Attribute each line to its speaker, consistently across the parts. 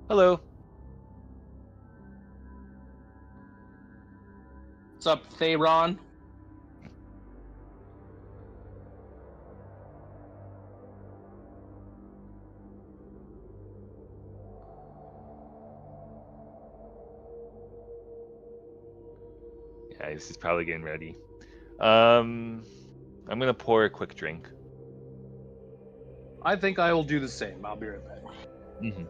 Speaker 1: Hello.
Speaker 2: What's up, Thayron?
Speaker 1: Yeah, this is probably getting ready. I'm gonna pour a quick drink.
Speaker 3: I think I will do the same. I'll be right back.
Speaker 1: Mm-hmm.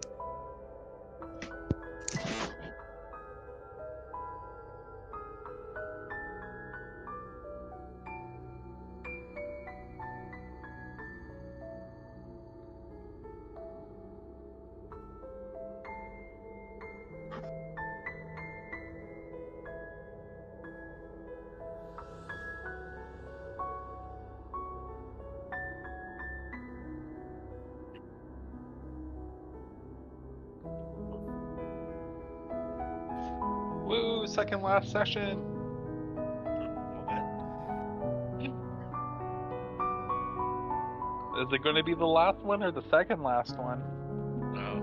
Speaker 4: Woo! Second last session. Is it going to be the last one or the second last one?
Speaker 5: No.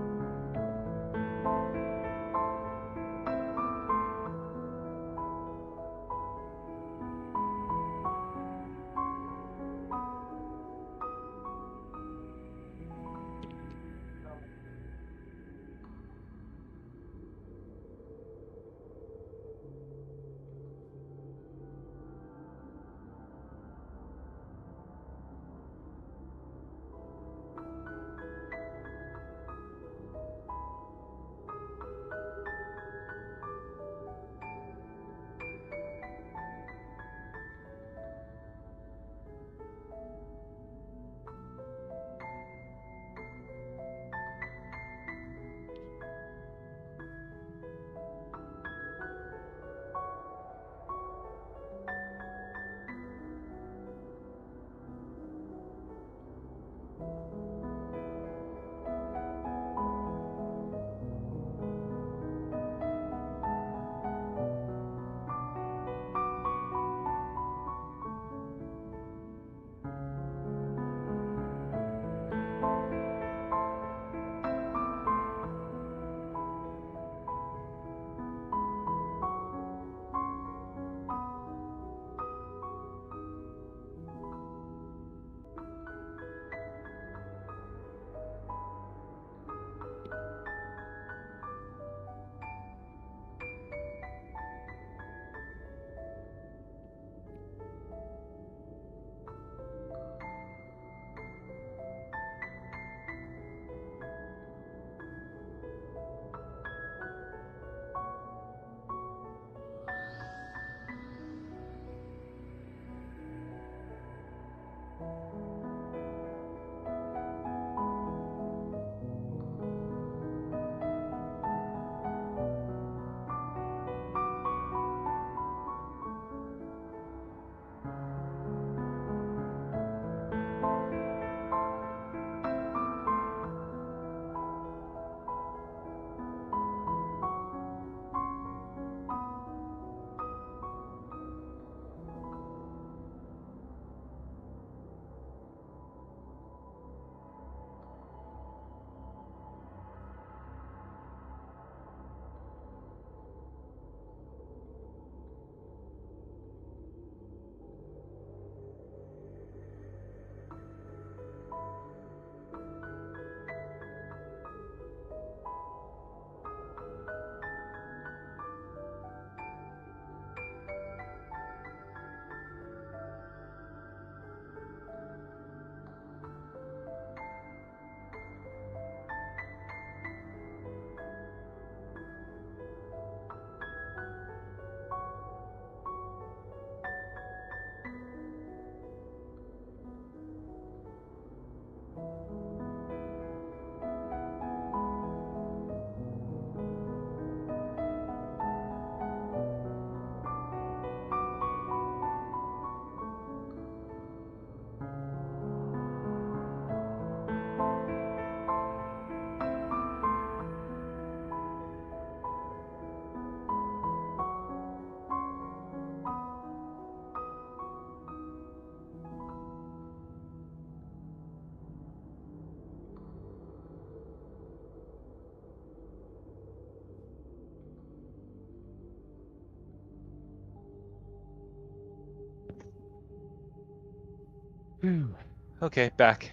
Speaker 1: Okay, back.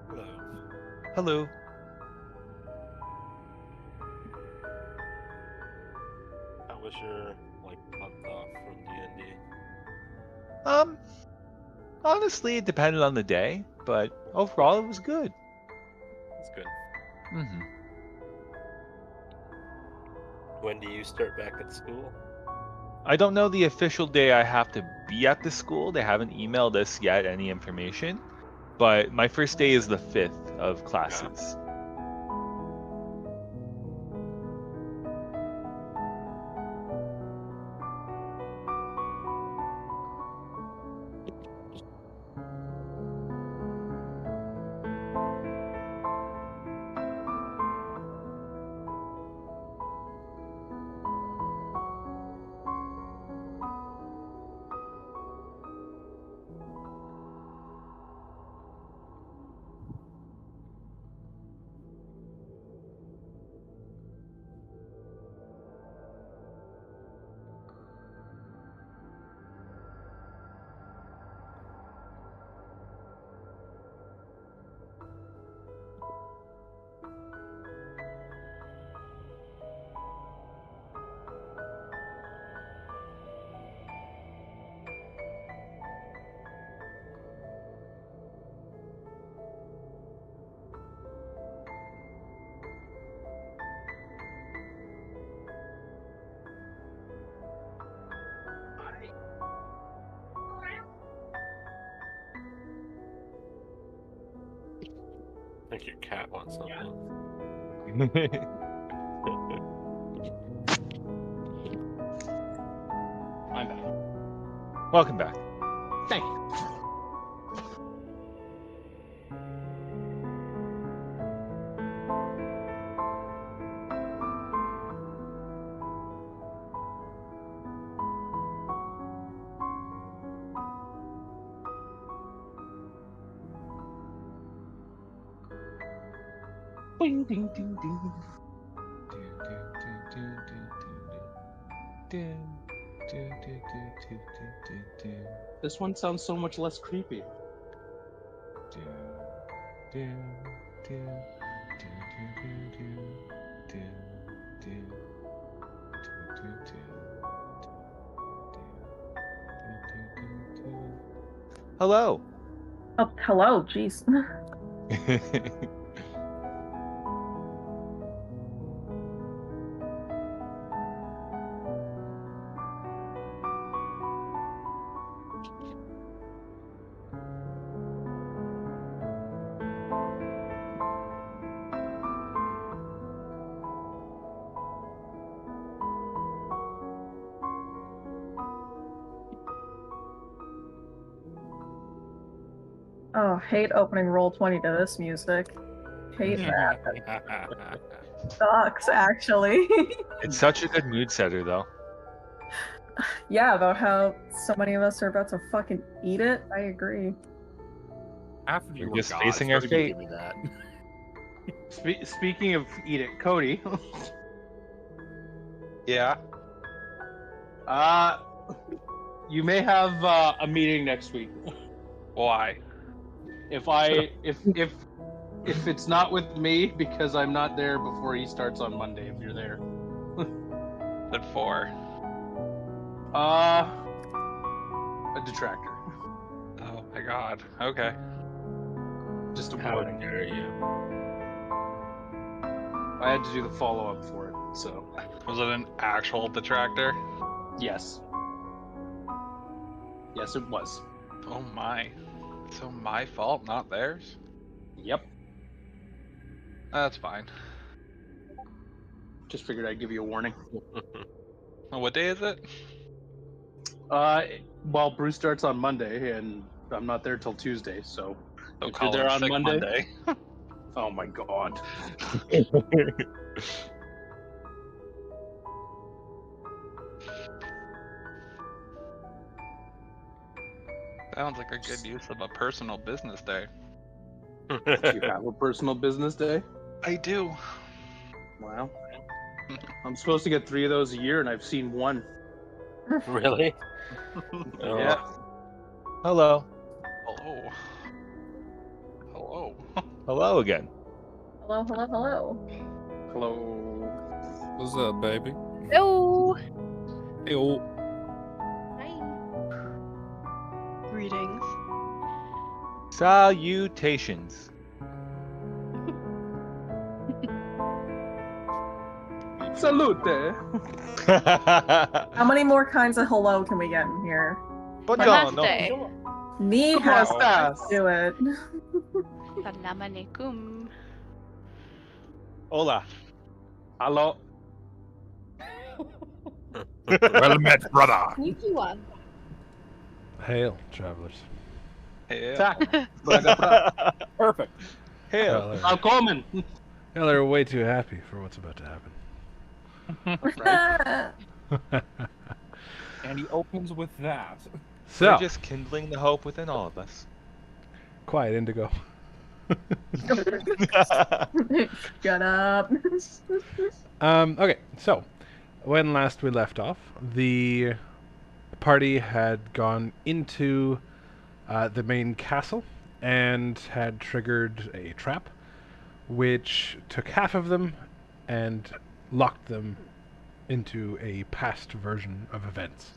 Speaker 5: Hello.
Speaker 1: Hello.
Speaker 5: How was your month off from D&D?
Speaker 1: Honestly, it depended on the day, but overall it was good.
Speaker 5: That's good.
Speaker 1: Mm-hmm.
Speaker 5: When do you start back at school?
Speaker 1: I don't know the official day I have to be at the school. They haven't emailed us yet any information, but my first day is the 5th of classes.
Speaker 5: I think your cat wants something.
Speaker 3: I'm back.
Speaker 1: Welcome back.
Speaker 3: Thank you. Ding, ding, ding, ding. This one sounds so much less creepy.
Speaker 1: Hello.
Speaker 6: Oh, hello, jeez. Oh, hate opening Roll20 to this music. Hate that. Sucks, actually.
Speaker 1: It's such a good mood setter, though.
Speaker 6: Yeah, about how so many of us are about to fucking eat it. I agree.
Speaker 7: Half of you
Speaker 1: We're
Speaker 7: were
Speaker 1: just
Speaker 7: gods.
Speaker 1: facing our
Speaker 7: Don't even
Speaker 1: fate.
Speaker 7: give me that.
Speaker 3: Speaking of eat it, Cody.
Speaker 2: Yeah.
Speaker 3: You may have a meeting next week.
Speaker 2: Why?
Speaker 3: If it's not with me, because I'm not there before he starts on Monday. If you're there.
Speaker 2: At 4.
Speaker 3: A detractor.
Speaker 2: Oh my god. Okay.
Speaker 3: Just a
Speaker 5: How
Speaker 3: warning.
Speaker 5: dare you?
Speaker 3: I had to do the follow up for it, so
Speaker 2: Was it an actual detractor?
Speaker 3: yes. Yes, it was.
Speaker 2: Oh my. So my fault, not theirs?
Speaker 3: Yep.
Speaker 2: That's fine.
Speaker 3: Just figured I'd give you a warning.
Speaker 2: Well, what day is it?
Speaker 3: Well, Bruce starts on Monday, and I'm not there till Tuesday, so
Speaker 2: So
Speaker 3: if
Speaker 2: call
Speaker 3: you're there
Speaker 2: in
Speaker 3: on
Speaker 2: sick
Speaker 3: Monday. Oh my god.
Speaker 2: Sounds like a good use of a personal business day.
Speaker 3: Do you have a personal business day?
Speaker 2: I do.
Speaker 3: Wow. I'm supposed to get 3 of those a year, and I've seen 1.
Speaker 5: Really?
Speaker 3: Yeah.
Speaker 1: Hello.
Speaker 2: Hello. Hello.
Speaker 1: Hello again.
Speaker 6: Hello, hello, hello.
Speaker 3: Hello.
Speaker 7: What's up, baby?
Speaker 8: Hello.
Speaker 7: Hey, oh.
Speaker 8: Hi. Greetings.
Speaker 1: Salutations.
Speaker 3: Salute.
Speaker 6: How many more kinds of hello can we get in here?
Speaker 1: Buongiorno.
Speaker 8: Namaste.
Speaker 6: Ni
Speaker 3: ¿Cómo
Speaker 6: hao.
Speaker 3: estás?
Speaker 6: Let's do it.
Speaker 8: Salam alaikum.
Speaker 1: Hola.
Speaker 3: Hello.
Speaker 7: Well met, brother.
Speaker 8: Konnichiwa.
Speaker 9: Hail, travelers.
Speaker 2: Hey,
Speaker 3: Tack. Perfect.
Speaker 1: Hail.
Speaker 3: I'm coming.
Speaker 9: Yeah, they're way too happy for what's about to happen.
Speaker 7: And he opens with that.
Speaker 9: So,
Speaker 1: We're just kindling the hope within all of us.
Speaker 9: quiet, Indigo.
Speaker 6: Shut up.
Speaker 9: Okay, so when last we left off, the party had gone into the main castle and had triggered a trap, which took half of them and locked them into a past version of events.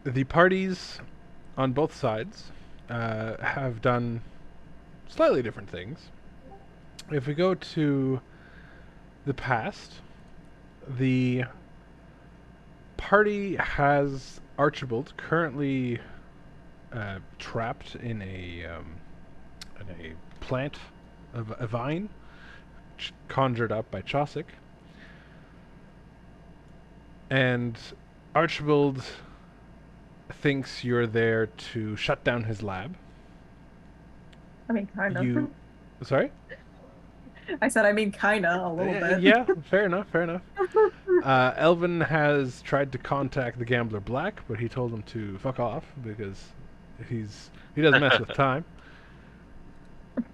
Speaker 9: The parties on both sides have done slightly different things. If we go to the past, the party has Archibald currently trapped in a plant, a vine, conjured up by Chaucer. And Archibald thinks you're there to shut down his lab.
Speaker 6: I mean, kind of.
Speaker 9: You, sorry?
Speaker 6: I said, I mean, kinda, a little bit.
Speaker 9: Yeah, fair enough, fair enough. Elvin has tried to contact the Gambler Black, but he told him to fuck off because he doesn't mess with time.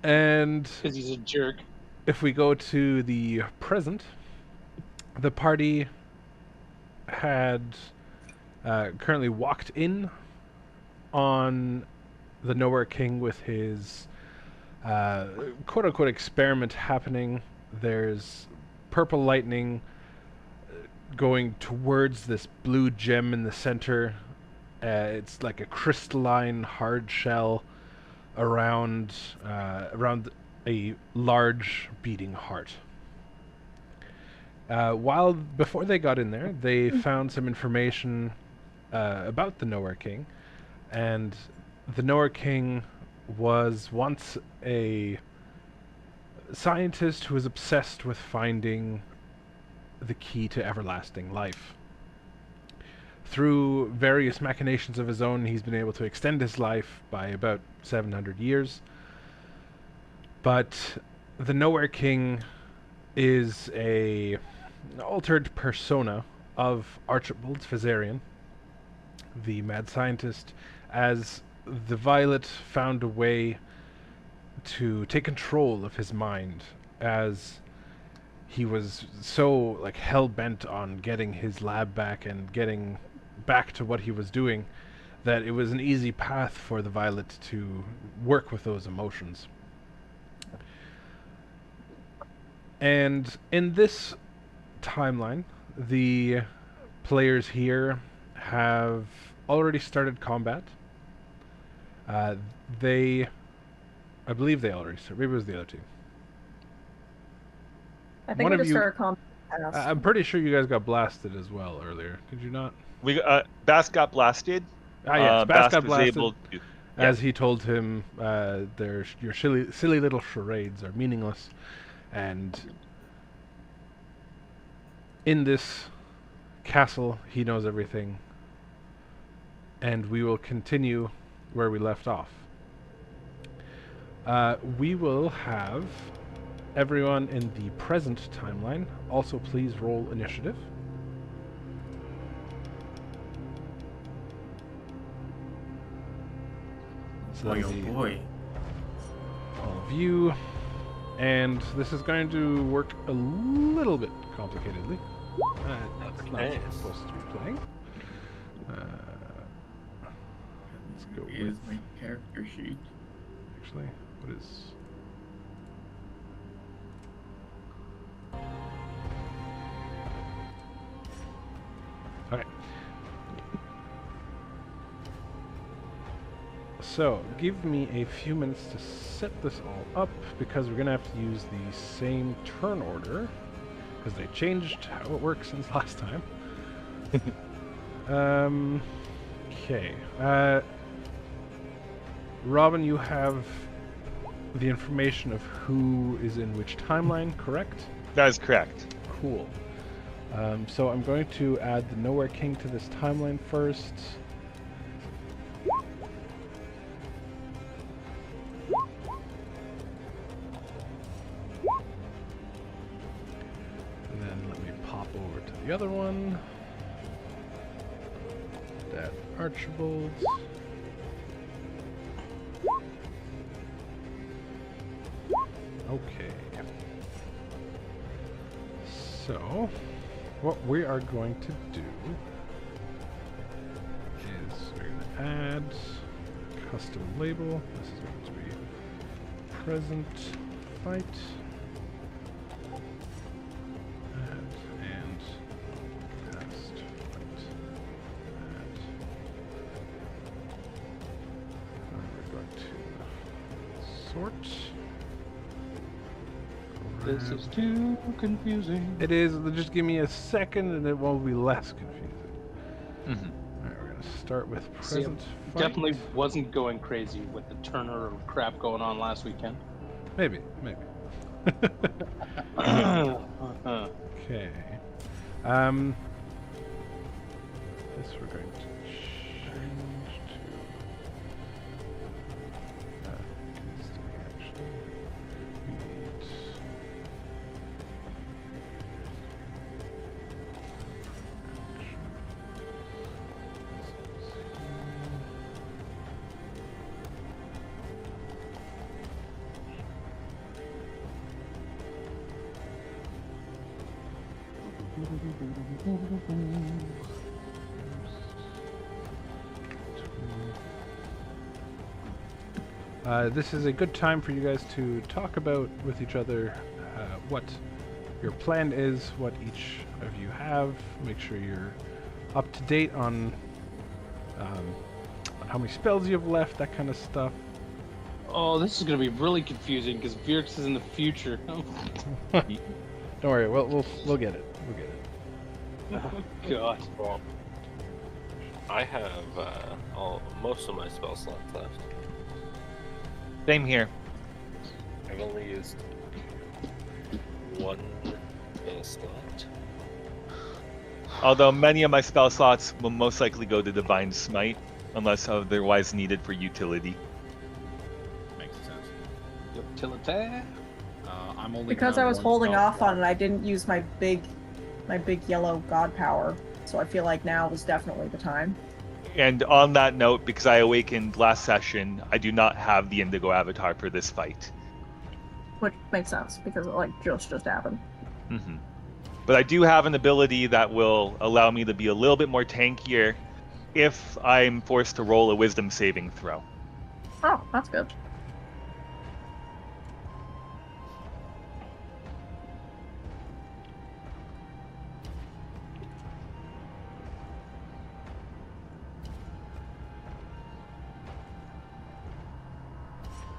Speaker 9: And
Speaker 3: Because he's a jerk.
Speaker 9: if we go to the present, the party had currently walked in on the Nowhere King with his quote-unquote experiment happening. There's purple lightning going towards this blue gem in the center. It's like a crystalline hard shell around a large beating heart. Before they got in there, they found some information about the Nowhere King, and the Nowhere King was once a scientist who was obsessed with finding the key to everlasting life. Through various machinations of his own, he's been able to extend his life by about 700 years. But the Nowhere King is an altered persona of Archibald Fazarian, the mad scientist, as the Violet found a way to take control of his mind, as he was so hell-bent on getting his lab back and getting back to what he was doing, that it was an easy path for the Violet to work with those emotions. And in this timeline, the players here have already started combat. I believe they already started. Maybe it was the other two.
Speaker 6: I think
Speaker 9: One
Speaker 6: we
Speaker 9: of
Speaker 6: just
Speaker 9: you-
Speaker 6: started combat.
Speaker 9: I'm pretty sure you guys got blasted as well earlier. Did you not?
Speaker 1: We Bass got blasted.
Speaker 9: Ah, yes. Bass got
Speaker 1: was
Speaker 9: blasted.
Speaker 1: able to.
Speaker 9: As he told him, your silly little charades are meaningless, and in this castle, he knows everything, and we will continue where we left off. We will have everyone in the present timeline also please roll initiative. So
Speaker 10: Boy,
Speaker 9: that'll
Speaker 10: oh
Speaker 9: be
Speaker 10: boy.
Speaker 9: all of you, and this is going to work a little bit complicatedly. That's not
Speaker 5: Okay.
Speaker 9: supposed to be playing. go
Speaker 10: Here's
Speaker 9: with.
Speaker 10: my character sheet.
Speaker 9: Actually, what is? Okay. So, give me a few minutes to set this all up because we're gonna have to use the same turn order because they changed how it works since last time. Okay. Robin, you have the information of who is in which timeline, correct?
Speaker 1: That is correct.
Speaker 9: Cool. So I'm going to add the Nowhere King to this timeline first. And then let me pop over to the other one. That Archibald. Okay. So, what we are going to do is we're going to add custom label. This is going to be present fight. Add and past fight. Add. And we're going to sort.
Speaker 3: This is too confusing.
Speaker 9: It is. Just give me a second and it won't be less confusing.
Speaker 1: Mm-hmm.
Speaker 9: Alright, we're going to start with
Speaker 3: See,
Speaker 9: present fight.
Speaker 3: Definitely wasn't going crazy with the Turner crap going on last weekend.
Speaker 9: Maybe. Okay. This we're going to change to. Actually, we need. This is a good time for you guys to talk about with each other what your plan is, what each of you have. Make sure you're up to date on how many spells you have left, that kind of stuff.
Speaker 3: Oh, this is going to be really confusing because Vierx is in the future.
Speaker 9: Don't worry, we'll get it. We'll get it.
Speaker 3: Oh, God.
Speaker 5: Well, I have most of my spell slots left.
Speaker 1: Same here.
Speaker 5: I've only used one slot.
Speaker 1: Although many of my spell slots will most likely go to Divine Smite, unless otherwise needed for utility.
Speaker 7: Makes sense.
Speaker 3: Utility.
Speaker 7: I'm only
Speaker 6: Because
Speaker 7: down
Speaker 6: I was
Speaker 7: one
Speaker 6: holding
Speaker 7: spell
Speaker 6: off on it,
Speaker 7: slot.
Speaker 6: I didn't use my big yellow god power. So I feel like now is definitely the time.
Speaker 1: And on that note, because I awakened last session, I do not have the Indigo Avatar for this fight.
Speaker 6: Which makes sense because it just happened.
Speaker 1: Mm-hmm. But I do have an ability that will allow me to be a little bit more tankier if I'm forced to roll a Wisdom saving throw.
Speaker 6: Oh, that's good.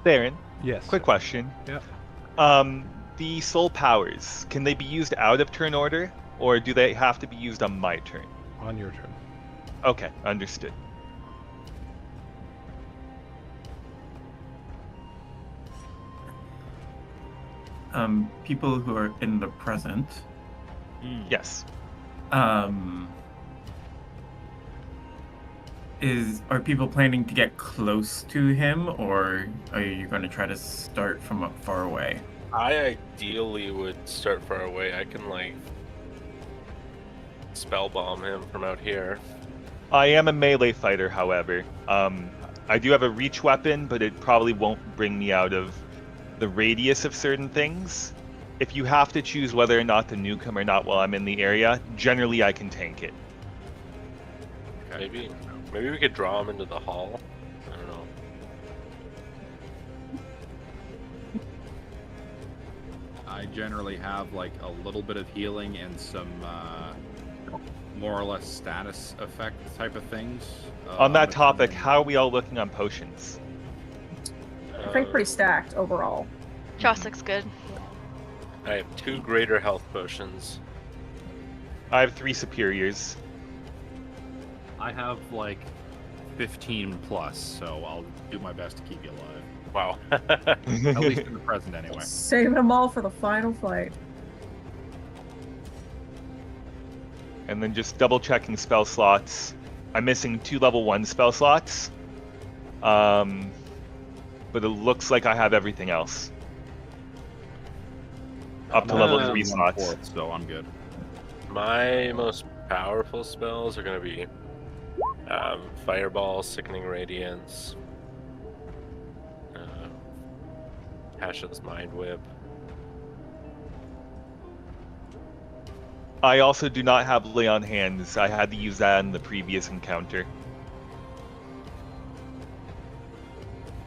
Speaker 1: Theron,
Speaker 9: Yes.
Speaker 1: quick question.
Speaker 9: Yeah.
Speaker 1: The soul powers, can they be used out of turn order, or do they have to be used on my turn?
Speaker 9: On your turn.
Speaker 1: Okay, understood.
Speaker 10: People who are in the present,
Speaker 1: Yes.
Speaker 10: are people planning to get close to him, or are you going to try to start from up far away?
Speaker 5: I ideally would start far away. I can spell bomb him from out here.
Speaker 1: I am a melee fighter, however. I do have a reach weapon, but it probably won't bring me out of the radius of certain things. If you have to choose whether or not to nuke him or not while I'm in the area, generally I can tank it.
Speaker 5: Maybe we could draw him into the hall
Speaker 7: generally have like a little bit of healing and some more or less status effect type of things.
Speaker 1: On that
Speaker 7: but
Speaker 1: topic,
Speaker 7: then-
Speaker 1: how are we all looking on potions?
Speaker 6: I think pretty stacked overall.
Speaker 8: Joss looks good.
Speaker 5: I have 2 greater health potions.
Speaker 1: I have 3 superiors.
Speaker 7: I have like 15 plus, so I'll do my best to keep you alive.
Speaker 5: Wow.
Speaker 7: At least in the present, anyway.
Speaker 6: Saving them all for the final fight.
Speaker 1: And then just double checking spell slots. I'm missing 2 level 1 spell slots. But it looks like I have everything else. Up to level 3 slots.
Speaker 7: 1/4, so I'm good.
Speaker 5: My most powerful spells are going to be Fireball, Sickening Radiance, Hash's Mind Whip.
Speaker 1: I also do not have Lay on Hands. I had to use that in the previous encounter.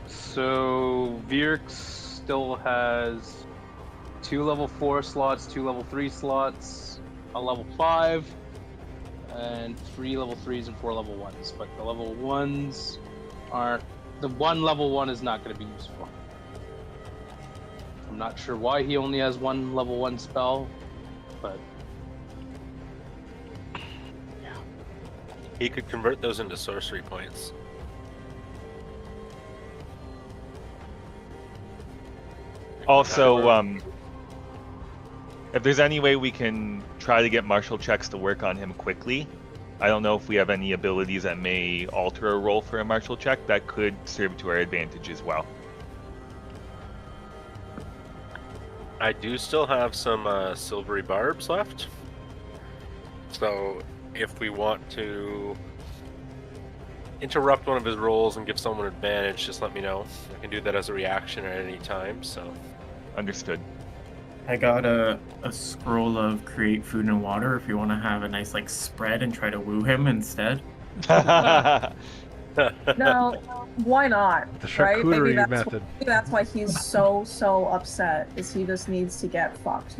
Speaker 3: So Virx still has 2 level 4 slots, 2 level 3 slots, a level 5, and 3 level 3s and 4 level 1s. But the level 1s aren't. The one level 1 is not going to be useful. I'm not sure why he only has 1 level 1 spell, but
Speaker 5: He could convert those into sorcery points.
Speaker 1: Also, if there's any way we can try to get martial checks to work on him quickly, I don't know if we have any abilities that may alter a roll for a martial check that could serve to our advantage as well.
Speaker 5: I do still have some silvery barbs left. So if we want to interrupt one of his rolls and give someone advantage, just let me know. I can do that as a reaction at any time, so...
Speaker 1: Understood.
Speaker 10: I got a scroll of create food and water if you want to have a nice like spread and try to woo him instead.
Speaker 6: No, why not?
Speaker 9: The
Speaker 6: Right? Maybe
Speaker 9: charcuterie method.
Speaker 6: that's why he's so upset. Is he just needs to get fucked.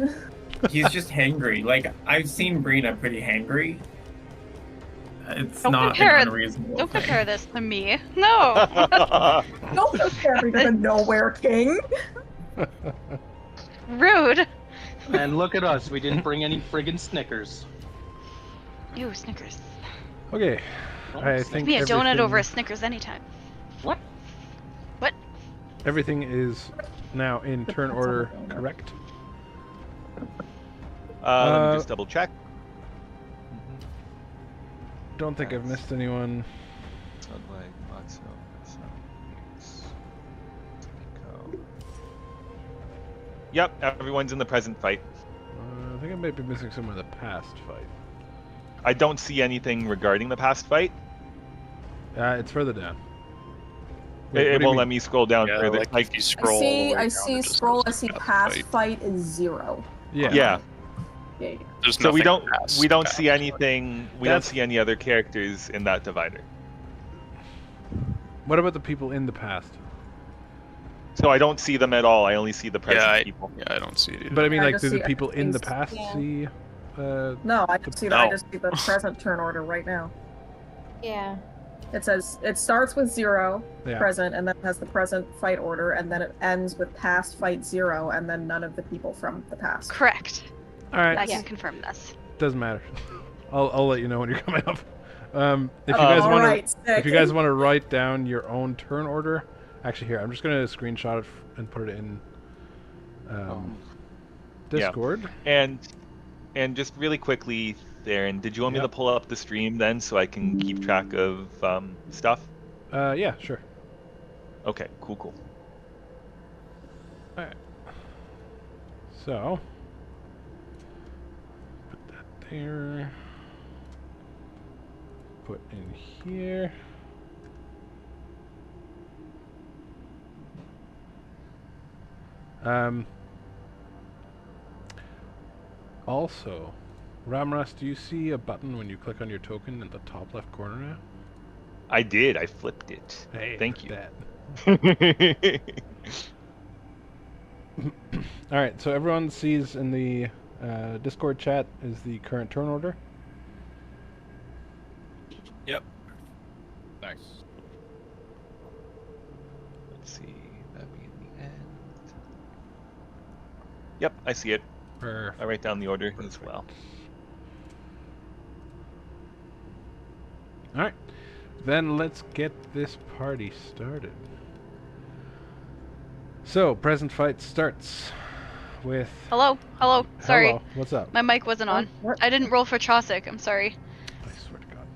Speaker 10: He's just hangry. Like I've seen Brina pretty hangry. It's
Speaker 8: Don't
Speaker 10: not
Speaker 8: compare
Speaker 10: an
Speaker 8: it-
Speaker 10: unreasonable
Speaker 8: Don't
Speaker 10: thing.
Speaker 8: compare this to me. No.
Speaker 6: Don't compare me to the Nowhere King.
Speaker 8: Rude.
Speaker 3: and look at us, we didn't bring any friggin' Snickers.
Speaker 8: Ew, Snickers.
Speaker 9: Okay, I think
Speaker 8: Give me a donut
Speaker 9: everything-
Speaker 8: over a Snickers anytime.
Speaker 3: What?
Speaker 8: What?
Speaker 9: Everything is now in turn order, correct?
Speaker 1: Let me just double check.
Speaker 9: Don't think I've missed anyone.
Speaker 1: Yep, everyone's in the present fight.
Speaker 9: I think I might be missing some of the past fight.
Speaker 1: I don't see anything regarding the past fight.
Speaker 9: It's further down.
Speaker 1: It
Speaker 9: Wait, what do you
Speaker 1: won't
Speaker 9: mean?
Speaker 1: let me scroll down
Speaker 5: Yeah,
Speaker 1: further.
Speaker 5: like if you scroll all the way
Speaker 6: I
Speaker 5: down,
Speaker 6: see
Speaker 5: it just
Speaker 6: scroll, I
Speaker 5: goes
Speaker 6: see
Speaker 5: to
Speaker 6: past
Speaker 5: fight.
Speaker 6: fight is 0.
Speaker 9: Yeah.
Speaker 1: Yeah.
Speaker 6: Yeah.
Speaker 5: There's
Speaker 1: So we
Speaker 5: nothing
Speaker 1: don't
Speaker 5: past
Speaker 1: we don't
Speaker 5: past.
Speaker 1: see anything. We don't
Speaker 9: That's-
Speaker 1: see any other characters in that divider.
Speaker 9: What about the people in the past?
Speaker 1: So I don't see them at all. I only see the present people.
Speaker 11: Yeah, I don't see it either.
Speaker 9: But I mean,
Speaker 6: I
Speaker 9: like,
Speaker 6: just
Speaker 9: do the
Speaker 6: see
Speaker 9: people in the
Speaker 6: everything's-
Speaker 9: past
Speaker 6: yeah.
Speaker 9: see?
Speaker 6: No, I just see that. I
Speaker 5: No.
Speaker 6: just see the present turn order right now.
Speaker 8: Yeah.
Speaker 6: It says it starts with 0
Speaker 9: Yeah.
Speaker 6: present, and then has the present fight order, and then it ends with past fight 0, and then none of the people from the past.
Speaker 8: Correct.
Speaker 9: All right.
Speaker 8: I can confirm this.
Speaker 9: Doesn't matter. I'll let you know when you're coming up. If you guys want
Speaker 6: Alright,
Speaker 9: to, if you guys want to write down your own turn order, actually here I'm just gonna screenshot it and put it in
Speaker 1: Yeah.
Speaker 9: Discord.
Speaker 1: And just really quickly, Theron, did you want me to
Speaker 9: Yep.
Speaker 1: pull up the stream then so I can keep track of stuff?
Speaker 9: Yeah, sure.
Speaker 1: Okay, cool.
Speaker 9: All right. So put that there. Put in here. Also, Ramras, do you see a button when you click on your token in the top left corner now?
Speaker 1: I did. I flipped it.
Speaker 9: Hey,
Speaker 1: Thank
Speaker 9: look
Speaker 1: you.
Speaker 9: at that. All right, so everyone sees in the Discord chat is the current turn order.
Speaker 5: Yep.
Speaker 7: Nice.
Speaker 1: Let's see. That'd be in the end. Yep, I see it. I write down the order as well.
Speaker 9: All right, then let's get this party started. So, present fight starts with...
Speaker 8: Hello? Hello? Sorry.
Speaker 9: Hello, what's up?
Speaker 8: My mic wasn't on. I didn't roll for Chaucic. I'm sorry.
Speaker 9: I swear to God.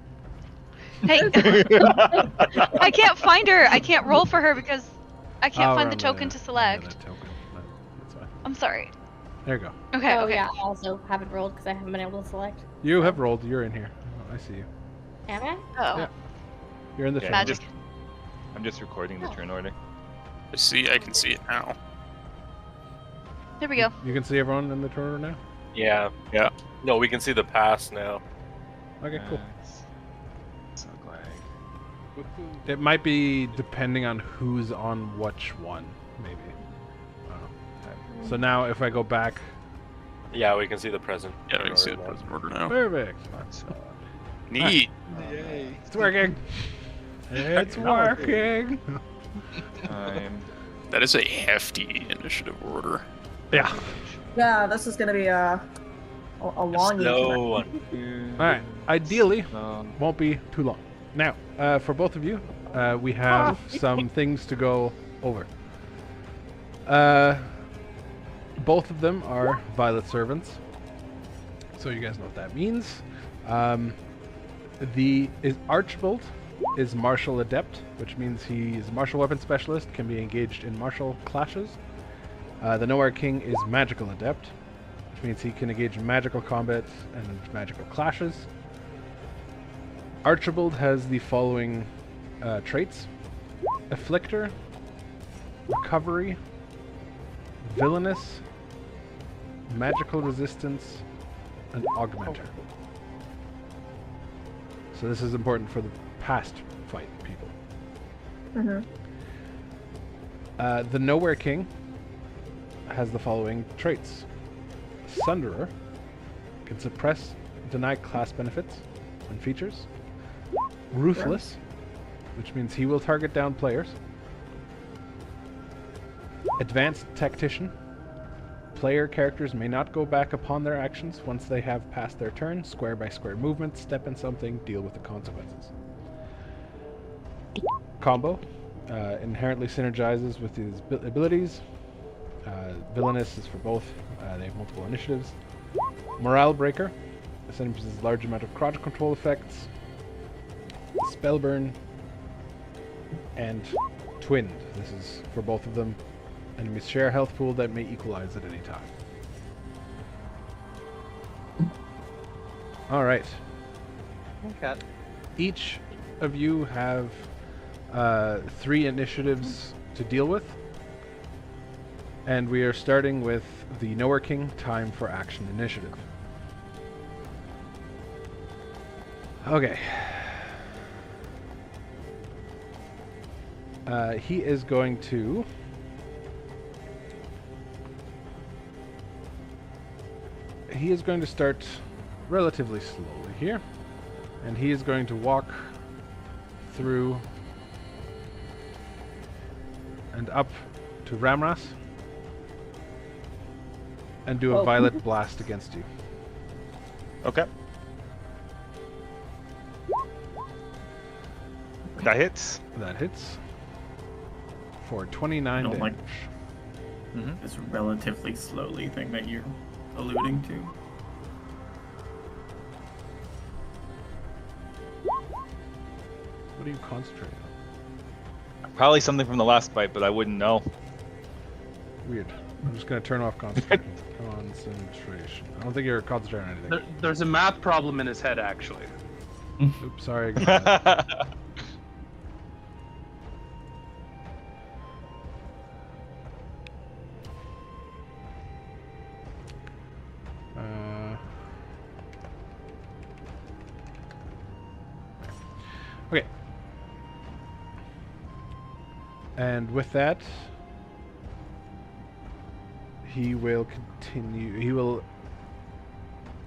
Speaker 8: Hey! I can't find her! I can't roll for her because I can't
Speaker 9: I'll
Speaker 8: find the
Speaker 9: run
Speaker 8: token to select.
Speaker 9: that token. That's fine.
Speaker 8: I'm sorry.
Speaker 9: There you go.
Speaker 8: Okay,
Speaker 11: Oh
Speaker 8: okay.
Speaker 11: yeah, I also haven't rolled because I haven't been able to select.
Speaker 9: You have rolled. You're in here. Oh, I see you.
Speaker 11: Am I?
Speaker 8: Oh.
Speaker 9: Yeah. You're in the
Speaker 1: Okay,
Speaker 9: turn.
Speaker 8: Magic.
Speaker 1: I'm just recording the turn order.
Speaker 2: I can see it now.
Speaker 8: There we go.
Speaker 9: You can see everyone in the turn order now?
Speaker 5: Yeah.
Speaker 2: Yeah.
Speaker 5: No, we can see the pass now.
Speaker 9: Okay, cool.
Speaker 1: So glad.
Speaker 9: It might be depending on who's on which one, maybe. I don't know. So now if I go back...
Speaker 5: Yeah, we can see the present.
Speaker 2: Yeah, we can
Speaker 5: order
Speaker 2: see the
Speaker 5: now.
Speaker 2: present order now.
Speaker 9: Perfect.
Speaker 2: Neat.
Speaker 1: Yay.
Speaker 9: It's working. It's working.
Speaker 2: That is a hefty initiative order.
Speaker 9: Yeah.
Speaker 6: Yeah, this is gonna be a long
Speaker 5: Slow one.
Speaker 9: All right. Ideally, won't be too long. Now, for both of you, we have some things to go over. Both of them are Violet Servants, so you guys know what that means. Archibald is Martial Adept, which means he is a martial weapon specialist, can be engaged in martial clashes. The Nowhere King is Magical Adept, which means he can engage in magical combat and magical clashes. Archibald has the following traits: Afflictor, Recovery, Villainous, Magical Resistance, and Augmenter. So this is important for the past fight people. The Nowhere King has the following traits: Sunderer, can suppress, deny class benefits and features. Ruthless, which means he will target down players. Advanced Tactician, player characters may not go back upon their actions once they have passed their turn. Square by square movement, step in something, deal with the consequences. Combo, inherently synergizes with his abilities. Villainous is for both. They have multiple initiatives. Morale Breaker, establishes a large amount of crowd control effects. Spellburn, and Twinned. This is for both of them. Enemies share a health pool that may equalize at any time. Alright.
Speaker 3: Okay.
Speaker 9: Each of you have 3 initiatives to deal with. And we are starting with the Nowhere King Time for Action initiative. Okay. He is going to... He is going to start relatively slowly here. And he is going to walk through and up to Ramras and do a Violet Blast against you.
Speaker 1: Okay. That hits.
Speaker 9: That hits for 29
Speaker 10: don't
Speaker 9: damage.
Speaker 10: like this relatively slowly thing that you're alluding to.
Speaker 9: What are you concentrating on?
Speaker 1: Probably something from the last fight, but I wouldn't know.
Speaker 9: Weird. I'm just going to turn off concentration. Concentration. I don't think you're concentrating on anything.
Speaker 3: There's a math problem in his head, actually.
Speaker 9: Oops, sorry. I okay. And with that, he will continue. He will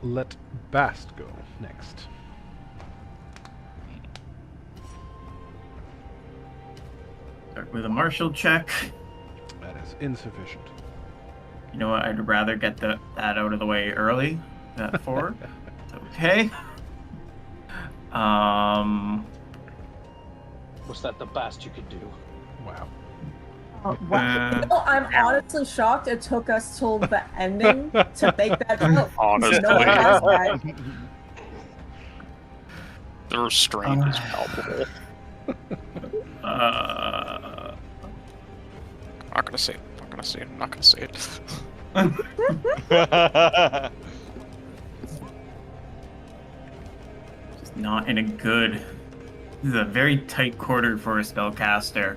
Speaker 9: let Bast go next.
Speaker 10: Start with a martial check.
Speaker 9: That is insufficient.
Speaker 10: You know what? I'd rather get that out of the way early. That 4. Okay.
Speaker 3: Was that the best you could do?
Speaker 9: Wow.
Speaker 6: Wow. You know, I'm honestly shocked it took us till the ending to make that joke.
Speaker 2: Honestly.
Speaker 6: No one has that.
Speaker 2: The restraint is palpable. Not gonna say it. Not gonna say it. I'm not gonna say it.
Speaker 10: Just not in a good. This is a very tight quarter for a spellcaster.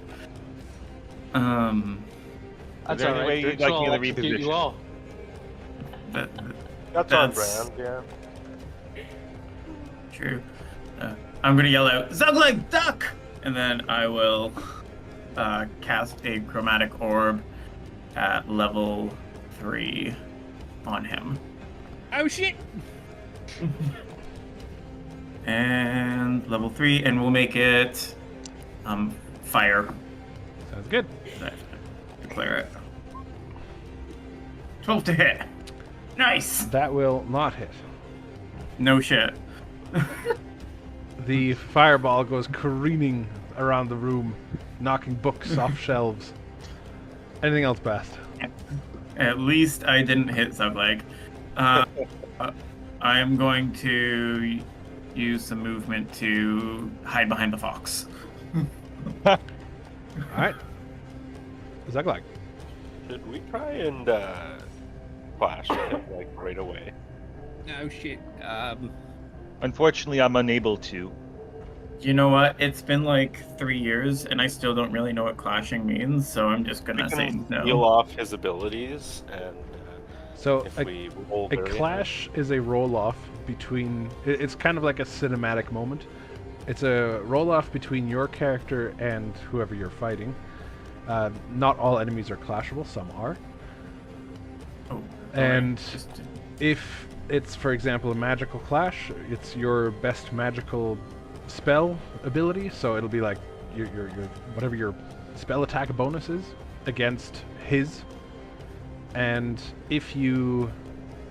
Speaker 3: That's
Speaker 1: there any
Speaker 3: alright.
Speaker 1: way you'd like me to reposition?
Speaker 3: You all.
Speaker 5: That's on brand, yeah.
Speaker 10: True. I'm gonna yell out, "Zuglag, duck!" And then I will cast a chromatic orb at level 3 on him.
Speaker 7: Oh shit!
Speaker 10: And level 3, and we'll make it fire.
Speaker 9: Sounds good.
Speaker 10: Declare it. 12 to hit. Nice.
Speaker 9: That will not hit.
Speaker 10: No shit.
Speaker 9: The fireball goes careening around the room, knocking books off shelves. Anything else, Bast?
Speaker 10: At least I didn't hit Zuglag. I'm going to use some movement to hide behind the fox.
Speaker 9: Alright. Zuglag.
Speaker 5: Should we try and clash him like right away?
Speaker 7: Oh shit.
Speaker 1: Unfortunately, I'm unable to.
Speaker 10: You know what? It's been like 3 years, and I still don't really know what clashing means, so I'm just
Speaker 5: We
Speaker 10: gonna say
Speaker 5: can
Speaker 10: no.
Speaker 5: heal off his abilities, and
Speaker 9: So
Speaker 5: if
Speaker 9: a,
Speaker 5: we roll
Speaker 9: a
Speaker 5: very
Speaker 9: clash is a roll-off between... It's kind of like a cinematic moment. It's a roll-off between your character and whoever you're fighting. Not all enemies are clashable, some are.
Speaker 10: Oh,
Speaker 9: And
Speaker 10: just
Speaker 9: if it's, for example, a magical clash, it's your best magical spell ability, so it'll be like your whatever your spell attack bonus is against his. And if you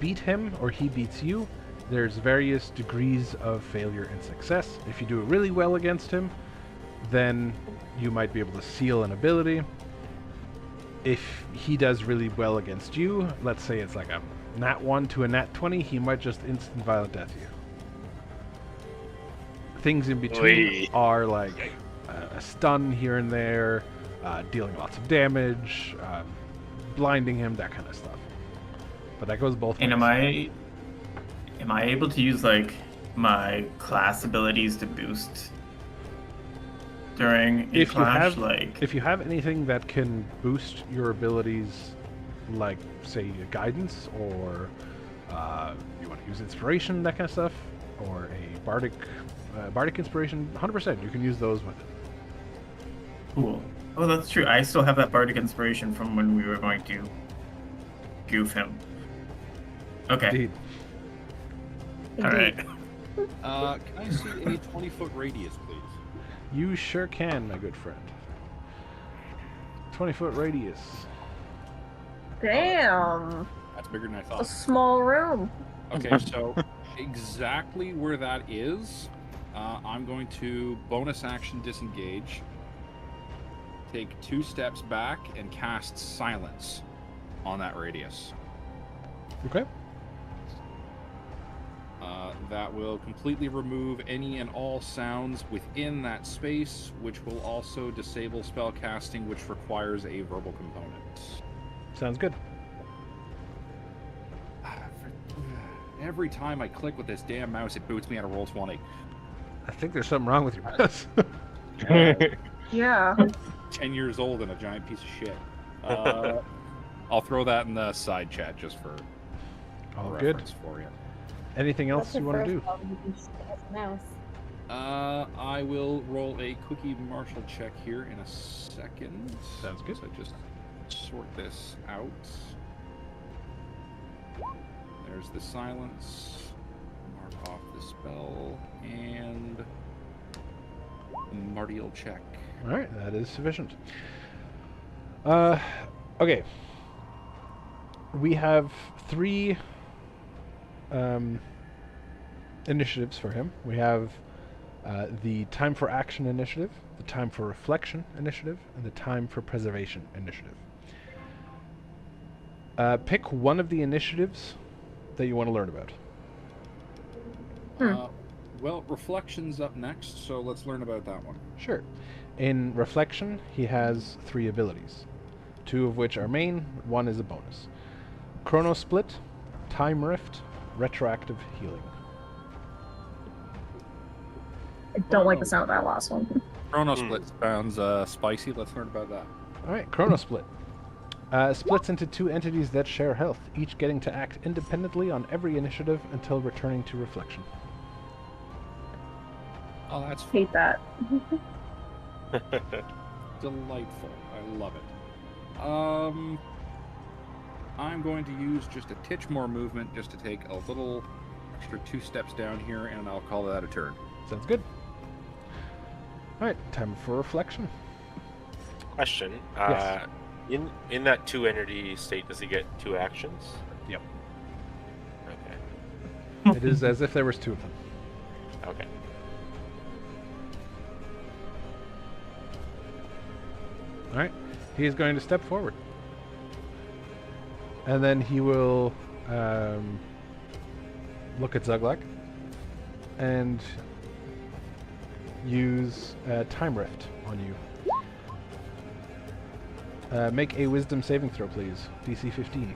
Speaker 9: beat him or he beats you, there's various degrees of failure and success. If you do it really well against him, then you might be able to seal an ability. If he does really well against you, let's say it's like a nat 1 to a nat 20, he might just instant violent death you. Things in between are like a stun here and there, dealing lots of damage, blinding him, that kind of stuff. But that goes both ways.
Speaker 10: And am I able to use like my class abilities to boost during a clash?
Speaker 9: If you have anything that can boost your abilities, like say guidance, or you want to use inspiration, that kind of stuff, or a bardic inspiration, 100% you can use those with it.
Speaker 10: Cool. Oh, that's true. I still have that bardic inspiration from when we were going to goof him. Okay.
Speaker 9: Indeed.
Speaker 10: All right.
Speaker 7: Can I see a 20-foot radius, please?
Speaker 9: You sure can, my good friend. 20-foot radius.
Speaker 6: Damn.
Speaker 7: That's bigger than I
Speaker 6: A
Speaker 7: thought.
Speaker 6: small room.
Speaker 7: Okay, so exactly where that is, I'm going to bonus action disengage, take 2 steps back, and cast silence on that radius.
Speaker 9: Okay.
Speaker 7: That will completely remove any and all sounds within that space, which will also disable spell casting, which requires a verbal component.
Speaker 9: Sounds good.
Speaker 7: Every time I click with this damn mouse, it boots me out of roll 20.
Speaker 9: I think there's something wrong with your mouse.
Speaker 6: Yeah.
Speaker 7: 10 years old and a giant piece of shit. I'll throw that in the side chat just for
Speaker 9: All
Speaker 7: a
Speaker 9: good.
Speaker 7: reference for you.
Speaker 9: Anything else you want to do?
Speaker 11: Mouse.
Speaker 7: I will roll a quickie martial check here in a second.
Speaker 9: Sounds good.
Speaker 7: So just sort this out. there's the silence. Mark off the spell and Martial check.
Speaker 9: All right, that is sufficient. Okay. We have 3 initiatives for him. We have the time for action initiative, the time for reflection initiative, and the time for preservation initiative. Pick one of the initiatives that you want to learn about.
Speaker 7: Well, reflection's up next, so let's learn about that one.
Speaker 9: Sure. In reflection, he has 3 abilities, 2 of which are main, 1 is a bonus. Chrono Split, Time Rift, Retroactive Healing.
Speaker 6: I don't like the sound of that last one.
Speaker 7: Chrono Split sounds spicy. Let's learn about that.
Speaker 9: Alright, Chrono Split. Splits into 2 entities that share health, each getting to act independently on every initiative until returning to reflection.
Speaker 7: Oh, that's
Speaker 6: Hate that.
Speaker 7: delightful. I love it. I'm going to use just a titch more movement just to take a little extra 2 steps down here, and I'll call that a turn.
Speaker 9: Sounds good. Alright, time for reflection.
Speaker 5: Question.
Speaker 9: Yes.
Speaker 5: In that 2 entity state, does he get 2 actions?
Speaker 9: Yep.
Speaker 5: Okay.
Speaker 9: It is as if there was 2 of them.
Speaker 5: Okay.
Speaker 9: Alright, he is going to step forward. And then he will look at Zuglag and use Time Rift on you. Make a Wisdom saving throw, please. DC 15.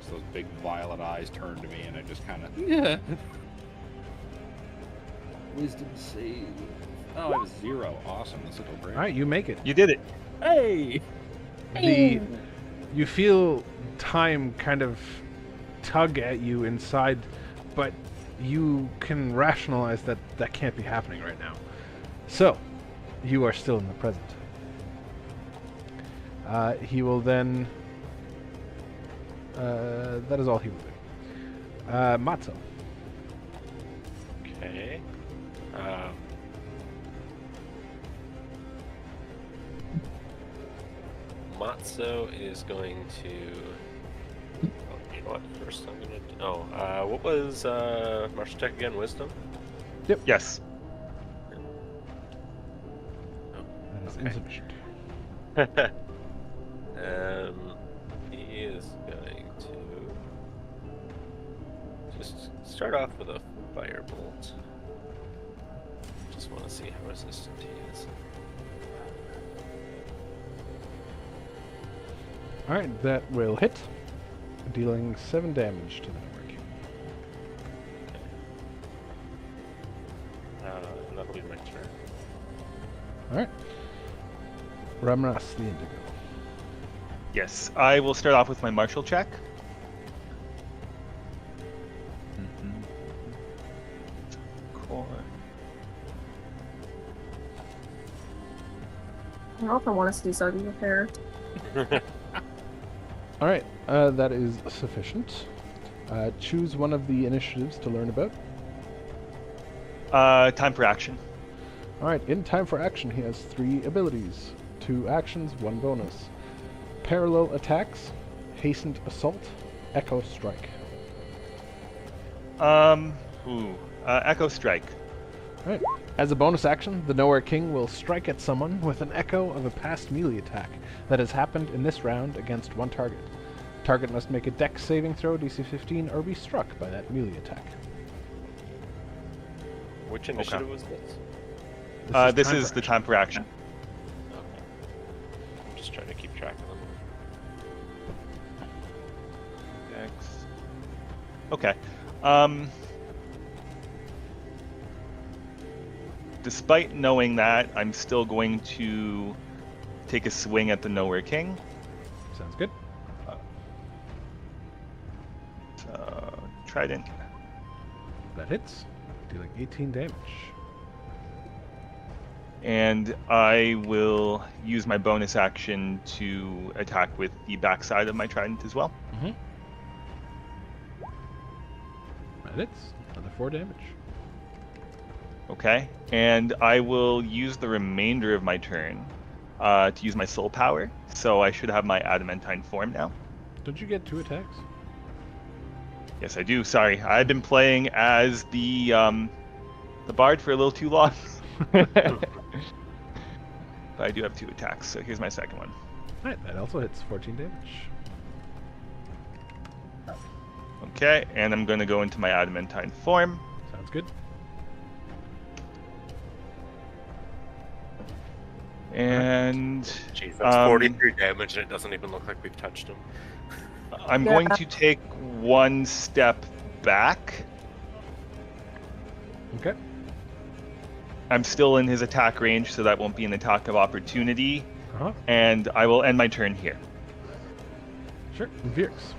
Speaker 7: So those big violet eyes turn to me, and I just kind of... Yeah. Wisdom save. Oh, I have a 0. Awesome. This will go great.
Speaker 9: Alright, you make it.
Speaker 1: You did it.
Speaker 7: Hey!
Speaker 9: You feel time kind of tug at you inside, but you can rationalize that that can't be happening right now. So, you are still in the present. He will then... that is all he will do. Matzo.
Speaker 5: Okay. Matzo is going to... Oh, you know what? First I'm going to... Oh, what was martial check again? Wisdom?
Speaker 9: Yep.
Speaker 1: Yes.
Speaker 9: That is
Speaker 5: Okay.
Speaker 9: insufficient.
Speaker 5: He is going to just start off with a firebolt. Just want to see how resistant he is.
Speaker 9: Alright, that will hit, dealing 7 damage to the network.
Speaker 5: And that'll be my turn.
Speaker 9: Alright. Ramras the Indigo.
Speaker 1: Yes, I will start off with my martial check. Cool.
Speaker 6: I also want us to do something with her.
Speaker 9: Alright, that is sufficient. Choose one of the initiatives to learn about.
Speaker 1: Time for action.
Speaker 9: Alright, in time for action, he has 3 abilities. 2 actions, 1 bonus. Parallel attacks, hastened assault, echo strike.
Speaker 1: Echo strike.
Speaker 9: Alright. As a bonus action, the Nowhere King will strike at someone with an echo of a past melee attack that has happened in this round against one target. Target must make a Dex saving throw, DC 15, or be struck by that melee attack.
Speaker 5: Which initiative was this?
Speaker 1: This is the time for action.
Speaker 5: Okay. I'm just trying to keep track of them.
Speaker 1: Dex. Okay. Despite knowing that, I'm still going to take a swing at the Nowhere King.
Speaker 9: Sounds good.
Speaker 1: Trident.
Speaker 9: That hits, dealing 18 damage.
Speaker 1: And I will use my bonus action to attack with the backside of my trident as well.
Speaker 9: And it's another 4 damage.
Speaker 1: Okay. And I will use the remainder of my turn to use my soul power. So I should have my adamantine form now.
Speaker 9: Don't you get 2 attacks?
Speaker 1: Yes, I do. Sorry, I've been playing as the bard for a little too long. But I do have 2 attacks, so here's my second one.
Speaker 9: Alright, that also hits 14 damage.
Speaker 1: Okay, and I'm going to go into my adamantine form.
Speaker 9: Sounds good.
Speaker 1: And
Speaker 5: Jeez, that's 43 damage, and it doesn't even look like we've touched him.
Speaker 1: I'm going to take 1 step back.
Speaker 9: Okay.
Speaker 1: I'm still in his attack range, so that won't be an attack of opportunity.
Speaker 9: Uh-huh.
Speaker 1: And I will end my turn here.
Speaker 9: Sure. Vix.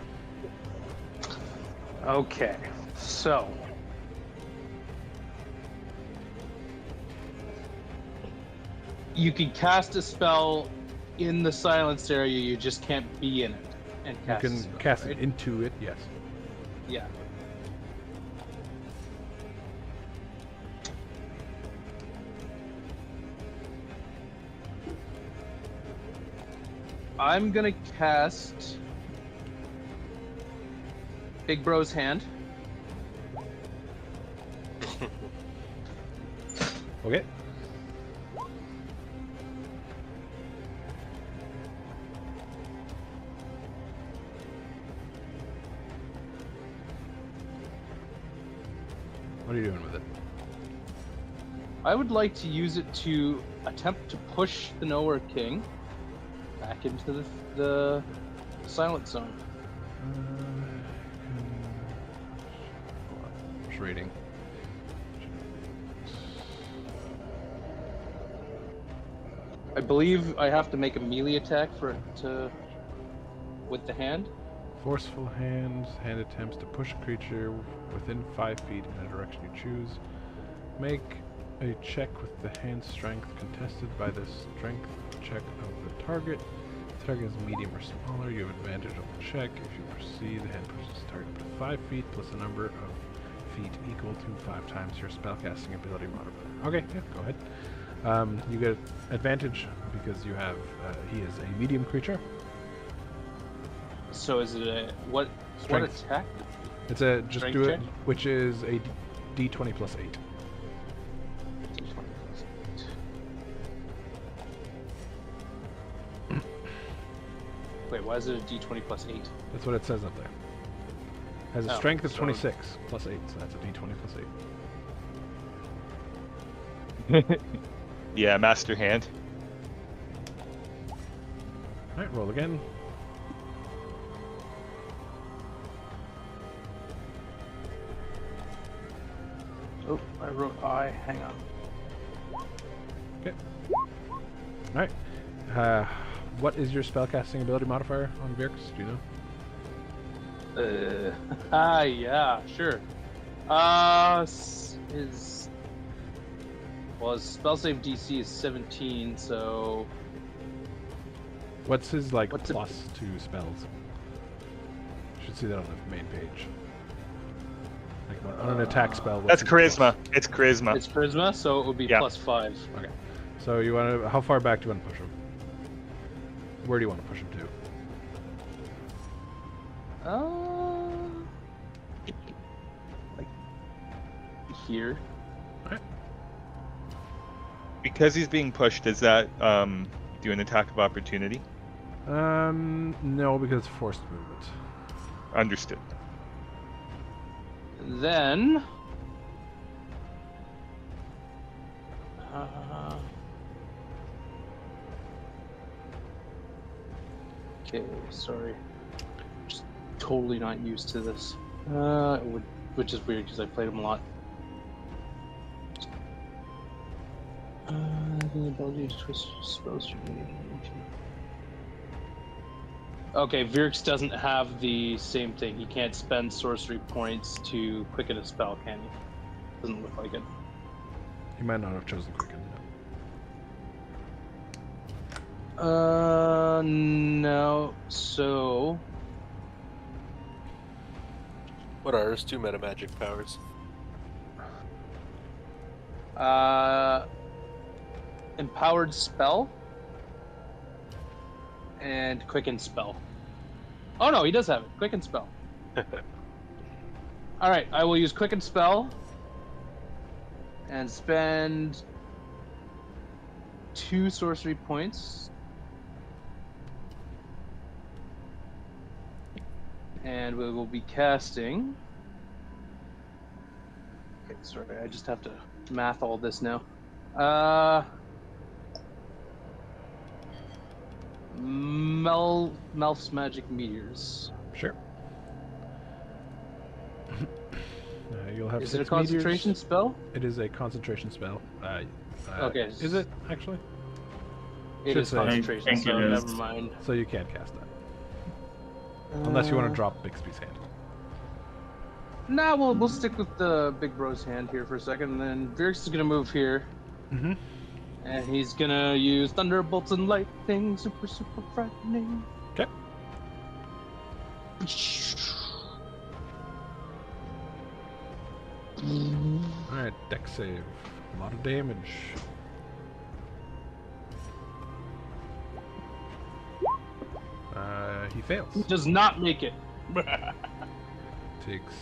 Speaker 3: Okay, so you can cast a spell in the silenced area, you just can't be in it and
Speaker 9: You
Speaker 3: cast
Speaker 9: can
Speaker 3: a spell,
Speaker 9: cast
Speaker 3: right?
Speaker 9: it into it, yes.
Speaker 3: Yeah. I'm gonna cast Big Bro's Hand.
Speaker 9: Okay. What are you doing with it?
Speaker 3: I would like to use it to attempt to push the Nowhere King back into the silent zone.
Speaker 9: Just reading.
Speaker 3: I believe I have to make a melee attack for it to with the hand.
Speaker 9: Forceful hand. Hand attempts to push a creature within 5 feet in a direction you choose. Make a check with the hand strength contested by the strength check of the target. If the target is medium or smaller, you have advantage on the check. If you proceed, the hand pushes the target to 5 feet plus a number of feet equal to 5 times your spellcasting ability modifier. Okay, yeah, go ahead. You get advantage because you have he is a medium creature.
Speaker 3: So is it a what
Speaker 9: Strength.
Speaker 3: attack?
Speaker 9: It's a just
Speaker 3: Strength
Speaker 9: do it,
Speaker 3: check?
Speaker 9: which is a D20 plus 8.
Speaker 3: Wait, why is it a D20 plus 8?
Speaker 9: That's what it says up there. Has a
Speaker 3: Oh,
Speaker 9: strength of
Speaker 3: so-
Speaker 9: 26 plus 8, so that's a D20 plus 8.
Speaker 1: Yeah, master hand.
Speaker 9: Alright, roll again.
Speaker 3: Oh, I wrote I. Hang on.
Speaker 9: Okay. Alright. What is your spellcasting ability modifier on Vix? Do you know?
Speaker 3: Yeah, sure. His spell save DC is 17, so
Speaker 9: What's his like
Speaker 3: What's it-
Speaker 9: plus to spells? You should see that on the main page. Like on an attack spell. what's
Speaker 1: That's
Speaker 9: his
Speaker 1: charisma.
Speaker 9: plus?
Speaker 1: It's charisma.
Speaker 3: it's charisma, so it would be
Speaker 1: Yeah.
Speaker 3: plus 5.
Speaker 9: Okay. So you want to? How far back do you want to push him? Where do you want to push him to?
Speaker 3: Like here.
Speaker 1: Because he's being pushed, does that do an attack of opportunity?
Speaker 9: No, because it's forced movement.
Speaker 1: Understood.
Speaker 3: Then okay, sorry. Just totally not used to this. Which is weird because I played him a lot. The ability to twist spells. Okay, Vix doesn't have the same thing. He can't spend sorcery points to quicken a spell, can he? Doesn't look like it.
Speaker 9: He might not have chosen Quicken.
Speaker 3: No. So,
Speaker 5: What are his 2 meta magic powers?
Speaker 3: empowered spell and quicken spell. Oh no, he does have it. Quicken spell. All right, I will use quicken spell and spend 2 sorcery points. And we will be casting. Okay, sorry, I just have to math all this now. Melf's Magic Meteors.
Speaker 9: Sure. You'll have
Speaker 3: Is it a
Speaker 9: 6
Speaker 3: concentration
Speaker 9: meteors.
Speaker 3: spell?
Speaker 9: It is a concentration spell.
Speaker 3: Okay.
Speaker 9: Is it actually?
Speaker 3: It
Speaker 9: Should
Speaker 3: is
Speaker 9: say.
Speaker 3: concentration,
Speaker 10: think
Speaker 3: so
Speaker 10: it is.
Speaker 3: never mind.
Speaker 9: So you can't cast that. Unless you want to drop Bixby's hand.
Speaker 3: Nah, we'll stick with the big bro's hand here for a second, and then Virix is gonna move here,
Speaker 9: Mm-hmm.
Speaker 3: and he's gonna use Thunderbolts and Lightning, super frightening.
Speaker 9: Okay. Alright, deck save. A lot of damage. He fails.
Speaker 3: He does not make it.
Speaker 9: Takes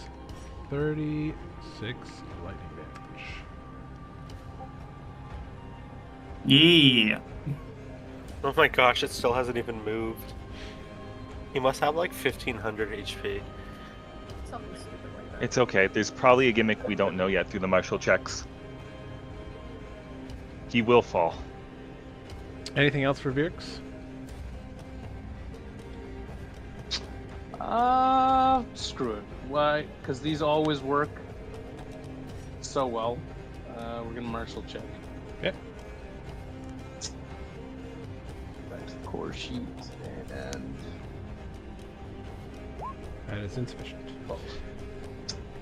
Speaker 9: 36 lightning damage.
Speaker 10: Yeah.
Speaker 5: Oh my gosh, it still hasn't even moved. He must have like 1500 HP.
Speaker 6: Something stupid like that.
Speaker 1: It's okay. There's probably a gimmick we don't know yet through the martial checks. He will fall.
Speaker 9: Anything else for Virix?
Speaker 3: Screw it. Why? Because these always work so well. We're gonna martial check.
Speaker 9: Yep.
Speaker 3: Back to the core sheet and
Speaker 9: And it's insufficient.
Speaker 3: oh,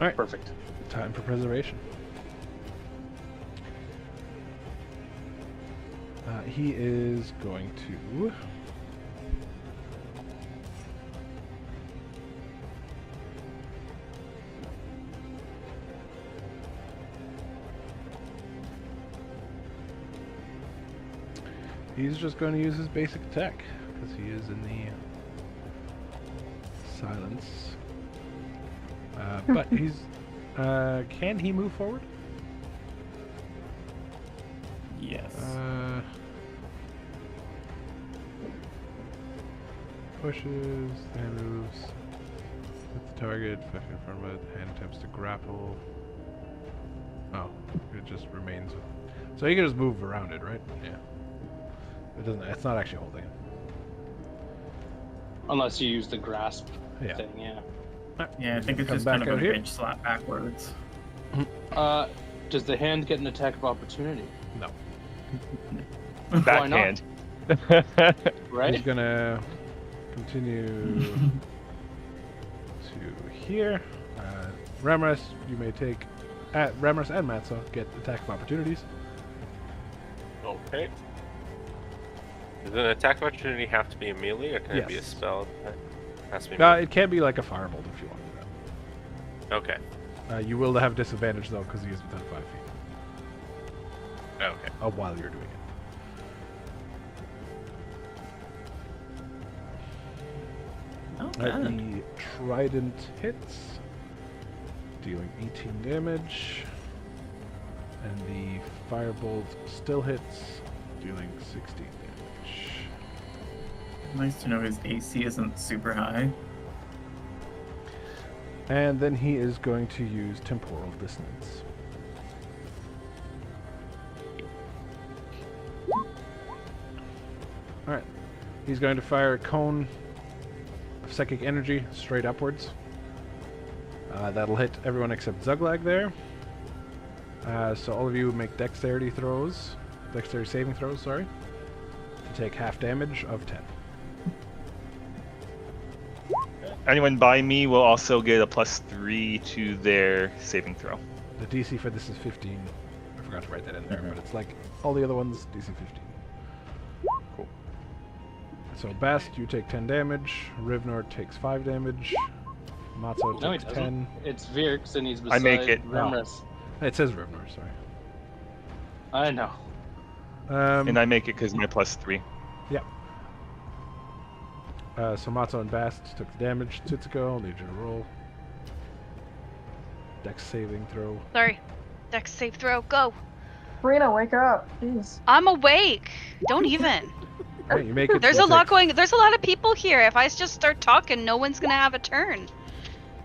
Speaker 9: Alright.
Speaker 3: perfect.
Speaker 9: Time for preservation. He is going to... He's just going to use his basic attack, because he is in the silence. But he's... can he move forward?
Speaker 10: Yes.
Speaker 9: Pushes, hand moves, hits the target, effect in front of it, hand attempts to grapple. Oh, it just remains with... So you can just move around it, right? Yeah. It doesn't, it's not actually holding it.
Speaker 3: Unless you use the grasp
Speaker 9: Yeah.
Speaker 3: thing, yeah.
Speaker 10: Yeah, I think it's
Speaker 9: Come
Speaker 10: just
Speaker 9: back
Speaker 10: kind of
Speaker 9: out
Speaker 10: a
Speaker 9: here.
Speaker 10: bitch slap backwards.
Speaker 3: Does the hand get an attack of opportunity?
Speaker 9: No.
Speaker 3: Why not?
Speaker 1: Backhand.
Speaker 3: Right?
Speaker 9: He's gonna continue to here. Ramrus, you may take... Ramrus and Matzo get attack of opportunities.
Speaker 5: Okay. Does an attack of opportunity have to be a melee, or can it be a
Speaker 9: Yes.
Speaker 5: spell? It has to be melee.
Speaker 9: It can be like a firebolt if you want.
Speaker 5: Okay.
Speaker 9: You will have disadvantage though because he is within 5 feet.
Speaker 5: Okay.
Speaker 9: While you're doing it.
Speaker 10: Oh,
Speaker 9: The
Speaker 10: God.
Speaker 9: trident hits, dealing 18 damage, and the firebolt still hits, dealing 16 damage.
Speaker 10: Nice to know his AC isn't super high.
Speaker 9: And then he is going to use temporal dissonance. Alright. He's going to fire a cone of psychic energy straight upwards. That'll hit everyone except Zuglag there. So all of you make dexterity saving throws, sorry. To take half damage of 10.
Speaker 1: Anyone by me will also get a +3 to their saving throw.
Speaker 9: The DC for this is 15. I forgot to write that in there, but it's like all the other ones, DC 15.
Speaker 1: Cool.
Speaker 9: So Bast, you take 10 damage. Rivnor takes 5 damage. Matzo
Speaker 3: No, he
Speaker 9: takes
Speaker 3: doesn't.
Speaker 9: 10.
Speaker 3: It's Virx and he's beside
Speaker 1: I make it.
Speaker 3: Remris.
Speaker 9: It says Rivnor, sorry.
Speaker 3: I know.
Speaker 1: And I make it because my +3.
Speaker 9: So Matzo and Bast took the damage. Tsutsiko, I'll need you to roll. Dex saving throw.
Speaker 8: Sorry. Dex save throw. Go.
Speaker 6: Rena, wake up. Jeez.
Speaker 8: I'm awake. Don't even.
Speaker 9: Alright, you make it.
Speaker 8: There's
Speaker 9: so
Speaker 8: a lot
Speaker 9: take-
Speaker 8: going. There's a lot of people here. If I just start talking, no one's gonna have a turn.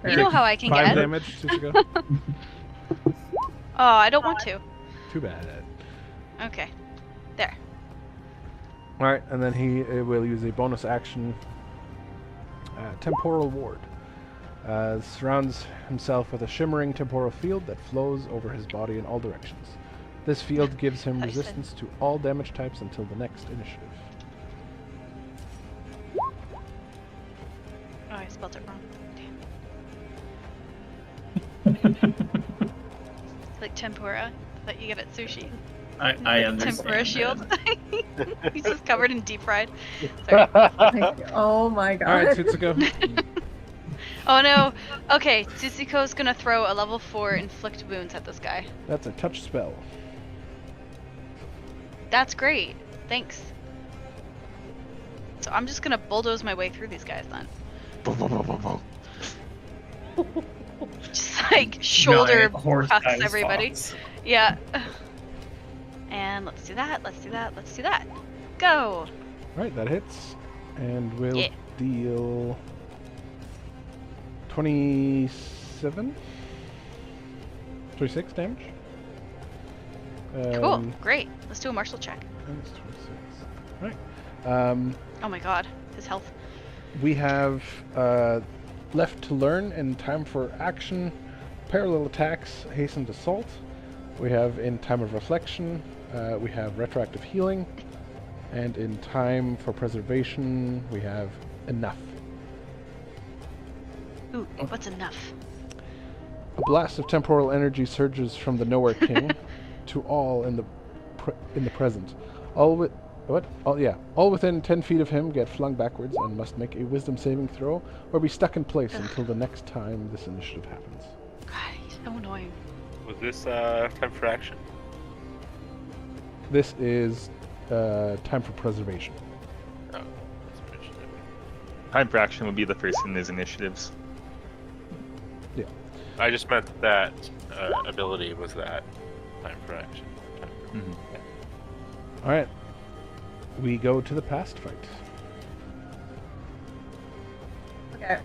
Speaker 8: You know how I can
Speaker 9: 5
Speaker 8: get.
Speaker 9: damage, Tsutsiko.
Speaker 8: Oh, I don't want to.
Speaker 9: Too bad.
Speaker 8: Okay. There.
Speaker 9: Alright, and then he will use a bonus action. Temporal Ward. Surrounds himself with a shimmering temporal field that flows over his body in all directions. This field gives him
Speaker 8: Nice.
Speaker 9: resistance to all damage types until the next initiative.
Speaker 8: Oh, I spelled it wrong. Damn. Like tempura that you get at sushi.
Speaker 10: I understand.
Speaker 8: Tempura shield. He's just covered in deep fried. Sorry.
Speaker 6: Oh my god.
Speaker 9: Alright, Tsutsiko.
Speaker 8: Oh no. Okay, Tsutsiko's gonna throw a level 4 inflict wounds at this guy.
Speaker 9: That's a touch spell.
Speaker 8: That's great. Thanks. So I'm just gonna bulldoze my way through these guys then. Just like shoulder cuts everybody. Yeah. And let's do that, let's do that, let's do that. Go!
Speaker 9: Alright, that hits. And we'll
Speaker 8: Yeah.
Speaker 9: deal 27? 26 damage?
Speaker 8: Cool, great. Let's do a martial check.
Speaker 9: That's 26. Alright.
Speaker 8: Oh my god, his health.
Speaker 9: We have left to learn in time for action, parallel attacks, hastened assault. We have in time of reflection, we have retroactive healing, and in time for preservation, we have enough.
Speaker 8: Ooh, what's enough?
Speaker 9: A blast of temporal energy surges from the Nowhere King to all in the present. All within 10 feet of him get flung backwards and must make a wisdom saving throw or be stuck in place until the next time this initiative happens.
Speaker 8: God, he's so annoying.
Speaker 5: Was this time for action?
Speaker 9: This is time for preservation.
Speaker 5: Oh, that's initiative.
Speaker 1: Time for action would be the first in his initiatives.
Speaker 9: Yeah.
Speaker 5: I just meant that ability was that time for action.
Speaker 9: All right. We go to the past fight.
Speaker 6: Okay.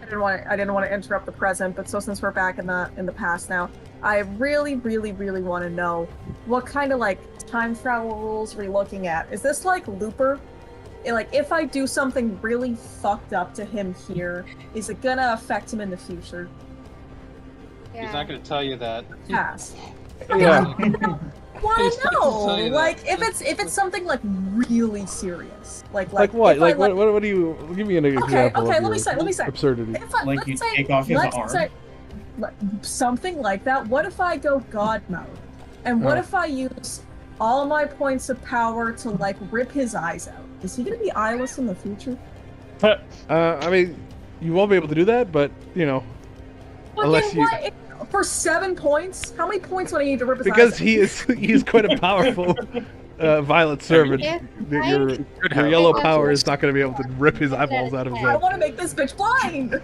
Speaker 6: I didn't want to interrupt the present, but so since we're back in the past now, I really want to know what kind of like time travel rules are we looking at? Is this like Looper? Like if I do something really fucked up to him here, is it gonna affect him in the future?
Speaker 3: He's not going to tell you that.
Speaker 6: Past.
Speaker 9: Yeah.
Speaker 6: Want
Speaker 3: He's
Speaker 6: to
Speaker 3: not
Speaker 6: know?
Speaker 3: gonna tell you that.
Speaker 6: Like if it's something like really serious, like
Speaker 9: Like what?
Speaker 6: if I,
Speaker 9: Like what do you give me an example
Speaker 6: okay,
Speaker 9: of
Speaker 6: let me
Speaker 9: your
Speaker 6: say.
Speaker 9: absurdity?
Speaker 6: If I,
Speaker 10: Like
Speaker 6: let's
Speaker 10: you
Speaker 6: say,
Speaker 10: take off his
Speaker 6: let's
Speaker 10: arm?
Speaker 6: say, something like that. What if I go God mode? And what
Speaker 9: Oh.
Speaker 6: if I use all my points of power to like rip his eyes out? Is he gonna be eyeless in the future?
Speaker 9: I mean, you won't be able to do that, but you know,
Speaker 6: But
Speaker 9: unless
Speaker 6: then
Speaker 9: you,
Speaker 6: what? For 7 points? How many points would I need to rip his
Speaker 9: because
Speaker 6: eyes out?
Speaker 9: he is quite a powerful violent servant.
Speaker 11: Yeah,
Speaker 9: Your yellow power is not going to be able to rip his eyeballs out of his
Speaker 6: I
Speaker 9: head.
Speaker 6: want to make this bitch blind.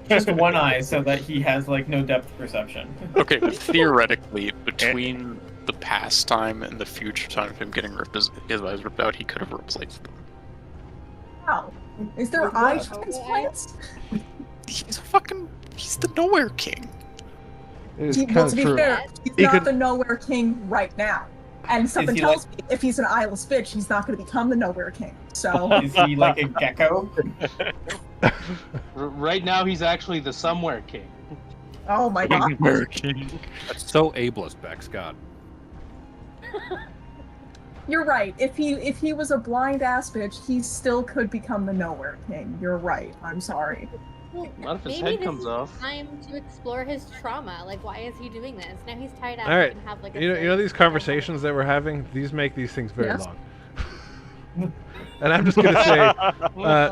Speaker 10: Just one eye so that he has like no depth perception.
Speaker 12: Okay, but theoretically, between the past time and the future time of him getting his eyes ripped out, he could have replaced them.
Speaker 6: Wow. Is there eye transplants?
Speaker 12: He's the Nowhere King.
Speaker 9: It is
Speaker 6: Well,
Speaker 9: kind
Speaker 6: to
Speaker 9: of
Speaker 6: be
Speaker 9: true.
Speaker 6: fair, he's
Speaker 9: He
Speaker 6: not
Speaker 9: could-
Speaker 6: the Nowhere King right now. And something
Speaker 10: he
Speaker 6: tells me if he's an eyeless bitch, he's not going to become the Nowhere King. So
Speaker 10: Is he like a gecko?
Speaker 3: Right now, he's actually the Somewhere King.
Speaker 6: oh my god.
Speaker 12: Nowhere King.
Speaker 7: That's so ableist, Bex. God.
Speaker 6: You're right. If he was a blind ass bitch, he still could become the Nowhere King. You're right. I'm sorry.
Speaker 11: Well,
Speaker 3: What if his
Speaker 11: maybe
Speaker 3: head
Speaker 11: this
Speaker 3: comes
Speaker 11: is
Speaker 3: off?
Speaker 11: time to explore his trauma. Like, why is he doing this? Now he's tied up
Speaker 9: All right.
Speaker 11: and have like a
Speaker 9: You know
Speaker 11: thing.
Speaker 9: these conversations that we're having. These make these things very
Speaker 6: Yes.
Speaker 9: long. And I'm just gonna say,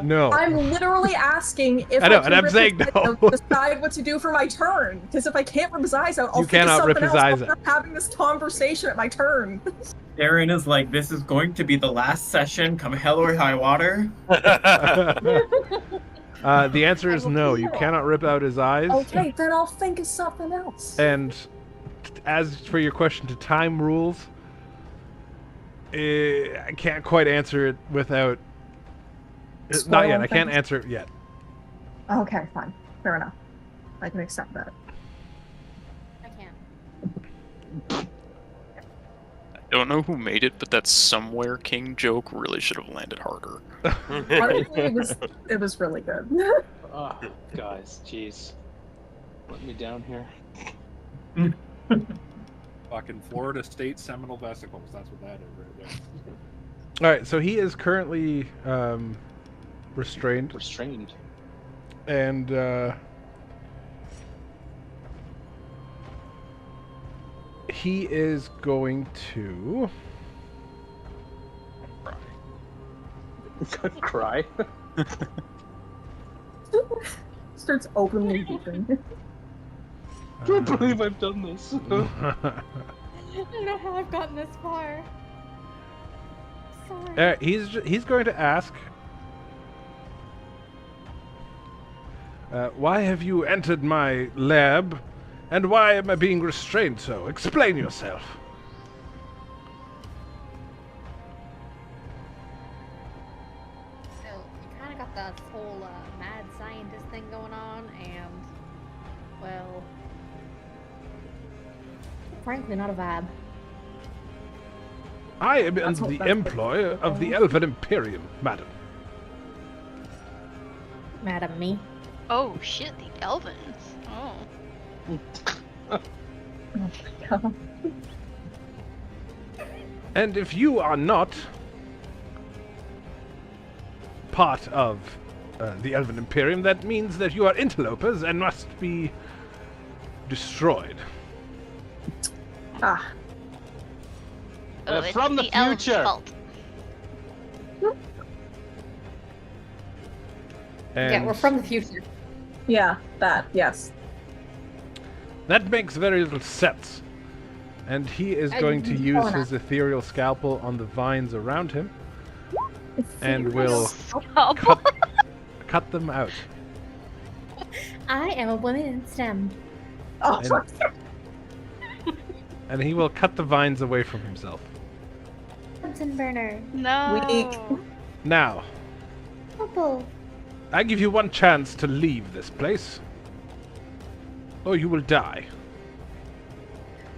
Speaker 9: no.
Speaker 6: I'm literally asking if
Speaker 9: I know,
Speaker 6: can
Speaker 9: and I'm
Speaker 6: rip
Speaker 9: saying
Speaker 6: his eyes
Speaker 9: no.
Speaker 6: out, decide what to do for my turn. Because if I can't rip his eyes out, I'll
Speaker 9: You
Speaker 6: think of
Speaker 9: cannot rip
Speaker 6: something
Speaker 9: his
Speaker 6: else.
Speaker 9: eyes
Speaker 6: We're having this conversation at my turn.
Speaker 10: Darren is like, this is going to be the last session, come hell or high water.
Speaker 9: The answer is no. You cannot rip out his eyes.
Speaker 6: Okay, then I'll think of something else.
Speaker 9: And as for your question to time rules, I can't quite answer it without. Not yet. I can't answer it yet.
Speaker 6: Okay, fine. Fair enough. I can accept that.
Speaker 11: I can't.
Speaker 12: I don't know who made it, but that somewhere king joke really should have landed harder.
Speaker 6: Honestly, it was really good.
Speaker 3: Oh, guys, jeez. Let me down here.
Speaker 7: Fucking Florida State Seminole vesicles. That's what that is right there.
Speaker 9: All right. So he is currently restrained.
Speaker 3: Restrained.
Speaker 9: And he is going to
Speaker 3: cry.
Speaker 6: Starts openly weeping.
Speaker 3: I can't believe I've done this.
Speaker 11: I don't know how I've gotten this far. Sorry.
Speaker 9: He's going to ask, why have you entered my lab, and why am I being restrained so? Explain yourself.
Speaker 11: So you kind of got this whole mad scientist thing going on, and well, frankly, not a vibe.
Speaker 9: I am in the employ of the Elven Imperium, madam.
Speaker 11: Madam me.
Speaker 8: Oh shit, the Elvins. Oh.
Speaker 9: And if you are not part of the Elven Imperium, that means that you are interlopers and must be destroyed.
Speaker 6: Ah.
Speaker 8: Oh, it's
Speaker 3: from the
Speaker 8: elves'
Speaker 3: future.
Speaker 8: fault.
Speaker 11: Yeah, we're from the future.
Speaker 6: Yeah, that, yes.
Speaker 9: That makes very little sense. And he is going to use his ethereal scalpel on the vines around him. And will cut them out.
Speaker 11: I am a woman in STEM.
Speaker 6: Oh,
Speaker 9: And he will cut the vines away from himself.
Speaker 11: Bunsen burner.
Speaker 8: No.
Speaker 9: Now,
Speaker 11: Purple.
Speaker 9: I give you one chance to leave this place, or you will die.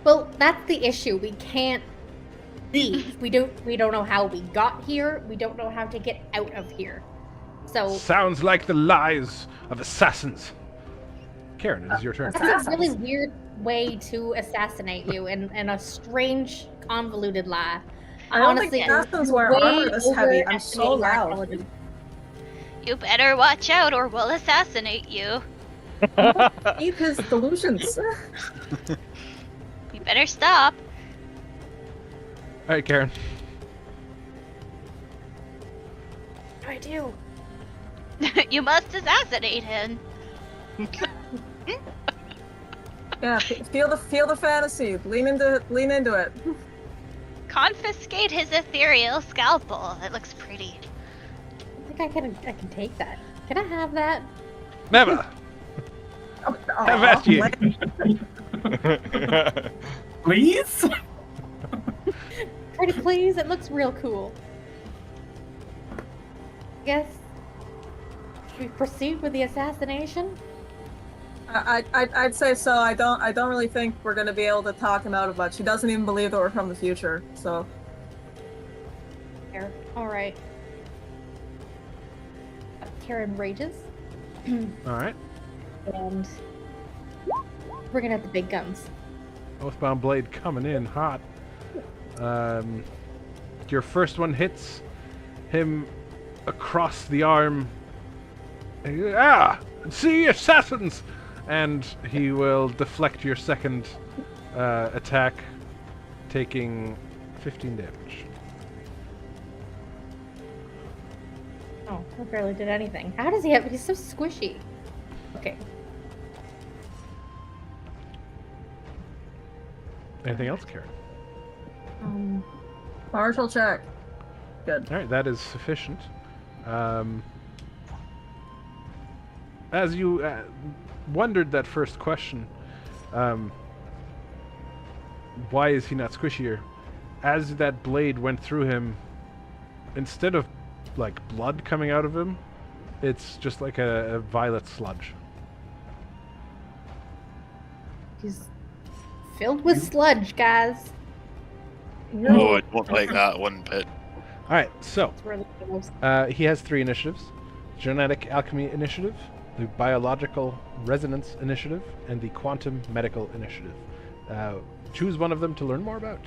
Speaker 11: Well, that's the issue. We can't leave. we don't know how we got here. We don't know how to get out of here. So
Speaker 9: Sounds like the lies of assassins. Karen, it is your turn.
Speaker 11: that's a really weird way to assassinate you, and a strange, convoluted lie.
Speaker 6: I don't
Speaker 11: Honestly,
Speaker 6: think assassins wear
Speaker 11: way
Speaker 6: armor this heavy. I'm so
Speaker 11: overestimating our
Speaker 6: loud.
Speaker 11: intelligence.
Speaker 8: You better watch out or we'll assassinate you.
Speaker 6: Eat his delusions.
Speaker 8: You better stop.
Speaker 9: All right, Karen.
Speaker 11: What do I do?
Speaker 8: You must assassinate him.
Speaker 6: Yeah, feel the fantasy. Lean into it.
Speaker 8: Confiscate his ethereal scalpel. It looks pretty.
Speaker 11: I think I can take that. Can I have that?
Speaker 9: Never. Have at you.
Speaker 10: Please?
Speaker 11: Pretty please, it looks real cool. Guess should we proceed with the assassination?
Speaker 6: I'd say so. I don't really think we're gonna be able to talk him out of much. He doesn't even believe that we're from the future. So.
Speaker 11: There. All right. Karen rages.
Speaker 9: All right.
Speaker 11: And bringing out the big guns.
Speaker 9: Oathbound Blade coming in hot. Your first one hits him across the arm. See, assassins! And he will deflect your second attack, taking 15 damage.
Speaker 11: Oh, I barely did anything. How does he have? He's so squishy. Okay.
Speaker 9: Anything else, Karen?
Speaker 6: Martial check. Good.
Speaker 9: All right, that is sufficient. As you wondered that first question, why is he not squishier? As that blade went through him, instead of like blood coming out of him, it's just like a violet sludge.
Speaker 11: He's filled with sludge, guys.
Speaker 12: Oh, I don't like that one bit.
Speaker 9: All right, so
Speaker 11: It's really gross.
Speaker 9: he has 3 initiatives: Genetic Alchemy Initiative, the Biological Resonance Initiative, and the Quantum Medical Initiative. Choose one of them to learn more about.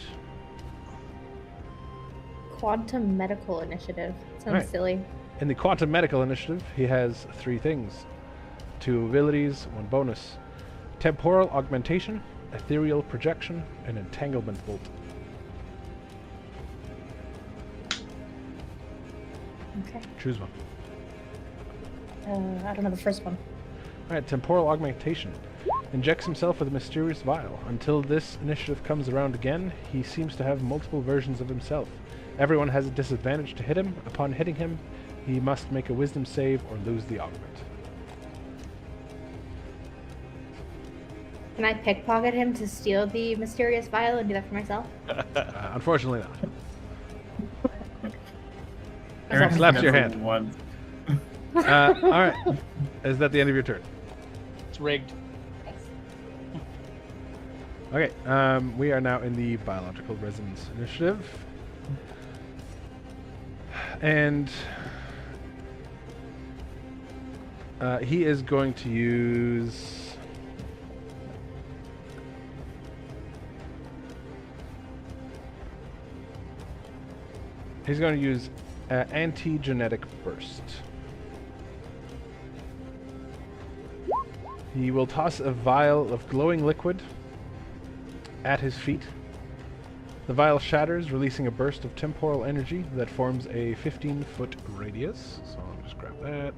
Speaker 11: Quantum Medical Initiative. Sounds
Speaker 9: Right.
Speaker 11: silly.
Speaker 9: In the Quantum Medical Initiative, he has 3 things: 2 abilities, 1 bonus: Temporal Augmentation, Ethereal Projection, and Entanglement Bolt.
Speaker 11: Okay.
Speaker 9: Choose one.
Speaker 11: I don't know the first one.
Speaker 9: Alright, Temporal Augmentation. Injects himself with a mysterious vial. Until this initiative comes around again, he seems to have multiple versions of himself. Everyone has a disadvantage to hit him. Upon hitting him, he must make a wisdom save or lose the augment.
Speaker 11: Can I pickpocket him to steal the mysterious vial and do that for myself?
Speaker 9: Unfortunately not.
Speaker 10: Aaron
Speaker 9: Slaps your
Speaker 10: has
Speaker 9: hand.
Speaker 10: One.
Speaker 9: Alright. Is that the end of your turn?
Speaker 3: It's rigged.
Speaker 9: Okay, we are now in the Biological Resonance Initiative. And he is going to use... He's going to use Anti-Genetic Burst. He will toss a vial of glowing liquid at his feet. The vial shatters, releasing a burst of temporal energy that forms a 15-foot radius. So I'll just grab that.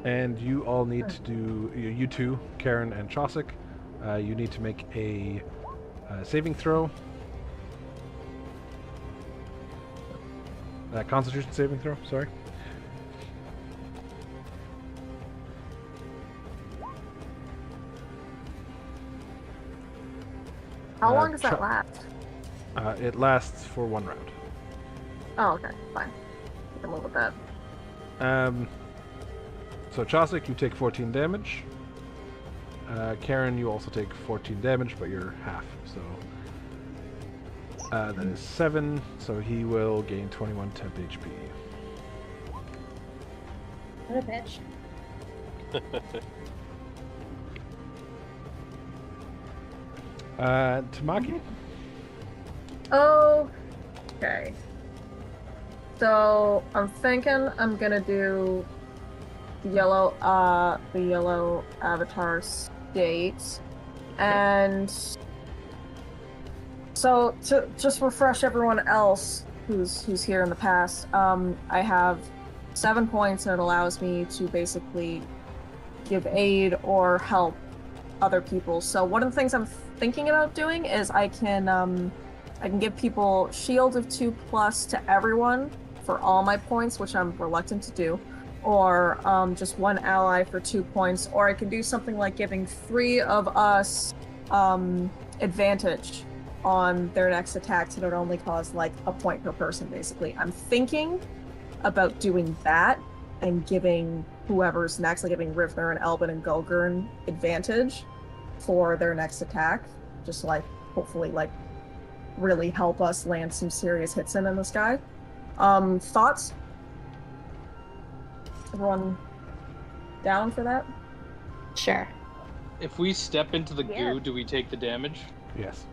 Speaker 9: And you all need to do, you two, Karen and Chosic, you need to make a saving throw. Constitution saving throw, sorry.
Speaker 6: How long does that last?
Speaker 9: It lasts for 1 round.
Speaker 6: Oh, okay, fine. We can live with that.
Speaker 9: So Chosic, you take 14 damage. Karen, you also take 14 damage, but you're half, so... that is 7, so he will gain 21 temp HP.
Speaker 11: What a bitch.
Speaker 9: Tamaki.
Speaker 6: Okay. So I'm thinking I'm gonna do the yellow avatar state, and so to just refresh everyone else who's here in the past, I have 7 points, and it allows me to basically give aid or help other people. So one of the things I'm thinking about doing is I can give people shield of 2+ to everyone for all my points, which I'm reluctant to do, or just 1 ally for 2 points, or I can do something like giving 3 of us advantage on their next attack, so it only costs like a point per person, basically. I'm thinking about doing that and giving whoever's next, like giving Rivner and Elbin and Gulgurn advantage for their next attack, just like hopefully like really help us land some serious hits in this guy. Thoughts? Everyone down for that?
Speaker 11: Sure.
Speaker 3: If we step into the goo, do we take the damage?
Speaker 9: Yes.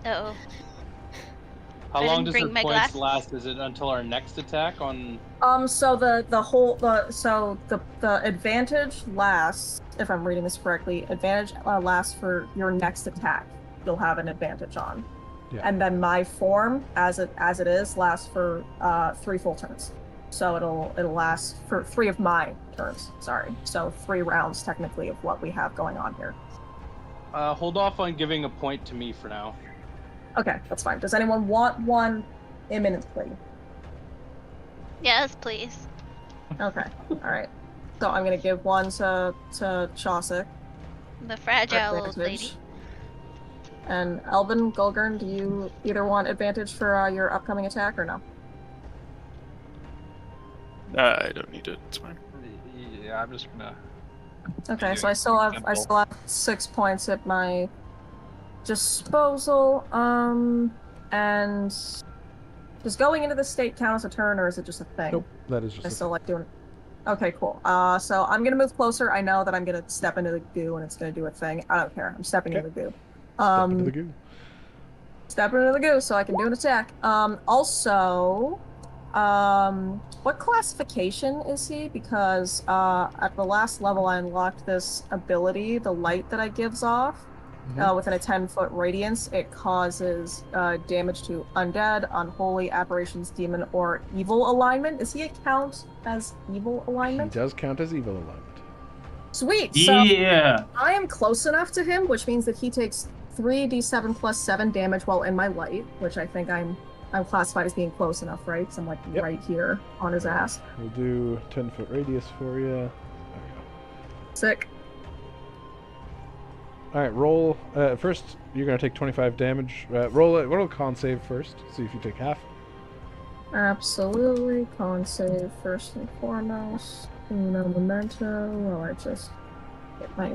Speaker 8: Uh-oh.
Speaker 3: How
Speaker 8: I
Speaker 3: long
Speaker 8: didn't
Speaker 3: does
Speaker 8: bring
Speaker 3: the
Speaker 8: my
Speaker 3: points
Speaker 8: glasses.
Speaker 3: last? Is it until our next attack on?
Speaker 6: So the advantage lasts, if I'm reading this correctly, advantage lasts for your next attack. you'll have an advantage on.
Speaker 9: Yeah.
Speaker 6: And then my form, as it is, lasts for 3 full turns. So it'll last for 3 of my turns. Sorry. So 3 rounds technically of what we have going on here.
Speaker 3: Hold off on giving a point to me for now.
Speaker 6: Okay, that's fine. Does anyone want one imminently?
Speaker 8: Yes, please.
Speaker 6: Okay. All right. So I'm gonna give one to Chaucer.
Speaker 8: The fragile old lady.
Speaker 6: And Elvin, Gulgurn, do you either want advantage for your upcoming attack or no?
Speaker 12: I don't need it. It's fine.
Speaker 2: Yeah, I'm just gonna.
Speaker 6: Okay, so I still have 6 points at my disposal. And does going into the state count as a turn, or is it just a thing?
Speaker 9: Nope, that is just.
Speaker 6: I still like doing it. Okay, cool. So I'm gonna move closer. I know that I'm gonna step into the goo and it's gonna do a thing. I don't care. I'm stepping into the goo.
Speaker 9: Step into the goo.
Speaker 6: Step into the goo so I can do an attack. Also, what classification is he? Because at the last level I unlocked this ability, the light that it gives off. Within a 10-foot radius, it causes damage to undead, unholy, apparitions, demon, or evil alignment. Does he count as evil alignment?
Speaker 9: He does count as evil alignment.
Speaker 6: Sweet.
Speaker 10: Yeah.
Speaker 6: So I am close enough to him, which means that he takes 3d7 plus 7 damage while in my light, which I think I'm classified as being close enough, right? Because I'm like right here on his ass.
Speaker 9: We'll do 10-foot radius for you. There we go.
Speaker 6: Sick.
Speaker 9: All right, roll. First, you're gonna take 25 damage. Roll a con save first. See if you take half.
Speaker 6: Absolutely. Con save first and foremost. No memento. Well, I just get my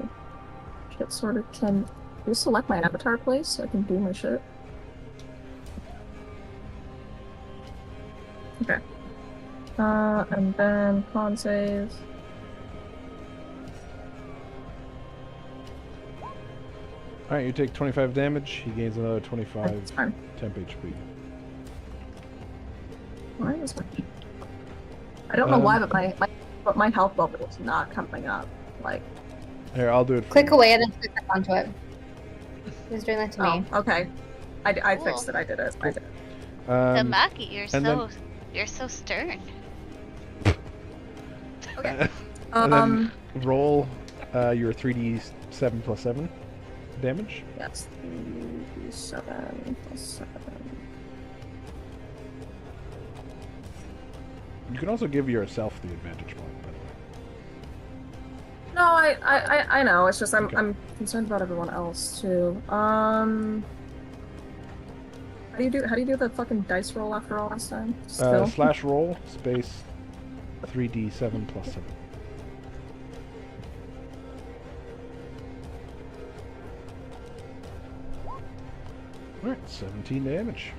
Speaker 6: shit sorted. Can you select my avatar, please, so I can do my shit? Okay. And then con save.
Speaker 9: Alright, you take 25 damage. He gains another 25
Speaker 6: fine.
Speaker 9: temp HP.
Speaker 6: Why is my... I don't know why, but my health bubble is not coming up. Like...
Speaker 9: Here, I'll do it for
Speaker 11: Click
Speaker 9: you.
Speaker 11: away and then click up onto it. He's doing that to me.
Speaker 6: Okay. I fixed it. I did it. I did it.
Speaker 8: Tamaki,
Speaker 9: and
Speaker 8: you're so stern.
Speaker 6: Okay.
Speaker 9: And then roll your 3d7 plus 7 damage.
Speaker 6: Yes. 3d7 plus 7.
Speaker 9: You can also give yourself the advantage point, by the way.
Speaker 6: No, I know. It's just I'm concerned about everyone else too. How do you do the fucking dice roll after all this time? Still?
Speaker 9: Slash roll space 3d7 plus 7. Alright, 17 damage.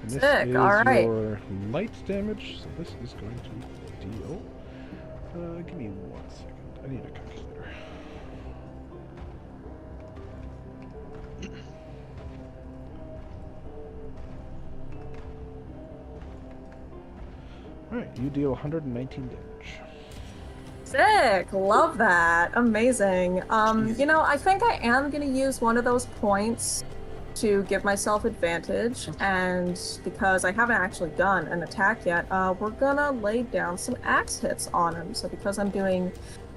Speaker 9: And this
Speaker 6: Sick,
Speaker 9: is
Speaker 6: alright.
Speaker 9: your light damage, so this is going to deal. Give me 1 second. I need a calculator. Alright, you deal 119 damage.
Speaker 6: Sick! Love that. Amazing. You know, I think I am gonna use one of those points to give myself advantage, and because I haven't actually done an attack yet, we're gonna lay down some axe hits on him. So because I'm doing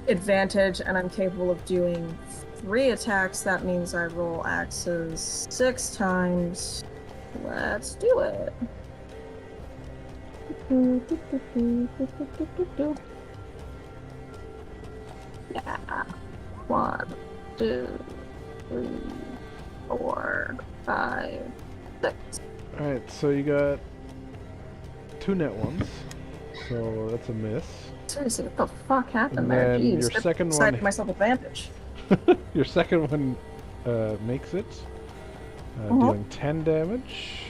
Speaker 6: advantage and I'm capable of doing 3 attacks, that means I roll axes 6 times. Let's do it. Yeah. 1, 2, 3, 4, 5, 6.
Speaker 9: Alright, so you got 2 net ones, so that's a miss.
Speaker 6: Seriously, what the fuck happened
Speaker 9: And
Speaker 6: there?
Speaker 9: then
Speaker 6: Jeez,
Speaker 9: your second
Speaker 6: decided
Speaker 9: one-
Speaker 6: myself advantage.
Speaker 9: Your second one makes it, dealing 10 damage.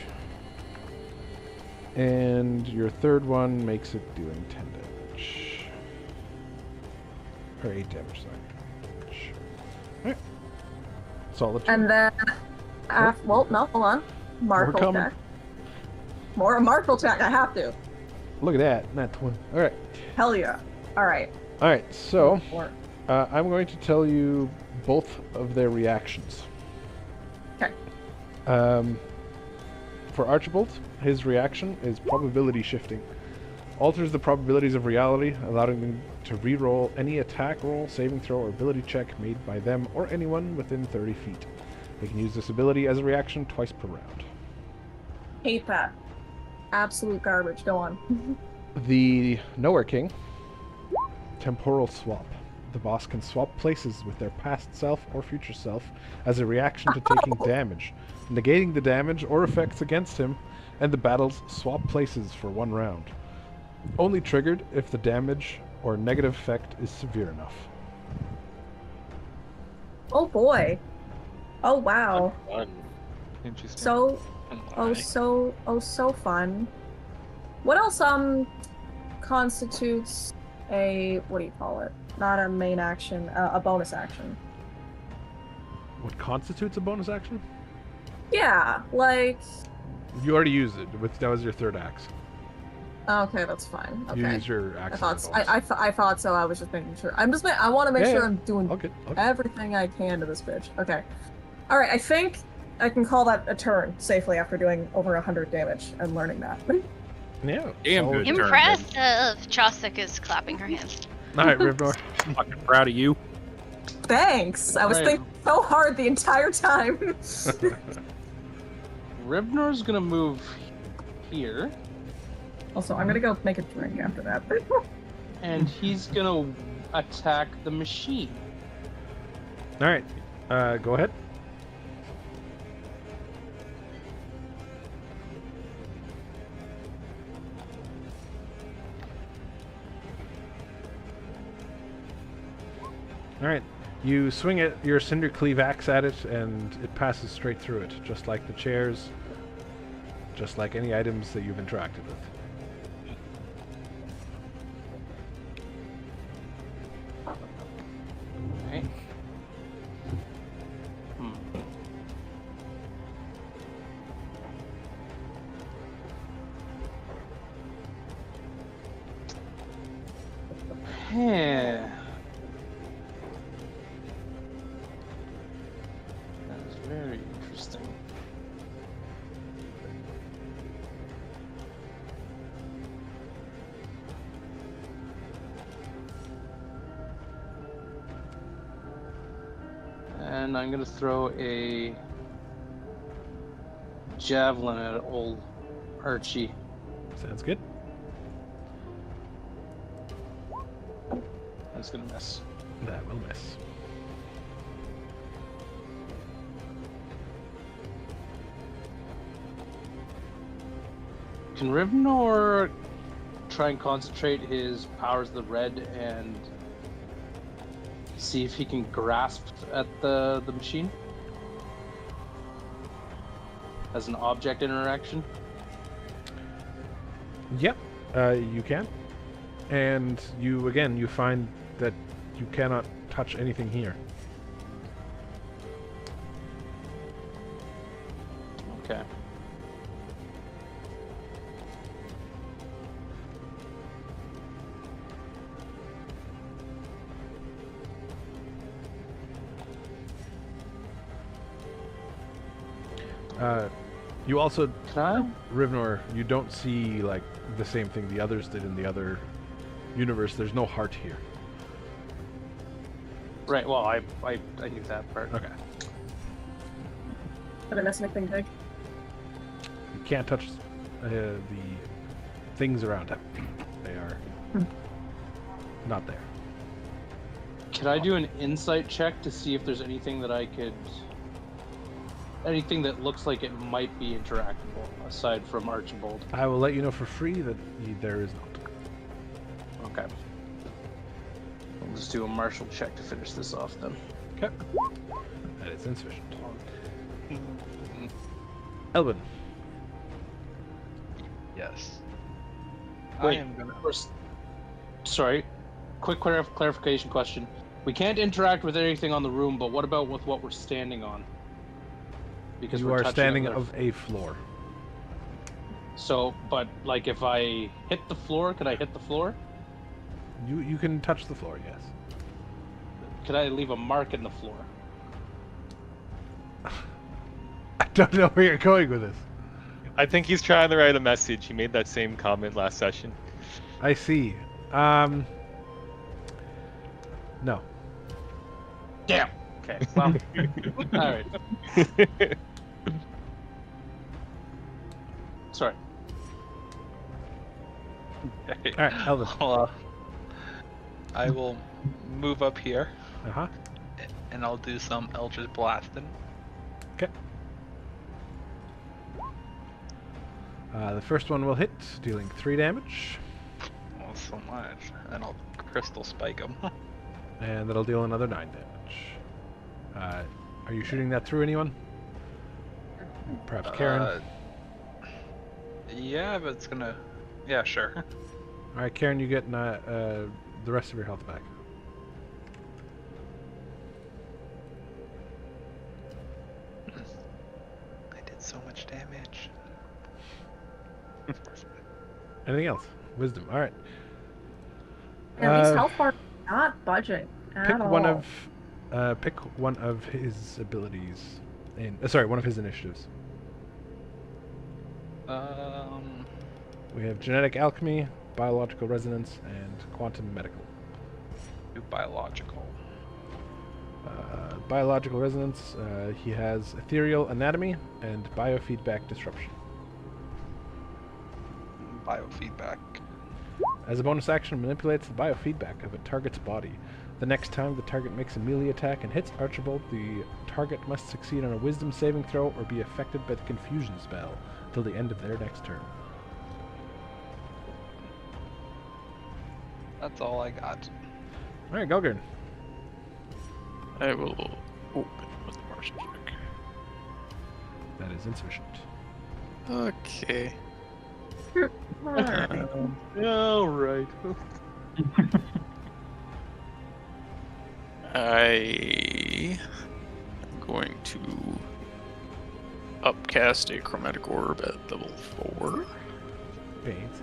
Speaker 9: And your third one makes it dealing 10 damage. Or 8 damage, sorry. Alright. Solid.
Speaker 6: And then, well, no, hold on. Markle
Speaker 9: coming.
Speaker 6: check. More Markle check, I have to.
Speaker 9: Look at that, not 20. Alright.
Speaker 6: Hell yeah. Alright.
Speaker 9: Alright, so
Speaker 6: Or-
Speaker 9: I'm going to tell you both of their reactions.
Speaker 6: Okay.
Speaker 9: For Archibald, his reaction is probability shifting. Alters the probabilities of reality, allowing them to re-roll any attack roll, saving throw, or ability check made by them or anyone within 30 feet. They can use this ability as a reaction twice per round.
Speaker 6: Hate that. Absolute garbage. Go on.
Speaker 9: The Nowhere King, Temporal Swap. The boss can swap places with their past self or future self as a reaction to taking damage, negating the damage or effects against him, and the battles swap places for 1 round. Only triggered if the damage or negative effect is severe enough.
Speaker 6: Oh boy. Oh wow.
Speaker 5: Fun.
Speaker 1: Interesting.
Speaker 6: So so fun. What else constitutes a, what do you call it? Not a main action, a bonus action.
Speaker 9: What constitutes a bonus action?
Speaker 6: Yeah, like.
Speaker 9: You already used it. That was your third axe.
Speaker 6: Okay, that's fine. Okay.
Speaker 9: You used your axe.
Speaker 6: I thought so. I was just making sure. I want to make sure I'm doing
Speaker 9: Okay.
Speaker 6: everything I can to this bitch. Okay. All right. I think I can call that a turn safely after doing over 100 damage and learning that.
Speaker 9: Yeah.
Speaker 7: Damn good.
Speaker 8: Impressive. Chosik is clapping her hands.
Speaker 9: All right, Rivnor.
Speaker 7: Fucking proud of you.
Speaker 6: Thanks. I was
Speaker 3: Right.
Speaker 6: thinking so hard the entire time.
Speaker 3: Rivnor's gonna move here,
Speaker 6: Also, I'm gonna go make a drink after that.
Speaker 3: and he's gonna attack the machine.
Speaker 9: All right. Go ahead. All right. You swing your Cinder Cleave axe at it, and it passes straight through it, just like the chairs, just like any items that you've interacted with.
Speaker 3: Okay. Yeah. That is very interesting. And I'm gonna throw a javelin at old Archie.
Speaker 9: Sounds good.
Speaker 3: That's gonna miss.
Speaker 9: That will miss.
Speaker 3: Can Rivnor try and concentrate his powers of the red and see if he can grasp at the machine as an object interaction?
Speaker 9: Yep, you can. And you find that you cannot touch anything here.
Speaker 3: Okay.
Speaker 9: You also,
Speaker 3: Can
Speaker 9: Rivnor, you don't see like the same thing the others did in the other universe. There's no heart here.
Speaker 3: Right, well, I knew that part.
Speaker 9: Okay.
Speaker 6: Did I miss anything big?
Speaker 9: You can't touch the things around him. They are not there.
Speaker 3: Can I do an insight check to see if there's anything that I could... anything that looks like it might be interactable, aside from Archibald?
Speaker 9: I will let you know for free that there is not.
Speaker 3: Okay. I'll just do a martial check to finish this off then.
Speaker 9: Okay. That is insufficient. Elvin.
Speaker 2: Yes.
Speaker 3: Wait,
Speaker 2: I am gonna.
Speaker 3: first, sorry, quick clarification question. We can't interact with anything on the room, but what about with what we're standing on? Because
Speaker 9: You
Speaker 3: we're
Speaker 9: are
Speaker 3: touching
Speaker 9: standing
Speaker 3: other-
Speaker 9: of a floor.
Speaker 3: So, but like if I hit the floor, could I hit the floor?
Speaker 9: You can touch the floor, yes.
Speaker 3: Could I leave a mark in the floor?
Speaker 9: I don't know where you're going with this.
Speaker 1: I think he's trying to write a message. He made that same comment last session.
Speaker 9: I see. No.
Speaker 3: Damn. Okay. Well. All right. Sorry.
Speaker 9: All right, Elvis.
Speaker 2: I will move up here.
Speaker 9: Uh-huh.
Speaker 2: And I'll do some Eldritch Blasting.
Speaker 9: Okay. The first one will hit, dealing 3 damage.
Speaker 2: Oh, so much. And I'll Crystal Spike him.
Speaker 9: And that'll deal another 9 damage. Are you shooting that through anyone? Perhaps Karen?
Speaker 2: Yeah, but it's gonna... Yeah, sure.
Speaker 9: Alright, Karen, you get the rest of your health back.
Speaker 2: I did so much damage.
Speaker 9: Anything else? Wisdom. Alright.
Speaker 6: Yeah, these health bars are not budging at
Speaker 9: Pick
Speaker 6: all.
Speaker 9: pick one of his abilities. One of his initiatives. We have genetic alchemy, biological resonance, and quantum medical.
Speaker 2: Do biological.
Speaker 9: Biological resonance, he has ethereal anatomy and biofeedback disruption.
Speaker 2: Biofeedback.
Speaker 9: As a bonus action, manipulates the biofeedback of a target's body. The next time the target makes a melee attack and hits Archibald, the target must succeed on a wisdom saving throw or be affected by the confusion spell till the end of their next turn.
Speaker 2: That's all I got.
Speaker 9: Alright, Gulgurn.
Speaker 12: I will open with the martial check.
Speaker 9: That is insufficient.
Speaker 12: Okay.
Speaker 1: Alright.
Speaker 12: I am going to upcast a chromatic orb at level 4.
Speaker 9: Pains.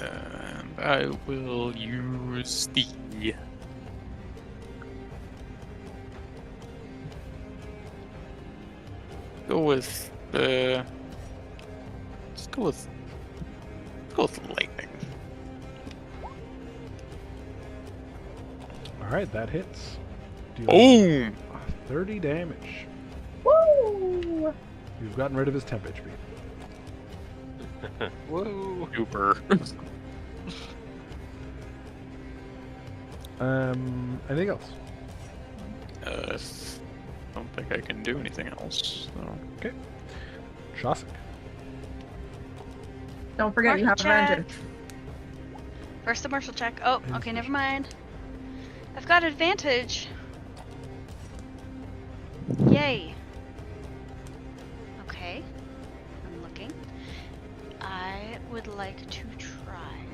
Speaker 12: And I will use the go with let's go with lightning.
Speaker 9: Alright, that hits.
Speaker 12: Boom!
Speaker 9: 30 damage.
Speaker 6: Woo!
Speaker 9: You've gotten rid of his temp HP.
Speaker 2: Whoa.
Speaker 12: Super.
Speaker 9: Anything else?
Speaker 12: I don't think I can do anything else. So.
Speaker 9: Okay. Shosik.
Speaker 6: Don't forget you have a
Speaker 8: Martial
Speaker 6: vengeance.
Speaker 8: First the martial check. Oh, okay, never mind. I've got advantage. Yay. Okay. I'm looking. I would like to try.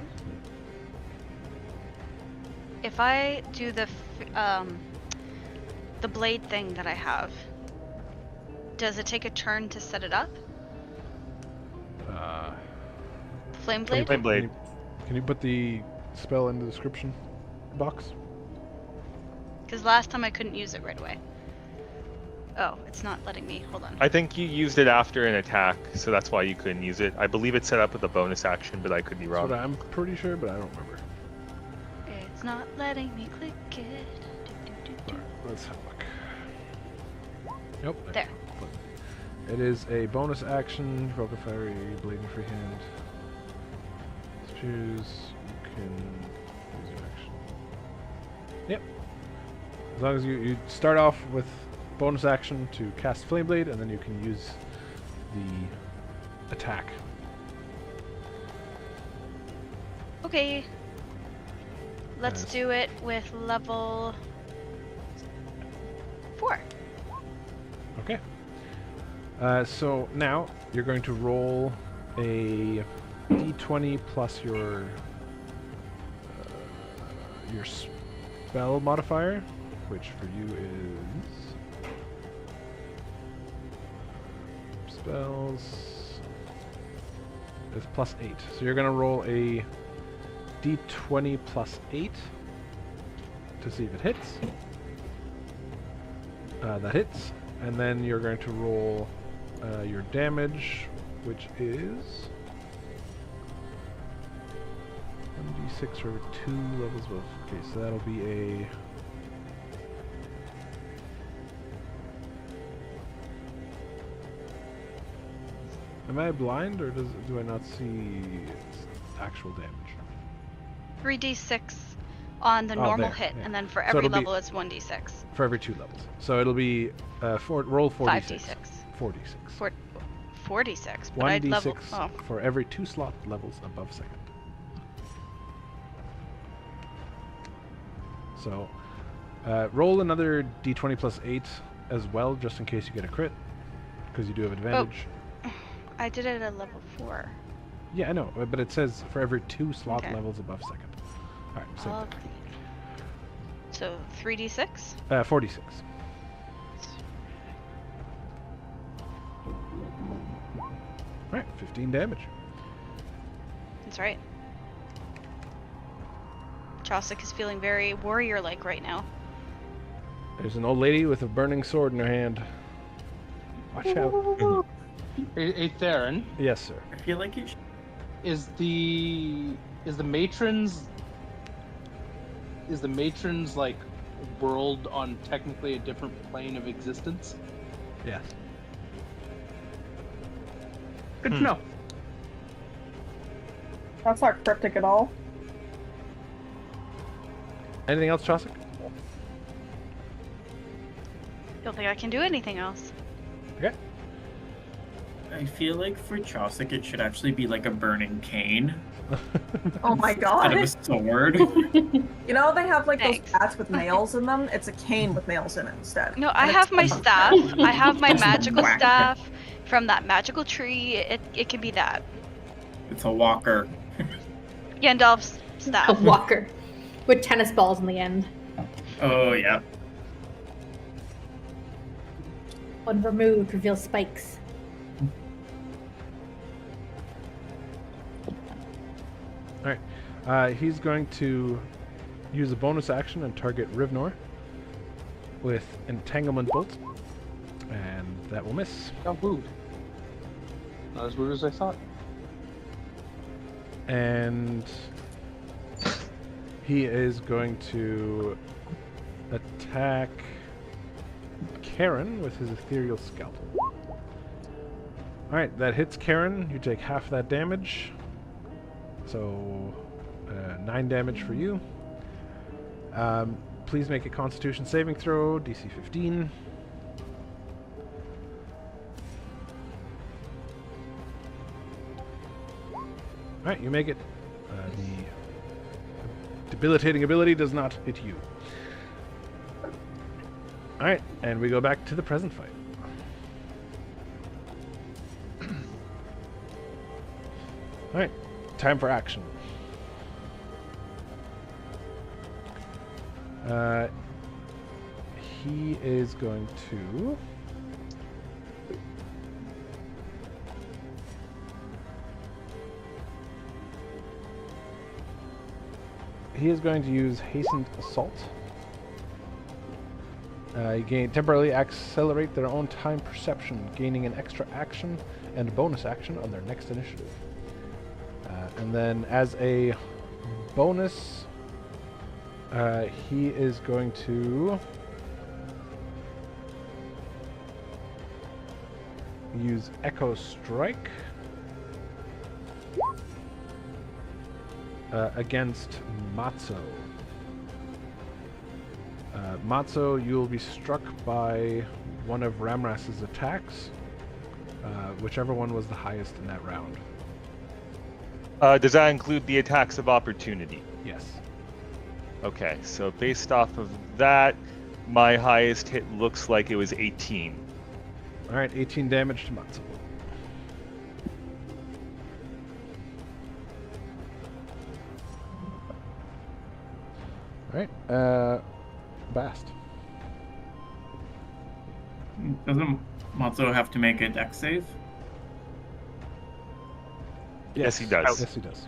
Speaker 8: If I do the blade thing that I have, does it take a turn to set it up? Flame blade?
Speaker 1: Flame blade.
Speaker 9: Can you put the spell in the description box?
Speaker 8: Because last time I couldn't use it right away. Oh, it's not letting me. Hold on.
Speaker 1: I think you used it after an attack, so that's why you couldn't use it. I believe it's set up with a bonus action, but I could be wrong.
Speaker 9: That's what I'm pretty sure, but I don't remember.
Speaker 8: It's not letting me click it.
Speaker 9: Alright, let's have a look. Nope.
Speaker 8: There.
Speaker 9: It is a bonus action. Focus fiery, bleeding free hand. Let's choose. You can use your action. Yep. As long as you start off with bonus action to cast Flame Blade, and then you can use the attack.
Speaker 8: Okay. Let's do it with level 4.
Speaker 9: Okay. So now you're going to roll a d20 plus your spell modifier, which for you is spells is +8. So you're going to roll a d20 +8 to see if it hits. That hits. And then you're going to roll your damage, which is 1d6 for 2 levels above. Okay, so that'll be a... Am I blind, or do I not see actual damage?
Speaker 8: 3d6 on the normal
Speaker 9: there,
Speaker 8: hit,
Speaker 9: yeah.
Speaker 8: and then for
Speaker 9: So
Speaker 8: every
Speaker 9: it'll be-
Speaker 8: level it's 1d6.
Speaker 9: For every 2 levels. So it'll be roll 4d6.
Speaker 8: 5d6.
Speaker 9: 4d6.
Speaker 8: 4d6, but I'd level...
Speaker 9: 1d6
Speaker 8: Oh,
Speaker 9: for every 2 slot levels above second. So, roll another d20 plus 8 as well, just in case you get a crit, because you do have advantage.
Speaker 8: I did it at level 4.
Speaker 9: Yeah, I know, but it says for every 2 slot
Speaker 8: Okay.
Speaker 9: levels above second. Alright, so
Speaker 8: Okay. So 3d6?
Speaker 9: 4d6. Alright, 15 damage.
Speaker 8: That's right. Chausic is feeling very warrior-like right now.
Speaker 9: There's an old lady with a burning sword in her hand. Watch out.
Speaker 3: Hey, Theron.
Speaker 9: Yes, sir.
Speaker 10: I feel like it.
Speaker 3: Is the matron's like world on technically a different plane of existence?
Speaker 9: Yes.
Speaker 3: Good to know.
Speaker 6: That's not cryptic at all.
Speaker 9: Anything else, Chaucer?
Speaker 8: Don't think I can do anything else.
Speaker 9: Okay.
Speaker 10: I feel like for Chaucic it should actually be like a burning cane.
Speaker 6: Oh my
Speaker 10: Instead of a
Speaker 6: god.
Speaker 10: sword.
Speaker 6: You know they have like
Speaker 8: Thanks.
Speaker 6: those bats with nails in them? It's a cane with nails in it instead.
Speaker 8: No, I
Speaker 6: And
Speaker 8: have
Speaker 6: it's
Speaker 8: my
Speaker 6: awesome.
Speaker 8: staff. I have my
Speaker 10: Just
Speaker 8: magical
Speaker 10: whack.
Speaker 8: staff from that magical tree. It can be that.
Speaker 10: It's a walker.
Speaker 8: Gandalf's
Speaker 11: A
Speaker 8: staff.
Speaker 11: walker with tennis balls in the end.
Speaker 10: Oh yeah.
Speaker 11: When removed, reveals spikes.
Speaker 9: Alright. He's going to use a bonus action and target Rivnor with Entanglement Bolt. And that will miss.
Speaker 3: Got wooed. Not as wooed as I thought.
Speaker 9: And he is going to attack Karen with his Ethereal Scalpel. Alright, that hits Karen. You take half that damage. So, 9 damage for you. Please make a Constitution saving throw, DC 15. Alright, you make it. The debilitating ability does not hit you. Alright, and we go back to the present fight. Alright, time for action. He is going to... He is going to use Hastened Assault. You temporarily accelerate their own time perception, gaining an extra action and a bonus action on their next initiative. And then as a bonus, he is going to use Echo Strike against Matzo. Matzo, you will be struck by one of Ramras's attacks, whichever one was the highest in that round.
Speaker 1: Does that include the attacks of opportunity?
Speaker 9: Yes.
Speaker 1: Okay, so based off of that, my highest hit looks like it was 18.
Speaker 9: Alright, 18 damage to Matzo. Alright, Bast.
Speaker 10: Doesn't Matzo have to make a dex save?
Speaker 1: Yes, he does.
Speaker 9: Yes, he does.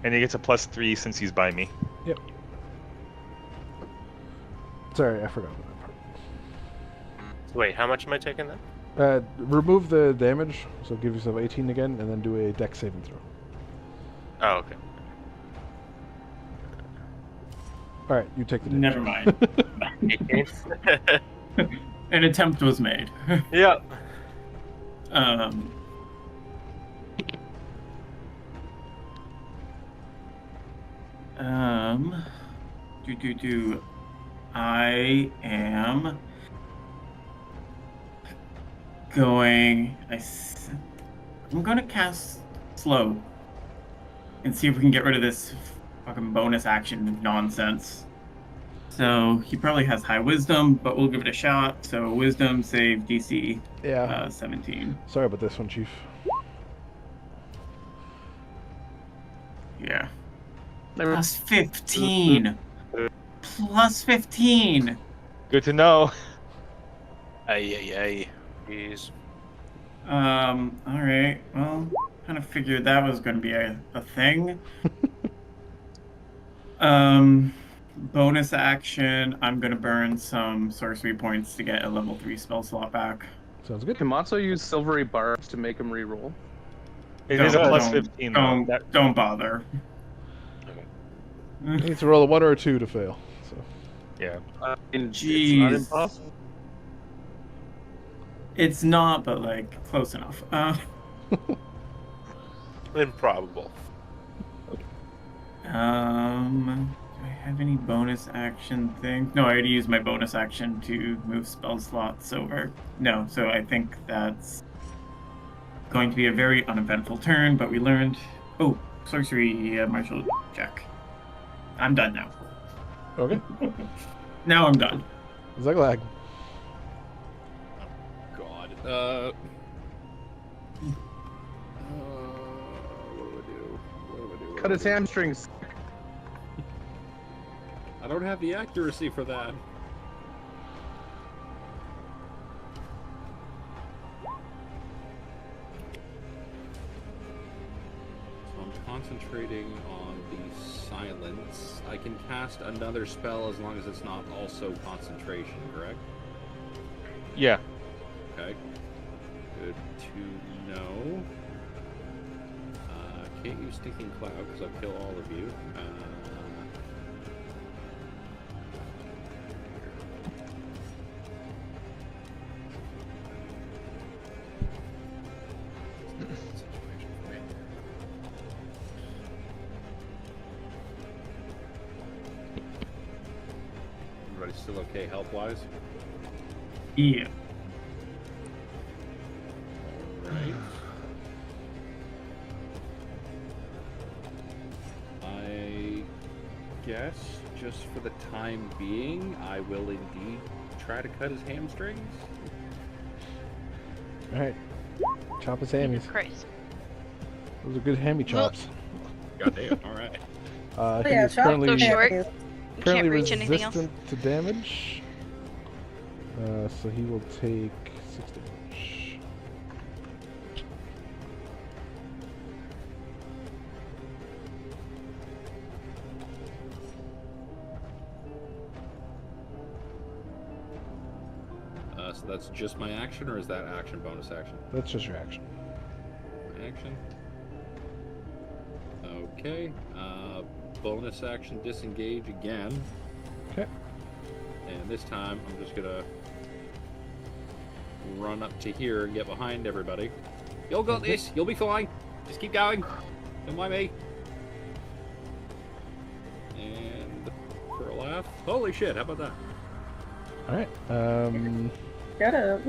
Speaker 1: And he gets a +3 since he's by me.
Speaker 9: Yep. Sorry, I forgot about that part.
Speaker 5: Wait, how much am I taking then?
Speaker 9: Remove the damage, so give yourself 18 again, and then do a dex saving throw.
Speaker 5: Oh, okay.
Speaker 9: Alright, you take the damage.
Speaker 10: Never mind.
Speaker 5: 18.
Speaker 10: An attempt was made.
Speaker 5: Yeah.
Speaker 10: I am going. I'm gonna cast slow and see if we can get rid of this fucking bonus action nonsense. So he probably has high wisdom, but we'll give it a shot. So wisdom save DC 17.
Speaker 9: Sorry about this one, Chief.
Speaker 10: Yeah. Plus 15. Plus 15.
Speaker 1: Good to know.
Speaker 12: Ay.
Speaker 5: Jeez.
Speaker 10: Alright. Well, kind of figured that was going to be a thing. Bonus action, I'm going to burn some sorcery points to get a level 3 spell slot back.
Speaker 9: Sounds good.
Speaker 3: Can Matzo use silvery barbs to make him reroll?
Speaker 1: It is a plus 15.
Speaker 10: Don't bother.
Speaker 9: You need to roll a 1 or a 2 to fail. So.
Speaker 1: Yeah.
Speaker 3: It's
Speaker 10: Jeez.
Speaker 3: not impossible.
Speaker 10: It's not, but like close enough.
Speaker 5: Improbable.
Speaker 10: Do I have any bonus action thing? No, I already used my bonus action to move spell slots over. No, so I think that's going to be a very uneventful turn, but we learned... Oh, sorcery martial check. I'm done now.
Speaker 9: Okay.
Speaker 10: Now I'm done.
Speaker 9: Zuglag.
Speaker 7: God. What do I do?
Speaker 3: Cut his hamstrings.
Speaker 7: I don't have the accuracy for that. So I'm concentrating on the silence. I can cast another spell as long as it's not also concentration, correct?
Speaker 1: Yeah.
Speaker 7: Okay. Good to know. Can't use Stinking Cloud because I'll kill all of you. Everybody still okay health-wise?
Speaker 10: Yeah.
Speaker 7: Alright. I guess, just for the time being, I will indeed try to cut his hamstrings.
Speaker 9: Alright. Chop his hammies.
Speaker 8: Christ.
Speaker 9: Those are good hammy chops.
Speaker 7: Goddamn, alright.
Speaker 9: He's currently,
Speaker 8: So short.
Speaker 9: currently
Speaker 8: Can't reach anything else.
Speaker 9: resistant to damage. So he will take 6 damage.
Speaker 7: So that's just my action, or is that action bonus action?
Speaker 9: That's just your action.
Speaker 7: Action. Okay. Bonus action disengage again.
Speaker 9: Okay.
Speaker 7: And this time I'm just gonna run up to here and get behind everybody. You'll got this. You'll be fine. Just keep going. Don't mind me. And for a laugh. Holy shit! How about that?
Speaker 9: All right.
Speaker 6: Get it.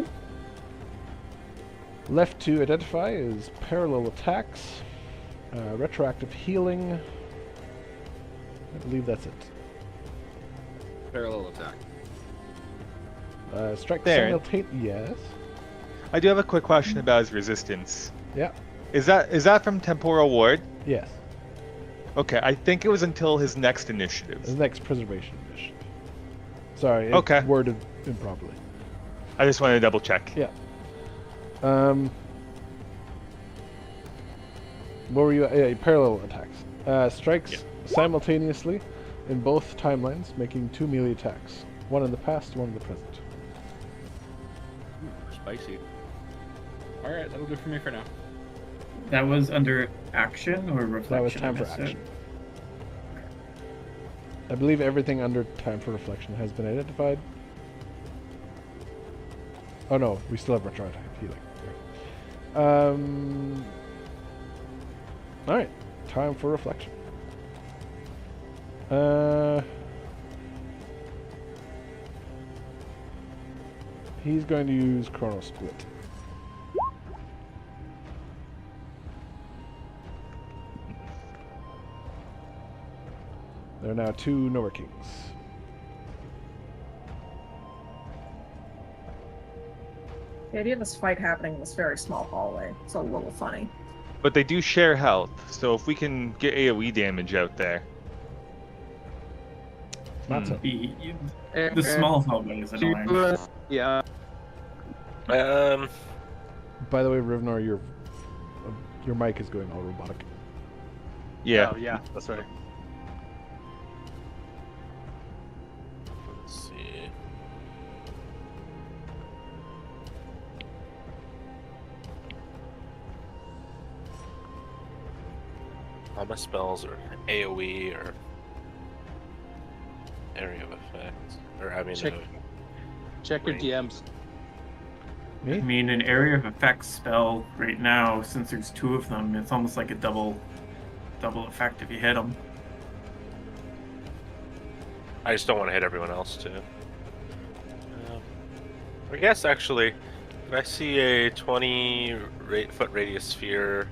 Speaker 9: Left to identify is parallel attacks, retroactive healing. I believe that's it.
Speaker 7: Parallel attack.
Speaker 9: Strike
Speaker 1: There.
Speaker 9: simultaneously. Yes.
Speaker 1: I do have a quick question about his resistance.
Speaker 9: Yeah.
Speaker 1: Is that from Temporal Ward?
Speaker 9: Yes.
Speaker 1: Okay, I think it was until his next initiative.
Speaker 9: His next preservation initiative. Sorry.
Speaker 1: Okay.
Speaker 9: It's worded improperly.
Speaker 1: I just wanted to double check.
Speaker 9: Yeah. What were you? Parallel attacks. Strikes simultaneously in both timelines, making 2 melee attacks. One in the past, one in the present.
Speaker 7: Spicy. Alright, that'll do for me for now.
Speaker 10: That was under action or reflection?
Speaker 9: That was time for
Speaker 10: I missed it.
Speaker 9: action. I believe everything under time for reflection has been identified. Oh no, we still have retroactive healing. Alright, time for reflection. He's going to use Chrono Split. There are now 2 Nowhere Kings.
Speaker 6: The idea of this fight happening in this very small hallway is a little funny.
Speaker 1: But they do share health, so if we can get AoE damage out there.
Speaker 9: Not so.
Speaker 10: The small hallway is annoying.
Speaker 3: Yeah.
Speaker 9: By the way, Rivnor, your mic is going all robotic.
Speaker 1: Yeah.
Speaker 3: Oh, yeah, that's right.
Speaker 5: Let's see. All my spells are AoE or area of effect, or I mean,
Speaker 3: Check your DMs.
Speaker 10: I mean, an area of effect spell right now, since there's 2 of them, it's almost like a double effect if you hit them.
Speaker 5: I just don't want to hit everyone else too. I guess actually, if I see a 20-foot radius sphere.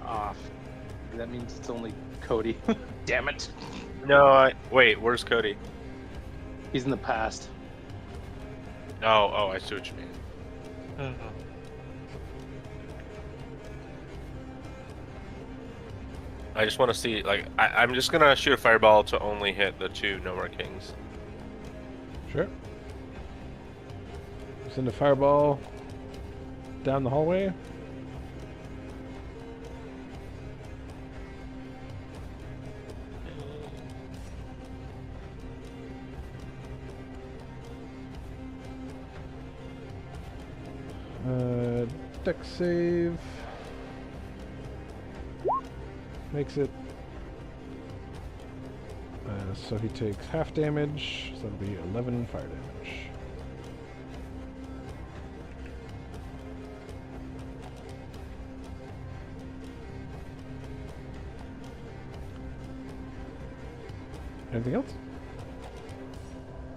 Speaker 3: That means it's only Cody. Damn it.
Speaker 5: No, wait. Where's Cody?
Speaker 3: He's in the past.
Speaker 5: Oh, I see what you mean. I just want to see, like, I'm just gonna shoot a fireball to only hit the 2 Nowhere Kings.
Speaker 9: Sure. Send a fireball down the hallway. Dex save. Makes it. So he takes half damage, so that'll be 11 fire damage. Anything else?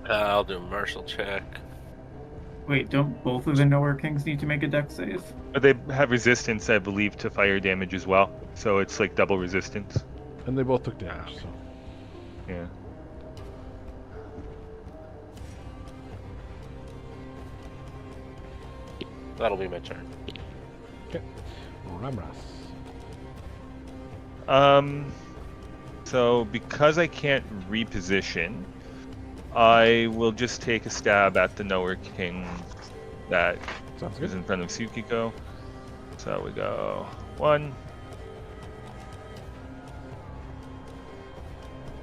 Speaker 5: I'll do a martial check.
Speaker 10: Wait, don't both of the Nowhere Kings need to make a dex save?
Speaker 1: But they have resistance, I believe, to fire damage as well. So it's like double resistance.
Speaker 9: And they both took damage, so.
Speaker 1: Yeah.
Speaker 5: That'll be my turn.
Speaker 9: Okay. Ramras.
Speaker 1: So because I can't reposition, I will just take a stab at the Nowhere King that is in front of Tsukiko. So we go 1.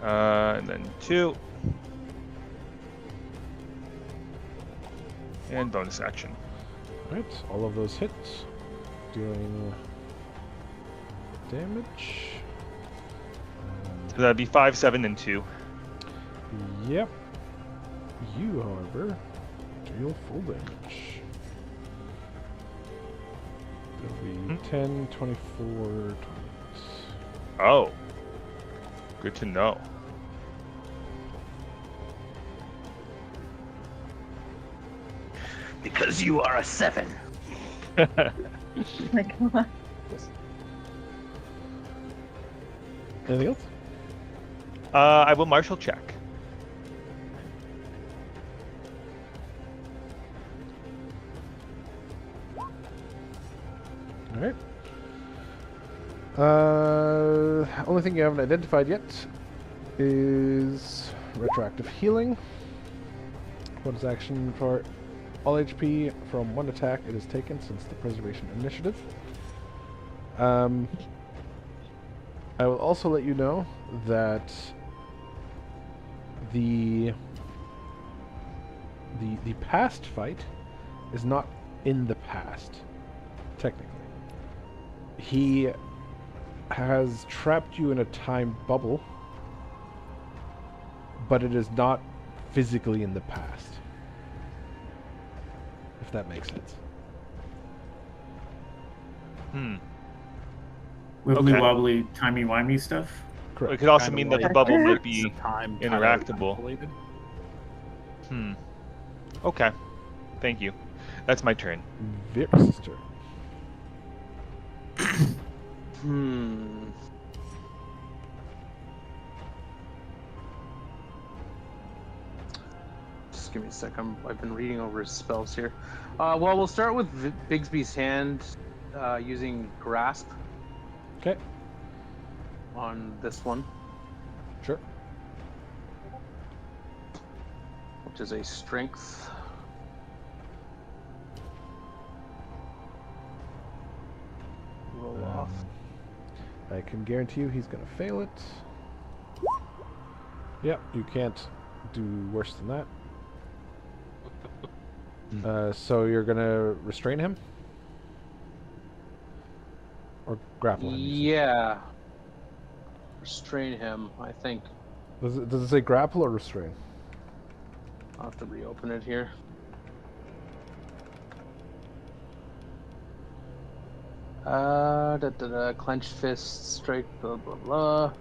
Speaker 1: And then 2. And bonus action.
Speaker 9: Alright, all of those hits. Dealing damage.
Speaker 1: So that'd be 5, 7, and 2.
Speaker 9: Yep. You, however, deal full damage. It'll be 10, 24, 20.
Speaker 1: Oh. Good to know.
Speaker 13: Because you are a 7.
Speaker 6: Oh my god.
Speaker 9: Anything else?
Speaker 1: I will martial check.
Speaker 9: Alright. Only thing you haven't identified yet is retroactive healing. Bonus action for all HP from 1 attack it is taken since the preservation initiative. I will also let you know that the past fight is not in the past, technically. He has trapped you in a time bubble, but it is not physically in the past. If that makes sense.
Speaker 10: Wibbly
Speaker 1: Okay.
Speaker 10: wobbly, timey wimey stuff.
Speaker 9: Correct.
Speaker 1: It could also
Speaker 7: Kinda
Speaker 1: mean that the
Speaker 7: like
Speaker 1: bubble
Speaker 7: Pirates
Speaker 1: might be
Speaker 7: of Time kinda
Speaker 1: interactable.
Speaker 7: isolated.
Speaker 1: Okay. Thank you. That's my turn.
Speaker 9: Vix's turn.
Speaker 3: Just give me a sec. I've been reading over his spells here. Well, we'll start with Bigsby's hand using Grasp
Speaker 9: Okay.
Speaker 3: on this one,
Speaker 9: Sure.
Speaker 3: which is a Strength. Roll off.
Speaker 9: I can guarantee you he's gonna fail it. Yep, you can't do worse than that. So you're gonna restrain him? Or grapple him? you said?
Speaker 3: Yeah. Restrain him, I think.
Speaker 9: Does it say grapple or restrain?
Speaker 3: I'll have to reopen it here. Clenched fist, strike, blah blah blah.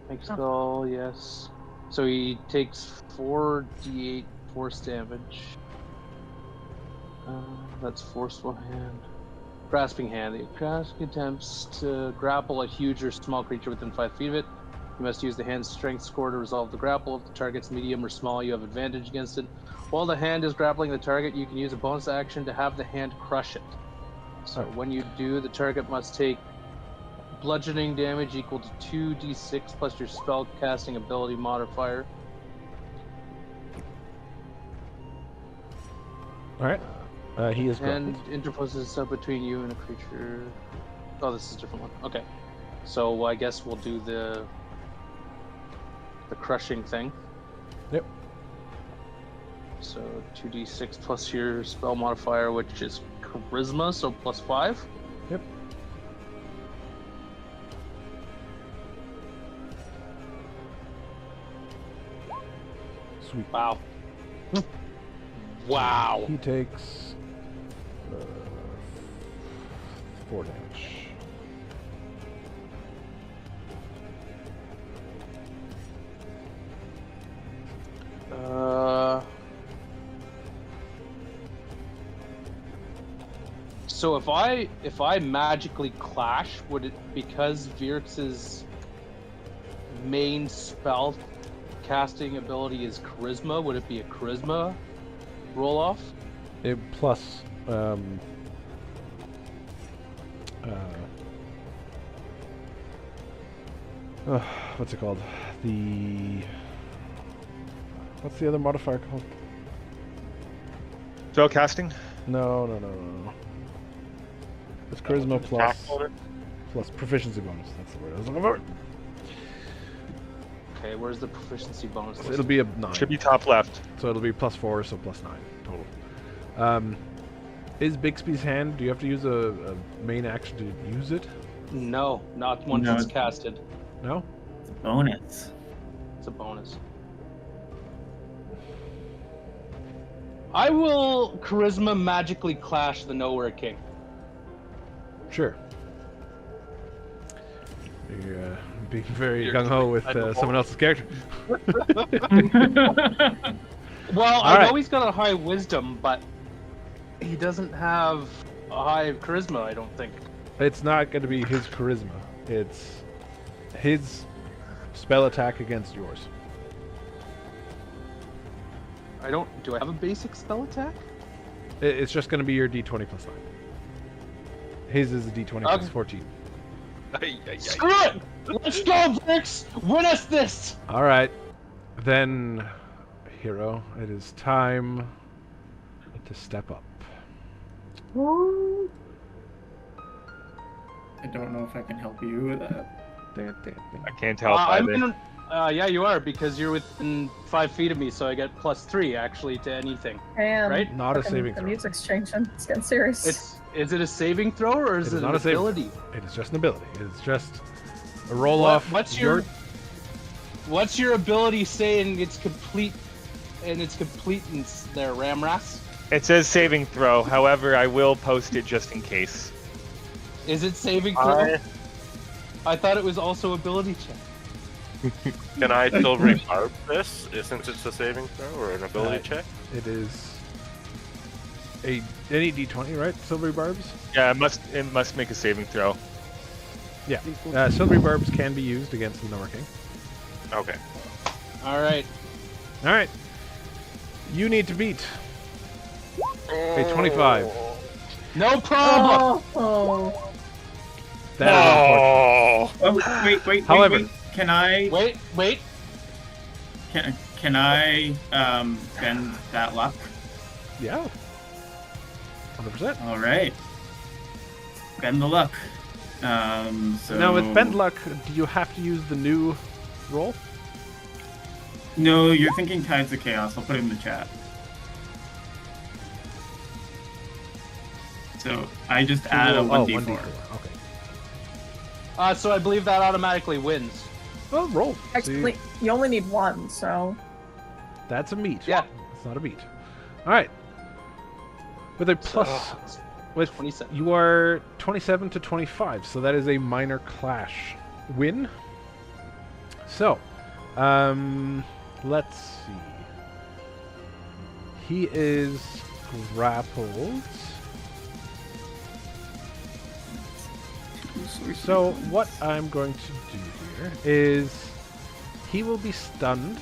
Speaker 3: Make spell, yes. So he takes 4d8 force damage. That's forceful hand. Grasping hand. The grasp attempts to grapple a huge or small creature within 5 feet of it. You must use the hand's strength score to resolve the grapple. If the target's medium or small, you have advantage against it. While the hand is grappling the target, you can use a bonus action to have the hand crush it. So when you do, the target must take bludgeoning damage equal to 2d6 plus your spell casting ability modifier.
Speaker 9: Alright. He is grappled.
Speaker 3: And interposes itself between you and a creature. Oh, this is a different one. Okay. So I guess we'll do the crushing thing.
Speaker 9: Yep.
Speaker 3: So 2d6 plus your spell modifier, which is charisma, so plus 5.
Speaker 9: Yep. Sweet.
Speaker 3: Wow. Wow.
Speaker 9: He takes 4 damage.
Speaker 3: So if I magically clash, would it, because Virx's main spell casting ability is charisma, would it be a charisma roll off?
Speaker 9: It plus what's it called? What's the other modifier called?
Speaker 1: Spell casting?
Speaker 9: No. It's charisma plus proficiency bonus. That's the word I was looking for.
Speaker 3: Okay, where's the proficiency bonus?
Speaker 9: So it'll be a 9.
Speaker 1: Should be top left.
Speaker 9: So it'll be +4, so +9 total. Is Bixby's hand? Do you have to use a main action to use it?
Speaker 3: No, not once it's casted.
Speaker 9: No?
Speaker 10: It's a bonus.
Speaker 3: It's a bonus. I will charisma magically clash the Nowhere King.
Speaker 9: Sure. You're being very gung-ho with someone else's character.
Speaker 3: Well,
Speaker 9: All
Speaker 3: I
Speaker 9: right.
Speaker 3: know he's got a high wisdom, but he doesn't have a high charisma, I don't think.
Speaker 9: It's not going to be his charisma. It's his spell attack against yours.
Speaker 3: Do I have a basic spell attack?
Speaker 9: It's just going to be your d20 +9. His is a d20
Speaker 3: Okay.
Speaker 9: plus 14.
Speaker 3: Screw it! Let's go, Vix! Win us this!
Speaker 9: Alright. Then, hero, it is time to step up.
Speaker 10: I don't know if I can help you with that.
Speaker 1: I can't help
Speaker 3: I'm
Speaker 1: either.
Speaker 3: Yeah, you are, because you're within 5 feet of me, so I get +3 actually to anything.
Speaker 6: And
Speaker 3: Right?
Speaker 9: Not a saving
Speaker 6: the
Speaker 9: throw.
Speaker 6: music's changing. It's getting serious.
Speaker 3: Is it a saving throw or is it
Speaker 9: not
Speaker 3: an
Speaker 9: a saving throw.
Speaker 3: ability?
Speaker 9: It is just an ability. It is just a roll off.
Speaker 3: What's your ability saying it's complete and its completeness there, Ramras?
Speaker 1: It says saving throw. However, I will post it just in case.
Speaker 3: Is it saving throw? I thought it was also ability check.
Speaker 5: Can I silvery barb this, since it's a saving throw or an ability check?
Speaker 9: It is any d20, right? Silvery barbs.
Speaker 1: Yeah, it must make a saving throw.
Speaker 9: Yeah. Silvery barbs can be used against the Nowhere King.
Speaker 5: Okay.
Speaker 3: All right.
Speaker 9: All right. You need to beat a 25.
Speaker 3: No problem.
Speaker 6: Oh.
Speaker 9: That is unfortunate.
Speaker 10: Oh, wait.
Speaker 9: However,
Speaker 10: Can I?
Speaker 3: Wait.
Speaker 10: Can I bend that luck?
Speaker 9: Yeah. 100%.
Speaker 10: All right. Bend the luck. So
Speaker 9: Now with bend luck, do you have to use the new roll?
Speaker 10: No, you're thinking Tides of Chaos. I'll put it in the chat. So I just add a 1d4.
Speaker 9: Okay.
Speaker 3: So I believe that automatically wins.
Speaker 9: Well, roll.
Speaker 6: Actually, you only need one, so.
Speaker 9: That's a meet.
Speaker 3: Yeah.
Speaker 9: It's not a beat. All right. With a plus, with
Speaker 3: 27.
Speaker 9: You are 27 to 25, so that is a minor clash win. So, let's see. He is grappled. So what I'm going to do here is he will be stunned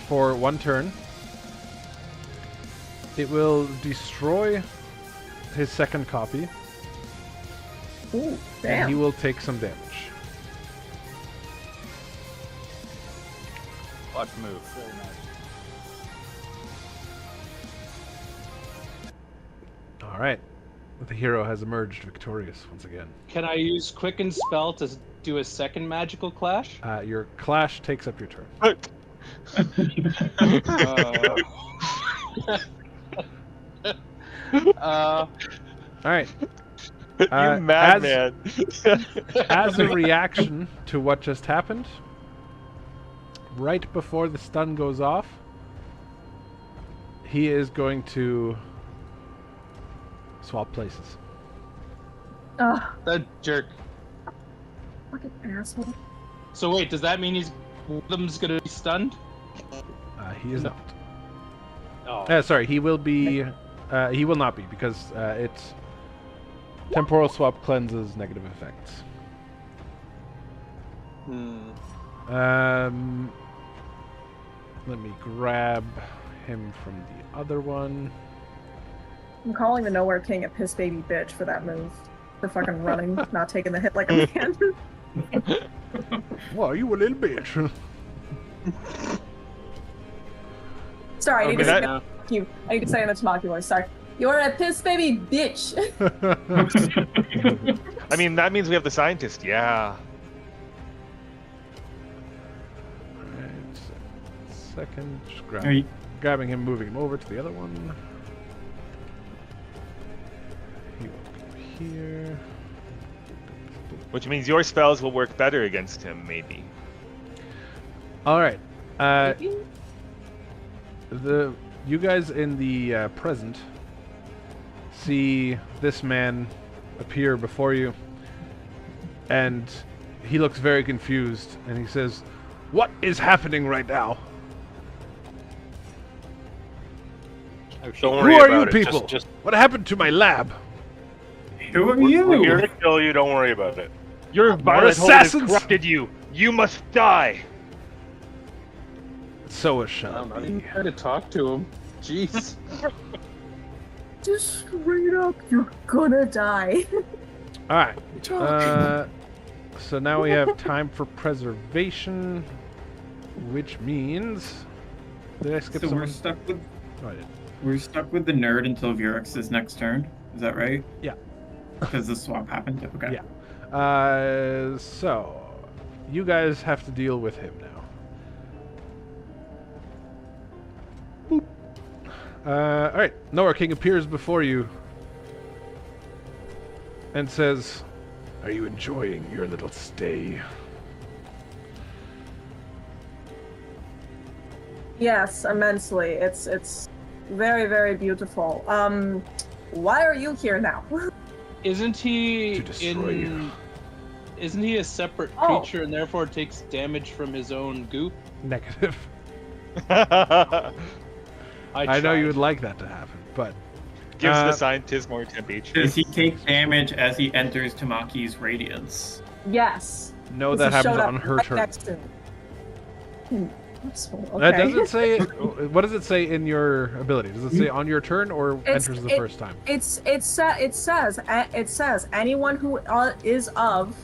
Speaker 9: for 1 turn. It will destroy his second copy.
Speaker 6: Ooh,
Speaker 9: And he
Speaker 6: damn.
Speaker 9: will take some damage.
Speaker 2: Watch move. Very nice.
Speaker 9: All right. The hero has emerged victorious once again.
Speaker 3: Can I use Quicken Spell to do a second magical clash?
Speaker 9: Your clash takes up your turn. All right.
Speaker 1: You madman.
Speaker 9: As a reaction to what just happened, right before the stun goes off, he is going to swap places.
Speaker 6: Ugh,
Speaker 3: That jerk.
Speaker 6: fucking asshole.
Speaker 3: So wait, does that mean one of them's gonna be stunned?
Speaker 9: He is
Speaker 3: No.
Speaker 9: not.
Speaker 3: Oh.
Speaker 9: Sorry, he will be. He will not be because it's temporal swap cleanses negative effects. Let me grab him from the other one.
Speaker 6: I'm calling the Nowhere King a piss baby bitch for that move. For fucking running, not taking the hit like a man.
Speaker 9: Well, you a little bitch.
Speaker 6: Sorry, I need to
Speaker 1: Okay,
Speaker 6: say
Speaker 1: that-
Speaker 6: you. I need to say in the Tamaki voice. Sorry. You're a piss baby bitch.
Speaker 1: I mean, that means we have the scientist. Yeah.
Speaker 9: Alright, second. Just
Speaker 10: Are you-
Speaker 9: grabbing him, moving him over to the other one. He will go here.
Speaker 1: Which means your spells will work better against him, maybe.
Speaker 9: Alright. You guys in the present see this man appear before you, and he looks very confused, and he says, "What is happening right now?
Speaker 5: Don't
Speaker 9: Who
Speaker 5: worry
Speaker 9: are
Speaker 5: about
Speaker 9: you
Speaker 5: it.
Speaker 9: people?
Speaker 5: Just
Speaker 9: What happened to my lab?
Speaker 10: Who are
Speaker 5: we're here
Speaker 10: you?
Speaker 5: to kill you. Don't worry about it.
Speaker 1: Your violet hold has
Speaker 9: assassins!
Speaker 1: corrupted you. You must die.
Speaker 9: So it
Speaker 3: I'm
Speaker 9: shall
Speaker 3: not
Speaker 9: be."
Speaker 3: even trying to talk to him. Jeez.
Speaker 6: Just straight up, you're gonna die.
Speaker 9: Alright. So now we have time for preservation, which means... Did I skip
Speaker 10: So
Speaker 9: someone?
Speaker 10: we're stuck with
Speaker 9: Oh, I did.
Speaker 10: the nerd until Vurex's next turn. Is that right?
Speaker 9: Yeah.
Speaker 10: Because the swap happened. Okay.
Speaker 9: Yeah. So, you guys have to deal with him now. Boop. Alright, Nowhere King appears before you and says, "Are you enjoying your little stay?"
Speaker 6: Yes, immensely. It's very, very beautiful. Why are you here now?
Speaker 3: Isn't he
Speaker 9: To destroy you.
Speaker 3: Isn't he a separate
Speaker 6: Oh.
Speaker 3: creature and therefore takes damage from his own goop?
Speaker 9: Negative.
Speaker 3: I
Speaker 9: I know
Speaker 3: tried.
Speaker 9: you would like that to happen, but
Speaker 1: Gives
Speaker 9: Uh,
Speaker 1: the scientist more temp HP.
Speaker 10: Does he take damage as he enters Tamaki's radiance?
Speaker 6: Yes.
Speaker 9: no,
Speaker 6: 'Cause
Speaker 9: that
Speaker 6: he
Speaker 9: happens
Speaker 6: showed up
Speaker 9: on her
Speaker 6: right
Speaker 9: turn.
Speaker 6: next to me. Okay.
Speaker 9: That doesn't say. What does it say in your ability? Does it say on your turn or enters the first time?
Speaker 6: It says anyone who is of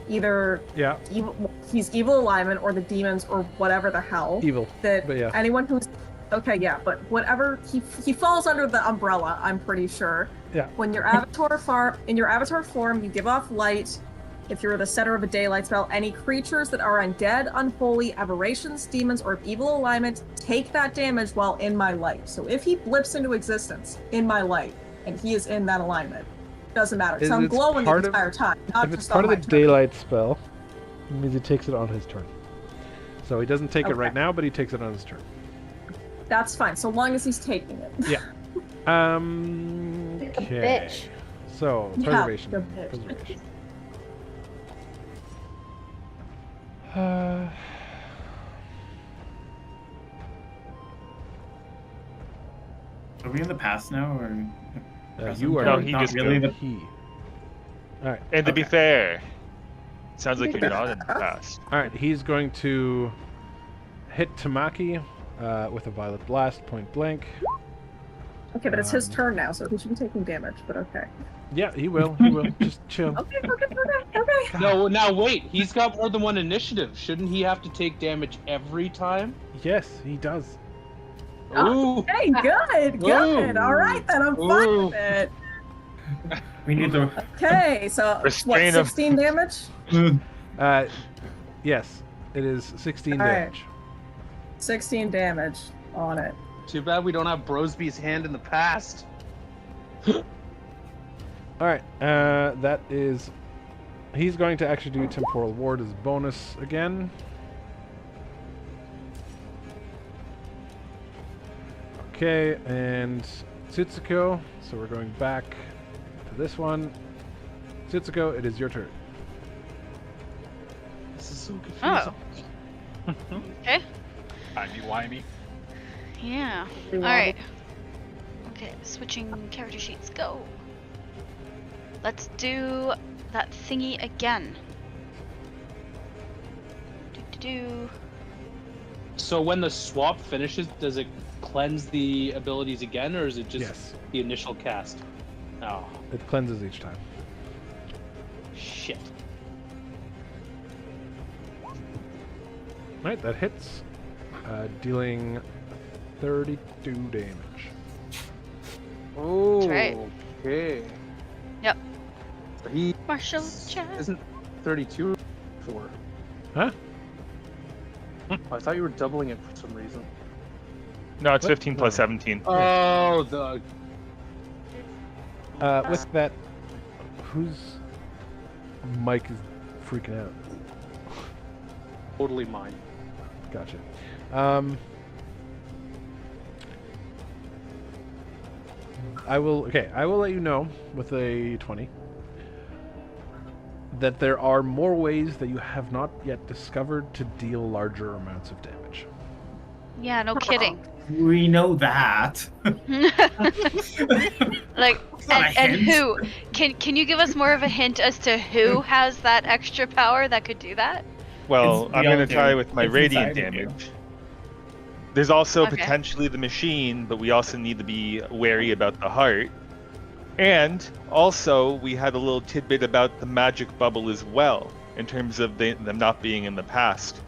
Speaker 6: either
Speaker 9: Yeah,
Speaker 6: he's evil alignment or the demons or whatever the hell.
Speaker 9: evil.
Speaker 6: That
Speaker 9: But yeah.
Speaker 6: anyone who's okay, yeah, but whatever he falls under the umbrella, I'm pretty sure.
Speaker 9: Yeah.
Speaker 6: When your in your avatar form, you give off light. If you're the center of a daylight spell, any creatures that are undead, unholy, aberrations, demons, or evil alignment take that damage while in my light. So if he blips into existence in my light and he is in that alignment, doesn't matter.
Speaker 9: If
Speaker 6: So I'm
Speaker 9: it's
Speaker 6: glowing the
Speaker 9: part of-
Speaker 6: entire time, not
Speaker 9: If it's
Speaker 6: just
Speaker 9: part
Speaker 6: on
Speaker 9: of
Speaker 6: my
Speaker 9: the
Speaker 6: turn.
Speaker 9: daylight spell, it means he takes it on his turn. So he doesn't take it right
Speaker 6: Okay.
Speaker 9: now, but he takes it on his turn.
Speaker 6: That's fine, so long as he's taking it.
Speaker 9: Yeah.
Speaker 11: Like a
Speaker 9: Okay.
Speaker 11: bitch.
Speaker 9: So
Speaker 6: Yeah,
Speaker 9: preservation.
Speaker 6: the bitch.
Speaker 9: Preservation.
Speaker 10: Are we in the past now, or?
Speaker 9: You are
Speaker 1: No, he
Speaker 10: not
Speaker 1: just
Speaker 10: really
Speaker 1: goes.
Speaker 10: the.
Speaker 9: he. All right.
Speaker 1: And to be
Speaker 10: Okay.
Speaker 1: fair, sounds like you're not in the past.
Speaker 9: All right. He's going to hit Tamaki with a violet blast, point blank.
Speaker 6: Okay, but it's his
Speaker 9: Um,
Speaker 6: turn now, so he should be taking damage, but okay.
Speaker 9: Yeah, he will. He will. Just chill.
Speaker 6: Okay.
Speaker 3: No, now wait. He's got more than one initiative. Shouldn't he have to take damage every time?
Speaker 9: Yes, he does.
Speaker 3: Ooh.
Speaker 6: Hey, good.
Speaker 3: Ooh.
Speaker 6: All right, then I'm fine
Speaker 3: Ooh.
Speaker 6: with it.
Speaker 10: We need the.
Speaker 6: Okay, so what,
Speaker 1: Restrain him.
Speaker 6: 16 damage?
Speaker 9: Yes, it is 16
Speaker 6: All right.
Speaker 9: damage.
Speaker 6: 16 damage on it.
Speaker 3: Too bad we don't have Brosby's hand in the past.
Speaker 9: All right, that is. He's going to actually do Temporal Ward as bonus again. Okay, and Tsuko. So we're going back to this one. Tsuko, it is your turn.
Speaker 3: This is so confusing.
Speaker 8: Oh. Okay.
Speaker 2: Timey-wimey.
Speaker 8: Yeah. Alright. Okay, switching character sheets. Go. Let's do that thingy again. Do.
Speaker 3: So when the swap finishes, does it cleanse the abilities again, or is it just
Speaker 9: Yes,
Speaker 3: the initial cast? Oh,
Speaker 9: it cleanses each time.
Speaker 3: shit.
Speaker 9: Right, that hits, dealing 32 damage.
Speaker 3: Oh,
Speaker 8: right.
Speaker 3: okay.
Speaker 8: Yep.
Speaker 3: So he
Speaker 8: Marshall Chan.
Speaker 3: isn't 32 for.
Speaker 9: Huh?
Speaker 3: I thought you were doubling it for some reason.
Speaker 1: No, it's
Speaker 9: What?
Speaker 1: 15 plus
Speaker 9: No.
Speaker 1: 17.
Speaker 3: Oh, the
Speaker 9: With that, whose mic is freaking out?
Speaker 3: totally mine.
Speaker 9: Gotcha. I will let you know with a 20 that there are more ways that you have not yet discovered to deal larger amounts of damage.
Speaker 8: Yeah, no kidding.
Speaker 10: We know that.
Speaker 8: Like,
Speaker 10: not a
Speaker 8: and
Speaker 10: hint.
Speaker 8: who? Can you give us more of a hint as to who has that extra power that could do that?
Speaker 1: Well,
Speaker 10: It's
Speaker 1: I'm going to
Speaker 10: beyond
Speaker 1: try
Speaker 10: you.
Speaker 1: with my
Speaker 10: It's
Speaker 1: radiant
Speaker 10: inside of you.
Speaker 1: damage. There's also
Speaker 8: Okay.
Speaker 1: potentially the machine, but we also need to be wary about the heart. And also, we had a little tidbit about the magic bubble as well, in terms of them not being in the past.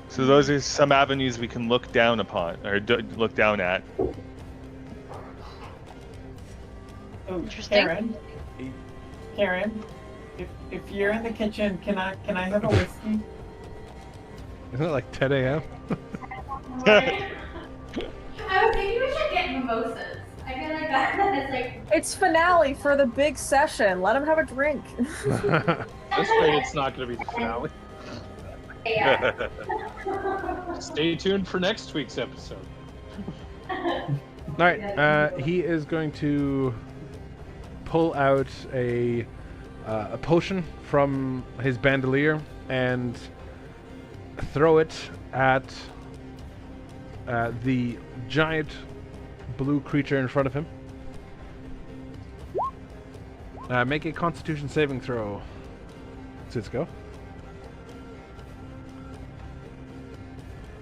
Speaker 1: So those are some avenues we can look down upon, or look down at.
Speaker 10: Oh,
Speaker 8: Interesting.
Speaker 10: Karen, if you're in the kitchen, can I have a whiskey?
Speaker 9: Isn't it like 10 a.m.?
Speaker 11: I was thinking we should get mimosas. I feel like that is like.
Speaker 6: It's finale for the big session. Let him have a drink.
Speaker 3: This rate, it's not going to be the finale.
Speaker 11: Yeah.
Speaker 3: Stay tuned for next week's episode.
Speaker 9: Alright, he is going to pull out a potion from his bandolier and throw it at the giant blue creature in front of him. Make a Constitution saving throw, Cisco.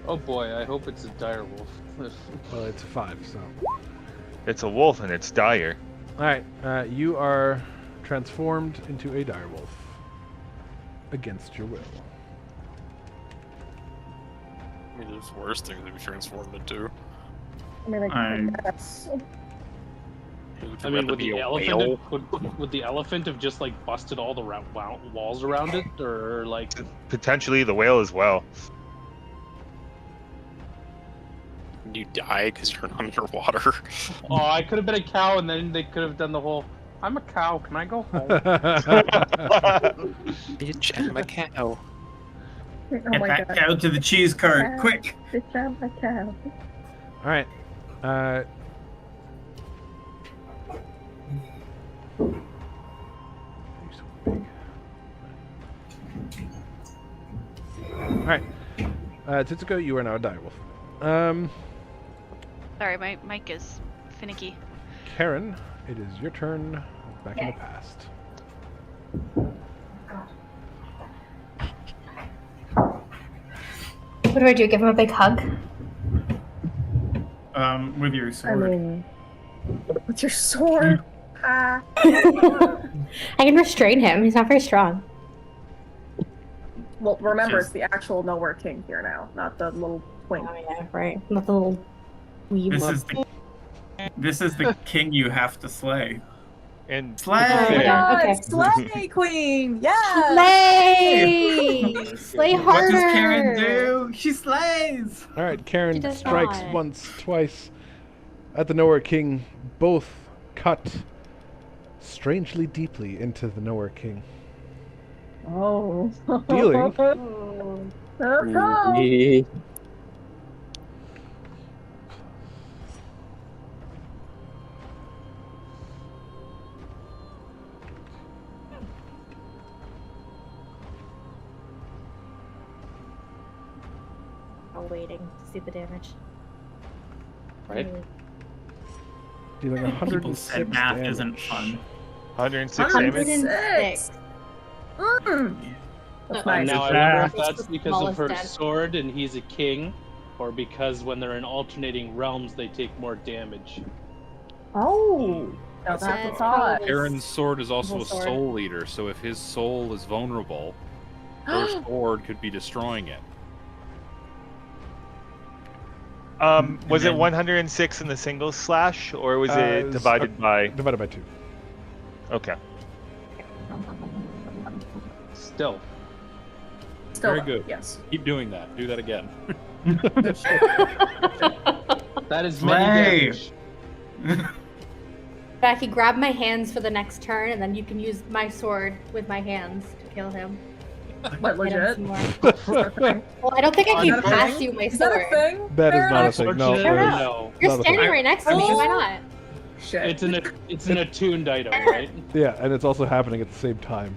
Speaker 3: Oh boy, I hope it's a dire wolf.
Speaker 9: Well, it's a 5, so.
Speaker 1: It's a wolf and it's dire.
Speaker 9: Alright, you are transformed into a direwolf. Against your will.
Speaker 12: I mean, there's worse things to be transformed into.
Speaker 6: I mean, that's...
Speaker 3: I mean, would the elephant would the elephant have just like busted all the walls around it, or like
Speaker 1: Potentially the whale as well.
Speaker 12: You die because you're underwater.
Speaker 3: oh, I could have been a cow, and then they could have done the whole. I'm a cow. Can I go home?
Speaker 12: Bitch, I'm a cow.
Speaker 6: Oh
Speaker 10: Get
Speaker 6: my
Speaker 10: that
Speaker 6: god.
Speaker 10: cow to the cheese cart, quick!
Speaker 9: Alright, Alright, Titsuko, you are now a direwolf.
Speaker 8: Sorry, my mic is finicky.
Speaker 9: Karen, it is your turn back in the past.
Speaker 11: What do I do? Give him a big hug?
Speaker 10: With your
Speaker 6: I
Speaker 10: sword.
Speaker 6: mean, with your sword. Ah.
Speaker 11: I can restrain him. He's not very strong.
Speaker 6: Well, remember,
Speaker 10: Just-
Speaker 6: it's the actual Nowhere King here now, not the little twink.
Speaker 11: Oh yeah, right. Not the little weeb.
Speaker 10: This is the king you have to slay.
Speaker 1: And
Speaker 10: Slay!
Speaker 6: Oh my god,
Speaker 11: Okay.
Speaker 6: Slay Queen! Yeah!
Speaker 11: Slay! Slay harder!
Speaker 10: What does Karen do? She slays!
Speaker 9: Alright,
Speaker 11: She
Speaker 9: Karen
Speaker 11: does
Speaker 9: strikes
Speaker 11: not.
Speaker 9: once, twice at the Nowhere King. Both cut strangely deeply into the Nowhere King.
Speaker 6: Oh.
Speaker 9: Dealing.
Speaker 6: Oh.
Speaker 11: I'm waiting to see the damage.
Speaker 3: right?
Speaker 9: Dealing
Speaker 10: People
Speaker 9: 106
Speaker 10: said math
Speaker 9: damage.
Speaker 10: isn't fun.
Speaker 1: 106 damage.
Speaker 6: 106. Mm. That's
Speaker 3: And
Speaker 6: nice.
Speaker 3: now I wonder if that's because of her
Speaker 11: Smallest
Speaker 3: sword and he's a king, or because when they're in alternating realms they take more damage.
Speaker 6: Oh. Now that's
Speaker 11: That's
Speaker 6: a thought.
Speaker 11: probably-
Speaker 7: Aaron's sword is also
Speaker 11: Evil
Speaker 7: a
Speaker 11: sword.
Speaker 7: soul eater, so if his soul is vulnerable, her sword could be destroying it.
Speaker 1: Was it 106 in the single slash, or was
Speaker 9: It
Speaker 1: it
Speaker 9: was,
Speaker 1: divided by?
Speaker 9: Divided by 2.
Speaker 1: Okay.
Speaker 3: Still,
Speaker 6: Still,
Speaker 7: Very good.
Speaker 6: Yes.
Speaker 7: Keep doing that. Do that again.
Speaker 3: that is
Speaker 10: Slay!
Speaker 3: many damage.
Speaker 11: Becky, grab my hands for the next turn, and then you can use my sword with my hands to kill him.
Speaker 6: What,
Speaker 11: Hit him
Speaker 6: legit?
Speaker 11: some more.
Speaker 9: That
Speaker 11: Well, I don't think I
Speaker 6: Oh,
Speaker 11: can
Speaker 6: is that a
Speaker 11: pass
Speaker 6: thing?
Speaker 11: you my
Speaker 6: Is that a
Speaker 11: sword.
Speaker 6: thing?
Speaker 9: is
Speaker 6: Fair
Speaker 9: not a
Speaker 6: enough.
Speaker 9: thing. No,
Speaker 3: Unfortunately,
Speaker 11: Fair enough.
Speaker 3: no.
Speaker 11: You're
Speaker 9: Not a
Speaker 11: standing
Speaker 9: thing.
Speaker 11: right next to me. Why not?
Speaker 6: Shit.
Speaker 3: It's an attuned item, right?
Speaker 9: Yeah, and it's also happening at the same time.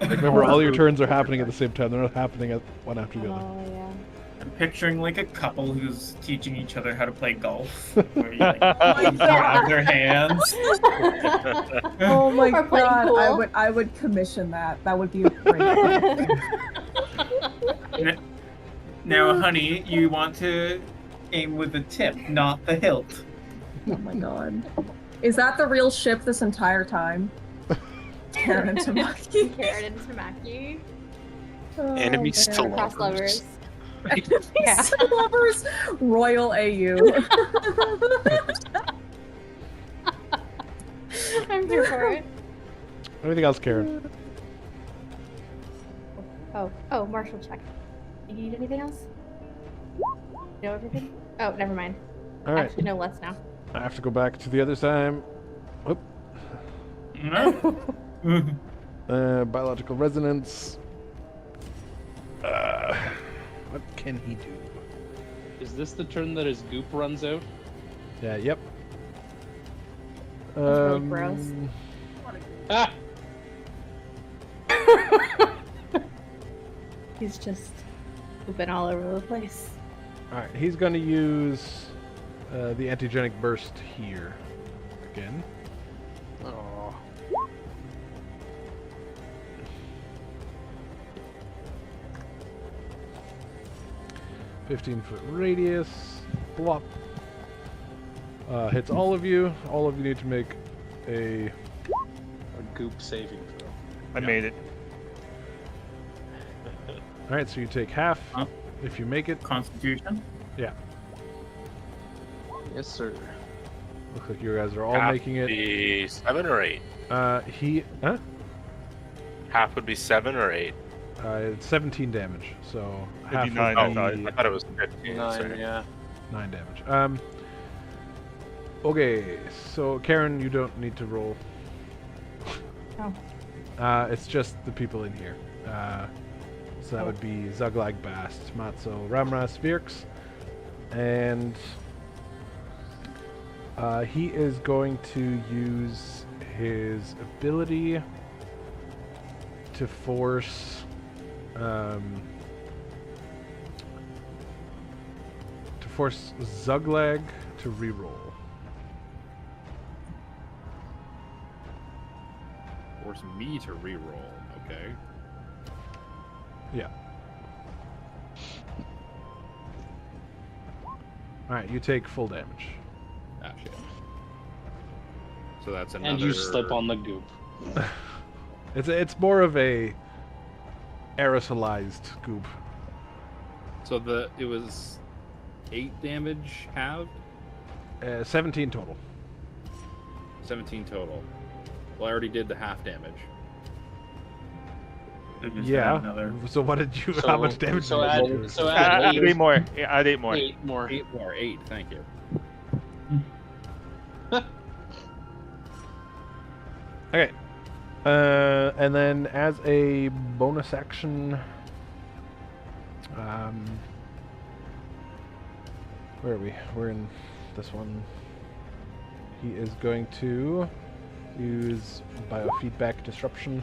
Speaker 9: Like, remember, all your turns are happening at the same time. They're not happening at one after the other.
Speaker 11: Oh yeah.
Speaker 10: I'm picturing like a couple who's teaching each other how to play golf. Where you like
Speaker 6: my
Speaker 10: grab their hands.
Speaker 6: Oh my
Speaker 11: Or playing
Speaker 6: god,
Speaker 11: pool.
Speaker 6: I would commission that. That would be great.
Speaker 10: Now, honey, you want to aim with the tip, not the hilt.
Speaker 6: Oh my god. Is that the real ship this entire time? Karen and Tamaki.
Speaker 11: Karen and Tamaki.
Speaker 6: Oh,
Speaker 12: Enemies
Speaker 6: man.
Speaker 12: to
Speaker 11: Cross
Speaker 12: lovers.
Speaker 11: lovers.
Speaker 6: Yeah. Lovers, Royal AU.
Speaker 9: Anything else, Karen?
Speaker 11: Oh, Marshall check. You need anything else? You know everything? Oh, never mind.
Speaker 9: All right.
Speaker 11: Actually, no, let's now.
Speaker 9: I have to go back to the other time. Whoop. Biological resonance. What can he do?
Speaker 3: Is this the turn that his goop runs out?
Speaker 9: Yeah, yep.
Speaker 11: That's really gross.
Speaker 3: Ah!
Speaker 11: He's just pooping all over the place.
Speaker 9: Alright, he's going to use the antigenic burst here again.
Speaker 12: Oh.
Speaker 9: 15-foot radius. Blop. Hits all of you. All of you need to make a
Speaker 3: goop saving throw.
Speaker 1: I made it.
Speaker 9: Alright, so you take half if you make it.
Speaker 10: Constitution?
Speaker 9: Yeah.
Speaker 3: Yes, sir.
Speaker 9: Looks like you guys are all making it.
Speaker 5: Be 7 or 8? Half would be 7 or 8.
Speaker 9: It's 17 damage, so half
Speaker 1: be 9,
Speaker 9: would be
Speaker 5: I thought it was 15.
Speaker 3: 9,
Speaker 5: sorry.
Speaker 3: yeah.
Speaker 9: 9 damage. Okay, so Karen, you don't need to roll.
Speaker 11: Oh.
Speaker 9: It's just the people in here. So that would be Zuglag, Bast, Matzo, Ramras, Virks, and he is going to use his ability to force Zuglag to reroll.
Speaker 7: Force me to reroll. Okay.
Speaker 9: Yeah. Alright, you take full damage.
Speaker 7: Ah, shit. So that's another.
Speaker 3: And you slip on the goop.
Speaker 9: It's more of a aerosolized goop.
Speaker 7: So it was 8 damage halved?
Speaker 9: 17 total.
Speaker 7: 17 total. Well, I already did the half damage.
Speaker 9: Yeah.
Speaker 10: Another...
Speaker 9: So what did you? How much damage?
Speaker 3: So
Speaker 9: did you do?
Speaker 3: add
Speaker 1: 8 more. Yeah, add 8 more.
Speaker 3: 8 more.
Speaker 7: 8 more. 8. Thank you.
Speaker 9: Okay. And then as a bonus action, where are we? We're in this one. He is going to use biofeedback disruption.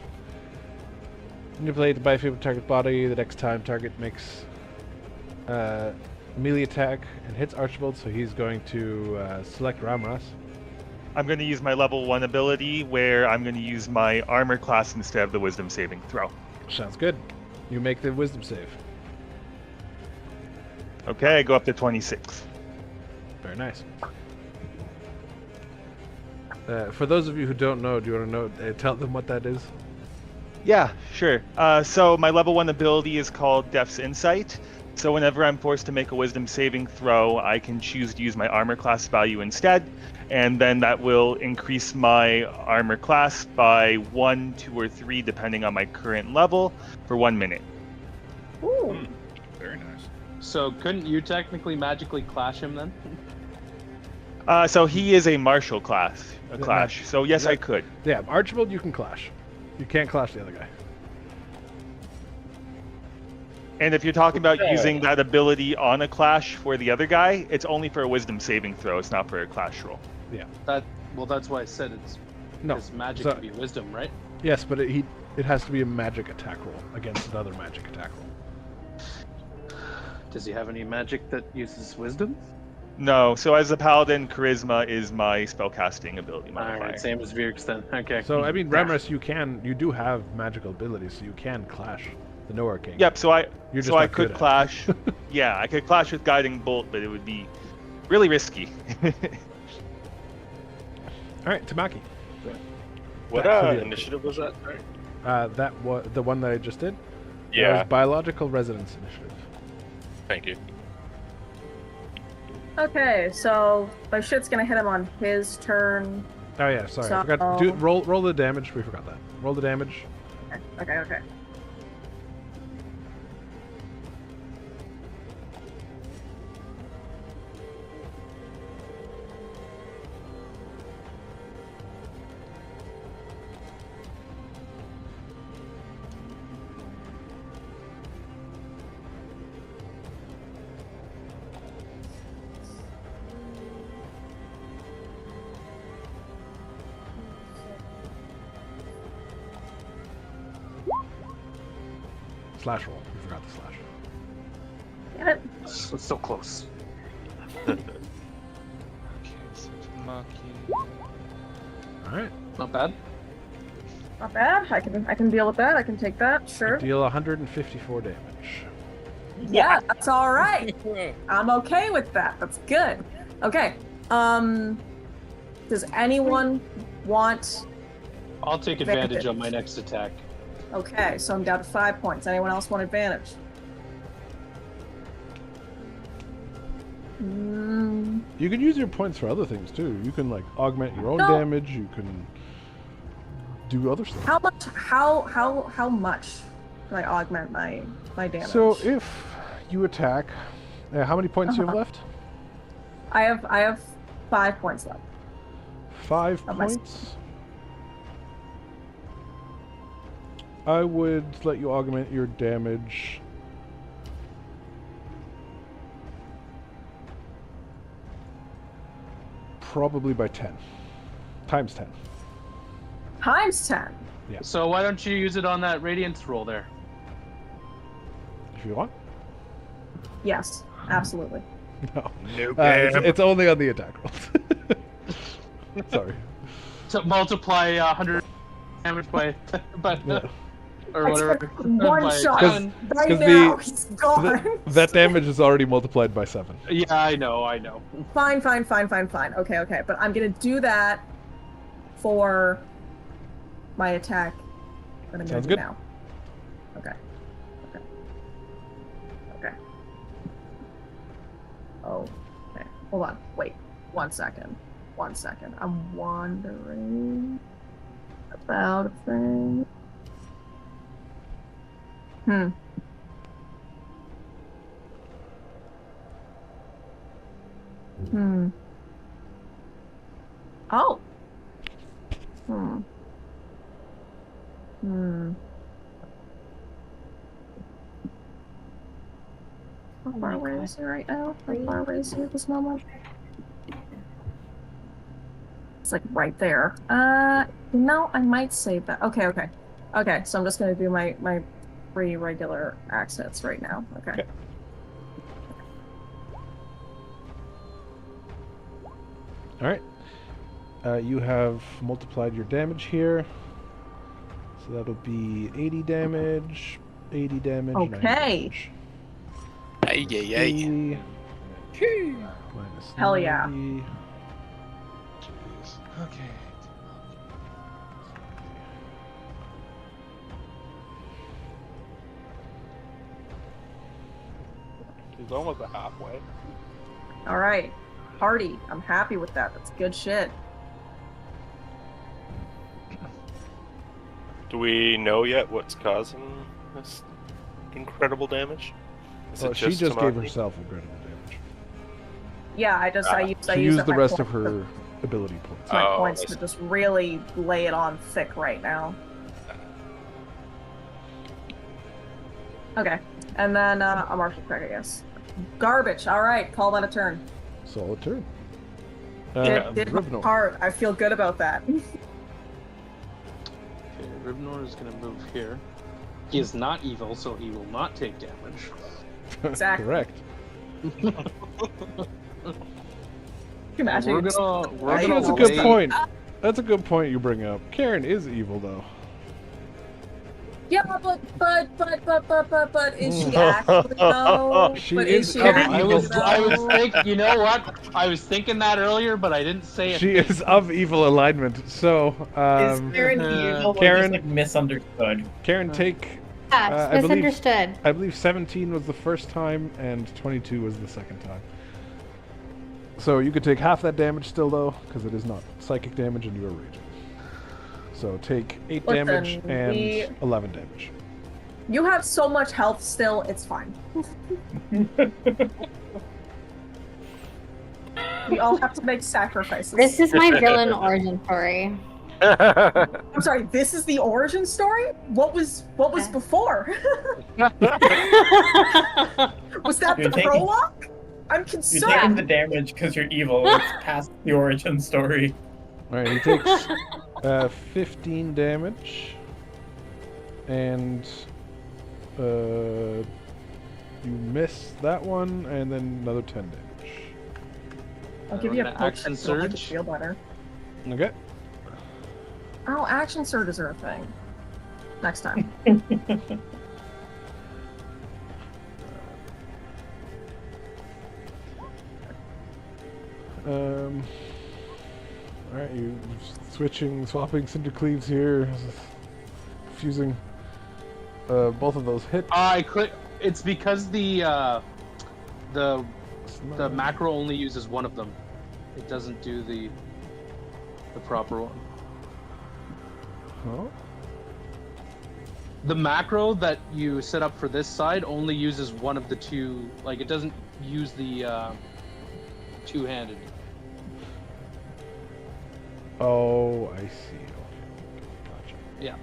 Speaker 9: Manipulate the biofeedback target body. The next time target makes melee attack and hits Archibald, so he's going to select Ramras.
Speaker 1: I'm going to use my level 1 ability where I'm going to use my armor class instead of the wisdom saving throw.
Speaker 9: Sounds good. You make the wisdom save.
Speaker 1: Okay, I go up to 26.
Speaker 9: Very nice. For those of you who don't know, do you want to know? Tell them what that is.
Speaker 1: Yeah, sure. So my level 1 ability is called Death's Insight. So whenever I'm forced to make a wisdom saving throw, I can choose to use my armor class value instead, and then that will increase my armor class by 1, 2, or 3, depending on my current level, for 1 minute.
Speaker 11: Ooh.
Speaker 7: Very nice.
Speaker 3: So couldn't you technically magically clash him then?
Speaker 1: So he is a martial class, clash. So yes, I could.
Speaker 9: Yeah, Archibald, you can clash. You can't clash the other guy.
Speaker 1: And if you're talking about using that ability on a clash for the other guy, it's only for a wisdom saving throw. It's not for a clash roll.
Speaker 9: Yeah.
Speaker 3: That's why I said it's because magic
Speaker 9: so-
Speaker 3: to be wisdom, right?
Speaker 9: Yes, but it has to be a magic attack roll against another magic attack roll.
Speaker 3: Does he have any magic that uses wisdom?
Speaker 1: No. So as a paladin, charisma is my spellcasting ability modifier.
Speaker 3: Alright, same as Virks then. Okay.
Speaker 9: So I mean, Ramras, you do have magical abilities, so you can clash the Nowhere King.
Speaker 1: Yep. So I
Speaker 9: You're just
Speaker 1: so I
Speaker 9: not good
Speaker 1: could
Speaker 9: at it.
Speaker 1: clash. Yeah, I could clash with guiding bolt, but it would be really risky.
Speaker 9: All right, Tamaki.
Speaker 5: What
Speaker 9: Back to the-
Speaker 5: initiative was that? Sorry.
Speaker 9: That was the one that I just did. That
Speaker 5: Yeah.
Speaker 9: was Biological Resonance Initiative.
Speaker 5: Thank you.
Speaker 6: Okay, so my shit's gonna hit him on his turn.
Speaker 9: Oh yeah, sorry.
Speaker 6: So-
Speaker 9: I forgot. Roll the damage. We forgot that. Roll the damage.
Speaker 6: Okay.
Speaker 9: Slash roll. We forgot the slash.
Speaker 6: Damn it.
Speaker 3: It's so close.
Speaker 2: Okay, so Tamaki.
Speaker 9: All right.
Speaker 3: Not bad.
Speaker 6: Not bad. I can deal with that. I can take that. Sure.
Speaker 9: Deal 154 damage.
Speaker 6: Yeah, that's all right. I'm okay with that. That's good. Okay. Does anyone want?
Speaker 3: I'll take advantage on my next attack.
Speaker 6: Okay, so I'm down to 5 points. Anyone else want advantage?
Speaker 9: You can use your points for other things too. You can like augment your own
Speaker 6: No.
Speaker 9: damage. You can do other stuff.
Speaker 6: How much? How much can I augment my damage?
Speaker 9: So if you attack, how many points do you have left?
Speaker 6: I have 5 points left.
Speaker 9: 5
Speaker 6: Of my-
Speaker 9: points. I would let you augment your damage. Probably by 10. Times 10.
Speaker 6: Times 10.
Speaker 9: Yeah.
Speaker 3: So why don't you use it on that radiance roll there?
Speaker 9: If you want.
Speaker 6: Yes, absolutely.
Speaker 9: No.
Speaker 5: Nope.
Speaker 9: It's only on the attack rolls. Sorry.
Speaker 3: So multiply 100 damage by
Speaker 9: Yeah.
Speaker 3: or
Speaker 6: I
Speaker 3: whatever.
Speaker 6: took one
Speaker 3: by
Speaker 6: shot
Speaker 3: 7.
Speaker 6: right
Speaker 9: 'cause
Speaker 6: now. He's gone.
Speaker 9: That damage is already multiplied by 7.
Speaker 3: Yeah, I know.
Speaker 6: Fine. Okay. But I'm gonna do that for my attack that I'm gonna
Speaker 9: Sounds
Speaker 6: do
Speaker 9: good.
Speaker 6: now. Okay. Oh. Okay. Hold on. Wait. 1 second. I'm wondering about a thing. Oh. How far away is he right now? How far away is he at this moment? It's like right there. No, I might save that. Okay, so I'm just gonna do my 3 regular axe hits right now. Okay.
Speaker 9: Alright. You have multiplied your damage here. So that'll be 80 damage, 80 damage, 90
Speaker 6: Okay.
Speaker 9: damage.
Speaker 12: Ay, ay, ay.
Speaker 9: 80 minus
Speaker 6: Hell yeah.
Speaker 9: 90.
Speaker 2: Jeez. Okay.
Speaker 4: He's almost at halfway.
Speaker 6: All right. Party. I'm happy with that. That's good shit.
Speaker 5: Do we know yet what's causing this incredible damage? Is
Speaker 9: Well,
Speaker 5: it
Speaker 9: she just gave
Speaker 5: Tamaki?
Speaker 9: herself incredible damage.
Speaker 6: Yeah, I
Speaker 9: She
Speaker 6: used
Speaker 9: used
Speaker 6: up
Speaker 9: the
Speaker 6: my
Speaker 9: rest of
Speaker 6: points
Speaker 9: her ability points.
Speaker 6: to, my
Speaker 5: Oh,
Speaker 6: points
Speaker 5: I
Speaker 6: to
Speaker 5: see.
Speaker 6: just really lay it on thick right now. Okay. And then a martial trick, I guess. Garbage. All right. Call that a turn.
Speaker 9: Solid turn.
Speaker 6: Did my
Speaker 9: Rivnor.
Speaker 6: part. I feel good about that.
Speaker 3: Okay, Rivnor is gonna move here. He is not evil, so he will not take damage.
Speaker 6: Exactly.
Speaker 9: Correct.
Speaker 6: Imagine.
Speaker 3: We're gonna
Speaker 9: That's a good point. That's a good point you bring up. Karen is evil, though.
Speaker 6: Yeah, but is she actually though?
Speaker 9: She
Speaker 6: but
Speaker 9: is
Speaker 6: she
Speaker 9: of
Speaker 3: I was
Speaker 6: though?
Speaker 3: thinking, you know what? I was thinking that earlier, but I didn't say it.
Speaker 9: She is of evil alignment. So,
Speaker 13: Is Karen evil
Speaker 9: Karen-
Speaker 13: or just like misunderstood?
Speaker 9: Karen, take.
Speaker 11: Yeah,
Speaker 9: I
Speaker 11: it's
Speaker 9: believe-
Speaker 11: misunderstood.
Speaker 9: I believe 17 was the first time, and 22 was the second time. So you could take half that damage still, though, because it is not psychic damage and you are raging. So take 8
Speaker 6: Listen,
Speaker 9: damage and 11 damage.
Speaker 6: You have so much health still, it's fine. We all have to make sacrifices.
Speaker 11: This is my villain origin story.
Speaker 6: I'm sorry, this is the origin story? What was before? Was that
Speaker 13: You're
Speaker 6: the
Speaker 13: taking-
Speaker 6: prologue? I'm
Speaker 13: You're
Speaker 6: concerned.
Speaker 13: taking the damage because you're evil. It's past the origin story.
Speaker 9: Alright, he takes 15 damage. And you miss that one, and then another 10 damage.
Speaker 6: I'll give you a
Speaker 3: Gonna
Speaker 6: poke
Speaker 3: action
Speaker 6: so it'll make you
Speaker 3: surge.
Speaker 6: feel better.
Speaker 9: Okay.
Speaker 6: Oh, action surges are a thing. Next time.
Speaker 9: Alright, you swapping Cinder Cleaves here, fusing both of those hit.
Speaker 3: I could. It's because the macro only uses one of them. It doesn't do the proper one.
Speaker 9: Huh?
Speaker 3: The macro that you set up for this side only uses one of the two. Like it doesn't use the two-handed.
Speaker 9: Oh, I see. Okay.
Speaker 3: Yeah.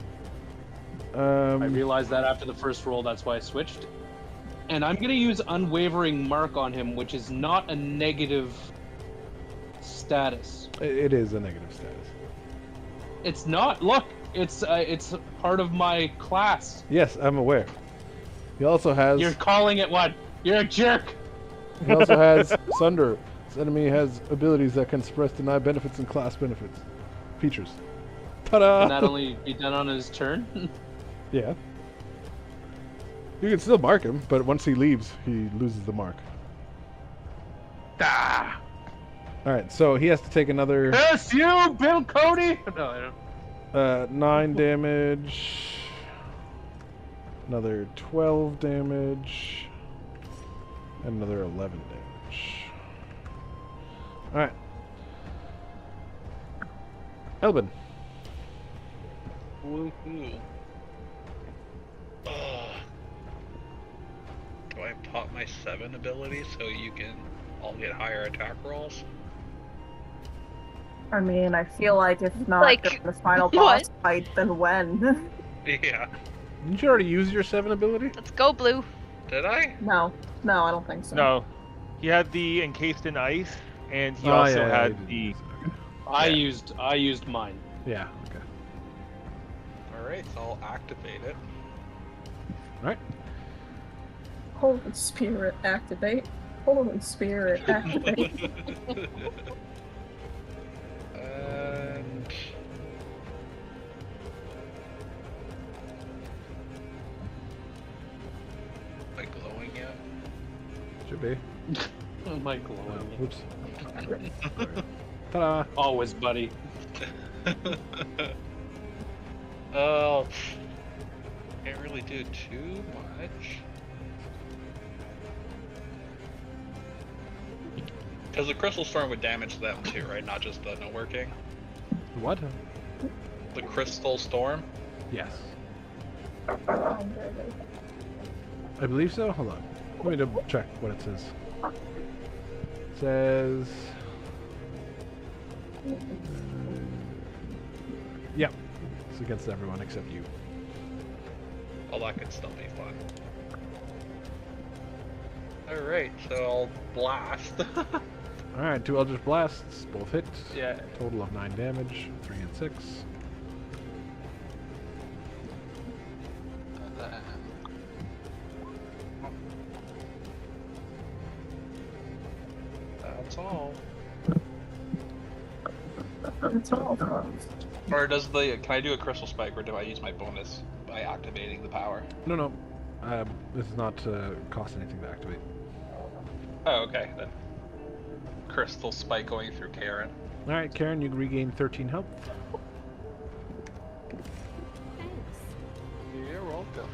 Speaker 9: Gotcha.
Speaker 3: I realized that after the first roll. That's why I switched. And I'm gonna use Unwavering Mark on him, which is not a negative status.
Speaker 9: It is a negative status.
Speaker 3: It's not. Look, it's part of my class.
Speaker 9: Yes, I'm aware. He also has.
Speaker 3: You're calling it what? You're a jerk.
Speaker 9: He also has Sunder. This enemy has abilities that can suppress deny benefits and class benefits. Features. Ta-da!
Speaker 3: Can that only be done on his turn?
Speaker 9: Yeah. You can still mark him, but once he leaves, he loses the mark.
Speaker 3: Ah!
Speaker 9: Alright, so he has to take another
Speaker 3: It's you, Bill Cody. No, I don't.
Speaker 9: 9 damage. Another 12 damage. And another 11 damage. Alright. Elbin.
Speaker 2: Woohoo. Do I pop my 7 ability so you can all get higher attack rolls?
Speaker 6: I mean, I feel like if not
Speaker 8: Like,
Speaker 6: during the final
Speaker 8: what?
Speaker 6: boss fight, then when?
Speaker 2: Yeah.
Speaker 9: Didn't you already use your 7 ability?
Speaker 8: Let's go, Blue.
Speaker 2: Did I?
Speaker 6: No, I don't think so.
Speaker 1: No, he had the encased in ice, and he
Speaker 9: Oh,
Speaker 1: also
Speaker 9: yeah,
Speaker 1: had
Speaker 9: he
Speaker 1: the.
Speaker 9: did.
Speaker 3: I used mine.
Speaker 9: Yeah, okay.
Speaker 2: Alright, so I'll activate it.
Speaker 9: Alright.
Speaker 6: Holy Spirit, activate. Holy Spirit, activate.
Speaker 2: And am I glowing yet?
Speaker 9: Should be.
Speaker 3: Oh my glowing.
Speaker 9: Oops. Ta-da!
Speaker 3: Always, buddy.
Speaker 2: Oh, can't really do too much. Because the Crystal Storm would damage them too, right? Not just the Nowhere King.
Speaker 9: What?
Speaker 2: The Crystal Storm?
Speaker 9: Yes. I believe so. Hold on. Let me double check what it says. It says. Yep. It's against everyone except you.
Speaker 2: Oh, that could still be fun. Alright, so I'll blast.
Speaker 9: Alright, 2 Eldritch Blasts, both hit.
Speaker 3: Yeah.
Speaker 9: Total of 9 damage, 3 and 6.
Speaker 2: That's all.
Speaker 6: That's all.
Speaker 2: Or does the can I do a Crystal Spike, or do I use my bonus by activating the power?
Speaker 9: No. This does not cost anything to activate.
Speaker 2: Oh, okay then. Crystal Spike going through Karen.
Speaker 9: Alright, Karen, you regain 13 health.
Speaker 2: You're welcome.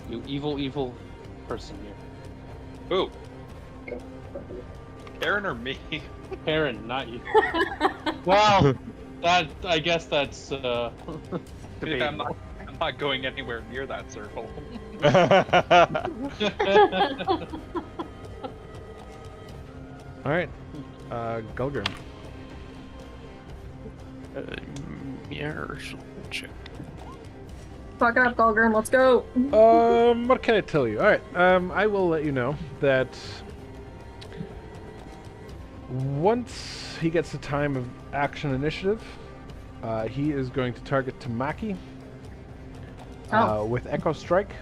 Speaker 3: You evil person here.
Speaker 2: Ooh. Aaron or me?
Speaker 3: Aaron, not you. Well, I guess that's
Speaker 2: Yeah, I'm not going anywhere near that circle.
Speaker 9: All right, Gulgrim.
Speaker 12: Yeah, check.
Speaker 6: Fuck it up, Gulgrim. Let's go.
Speaker 9: What can I tell you? All right, I will let you know that once he gets the time of action initiative, he is going to target Tamaki with Echo Strike.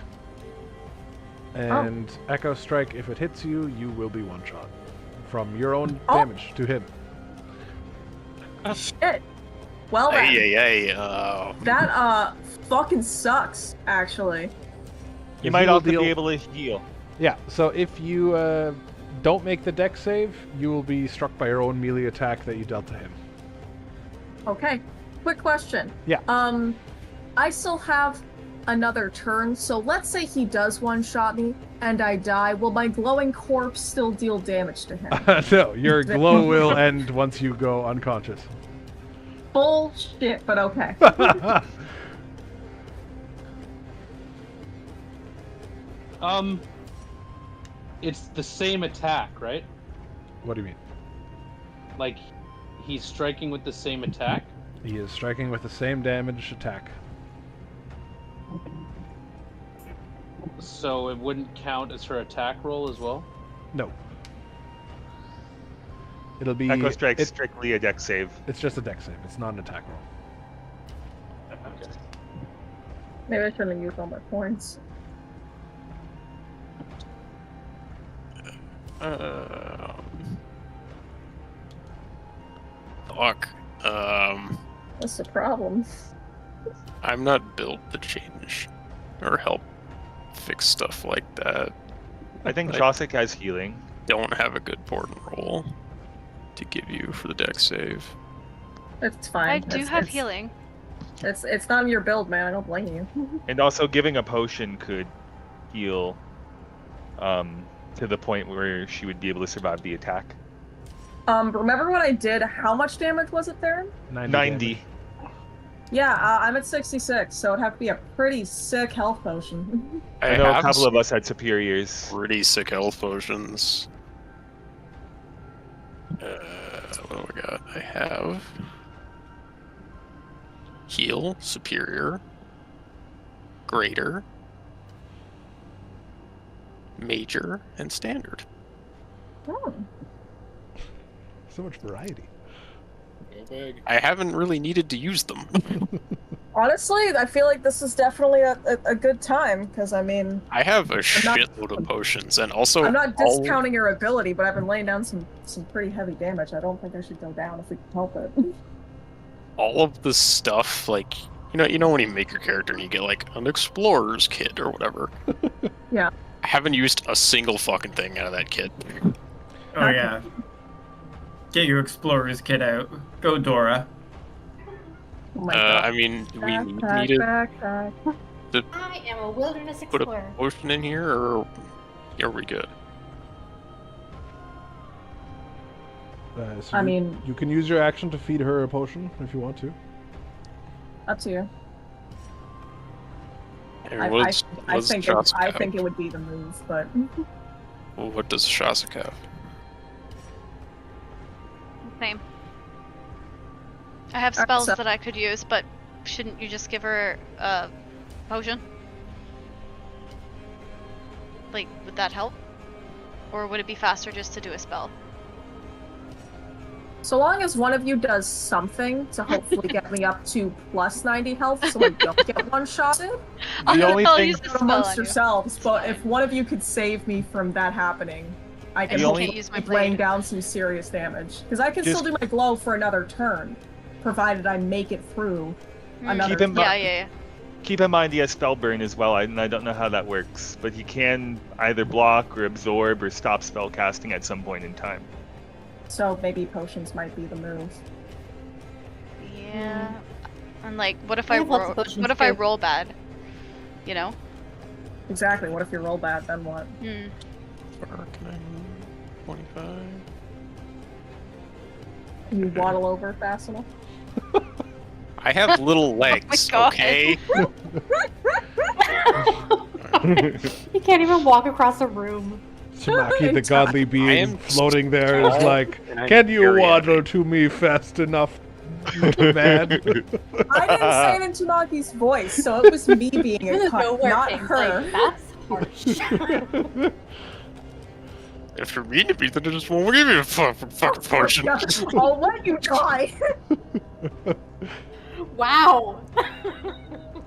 Speaker 9: And Echo Strike, if it hits you, you will be one shot from your own damage to him.
Speaker 6: Oh shit. Well then. That fucking sucks, actually.
Speaker 1: You might also be able to heal.
Speaker 9: Yeah, so if you don't make the dex save, you will be struck by your own melee attack that you dealt to him.
Speaker 6: Okay. Quick question.
Speaker 9: Yeah.
Speaker 6: I still have another turn, so let's say he does one-shot me and I die. Will my glowing corpse still deal damage to him?
Speaker 9: No, your glow will end once you go unconscious.
Speaker 6: Bullshit, but okay.
Speaker 3: It's the same attack, right?
Speaker 9: What do you mean?
Speaker 3: Like, he's striking with the same attack?
Speaker 9: He is striking with the same damage attack.
Speaker 3: So it wouldn't count as her attack roll as well?
Speaker 9: No. It'll be...
Speaker 1: Echo Strike's strictly a dex save.
Speaker 9: It's just a dex save. It's not an attack roll.
Speaker 3: Okay.
Speaker 6: Maybe I shouldn't have used all my points.
Speaker 12: Fuck.
Speaker 6: What's the problem?
Speaker 12: I'm not built to change or help fix stuff like that.
Speaker 1: I think Josik has healing.
Speaker 12: Don't have a good board and roll to give you for the dex save.
Speaker 6: It's fine.
Speaker 8: I do have healing.
Speaker 6: It's not your build, man. I don't blame you.
Speaker 1: And also giving a potion could heal to the point where she would be able to survive the attack.
Speaker 6: Remember what I did? How much damage was it there?
Speaker 1: 90.
Speaker 6: Yeah, I'm at 66, so it'd have to be a pretty sick health potion.
Speaker 1: I know a couple of us had superiors.
Speaker 12: Pretty sick health potions. What do I got? I have heal, superior, greater, major, and standard.
Speaker 6: Oh.
Speaker 9: So much variety.
Speaker 7: Go big.
Speaker 12: I haven't really needed to use them.
Speaker 6: Honestly, I feel like this is definitely a good time, because, I mean...
Speaker 12: I have a shitload of potions, and also...
Speaker 6: I'm not discounting your ability, but I've been laying down some pretty heavy damage. I don't think I should go down if we can help it.
Speaker 12: All of the stuff, like... You know when you make your character and you get, like, an explorer's kit or whatever?
Speaker 6: Yeah.
Speaker 12: I haven't used a single fucking thing out of that kit.
Speaker 10: Oh, yeah. Get your explorer's kit out. Go, Dora.
Speaker 6: Oh my God.
Speaker 12: I mean, we
Speaker 6: Backpack,
Speaker 12: need
Speaker 6: backpack.
Speaker 12: to
Speaker 11: I am a wilderness
Speaker 12: put a
Speaker 11: explorer.
Speaker 12: potion in here, or are we good?
Speaker 9: So
Speaker 6: I mean...
Speaker 9: You can use your action to feed her a potion if you want to.
Speaker 6: Up to you.
Speaker 12: And
Speaker 6: I think it would be the move, but...
Speaker 12: Well, what does Shasik have?
Speaker 8: Same. I have spells that I could use, but shouldn't you just give her a potion? Like, would that help? Or would it be faster just to do a spell?
Speaker 6: So long as one of you does something to hopefully get me up to plus 90 health so I don't get one-shotted,
Speaker 1: The only thing
Speaker 8: use the spell
Speaker 6: amongst
Speaker 8: on you.
Speaker 6: yourselves, but if one of you could save me from that happening, I can
Speaker 8: The only-
Speaker 6: hopefully
Speaker 8: use my
Speaker 6: keep laying
Speaker 8: blade.
Speaker 6: down some serious damage. Because I can still do my glow for another turn, provided I make it through another
Speaker 1: Keep in
Speaker 6: turn.
Speaker 1: mind- Keep in mind he has spell burn as well, and I don't know how that works, but he can either block or absorb or stop spell casting at some point in time.
Speaker 6: So maybe potions might be the move.
Speaker 8: Yeah. And like, what if
Speaker 6: I
Speaker 8: I
Speaker 6: have lots
Speaker 8: roll?
Speaker 6: of potions
Speaker 8: What if I
Speaker 6: too.
Speaker 8: roll bad? You know.
Speaker 6: Exactly, what if you roll bad, then what?
Speaker 8: Hmm.
Speaker 12: 25.
Speaker 6: Can you waddle over fast enough?
Speaker 12: I have little legs,
Speaker 8: God.
Speaker 12: okay?
Speaker 11: He can't even walk across a room.
Speaker 9: Tamaki, the godly being
Speaker 12: am
Speaker 9: floating there, is
Speaker 12: tall
Speaker 9: like,
Speaker 12: and I'm
Speaker 9: "Can you
Speaker 12: very
Speaker 9: waddle
Speaker 12: heavy."
Speaker 9: to me fast enough, little man?"
Speaker 6: I didn't say it in Tamaki's voice, so it was me being
Speaker 11: You're
Speaker 6: a
Speaker 11: the
Speaker 6: cunt,
Speaker 11: nowhere
Speaker 6: not
Speaker 11: king.
Speaker 6: her.
Speaker 11: Like, that's harsh.
Speaker 12: If you're mean to me, then I just won't give you a fucking potion.
Speaker 6: I'll let you try.
Speaker 11: Wow.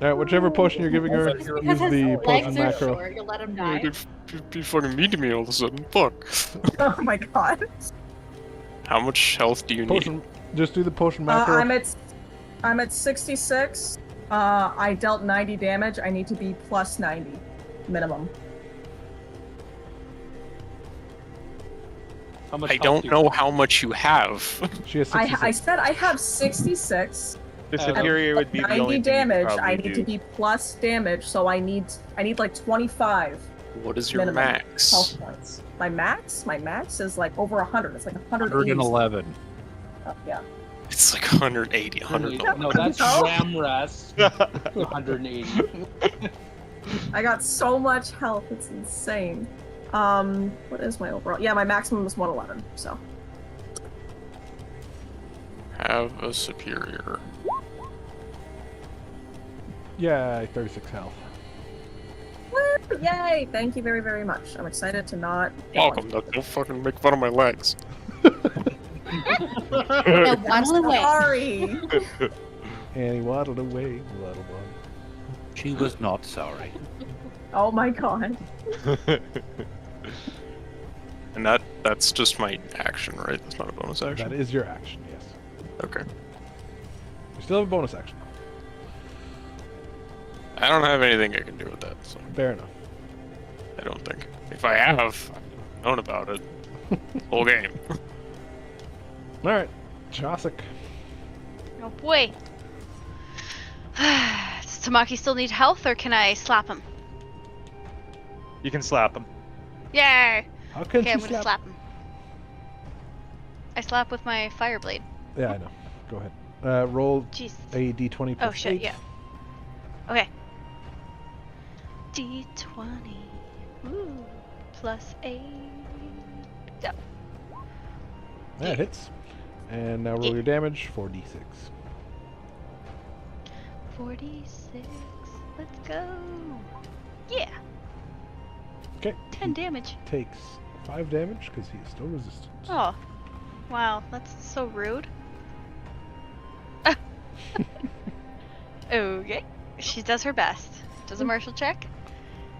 Speaker 9: Alright, whichever potion you're giving her,
Speaker 11: Because
Speaker 9: use
Speaker 11: his
Speaker 9: the
Speaker 11: legs
Speaker 9: potion
Speaker 11: are
Speaker 9: macro.
Speaker 11: short, you'll let him die.
Speaker 12: You'd be fucking mean to me all of a sudden. Fuck.
Speaker 6: Oh my god.
Speaker 12: How much health do you need?
Speaker 9: Potion, just do the potion macro.
Speaker 6: I'm at 66. I dealt 90 damage. I need to be plus 90 minimum.
Speaker 4: How much
Speaker 12: I
Speaker 4: health
Speaker 12: don't
Speaker 4: do you
Speaker 12: know
Speaker 4: have?
Speaker 12: how much you have.
Speaker 9: She has 66.
Speaker 6: I said I have 66.
Speaker 1: The superior would be the
Speaker 6: 90
Speaker 1: only thing you'd
Speaker 6: damage.
Speaker 1: probably
Speaker 6: I need
Speaker 1: do.
Speaker 6: to be plus damage, so I need like 25
Speaker 12: What is your
Speaker 6: minimum
Speaker 12: max?
Speaker 6: health points. My max is like over 100. It's like 180.
Speaker 7: 111.
Speaker 6: Yeah.
Speaker 12: It's like 180, 100.
Speaker 4: No, that's
Speaker 6: No.
Speaker 4: Ramras. 180.
Speaker 6: I got so much health, it's insane. What is my overall? Yeah, my maximum is 111. So.
Speaker 12: Have a superior.
Speaker 9: Yeah, 36 health.
Speaker 6: Woo! Yay! Thank you very, very much. I'm excited to not.
Speaker 12: Welcome, don't fucking make fun of my legs.
Speaker 11: Now waddle away.
Speaker 6: Sorry.
Speaker 9: And he waddled away, waddle waddle.
Speaker 7: She was not sorry.
Speaker 6: Oh my god.
Speaker 12: And that's just my action, right? That's not a bonus action.
Speaker 9: That is your action, yes.
Speaker 12: Okay.
Speaker 9: You still have a bonus action.
Speaker 12: I don't have anything I can do with that, so
Speaker 9: Fair enough.
Speaker 12: I don't think. If I have, I've known about it. Whole game.
Speaker 9: Alright, Chosik.
Speaker 8: Oh boy. Does Tamaki still need health, or can I slap him?
Speaker 1: You can slap him.
Speaker 8: Yay!
Speaker 9: How can
Speaker 8: Okay,
Speaker 9: she
Speaker 8: I'm gonna
Speaker 9: slap?
Speaker 8: slap him. I slap with my fire blade.
Speaker 9: Yeah, I know. Go ahead. Roll
Speaker 8: Jeez.
Speaker 9: a d20 plus
Speaker 8: Oh shit,
Speaker 9: 8.
Speaker 8: yeah. Okay. D20. Ooh. Plus 8. Go.
Speaker 9: That hits. And now roll
Speaker 8: Yeah.
Speaker 9: your damage, 4d6.
Speaker 8: 46. Let's go. Yeah.
Speaker 9: Okay.
Speaker 8: 10 damage.
Speaker 9: Takes 5 damage because he is still resistant.
Speaker 8: Oh. Wow, that's so rude. Okay. She does her best. Does a martial check.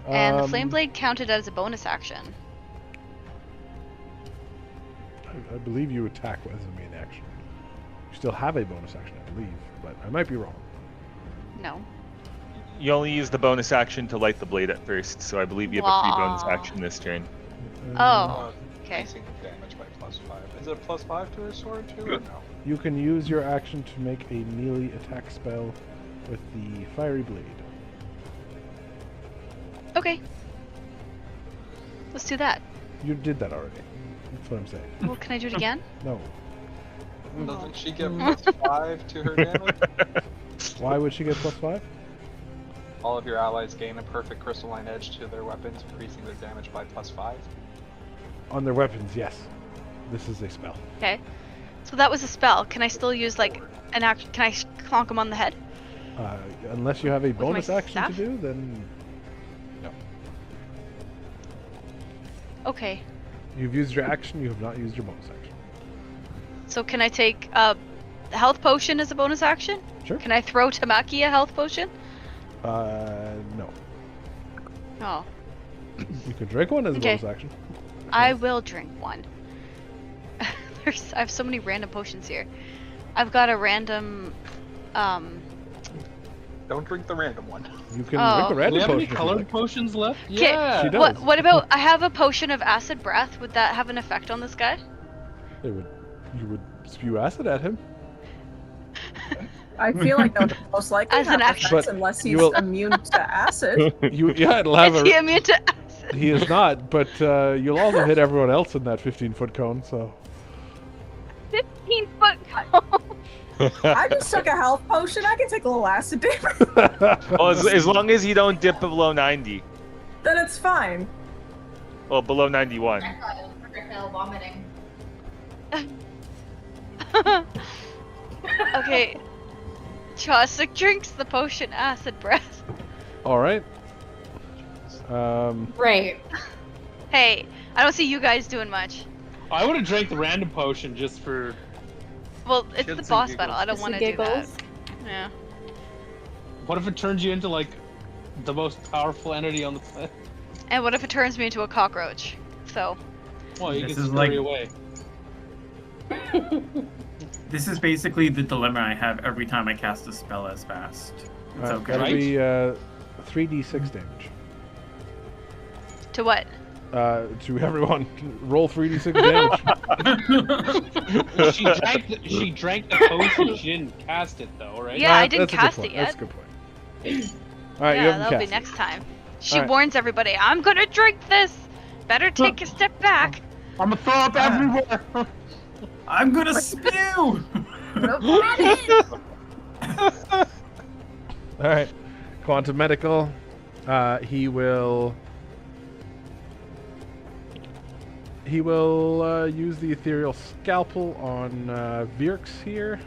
Speaker 8: And the flame blade counted as a bonus action.
Speaker 9: I believe you attack as a main action. You still have a bonus action, I believe, but I might be wrong.
Speaker 8: No.
Speaker 1: You only use the bonus action to light the blade at first, so I believe you have a free bonus
Speaker 8: Wow.
Speaker 1: action this turn.
Speaker 8: Oh. Okay.
Speaker 2: Increasing the damage by +5. Is it a +5 to her sword too, or no?
Speaker 9: You can use your action to make a melee attack spell with the fiery blade.
Speaker 8: Okay. Let's do that.
Speaker 9: You did that already. That's what I'm saying.
Speaker 8: Well, can I do it again?
Speaker 9: No.
Speaker 2: Doesn't she get +5 to her damage?
Speaker 9: Why would she get +5?
Speaker 2: All of your allies gain a perfect crystalline edge to their weapons, increasing their damage by +5.
Speaker 9: On their weapons, yes. This is a spell.
Speaker 8: Okay. So that was a spell. Can I still use like an action? Can I clonk him on the head?
Speaker 9: Unless you have a
Speaker 8: my
Speaker 9: bonus action
Speaker 8: staff?
Speaker 9: to do, then no.
Speaker 8: Okay.
Speaker 9: You've used your action, you have not used your bonus action.
Speaker 8: So can I take a health potion as a bonus action?
Speaker 9: Sure.
Speaker 8: Can I throw Tamaki a health potion?
Speaker 9: No.
Speaker 8: Oh.
Speaker 9: You could drink one as a
Speaker 8: Okay.
Speaker 9: bonus action.
Speaker 8: I will drink one. I have so many random potions here. I've got a random,
Speaker 2: Don't drink the random one.
Speaker 9: You can
Speaker 8: Oh.
Speaker 9: drink a
Speaker 4: Do we
Speaker 9: random
Speaker 4: have any
Speaker 9: potion. if you
Speaker 4: colored
Speaker 9: like.
Speaker 4: potions left?
Speaker 8: Okay,
Speaker 4: Yeah.
Speaker 9: She does.
Speaker 8: what about, I have a potion of acid breath. Would that have an effect on this guy?
Speaker 9: You would spew acid at him.
Speaker 6: I feel like that would most likely
Speaker 8: As an
Speaker 6: have
Speaker 8: action.
Speaker 6: effects
Speaker 9: But
Speaker 6: unless
Speaker 9: you
Speaker 6: he's
Speaker 9: will-
Speaker 6: immune to acid.
Speaker 9: Yeah, it'll have
Speaker 8: Is he immune to acid?
Speaker 9: He is not, but you'll also hit everyone else in that 15-foot cone, so...
Speaker 8: 15-foot
Speaker 6: I just took a health potion. I can take a little acid damage.
Speaker 1: Well, as long as you don't dip below 90.
Speaker 6: Then it's fine.
Speaker 1: Well, below 91.
Speaker 11: I thought it was projectile vomiting.
Speaker 8: Okay. Chaucer drinks the potion acid breath.
Speaker 9: All right.
Speaker 11: Right.
Speaker 8: Hey, I don't see you guys doing much.
Speaker 3: I would have drank the random potion just for.
Speaker 8: Well, it's
Speaker 3: Shits
Speaker 8: the
Speaker 3: and
Speaker 8: boss
Speaker 3: giggles.
Speaker 8: battle. I don't
Speaker 11: Just
Speaker 8: want
Speaker 11: the
Speaker 8: to do that.
Speaker 11: giggles.
Speaker 8: Yeah.
Speaker 3: What if it turns you into like the most powerful entity on the planet?
Speaker 8: And what if it turns me into a cockroach? So.
Speaker 3: Well, you
Speaker 10: This
Speaker 3: can
Speaker 10: is
Speaker 3: scurry
Speaker 10: like-
Speaker 3: away.
Speaker 10: This is basically the dilemma I have every time I cast a spell as fast. It's okay.
Speaker 9: That'll
Speaker 3: Right?
Speaker 9: be 3d6 damage.
Speaker 8: To what?
Speaker 9: To everyone, roll 3d6 damage.
Speaker 3: Well, she drank the potion. She didn't cast it though, right?
Speaker 8: Yeah, I didn't
Speaker 9: That's a good
Speaker 8: cast
Speaker 9: point.
Speaker 8: it yet.
Speaker 9: That's a good point. All right, you
Speaker 8: Yeah,
Speaker 9: haven't
Speaker 8: that'll be
Speaker 9: cast
Speaker 8: next
Speaker 9: it.
Speaker 8: time. She
Speaker 9: Alright.
Speaker 8: warns everybody, I'm gonna drink this! Better take a step back.
Speaker 3: I'm gonna throw up everywhere.
Speaker 10: I'm gonna spew!
Speaker 9: All right, Quantum Medical. He will use the Ethereal Scalpel on Virx here,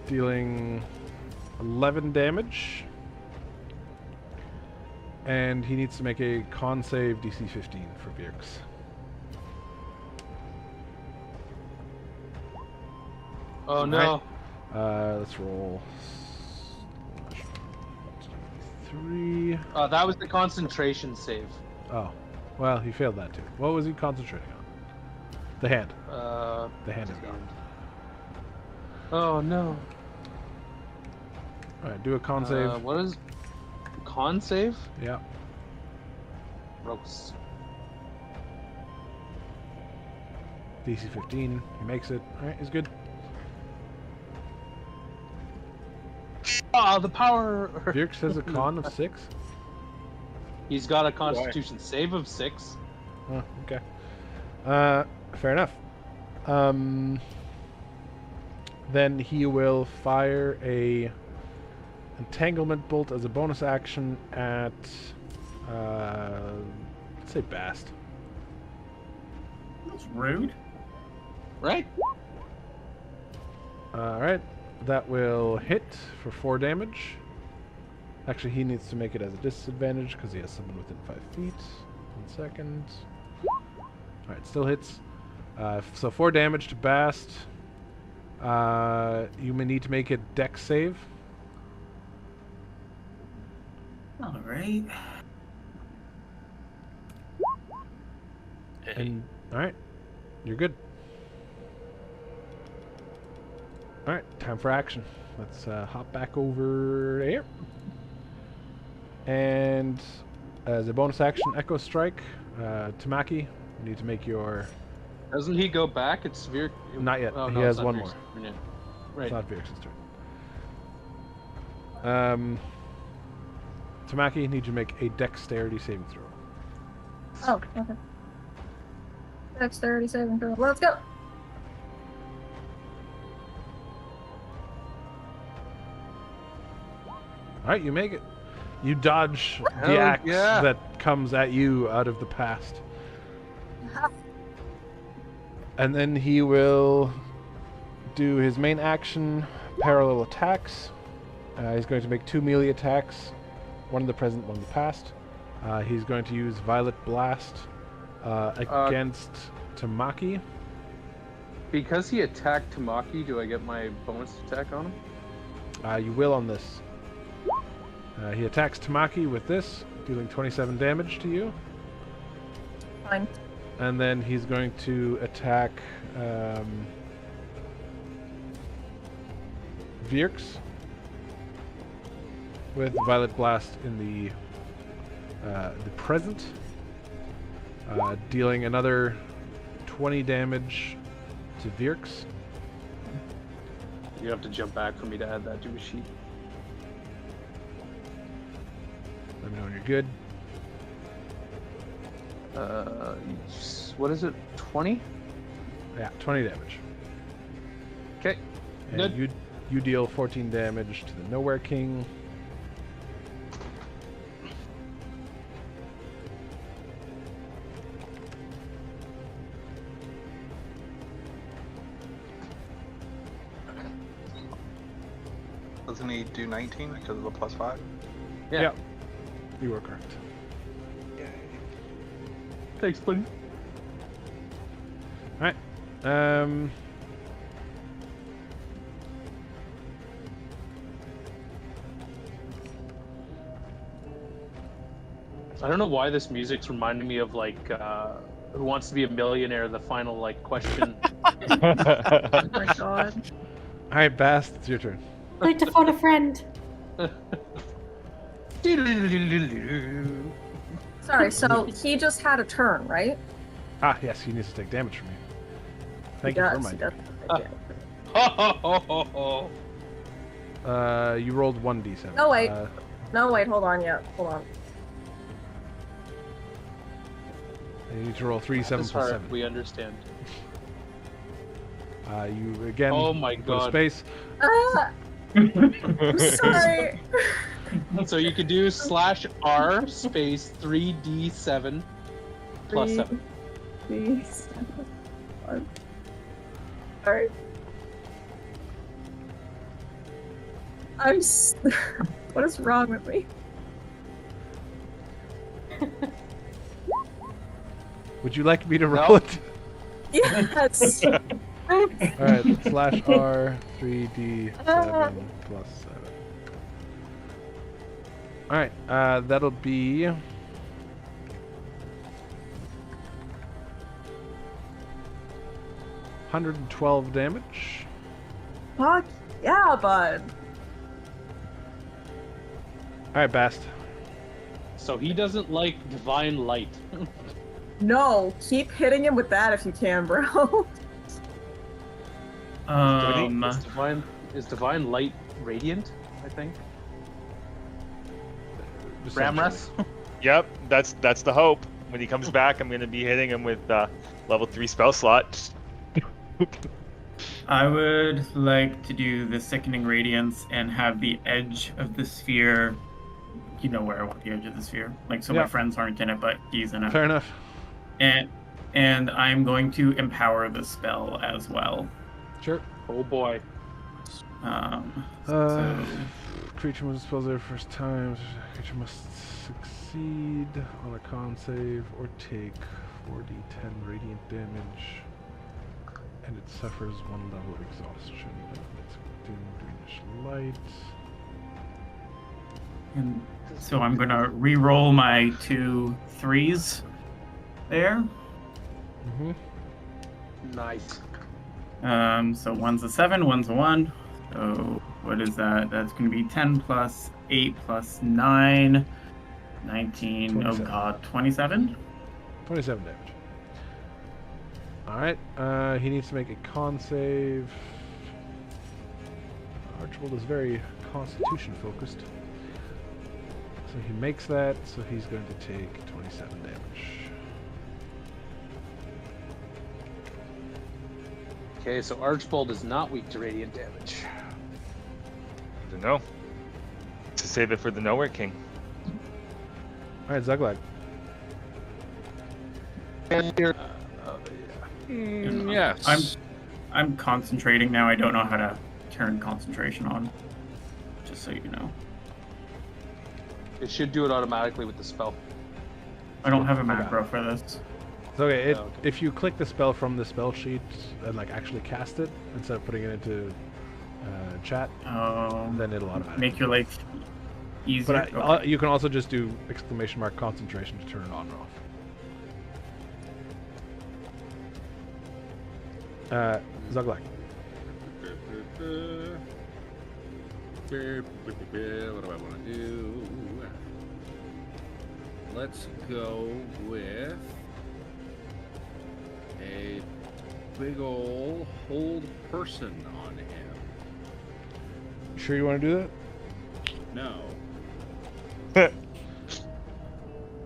Speaker 9: dealing 11 damage. And he needs to make a con save DC 15 for Virx.
Speaker 3: Oh no.
Speaker 9: Let's roll. 3.
Speaker 3: That was the concentration save.
Speaker 9: Oh, well, he failed that too. What was he concentrating on? The hand.
Speaker 3: The
Speaker 9: hand is gone.
Speaker 3: Oh no.
Speaker 9: All right, do a con save.
Speaker 3: What is con save?
Speaker 9: Yeah.
Speaker 3: Gross.
Speaker 9: DC 15. He makes it. All right, he's good.
Speaker 3: Oh, the power.
Speaker 9: Virx has a con of 6.
Speaker 3: He's got a Constitution save of 6.
Speaker 9: Oh, okay. Fair enough. Then he will fire a entanglement bolt as a bonus action at let's say Bast.
Speaker 10: That's rude.
Speaker 3: Right?
Speaker 9: Alright. That will hit for 4 damage. Actually, he needs to make it as a disadvantage because he has someone within 5 feet. 1 second. Alright, still hits. So 4 damage to Bast. You may need to make a dex save.
Speaker 10: Alright.
Speaker 9: And alright. You're good. Alright, time for action. Let's hop back over here. And as a bonus action, Echo Strike. Tamaki, you need to make your...
Speaker 3: Doesn't he go back? It's Vir.
Speaker 9: Not yet.
Speaker 3: Oh,
Speaker 9: He
Speaker 3: no,
Speaker 9: has
Speaker 3: it's not
Speaker 9: one
Speaker 3: Vir's
Speaker 9: more.
Speaker 3: turn, yeah. Right.
Speaker 9: It's not Virx's turn. Tamaki, you need to make a dexterity saving throw.
Speaker 6: Oh, okay. Dexterity saving throw. Let's go.
Speaker 9: Alright, you make it. You dodge
Speaker 3: Hell
Speaker 9: the axe
Speaker 3: yeah.
Speaker 9: that comes at you out of the past. And then he will do his main action, parallel attacks. He's going to make 2 melee attacks, one in the present, one in the past. He's going to use Violet Blast against Tamaki.
Speaker 3: Because he attacked Tamaki, do I get my bonus attack on him?
Speaker 9: You will on this. He attacks Tamaki with this, dealing 27 damage to you.
Speaker 6: Fine.
Speaker 9: And then he's going to attack Virx with Violet Blast in the present, dealing another 20 damage to Virx.
Speaker 3: You have to jump back for me to add that to a sheet.
Speaker 9: Let me know when you're good.
Speaker 3: What is it? 20?
Speaker 9: Yeah, 20 damage.
Speaker 3: Okay.
Speaker 9: And
Speaker 3: Good.
Speaker 9: you deal 14 damage to the Nowhere King.
Speaker 2: Doesn't he do 19 because of the +5?
Speaker 3: Yeah.
Speaker 9: Yep. You were correct.
Speaker 3: Thanks, buddy.
Speaker 9: Alright.
Speaker 3: I don't know why this music's reminding me of like Who Wants to Be a Millionaire, the final like question.
Speaker 6: Oh my god.
Speaker 9: Alright, Bast, it's your turn.
Speaker 11: I'd like to phone a friend.
Speaker 6: Sorry, so he just had a turn, right?
Speaker 9: Ah, yes, he needs to take damage from you. Thank you for reminding me. You rolled 1d7.
Speaker 6: No, wait. No, wait, hold on, hold on.
Speaker 9: You need to roll 3 7
Speaker 3: That's
Speaker 9: plus
Speaker 3: hard,
Speaker 9: 7.
Speaker 3: we understand.
Speaker 9: You again.
Speaker 3: Oh my
Speaker 9: go to
Speaker 3: god.
Speaker 9: Space.
Speaker 6: I'm sorry.
Speaker 3: So you could do /R space 3d7 plus 7.
Speaker 6: 3, 7. Alright. What is wrong with me?
Speaker 9: Would you like me to roll it?
Speaker 6: Yes.
Speaker 9: Alright, /R 3d7 plus 7. Alright, that'll be 112 damage.
Speaker 6: Fuck yeah, bud.
Speaker 9: Alright, Bast.
Speaker 3: So he doesn't like divine light.
Speaker 6: No, keep hitting him with that if you can, bro.
Speaker 3: Is divine light radiant? I think.
Speaker 9: Ramrus?
Speaker 1: Yep, that's the hope. When he comes back, I'm going to be hitting him with level 3 spell slot.
Speaker 10: I would like to do the Sickening Radiance and have the edge of the sphere. You know where I want the edge of the sphere. Like, so my friends aren't in it, but he's in it.
Speaker 9: Fair enough.
Speaker 10: And I'm going to empower the spell as well.
Speaker 9: Sure.
Speaker 3: Oh boy.
Speaker 9: Creature must spell their first time. Creature must succeed on a con save or take 4d10 radiant damage. And it suffers 1 level of exhaustion. It's dim greenish light.
Speaker 10: And so I'm gonna re-roll my 2 3s there.
Speaker 3: Nice.
Speaker 10: So one's a 7, one's a 1. So what is that? That's gonna be 10 plus 8 plus 9. 19. 27. Oh god, 27?
Speaker 9: 27 damage. Alright, he needs to make a con save. Archibald is very constitution focused. So he makes that, so he's going to take 27 damage.
Speaker 3: Okay, so Archibald is not weak to radiant damage.
Speaker 1: I don't know. To save it for the Nowhere King.
Speaker 9: Alright, Zuglag.
Speaker 7: Yes.
Speaker 10: I'm concentrating now. I don't know how to turn concentration on. Just so you know.
Speaker 3: It should do it automatically with the spell.
Speaker 10: I don't have a macro for this.
Speaker 9: It's okay. If you click the spell from the spell sheet and like actually cast it instead of putting it into chat, then it'll automatically
Speaker 10: make your life easier.
Speaker 9: But you can also just do !! concentration to turn it on or off. Zuglag.
Speaker 7: What do I want to do? Let's go with a big ol' hold person on him.
Speaker 9: Sure you want to do that?
Speaker 7: No.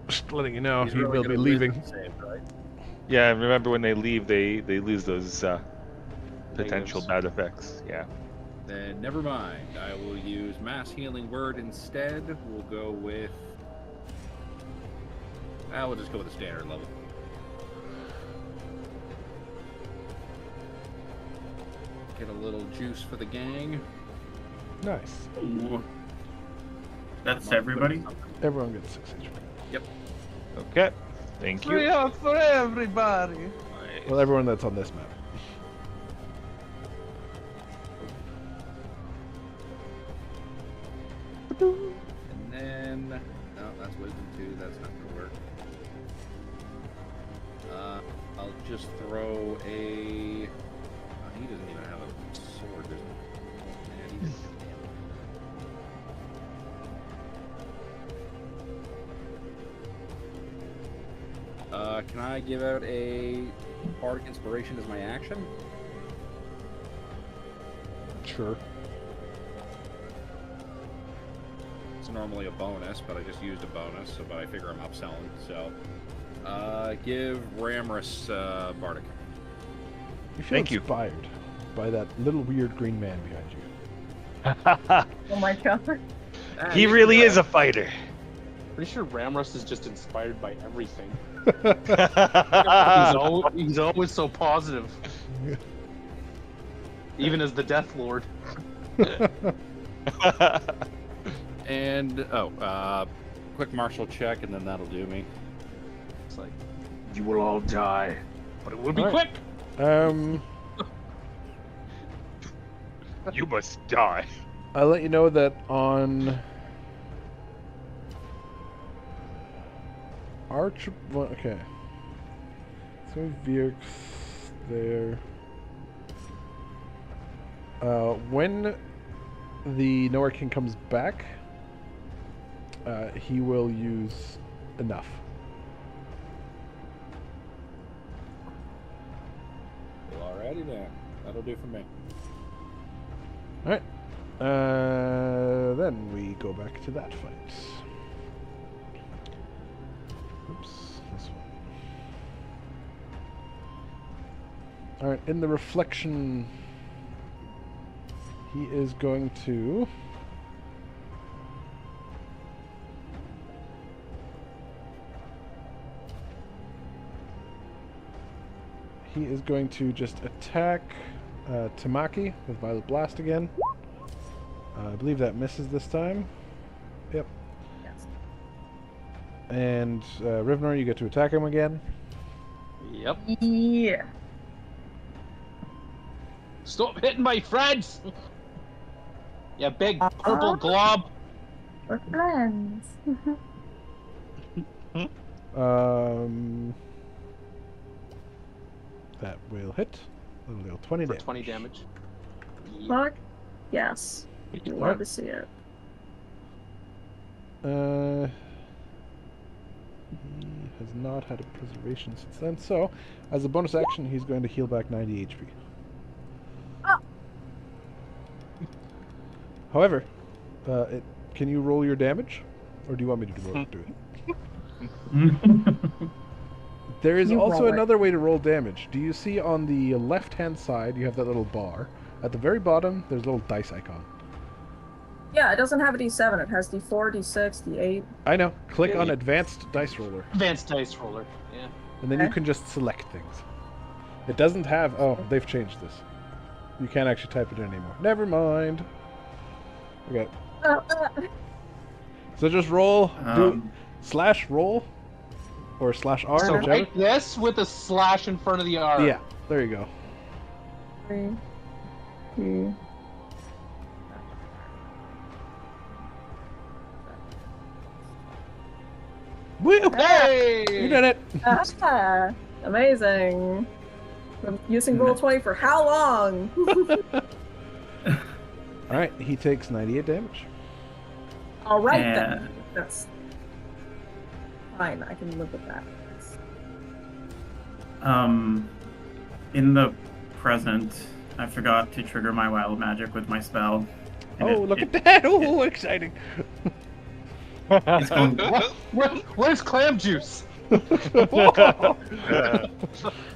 Speaker 9: Just letting you know,
Speaker 1: He's
Speaker 9: he
Speaker 1: really
Speaker 9: will be
Speaker 1: gonna lose
Speaker 9: leaving.
Speaker 1: the save, right? Yeah, remember when they leave, they lose those potential bad effects. Yeah.
Speaker 7: Then never mind. I will use Mass Healing Word instead. We'll go with. We'll just go with the standard level. Get a little juice for the gang.
Speaker 9: Nice.
Speaker 10: Ooh. That's everybody?
Speaker 9: Everyone gets 6 HP.
Speaker 7: Yep.
Speaker 1: Okay. Thank you.
Speaker 4: Free up for everybody.
Speaker 9: Well, everyone that's on this map.
Speaker 7: And then, no, that's wisdom 2. That's not gonna work. I'll just throw a. He doesn't even have a sword, does he? Yeah, he doesn't. Can I give out a Bardic Inspiration as my action?
Speaker 9: Sure.
Speaker 7: It's normally a bonus, but I just used a bonus, so but I figure I'm upselling. So, give Ramrus Bardic.
Speaker 9: You feel inspired by that little weird green man behind you.
Speaker 6: Oh my god.
Speaker 1: He really is a fighter.
Speaker 3: Pretty sure Ramrus is just inspired by everything. he's always so positive. Even as the Death Lord.
Speaker 7: And quick martial check, and then that'll do me. It's like you will all die, but it will be quick.
Speaker 1: You must die.
Speaker 9: I'll let you know that on well, okay. So Vierx there. When the Nowhere King comes back, he will use enough.
Speaker 7: Well, alrighty then. That'll do for me.
Speaker 9: Alright. Then we go back to that fight. Oops, this one. Alright, in the reflection, he is going to... He is going to just attack Tamaki with Violet Blast again. I believe that misses this time. Yep.
Speaker 6: Yes.
Speaker 9: And Rivnor, you get to attack him again.
Speaker 3: Yep.
Speaker 6: Yeah.
Speaker 3: Stop hitting my friends! You big purple glob.
Speaker 6: We're friends.
Speaker 9: That will hit. That'll deal 20 damage.
Speaker 3: 20 damage.
Speaker 6: Fuck. Yes. Love to see it.
Speaker 9: He has not had a preservation since then, so as a bonus action, he's going to heal back 90 HP.
Speaker 6: Oh.
Speaker 9: However, can you roll your damage, or do you want me to do it? There is also another way to roll damage. Do you see on the left-hand side, you have that little bar. At the very bottom, there's a little dice icon.
Speaker 6: Yeah, it doesn't have a D7. It has D4, D6, D8.
Speaker 9: I know. Click on Advanced Dice Roller.
Speaker 3: Advanced Dice Roller, yeah.
Speaker 9: And then you can just select things. It doesn't have... Oh, they've changed this. You can't actually type it in anymore. Never mind. Okay. So just roll. Do slash roll. Or slash R,
Speaker 3: So
Speaker 9: whichever.
Speaker 3: write this with a slash in front of the R.
Speaker 9: Yeah, there you go.
Speaker 6: 3, 2.
Speaker 9: Woo!
Speaker 3: Hey!
Speaker 9: You did it!
Speaker 6: Ah, amazing. I'm using Roll20 for how long?
Speaker 9: Alright, he takes 98 damage.
Speaker 6: Alright then. That's fine. I can live with that.
Speaker 10: In the present, I forgot to trigger my wild magic with my spell.
Speaker 9: Oh, look at that! Oh, exciting!
Speaker 10: It's going...
Speaker 3: Where's clam juice?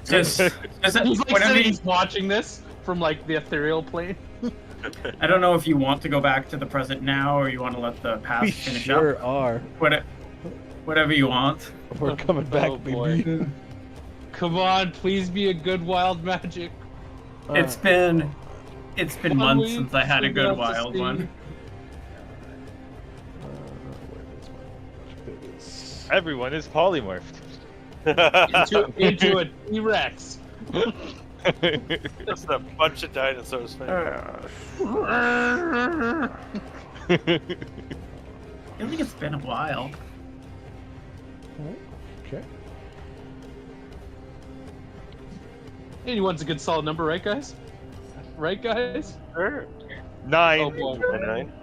Speaker 10: Just
Speaker 3: he's like he's watching this from like the ethereal plane.
Speaker 10: I don't know if you want to go back to the present now or you want to let the past
Speaker 9: We
Speaker 10: finish
Speaker 9: sure
Speaker 10: up.
Speaker 9: are.
Speaker 10: Whatever you want.
Speaker 9: We're coming back,
Speaker 3: Oh, boy.
Speaker 9: baby.
Speaker 3: Come on, please be a good wild magic.
Speaker 10: It's been
Speaker 3: 1
Speaker 10: months
Speaker 3: week
Speaker 10: since I had a
Speaker 3: to
Speaker 10: good
Speaker 3: get to
Speaker 10: wild
Speaker 3: see.
Speaker 10: one.
Speaker 1: Everyone is polymorphed.
Speaker 3: into a T-Rex.
Speaker 5: Just a bunch of dinosaurs.
Speaker 10: I feel like it's been a while.
Speaker 9: Okay.
Speaker 3: 81's a good solid number, right, guys? Right, guys?
Speaker 5: Sure.
Speaker 1: 9.
Speaker 3: Oh, boy.
Speaker 5: 9.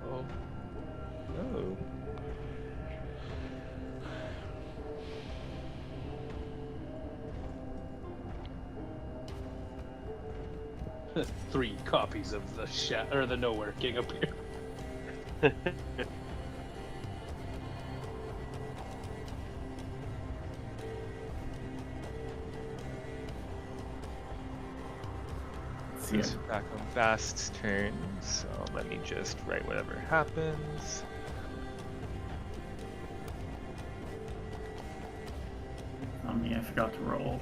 Speaker 3: Oh.
Speaker 1: Oh.
Speaker 3: Three copies of the Nowhere King up here.
Speaker 1: It's back on Vast's turn, so let me just write whatever happens.
Speaker 10: I forgot to roll.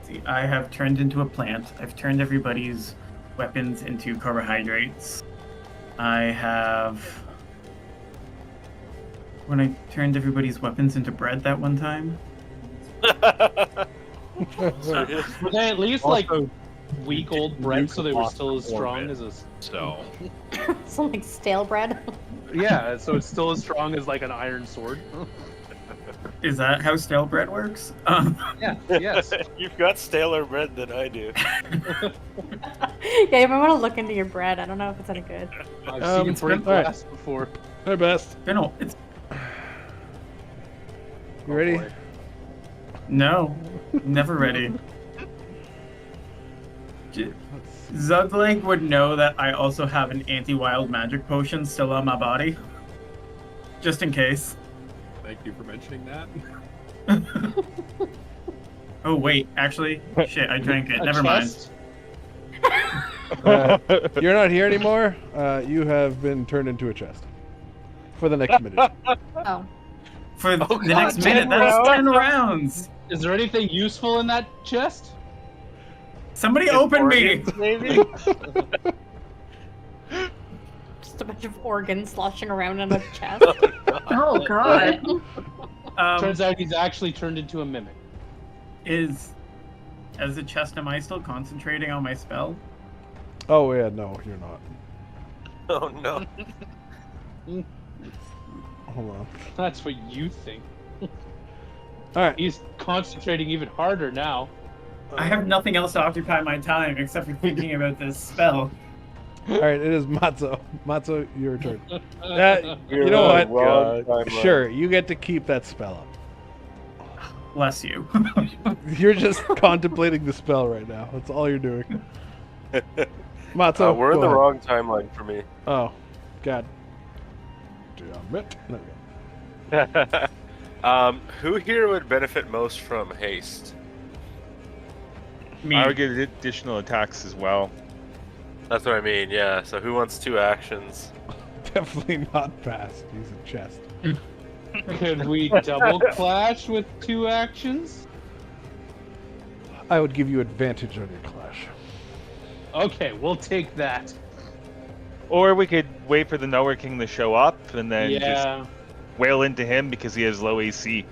Speaker 10: See, I have turned into a plant. I've turned everybody's weapons into carbohydrates. I have... When I turned everybody's weapons into bread that one time.
Speaker 3: Were they at least like week-old bread, so they were still as strong as a...
Speaker 12: So.
Speaker 11: Some like stale bread.
Speaker 3: Yeah, so it's still as strong as like an iron sword.
Speaker 10: Is that how stale bread works?
Speaker 3: Yeah, yes.
Speaker 5: You've got staler bread than I do.
Speaker 11: Yeah, you might want to look into your bread. I don't know if it's any good.
Speaker 3: I've seen it break glass before.
Speaker 9: Hi, Best.
Speaker 10: It's...
Speaker 9: You ready?
Speaker 3: boy.
Speaker 10: No, never ready. Zugleg would know that I also have an anti-wild magic potion still on my body. Just in case.
Speaker 7: Thank you for mentioning that.
Speaker 10: Oh wait, actually, shit, I drank it.
Speaker 3: A
Speaker 10: Never mind.
Speaker 3: chest?
Speaker 9: You're not here anymore. You have been turned into a chest. For the next minute.
Speaker 11: Oh.
Speaker 10: For the next minute, that's 10 rounds.
Speaker 3: Is there anything useful in that chest?
Speaker 10: Somebody open me.
Speaker 5: Maybe.
Speaker 11: Just a bunch of organs sloshing around in a chest.
Speaker 6: Oh god.
Speaker 3: Turns out he's actually turned into a mimic.
Speaker 10: As a chest, am I still concentrating on my spell?
Speaker 9: Oh yeah, no, you're not.
Speaker 5: Oh no.
Speaker 9: Hold on.
Speaker 3: That's what you think.
Speaker 9: Alright.
Speaker 3: He's concentrating even harder now.
Speaker 10: I have nothing else to occupy my time except for thinking about this spell.
Speaker 9: Alright, it is Matzo. Matzo, your turn. You know what? Sure, you get to keep that spell up.
Speaker 10: Bless you.
Speaker 9: You're just contemplating the spell right now. That's all you're doing. Matzo,
Speaker 5: We're in
Speaker 9: go
Speaker 5: the
Speaker 9: ahead.
Speaker 5: wrong timeline for me.
Speaker 9: Oh, God. Damn it.
Speaker 5: Who here would benefit most from haste?
Speaker 10: Me.
Speaker 1: I would get additional attacks as well.
Speaker 5: That's what I mean, yeah. So who wants 2 actions?
Speaker 9: Definitely not fast. He's a chest.
Speaker 3: Could we double clash with 2 actions?
Speaker 9: I would give you advantage on your clash.
Speaker 3: Okay, we'll take that.
Speaker 1: Or we could wait for the Nowhere King to show up and then
Speaker 3: Yeah.
Speaker 1: just wail into him because he has low AC.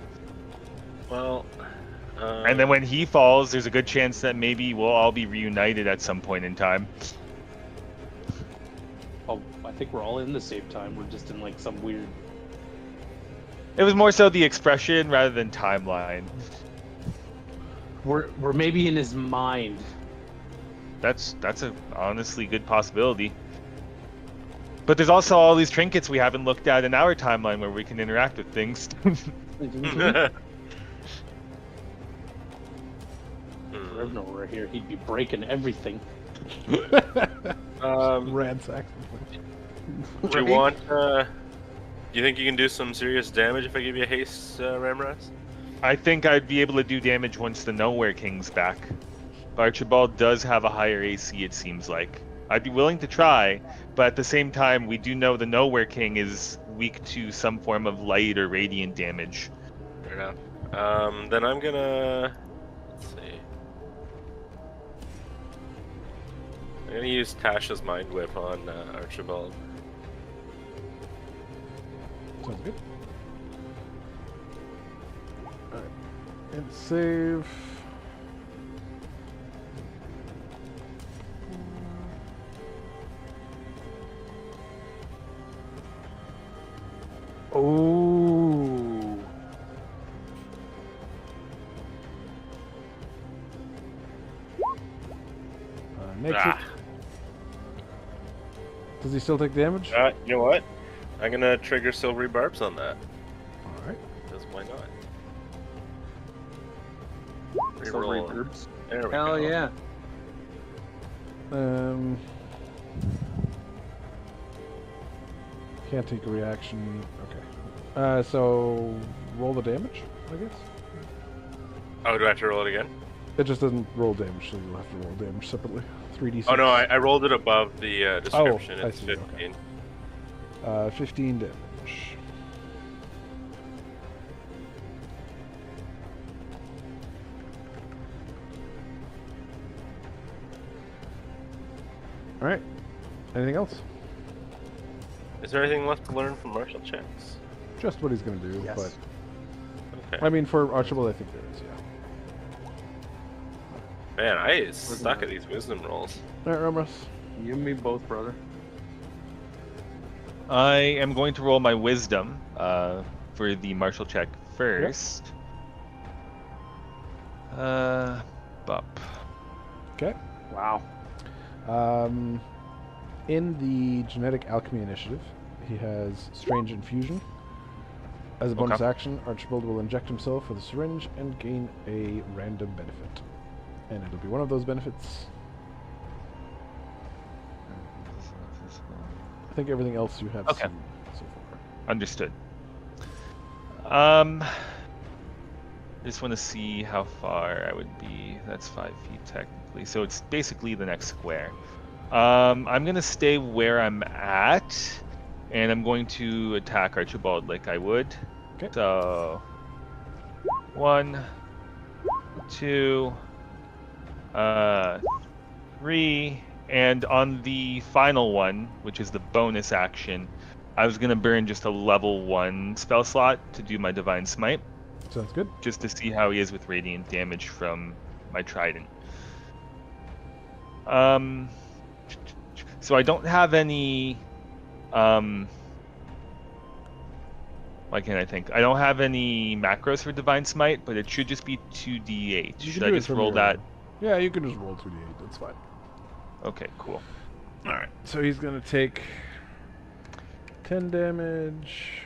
Speaker 5: Well,
Speaker 1: And then when he falls, there's a good chance that maybe we'll all be reunited at some point in time.
Speaker 3: Oh, I think we're all in the same time. We're just in like some weird.
Speaker 1: It was more so the expression rather than timeline.
Speaker 3: We're maybe in his mind.
Speaker 1: That's a honestly good possibility. But there's also all these trinkets we haven't looked at in our timeline where we can interact with things.
Speaker 3: Revno were here, he'd be breaking everything.
Speaker 9: Ransack.
Speaker 5: Do you want? Do you think you can do some serious damage if I give you a haste, Ramraz?
Speaker 1: I think I'd be able to do damage once the Nowhere King's back. Archibald does have a higher AC, it seems like. I'd be willing to try, but at the same time, we do know the Nowhere King is weak to some form of light or radiant damage.
Speaker 5: Fair enough. Then I'm gonna... Let's see. I'm gonna use Tasha's Mind Whip on Archibald.
Speaker 9: Sounds good. Alright. And save. Oh. Makes it. Does he still take damage?
Speaker 5: You know what? I'm gonna trigger Silvery Barbs on that.
Speaker 9: Alright.
Speaker 5: Because why not?
Speaker 3: Silvery
Speaker 5: Reroll.
Speaker 3: Barbs.
Speaker 5: There we
Speaker 3: Hell
Speaker 5: go.
Speaker 3: yeah.
Speaker 9: Can't take a reaction. Okay. So roll the damage, I guess.
Speaker 5: Oh, do I have to roll it again?
Speaker 9: It just doesn't roll damage, so you'll have to roll damage separately. 3d6.
Speaker 5: Oh no, I rolled it above the description.
Speaker 9: I
Speaker 5: It's
Speaker 9: see,
Speaker 5: 15.
Speaker 9: okay. 15 damage. Alright. Anything else?
Speaker 5: Is there anything left to learn from martial checks?
Speaker 9: Just what he's going to do,
Speaker 5: Yes.
Speaker 9: but...
Speaker 5: Okay.
Speaker 9: I mean, for Archibald, I think there is, yeah.
Speaker 5: Man, I suck at these wisdom rolls.
Speaker 9: Alright, Romros.
Speaker 3: You and me both, brother.
Speaker 1: I am going to roll my wisdom for the martial check first. Bup.
Speaker 9: Okay.
Speaker 3: Wow.
Speaker 9: In the Genetic Alchemy Initiative, he has Strange Infusion. As a bonus action, Archibald will inject himself with a syringe and gain a random benefit. And it'll be one of those benefits. I think everything else you have seen so far.
Speaker 1: Understood. I just want to see how far I would be. That's 5 feet technically, so it's basically the next square. I'm gonna stay where I'm at, and I'm going to attack Archibald like I would.
Speaker 9: Okay.
Speaker 1: So 1, 2, 3, and on the final one, which is the bonus action, I was gonna burn just a level 1 spell slot to do my Divine Smite.
Speaker 9: Sounds good.
Speaker 1: Just to see how he is with radiant damage from my trident. So I don't have any. Why can't I think? I don't have any macros for Divine Smite, but it should just be 2d8.
Speaker 9: You
Speaker 1: Should
Speaker 9: can
Speaker 1: I
Speaker 9: do it
Speaker 1: just
Speaker 9: from
Speaker 1: roll
Speaker 9: your-
Speaker 1: that?
Speaker 9: Yeah, you can just roll 2d8. That's fine.
Speaker 1: Okay, cool.
Speaker 9: Alright, so he's gonna take 10 damage,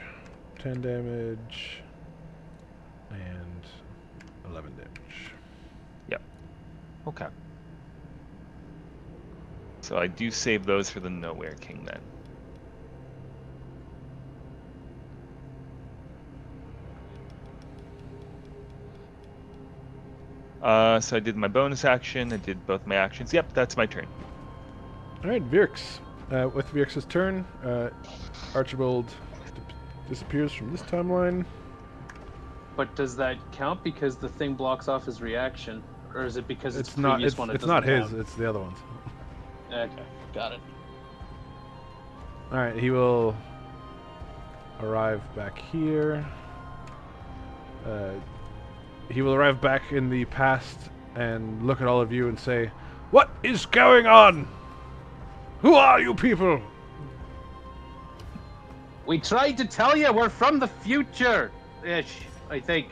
Speaker 9: 10 damage, and 11 damage.
Speaker 1: Yep. Okay. So I do save those for the Nowhere King then. So I did my bonus action, I did both my actions. Yep, that's my turn.
Speaker 9: Alright, Virx. With Virx's turn, Archibald disappears from this timeline.
Speaker 3: But does that count because the thing blocks off his reaction, or is it because it's
Speaker 9: not.
Speaker 3: previous
Speaker 9: It's,
Speaker 3: one?
Speaker 9: it's not his. It's the other ones.
Speaker 3: Okay, got it.
Speaker 9: Alright, he will arrive back here. He will arrive back in the past and look at all of you and say, "What is going on? Who are you people?"
Speaker 3: We tried to tell you we're from the future, ish. I think.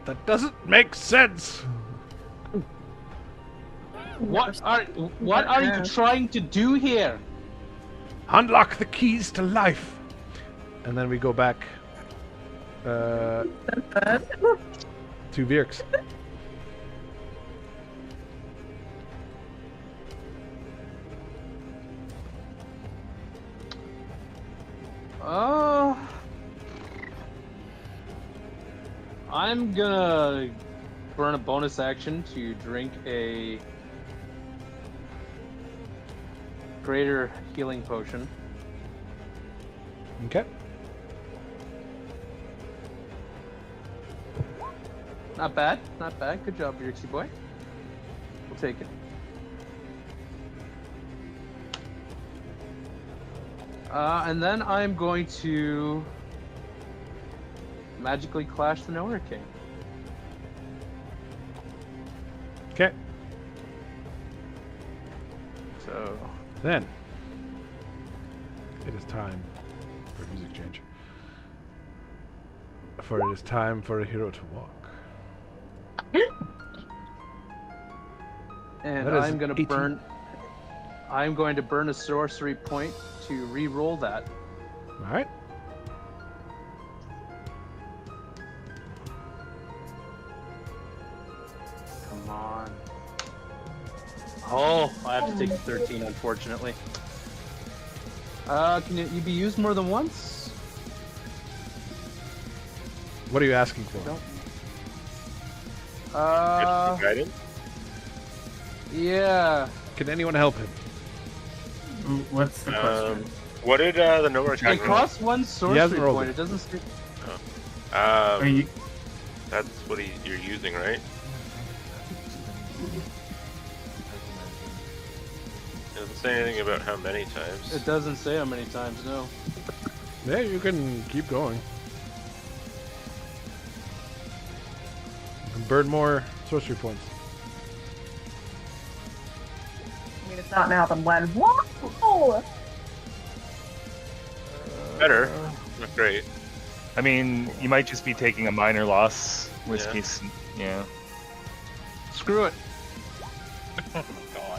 Speaker 9: That doesn't make sense.
Speaker 3: What are you trying to do here?
Speaker 9: Unlock the keys to life. And then we go back to Virx.
Speaker 3: I'm gonna burn a bonus action to drink a greater healing potion.
Speaker 9: Okay.
Speaker 3: Not bad, not bad. Good job, Rixie boy. We'll take it. And then I'm going to magically clash the Nowhere King.
Speaker 9: Okay.
Speaker 3: So
Speaker 9: Then it is time for a music change. For it is time for a hero to walk.
Speaker 3: And
Speaker 9: That is
Speaker 3: I'm going to
Speaker 9: 18.
Speaker 3: burn. I'm going to burn a sorcery point to re-roll that.
Speaker 9: All right.
Speaker 3: Come on. Oh, I have to take 13, unfortunately. Can you be used more than once?
Speaker 9: What are you asking for?
Speaker 5: Guidance?
Speaker 3: Yeah.
Speaker 9: Can anyone help him?
Speaker 10: What's the question?
Speaker 5: What did the Nowhere King
Speaker 3: It costs one sorcery
Speaker 9: hasn't rolled
Speaker 3: point.
Speaker 9: it.
Speaker 3: It doesn't say.
Speaker 10: Are you...
Speaker 5: That's what you're using, right? It doesn't say anything about how many times.
Speaker 3: It doesn't say how many times. No.
Speaker 9: Yeah, you can keep going. You can burn more sorcery points.
Speaker 6: I mean, it's not now than when. Whoa!
Speaker 5: Better. Not great.
Speaker 1: I mean, you might just be taking a minor loss. In which
Speaker 5: Yeah.
Speaker 1: case, yeah.
Speaker 3: Screw it.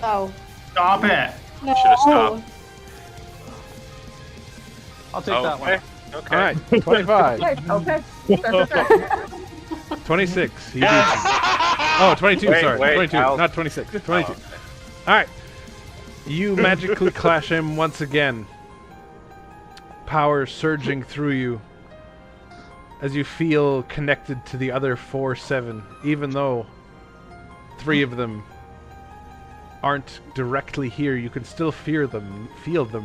Speaker 11: Oh.
Speaker 10: Stop it!
Speaker 11: No.
Speaker 5: Should have stopped.
Speaker 3: I'll take that one.
Speaker 5: Okay.
Speaker 9: All right, 25.
Speaker 6: Okay. Okay.
Speaker 9: 26. He beats you.
Speaker 5: Yes!
Speaker 9: Oh, 22,
Speaker 5: Wait,
Speaker 9: sorry.
Speaker 5: wait,
Speaker 9: 22,
Speaker 5: I'll-
Speaker 9: not 26. 22.
Speaker 5: Oh, okay.
Speaker 9: Alright. You magically clash him once again. Power surging through you as you feel connected to the other 4-7, even though 3 of them aren't directly here. You can still feel them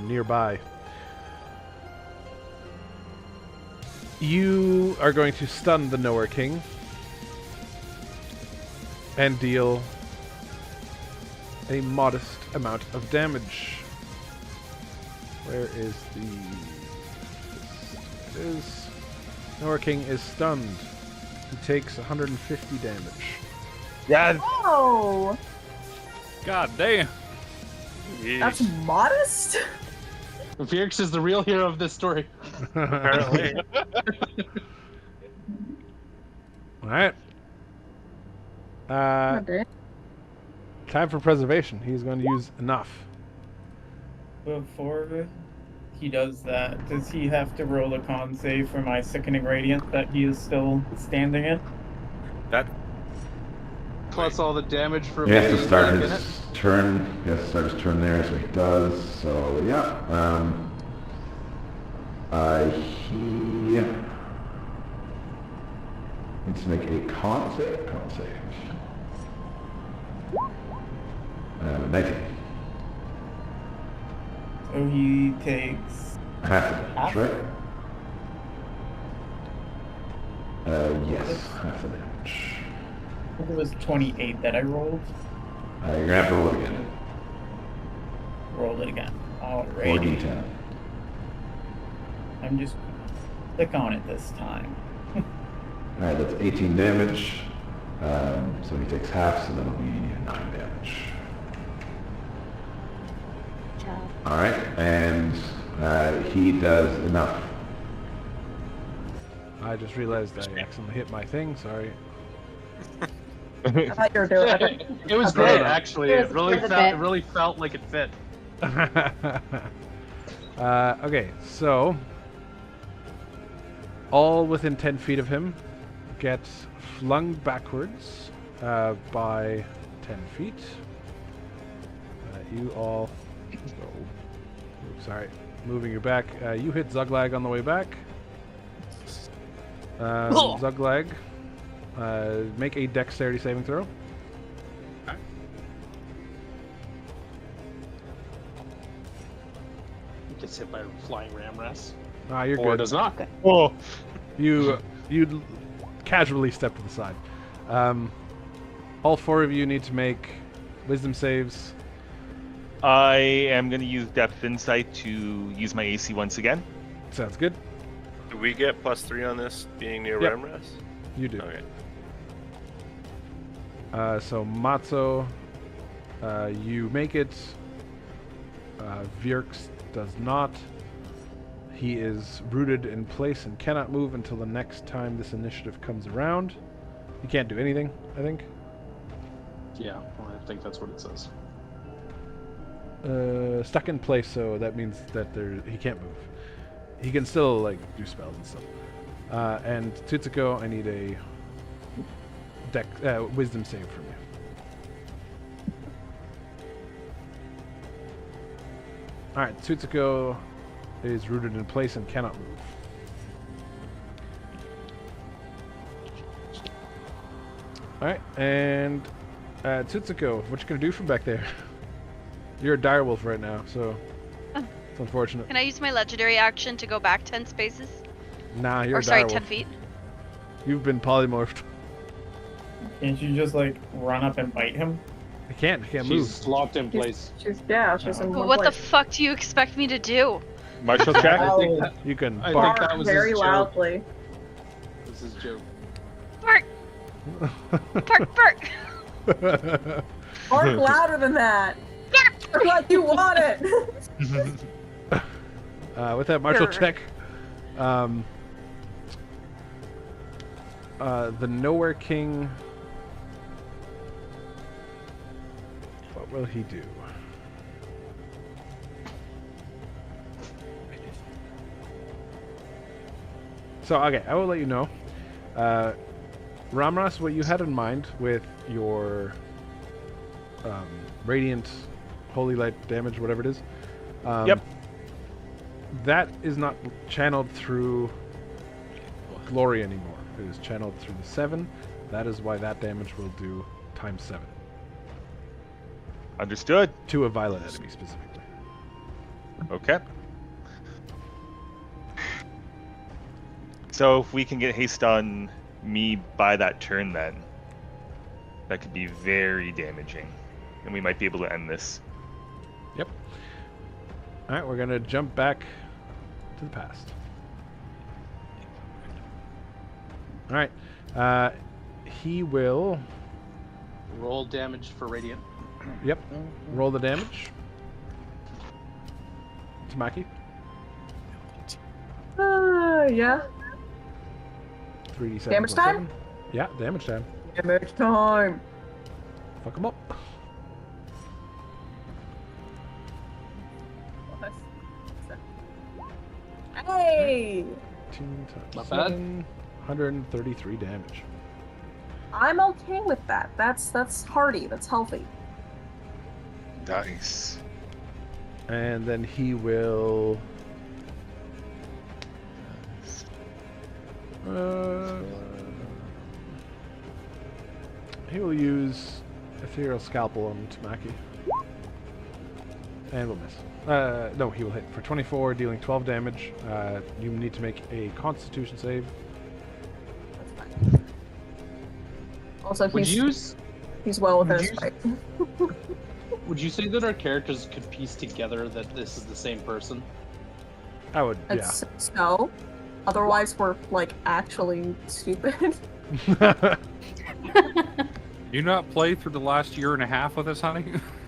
Speaker 9: nearby. You are going to stun the Nowhere King and deal a modest amount of damage. Where is the... It is... Nowhere King is stunned. He takes 150 damage.
Speaker 1: Yeah.
Speaker 6: Oh,
Speaker 7: God damn.
Speaker 6: that's modest.
Speaker 3: Felix is the real hero of this story.
Speaker 5: Apparently.
Speaker 9: Alright.
Speaker 6: Okay.
Speaker 9: Time for preservation. He's going to use enough.
Speaker 13: Before he does that, does he have to roll a con save for my sickening radiant that he is still standing in?
Speaker 5: That
Speaker 3: Plus all the damage for
Speaker 14: He has to
Speaker 3: being
Speaker 14: start
Speaker 3: back in
Speaker 14: his
Speaker 3: it.
Speaker 14: turn. He has to start his turn there, so he does. So yeah, he needs to make a con save. 19.
Speaker 13: So he takes
Speaker 14: Half the damage, right? Yes, half the damage.
Speaker 13: I think it was 28 that I rolled.
Speaker 14: You're gonna have to roll it again.
Speaker 13: Roll it again.
Speaker 14: 4d10.
Speaker 13: Alright. I'm just click on it this time.
Speaker 14: Alright, that's 18 damage. So he takes half, so that'll be 9 damage. Alright, and he does enough.
Speaker 9: I just realized I accidentally hit my thing, sorry.
Speaker 6: I thought you were doing it.
Speaker 3: It was great, actually. It really felt like it fit.
Speaker 9: Okay, so all within 10 feet of him get flung backwards by 10 feet. You all go. Oops, sorry, moving you back. You hit Zuglag on the way back. Zuglag, Make a dexterity saving throw.
Speaker 3: Gets hit by a flying Ramras.
Speaker 9: Ah, you're
Speaker 3: Or
Speaker 9: good.
Speaker 3: does not.
Speaker 9: Oh, you casually step to the side. All 4 of you need to make wisdom saves.
Speaker 1: I am going to use Depth Insight to use my AC once again.
Speaker 9: Sounds good.
Speaker 5: Do we get +3 on this being near
Speaker 9: Yep.
Speaker 5: Ramras?
Speaker 9: You do.
Speaker 5: Okay.
Speaker 9: So Matzo, you make it. Vierks does not. He is rooted in place and cannot move until the next time this initiative comes around. He can't do anything, I think.
Speaker 3: Yeah, well, I think that's what it says.
Speaker 9: Stuck in place, so that means that he can't move. He can still like do spells and stuff. And Tutsuko, I need a wisdom save from you. Alright, Tutsuko is rooted in place and cannot move. Alright, and Tutsuko, what you gonna do from back there? You're a direwolf right now, so it's unfortunate.
Speaker 8: Can I use my legendary action to go back 10 spaces?
Speaker 9: Nah, you're
Speaker 8: Or
Speaker 9: a
Speaker 8: sorry,
Speaker 9: direwolf.
Speaker 8: 10 feet.
Speaker 9: You've been polymorphed.
Speaker 13: Can't you just like run up and bite him?
Speaker 9: I can't move.
Speaker 3: She's locked in place.
Speaker 6: She's in one
Speaker 8: What the
Speaker 6: place.
Speaker 8: fuck do you expect me to do?
Speaker 1: Martial check?
Speaker 3: I think that,
Speaker 9: You can
Speaker 3: I
Speaker 9: bark.
Speaker 3: think that was
Speaker 6: very
Speaker 3: his joke.
Speaker 6: loudly.
Speaker 3: This is a joke.
Speaker 8: Bark! Bark, bark!
Speaker 6: Bark louder than that. Like you want it.
Speaker 9: With that martial
Speaker 6: Sure.
Speaker 9: check, the Nowhere King. What will he do? So, okay, I will let you know. Ramras, what you had in mind with your Radiant Holy Light damage, whatever it is.
Speaker 1: Yep.
Speaker 9: That is not channeled through Glory anymore. It is channeled through the 7. That is why that damage will do times 7.
Speaker 1: Understood.
Speaker 9: To a violet enemy specifically.
Speaker 1: Okay. So if we can get haste on me by that turn then, that could be very damaging. And we might be able to end this.
Speaker 9: Yep. Alright, we're gonna jump back to the past. Alright. He will...
Speaker 3: Roll damage for Radiant.
Speaker 9: Yep. Roll the damage. Tamaki.
Speaker 6: Yeah.
Speaker 9: 3d7
Speaker 6: Damage
Speaker 9: plus
Speaker 6: time?
Speaker 9: 7. Yeah, damage time.
Speaker 6: Damage time.
Speaker 9: Fuck him up.
Speaker 6: Hey!
Speaker 9: 18 times
Speaker 3: Not bad.
Speaker 9: 7, 133 damage.
Speaker 6: I'm okay with that. That's hearty. That's healthy.
Speaker 1: Nice.
Speaker 9: And then he will... he will use Ethereal Scalpel on Tamaki. And will miss. No, he will hit for 24, dealing 12 damage. You need to make a Constitution save.
Speaker 6: Also,
Speaker 3: Would
Speaker 6: he's well within his right.
Speaker 3: Would you say that our characters could piece together that this is the same person?
Speaker 9: I would, yeah.
Speaker 6: It's so. Otherwise, we're like actually stupid.
Speaker 7: You not play through the last year and a half with us, honey?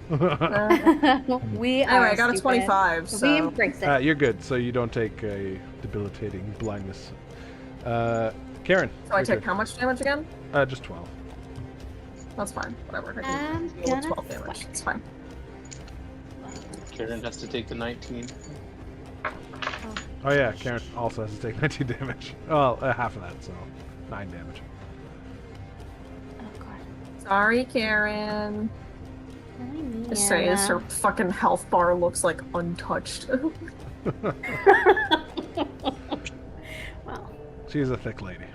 Speaker 11: We
Speaker 6: Anyway,
Speaker 11: are
Speaker 6: I got a
Speaker 11: stupid.
Speaker 6: 25,
Speaker 11: We
Speaker 6: so-
Speaker 11: embrace it.
Speaker 9: You're good, so you don't take a debilitating blindness. Karen.
Speaker 6: So I
Speaker 9: your
Speaker 6: take
Speaker 9: turn.
Speaker 6: how much damage again?
Speaker 9: Just 12.
Speaker 6: That's fine. Whatever. I
Speaker 11: I'm
Speaker 6: can deal with
Speaker 11: gonna
Speaker 6: 12 damage. It's fine.
Speaker 3: Karen has to take the 19.
Speaker 9: Oh yeah, Karen also has to take 19 damage. Well, half of that, so 9 damage.
Speaker 6: Sorry, Karen. Just saying, her fucking health bar looks like untouched.
Speaker 9: She's a thick lady.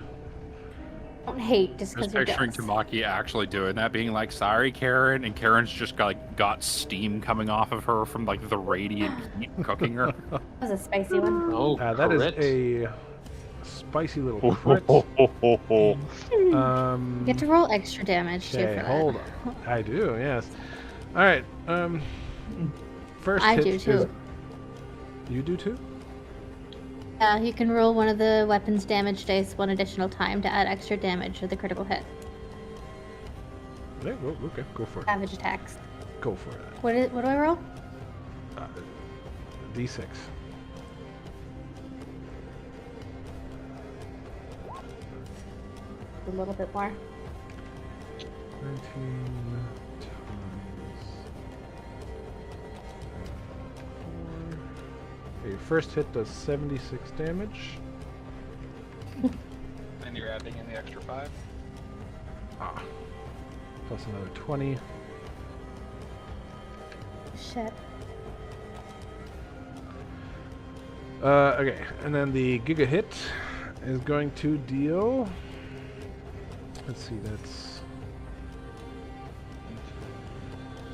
Speaker 11: don't hate just
Speaker 7: Just
Speaker 11: because you're
Speaker 7: picturing
Speaker 11: jealous.
Speaker 7: Tamaki actually doing that, being like, "Sorry, Karen," and Karen's just got steam coming off of her from like the radiant heat cooking her.
Speaker 11: That was a spicy one.
Speaker 3: Oh,
Speaker 9: That is
Speaker 3: crit.
Speaker 9: a spicy little crit.
Speaker 11: You get to roll extra damage too
Speaker 9: Okay,
Speaker 11: for that.
Speaker 9: hold on. I do, yes. All right. First
Speaker 11: I
Speaker 9: hit
Speaker 11: do too.
Speaker 9: You do too?
Speaker 11: You can roll one of the weapons damage dice one additional time to add extra damage to the critical hit.
Speaker 9: Yeah, okay, go for it.
Speaker 11: Savage attacks.
Speaker 9: Go for it.
Speaker 11: What do I roll?
Speaker 9: D6.
Speaker 11: A little bit more.
Speaker 9: 19 times 4. Your first hit does 76 damage.
Speaker 2: And you're adding in the extra 5.
Speaker 9: Plus another 20.
Speaker 11: Shit.
Speaker 9: Okay, and then the Giga hit is going to deal. Let's see, that's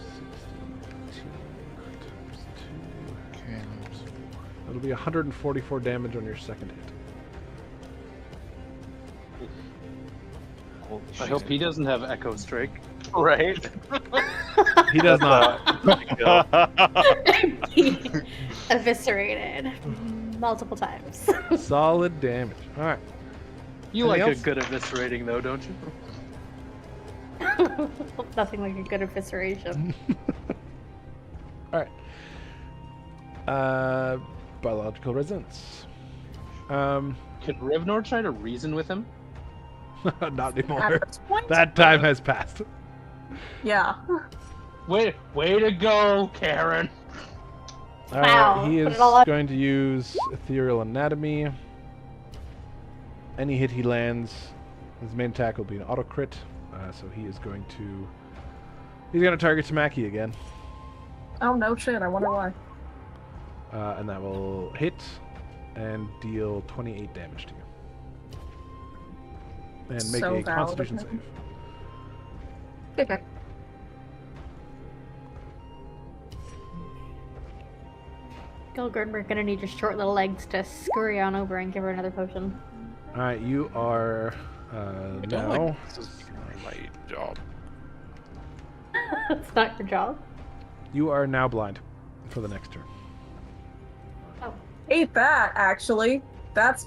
Speaker 9: 16 times 2 times 4. That'll be 144 damage on your second hit.
Speaker 3: I hope he doesn't have Echo Strike.
Speaker 2: Right?
Speaker 9: He does not.
Speaker 11: Eviscerated multiple times.
Speaker 9: Solid damage. All right.
Speaker 3: You like
Speaker 9: Anything
Speaker 3: a good eviscerating, though, don't you?
Speaker 11: Nothing like a good evisceration.
Speaker 9: All right. Biological resonance.
Speaker 3: Could Rivnor try to reason with him?
Speaker 9: Not anymore.
Speaker 6: At this point?
Speaker 9: That time has passed.
Speaker 6: Yeah.
Speaker 3: Way to go, Karen.
Speaker 9: All
Speaker 11: Wow,
Speaker 9: right, he
Speaker 11: put
Speaker 9: is
Speaker 11: it all up.
Speaker 9: going to use Ethereal Anatomy. Any hit he lands, his main attack will be an auto crit. So he is going to. He's going to target Tamaki again.
Speaker 6: Oh no shit, I wonder why.
Speaker 9: And that will hit and deal 28 damage to you. And make
Speaker 6: So
Speaker 9: a
Speaker 6: valid,
Speaker 9: Constitution
Speaker 6: isn't
Speaker 9: save.
Speaker 6: Okay.
Speaker 11: Gilgren, we're gonna need your short little legs to scurry on over and give her another potion.
Speaker 9: All right, you are
Speaker 12: I don't
Speaker 9: now.
Speaker 12: like this is my job.
Speaker 11: It's not your job.
Speaker 9: You are now blind for the next turn.
Speaker 6: Ain't that actually? That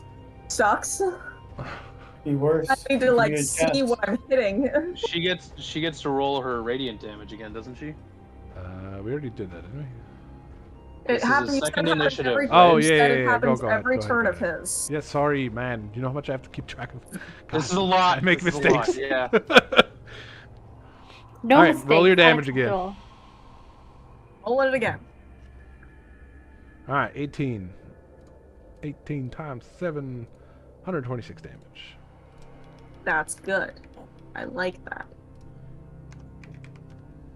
Speaker 6: sucks.
Speaker 13: Be worse.
Speaker 6: I need to
Speaker 13: if
Speaker 6: like
Speaker 13: you
Speaker 6: see
Speaker 13: adjust.
Speaker 6: what I'm hitting.
Speaker 3: She gets to roll her radiant damage again, doesn't she?
Speaker 9: We already did that, didn't we?
Speaker 6: It
Speaker 3: This is
Speaker 6: happens.
Speaker 3: a
Speaker 6: You said
Speaker 3: second
Speaker 6: it happens
Speaker 3: initiative.
Speaker 6: every
Speaker 9: Oh,
Speaker 6: turn. You
Speaker 9: yeah,
Speaker 6: said
Speaker 9: yeah,
Speaker 6: it
Speaker 9: yeah.
Speaker 6: happens
Speaker 9: Go ahead,
Speaker 6: every
Speaker 9: go ahead,
Speaker 6: turn
Speaker 9: go
Speaker 6: of
Speaker 9: ahead.
Speaker 6: his.
Speaker 9: Yeah, sorry, man. You know how much I have to keep track of?
Speaker 3: This is a
Speaker 9: God,
Speaker 3: lot.
Speaker 9: I make
Speaker 3: This is a lot,
Speaker 9: mistakes.
Speaker 3: yeah.
Speaker 11: No
Speaker 9: All right,
Speaker 11: mistake.
Speaker 9: roll your
Speaker 11: I
Speaker 9: damage
Speaker 11: can
Speaker 9: again.
Speaker 11: roll.
Speaker 6: Roll it again.
Speaker 9: All right, 18. 18 times 7, 126 damage.
Speaker 6: That's good. I like that.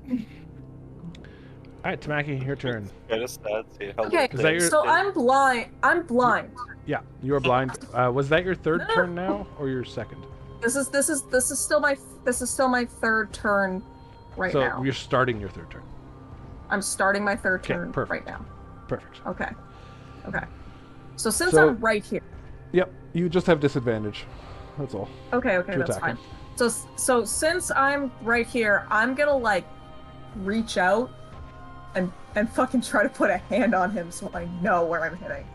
Speaker 9: All right, Tamaki, your turn.
Speaker 6: Okay,
Speaker 9: Is that your-
Speaker 6: so I'm blind. I'm blind.
Speaker 9: Yeah, you are blind. Was that your third
Speaker 6: No.
Speaker 9: turn now, or your second?
Speaker 6: This is still my third turn right
Speaker 9: so
Speaker 6: now.
Speaker 9: you're starting your third turn.
Speaker 6: I'm starting my third
Speaker 9: Okay,
Speaker 6: turn
Speaker 9: perfect.
Speaker 6: right now.
Speaker 9: Perfect.
Speaker 6: Okay. Okay. So since
Speaker 9: So-
Speaker 6: I'm right here.
Speaker 9: Yep, you just have disadvantage. That's all.
Speaker 6: Okay,
Speaker 9: to
Speaker 6: that's
Speaker 9: attack
Speaker 6: fine.
Speaker 9: him.
Speaker 6: So since I'm right here, I'm gonna like reach out and fucking try to put a hand on him so I know where I'm hitting.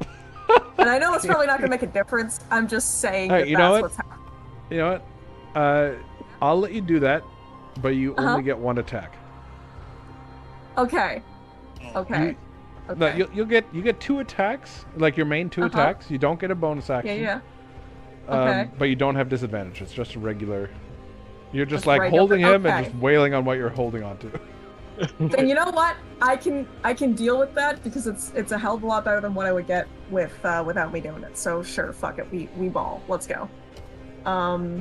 Speaker 6: And I know it's probably not gonna make a difference. I'm just saying
Speaker 9: All right,
Speaker 6: that
Speaker 9: you know
Speaker 6: that's
Speaker 9: what?
Speaker 6: what's happening.
Speaker 9: You know what? I'll let you do that, but you only get one attack.
Speaker 6: Okay. Okay.
Speaker 9: No, you get two attacks, like your main two attacks. You don't get a bonus action.
Speaker 6: Yeah. Okay.
Speaker 9: But you don't have disadvantage. It's just a regular. You're just
Speaker 6: Just
Speaker 9: like
Speaker 6: regular,
Speaker 9: holding him and
Speaker 6: okay.
Speaker 9: just wailing on what you're holding on to.
Speaker 6: Then you know what? I can deal with that because it's a hell of a lot better than what I would get with without me doing it. So sure, fuck it, we ball. Let's go.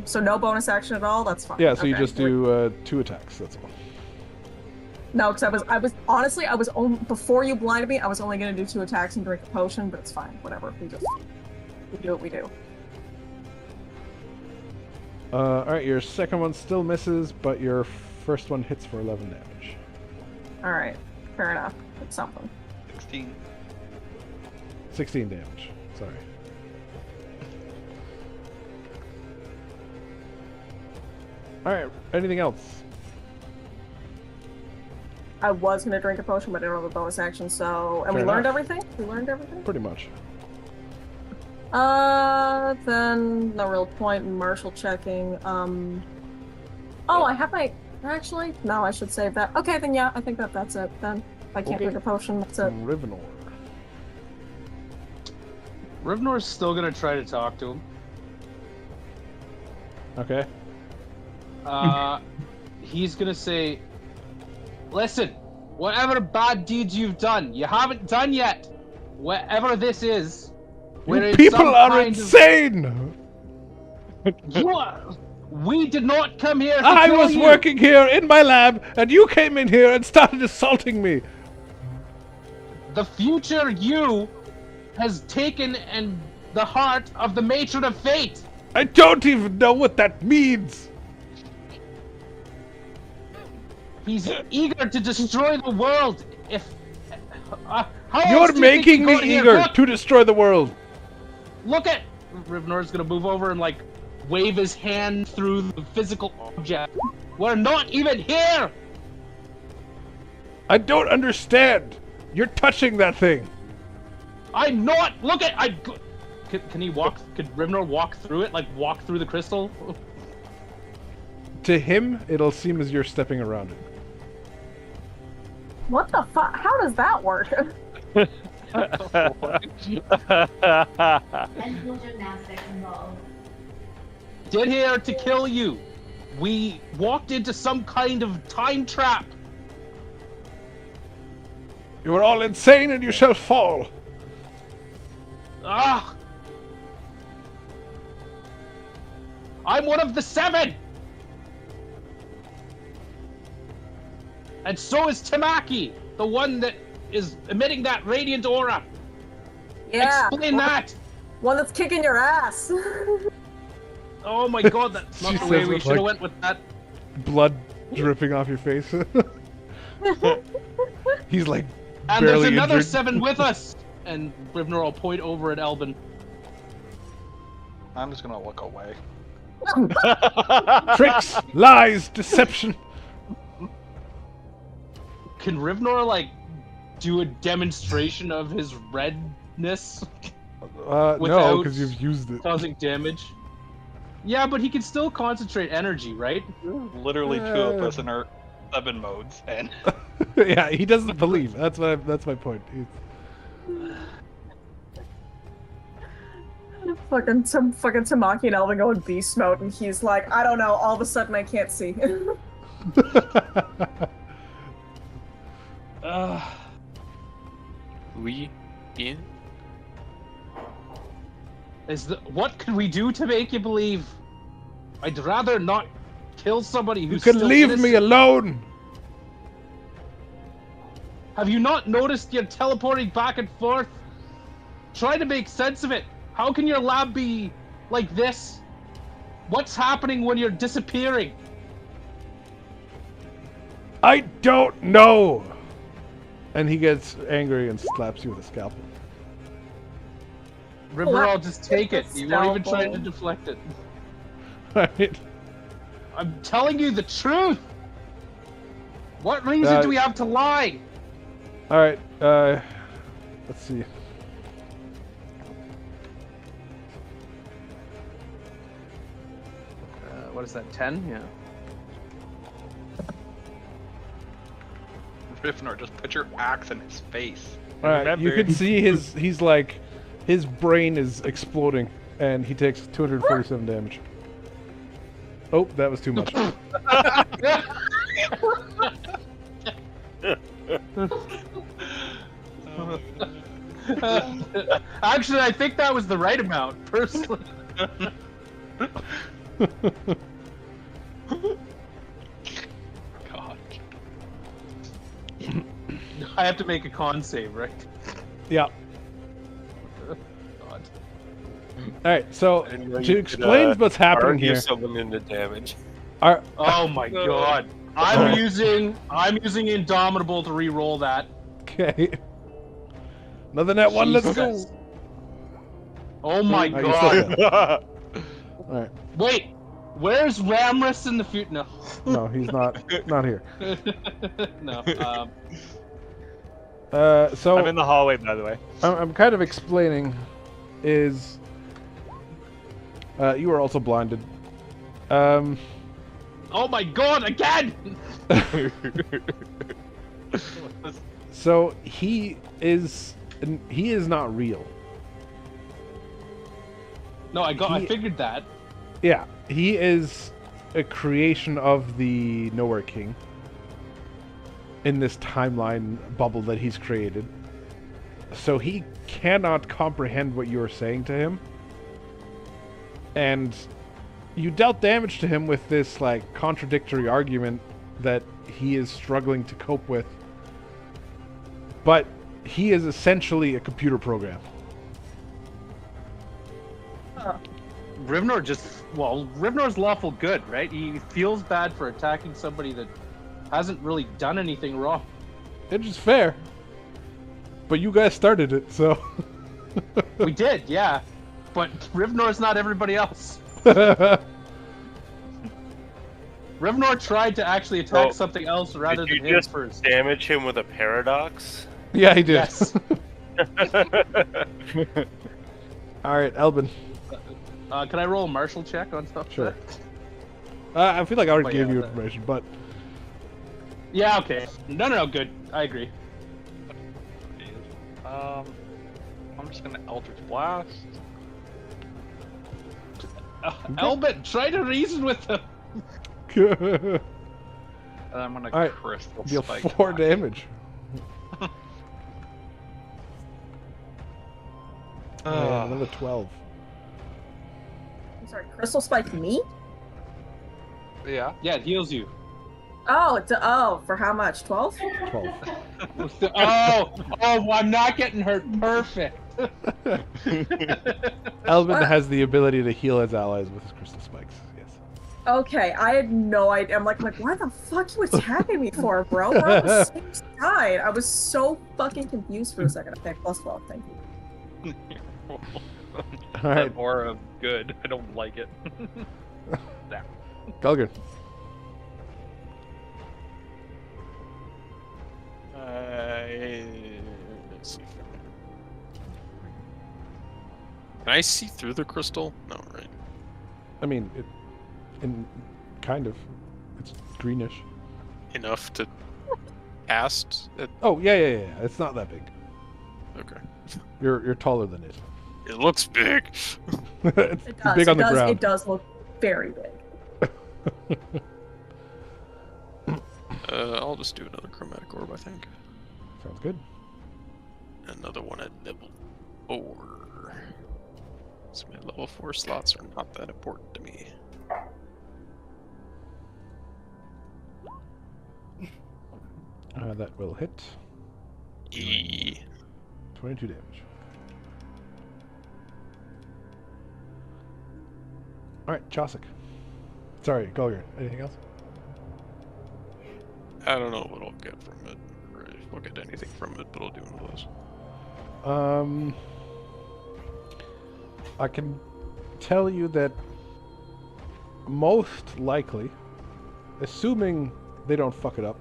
Speaker 6: So no bonus action at all. That's fine.
Speaker 9: Yeah, so you
Speaker 6: Okay.
Speaker 9: just do two attacks. That's all.
Speaker 6: No, because I was honestly before you blinded me, I was only gonna do 2 attacks and drink a potion, but it's fine. Whatever. We do what we do.
Speaker 9: Alright, your second one still misses, but your first one hits for 11 damage.
Speaker 6: Alright, fair enough. It's something.
Speaker 2: 16.
Speaker 9: 16 damage. Sorry. Alright, anything else?
Speaker 6: I was gonna drink a potion, but I didn't have a bonus action, so... And
Speaker 9: Fair
Speaker 6: we learned
Speaker 9: enough.
Speaker 6: everything? We learned everything?
Speaker 9: Pretty much.
Speaker 6: Then no real point in martial checking. Oh, I have my... Actually, no, I should save that. Okay, then yeah, I think that's it, then. If I can't
Speaker 9: Okay.
Speaker 6: drink a potion, that's it.
Speaker 9: Rivnor.
Speaker 3: Rivnor's still gonna try to talk to him.
Speaker 9: Okay.
Speaker 3: He's gonna say, "Listen, whatever bad deeds you've done, you haven't done yet. Whatever this is, we're
Speaker 9: You
Speaker 3: in
Speaker 9: people
Speaker 3: some
Speaker 9: are
Speaker 3: kind
Speaker 9: insane!
Speaker 3: We did not come here to
Speaker 9: I
Speaker 3: kill
Speaker 9: was
Speaker 3: you.
Speaker 9: working here in my lab, and you came in here and started assaulting me.
Speaker 3: The future you has taken and the heart of the Matron of Fate.
Speaker 9: I don't even know what that means.
Speaker 3: He's eager to destroy the world. If how
Speaker 9: You're
Speaker 3: else do you think
Speaker 9: making
Speaker 3: he
Speaker 9: me
Speaker 3: got here?
Speaker 9: eager
Speaker 3: Look,
Speaker 9: to destroy the world.
Speaker 3: look at Rivnor's gonna move over and like wave his hand through the physical object. We're not even here.
Speaker 9: I don't understand. You're touching that thing.
Speaker 3: I'm not. Look at Can he walk? Could Rivnor walk through it? Like walk through the crystal?
Speaker 9: To him, it'll seem as you're stepping around it.
Speaker 6: What the fuck? How does that work?
Speaker 11: Mental gymnastics involved.
Speaker 3: Did here to kill you. We walked into some kind of time trap.
Speaker 9: You are all insane and you shall fall.
Speaker 3: Ah! I'm one of the 7! And so is Tamaki, the one that is emitting that radiant aura.
Speaker 6: Yeah.
Speaker 3: Explain that!
Speaker 6: One that's kicking your ass.
Speaker 3: Oh my god, that's not
Speaker 9: She
Speaker 3: the way
Speaker 9: says
Speaker 3: we
Speaker 9: with,
Speaker 3: should have
Speaker 9: like,
Speaker 3: went with that.
Speaker 9: Blood dripping off your face. He's like
Speaker 3: And
Speaker 9: barely
Speaker 3: there's another
Speaker 9: injured.
Speaker 3: 7 with us! And Rivnor will point over at Elbin.
Speaker 2: I'm just gonna look away.
Speaker 9: Tricks, lies, deception.
Speaker 3: Can Rivnor, like, do a demonstration of his redness?
Speaker 9: No,
Speaker 3: Without
Speaker 9: because you've used it.
Speaker 3: causing damage? Yeah, but he can still concentrate energy, right?
Speaker 2: Literally 2 of us in our 7 modes, and
Speaker 9: Yeah, he doesn't believe. That's my point.
Speaker 6: fucking Tamaki and Elvin going beast mode, and he's like, I don't know, all of a sudden I can't see.
Speaker 12: We in?
Speaker 3: What can we do to make you believe? I'd rather not kill somebody
Speaker 9: You
Speaker 3: who's
Speaker 9: can
Speaker 3: still
Speaker 9: leave
Speaker 3: innocent.
Speaker 9: me alone.
Speaker 3: Have you not noticed you're teleporting back and forth? Try to make sense of it. How can your lab be like this? What's happening when you're disappearing?
Speaker 9: I don't know. And he gets angry and slaps you with a scalpel.
Speaker 3: River, I'll just take it. You won't even try to deflect it.
Speaker 9: Right.
Speaker 3: I'm telling you the truth. What reason do we have to lie?
Speaker 9: All right. Let's see.
Speaker 3: What is that? 10? Yeah.
Speaker 2: Rivnor, just put your axe in his face.
Speaker 9: All right. You can see he's like, his brain is exploding, and he takes 247 damage. Oh, that was too much.
Speaker 3: Actually, I think that was the right amount, personally.
Speaker 2: God.
Speaker 3: I have to make a con save, right?
Speaker 9: Yeah.
Speaker 3: God.
Speaker 9: Alright, so
Speaker 5: I didn't know
Speaker 9: to
Speaker 5: you could,
Speaker 9: explain what's happening
Speaker 5: argue
Speaker 9: here.
Speaker 5: someone into damage.
Speaker 3: Oh my god. I'm using Indomitable to re-roll that.
Speaker 9: Okay. Another net one, let's go.
Speaker 3: Jesus. Oh my
Speaker 9: Oh, you
Speaker 3: god.
Speaker 9: still Alright.
Speaker 3: Wait, where's Ramrus in the future? No.
Speaker 9: No, he's not here.
Speaker 3: No.
Speaker 9: So
Speaker 1: I'm in the hallway, by the way.
Speaker 9: I'm kind of explaining is you are also blinded.
Speaker 3: Oh my god, again!
Speaker 9: So he is not real.
Speaker 3: No, I figured that.
Speaker 9: Yeah, he is a creation of the Nowhere King in this timeline bubble that he's created. So he cannot comprehend what you're saying to him. And you dealt damage to him with this like contradictory argument that he is struggling to cope with. But he is essentially a computer program.
Speaker 3: Rivnor's lawful good, right? He feels bad for attacking somebody that hasn't really done anything wrong.
Speaker 9: Which is fair. But you guys started it, so...
Speaker 3: We did, yeah. But Rivnor's not everybody else. Rivnor tried to actually attack something else rather than him
Speaker 5: just
Speaker 3: first.
Speaker 5: Damage him with a paradox?
Speaker 9: Yeah, he did.
Speaker 3: Yes.
Speaker 9: Alright, Elbin.
Speaker 3: Can I roll a martial check on stuff?
Speaker 9: Sure. I feel like I already
Speaker 3: Oh,
Speaker 9: gave
Speaker 3: yeah,
Speaker 9: you
Speaker 3: that-
Speaker 9: information, but...
Speaker 3: Yeah, okay. No, good. I agree.
Speaker 2: I'm just gonna Eldritch Blast.
Speaker 3: Elbin, try to reason with him.
Speaker 2: And I'm gonna
Speaker 9: Alright,
Speaker 2: Crystal
Speaker 9: deal
Speaker 2: Spike.
Speaker 9: 4 damage. Yeah, another 12.
Speaker 6: I'm sorry, Crystal Spike me?
Speaker 2: Yeah.
Speaker 3: Yeah, it heals you.
Speaker 6: Oh, for how much? 12?
Speaker 9: 12.
Speaker 3: I'm not getting hurt. Perfect.
Speaker 9: Elvin has the ability to heal his allies with his crystal spikes. Yes.
Speaker 6: Okay, I had no idea. I'm like, why the fuck you attacking me for, bro? We're on the same side. I was so fucking confused for a second. Okay, plus 12, thank you.
Speaker 9: Alright.
Speaker 2: Aura of good. I don't like it. There.
Speaker 9: Gulgrin.
Speaker 12: Let's see. Can I see through the crystal? No, right?
Speaker 9: I mean, kind of. It's greenish.
Speaker 12: Enough to cast it?
Speaker 9: Oh, yeah. It's not that big.
Speaker 12: Okay.
Speaker 9: You're taller than it.
Speaker 12: It looks big.
Speaker 9: It's
Speaker 6: It does.
Speaker 9: big on the ground.
Speaker 6: It does look very big.
Speaker 12: I'll just do another chromatic orb, I think.
Speaker 9: Sounds good.
Speaker 12: Another one at level 4. So my level 4 slots are not that important to me.
Speaker 9: That will hit. 22 damage. Alright, Chausic. Sorry, Gulgrin. Anything else?
Speaker 12: I don't know what I'll get from it, or if I'll get anything from it, but I'll do one of those.
Speaker 9: I can tell you that most likely, assuming they don't fuck it up,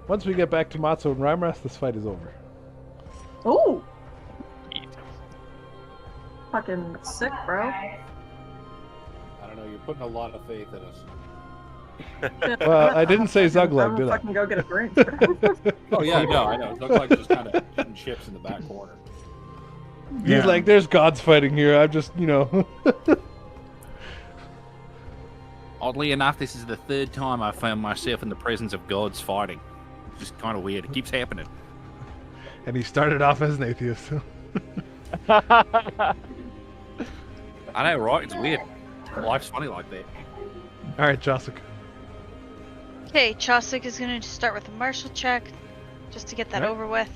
Speaker 9: once we get back to Matzo and Ramras, this fight is over.
Speaker 6: Ooh! Fucking sick, bro.
Speaker 7: I don't know, you're putting a lot of faith in us.
Speaker 9: Well, I didn't say Zuglag,
Speaker 6: I'm
Speaker 9: did I?
Speaker 6: fucking go get a drink.
Speaker 7: Oh yeah, no, I know. Zuglag just kind of eating chips in the back corner.
Speaker 9: He's like, there's gods fighting here. I'm just,
Speaker 7: Oddly enough, this is the third time I found myself in the presence of gods fighting. It's just kind of weird. It keeps happening.
Speaker 9: And he started off as an atheist.
Speaker 7: I know, right? It's weird. Life's funny like that.
Speaker 9: Alright, Chausic.
Speaker 8: Okay, Chausic is going to start with a martial check, just to get that over with.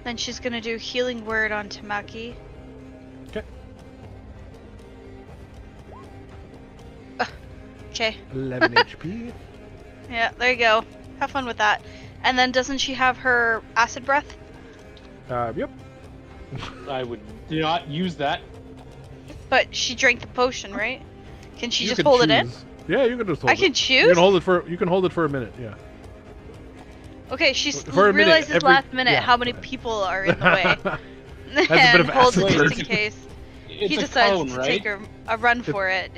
Speaker 8: Then she's going to do Healing Word on Tamaki.
Speaker 9: Okay.
Speaker 8: Okay.
Speaker 9: 11 HP.
Speaker 8: Yeah, there you go. Have fun with that. And then doesn't she have her acid breath?
Speaker 9: Yep.
Speaker 3: I would not use that.
Speaker 8: But she drank the potion, right? Can she
Speaker 9: You
Speaker 8: just
Speaker 9: can
Speaker 8: hold it in?
Speaker 9: choose. Yeah, you can just hold
Speaker 8: I
Speaker 9: it.
Speaker 8: can choose?
Speaker 9: You can hold it for a minute, yeah.
Speaker 8: Okay, she
Speaker 9: For a minute,
Speaker 8: realizes last minute
Speaker 9: yeah.
Speaker 8: how many people are in the way.
Speaker 9: That's a bit of
Speaker 8: holds it
Speaker 9: acid
Speaker 8: just
Speaker 9: burn.
Speaker 8: in case
Speaker 3: It's
Speaker 8: he
Speaker 3: a
Speaker 8: decides
Speaker 3: cone,
Speaker 8: to
Speaker 3: right?
Speaker 8: take a run for it.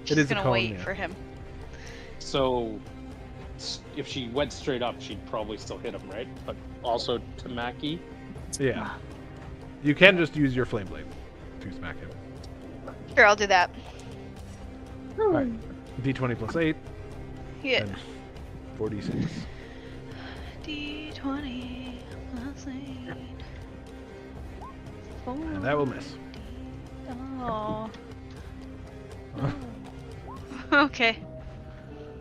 Speaker 8: She's
Speaker 9: is a
Speaker 8: gonna
Speaker 9: cone,
Speaker 8: wait
Speaker 9: yeah.
Speaker 8: for him.
Speaker 3: So, if she went straight up, she'd probably still hit him, right? But also Tamaki.
Speaker 9: Yeah. You can just use your flame blade to smack him.
Speaker 8: Sure, I'll do that.
Speaker 9: Alright. D20 plus 8.
Speaker 8: Yeah.
Speaker 9: And 46.
Speaker 8: D20 plus 8.
Speaker 9: And that will miss.
Speaker 8: Oh. Okay.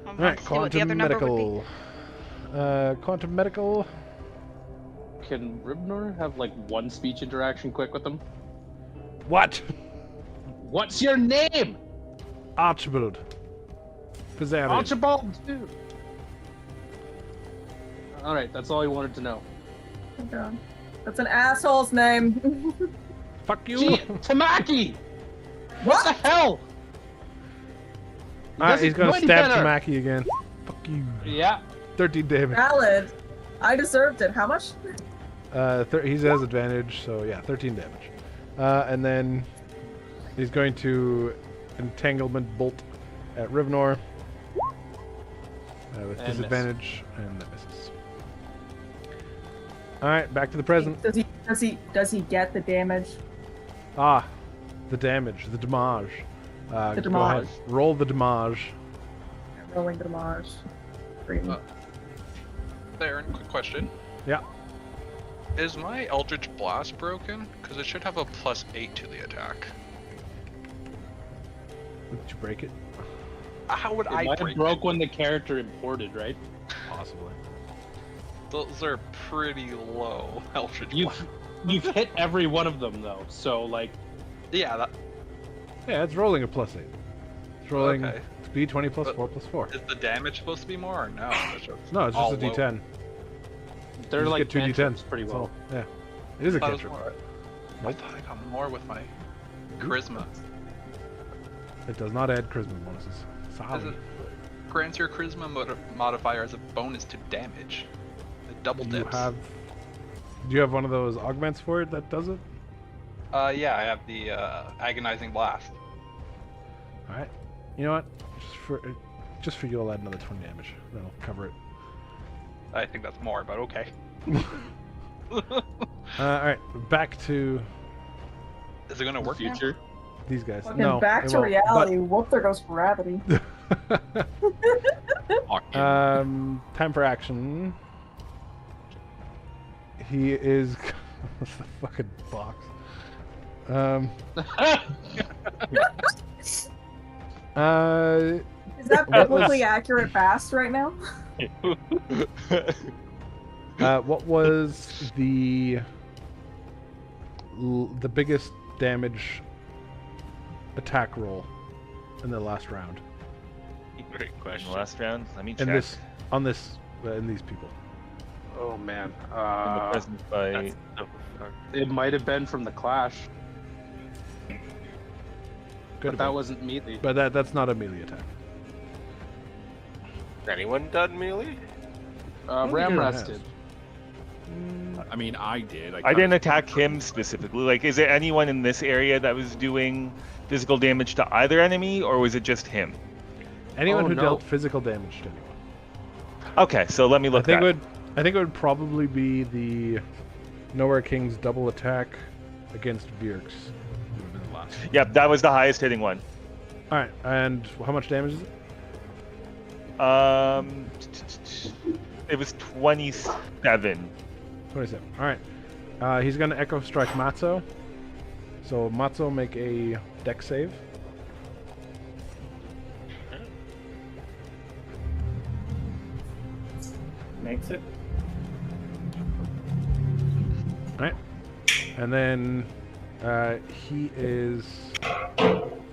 Speaker 8: I'm going
Speaker 9: Alright,
Speaker 8: to see what the other
Speaker 9: quantum
Speaker 8: number would
Speaker 9: medical. Quantum medical.
Speaker 3: Can Ribnor have like one speech interaction quick with them?
Speaker 9: What?
Speaker 3: What's your name?
Speaker 9: Archibald. Pizzarian.
Speaker 3: Archibald. All right, that's all he wanted to know.
Speaker 6: Oh, God. That's an asshole's name.
Speaker 9: Fuck you.
Speaker 3: Gee, Tamaki. What the hell?
Speaker 9: Alright, he's gonna
Speaker 3: doesn't
Speaker 9: stab
Speaker 3: know any
Speaker 9: Tamaki again. Fuck you.
Speaker 3: Yeah.
Speaker 9: 13 damage.
Speaker 6: Valid. I deserved it. How much?
Speaker 9: He has advantage, so yeah, 13 damage. And then he's going to entanglement bolt at Rivnor with
Speaker 3: And
Speaker 9: disadvantage, and that misses. All right, back to the present.
Speaker 6: Does he get the damage?
Speaker 9: Ah, the damage, the damage.
Speaker 6: The
Speaker 9: Go ahead,
Speaker 6: damage.
Speaker 9: roll the damage.
Speaker 6: Rolling the damage.
Speaker 15: Theron, quick question.
Speaker 9: Yeah.
Speaker 15: Is my Eldritch Blast broken? Because it should have a +8 to the attack.
Speaker 9: Did you break it?
Speaker 15: How would
Speaker 3: It
Speaker 15: I
Speaker 3: might
Speaker 15: break
Speaker 3: have broke when the character imported, right?
Speaker 9: Possibly.
Speaker 15: Those are pretty low Eldritch Blast.
Speaker 3: You've hit every one of them though, so like.
Speaker 15: Yeah, that.
Speaker 9: Yeah, it's rolling a +8. It's rolling
Speaker 15: Okay.
Speaker 9: speed 20 plus 4 plus 4.
Speaker 15: Is the damage supposed to be more or no?
Speaker 9: No, it's just
Speaker 15: all
Speaker 9: a D10.
Speaker 3: They're
Speaker 9: You just
Speaker 3: like
Speaker 9: get 2
Speaker 3: cantrips
Speaker 9: D10s.
Speaker 3: pretty
Speaker 9: That's
Speaker 3: well.
Speaker 9: all. Yeah, it is a
Speaker 15: I thought it was
Speaker 9: cantrip.
Speaker 15: more. I thought I got more with my charisma.
Speaker 9: It does not add charisma bonuses.
Speaker 15: As
Speaker 9: Sorry.
Speaker 15: it grants your charisma modifier as a bonus to damage. It double
Speaker 9: Do you
Speaker 15: dips.
Speaker 9: have? Do you have one of those augments for it that does it?
Speaker 15: Yeah, I have the agonizing blast.
Speaker 9: All right. You know what? Just for you, I'll add another 20 damage. That'll cover it.
Speaker 15: I think that's more, but okay.
Speaker 9: All right. Back to
Speaker 15: Is it gonna work now?
Speaker 3: Future.
Speaker 9: these guys.
Speaker 6: Fucking
Speaker 9: No.
Speaker 6: back
Speaker 9: it
Speaker 6: to
Speaker 9: won't.
Speaker 6: reality. Whoop, there goes gravity.
Speaker 9: Time for action. He is. What's the fucking box?
Speaker 6: Is that biblically accurate fast right now?
Speaker 9: What was the biggest damage attack roll in the last round?
Speaker 5: Great question.
Speaker 1: Last round, let me check.
Speaker 9: In these people.
Speaker 3: Oh man.
Speaker 1: In the present fight.
Speaker 3: It might have been from the clash. But that wasn't melee.
Speaker 9: But that's not a melee attack.
Speaker 5: Anyone done melee?
Speaker 3: Ramrest did.
Speaker 7: I mean, I did.
Speaker 1: I didn't attack him specifically. Like, is there anyone in this area that was doing physical damage to either enemy, or was it just him?
Speaker 9: Anyone
Speaker 3: Oh,
Speaker 9: who
Speaker 3: no.
Speaker 9: dealt physical damage to anyone.
Speaker 1: Okay, so let me look
Speaker 9: I think
Speaker 1: that.
Speaker 9: it would probably be the Nowhere King's double attack against Virx. Would have been the last.
Speaker 1: Yep, that was the highest hitting one.
Speaker 9: All right, and how much damage is it?
Speaker 1: It was 27.
Speaker 9: 27. All right. He's gonna Echo Strike Matzo. So Matzo, make a Dex save.
Speaker 13: Makes it.
Speaker 9: All right. And then he is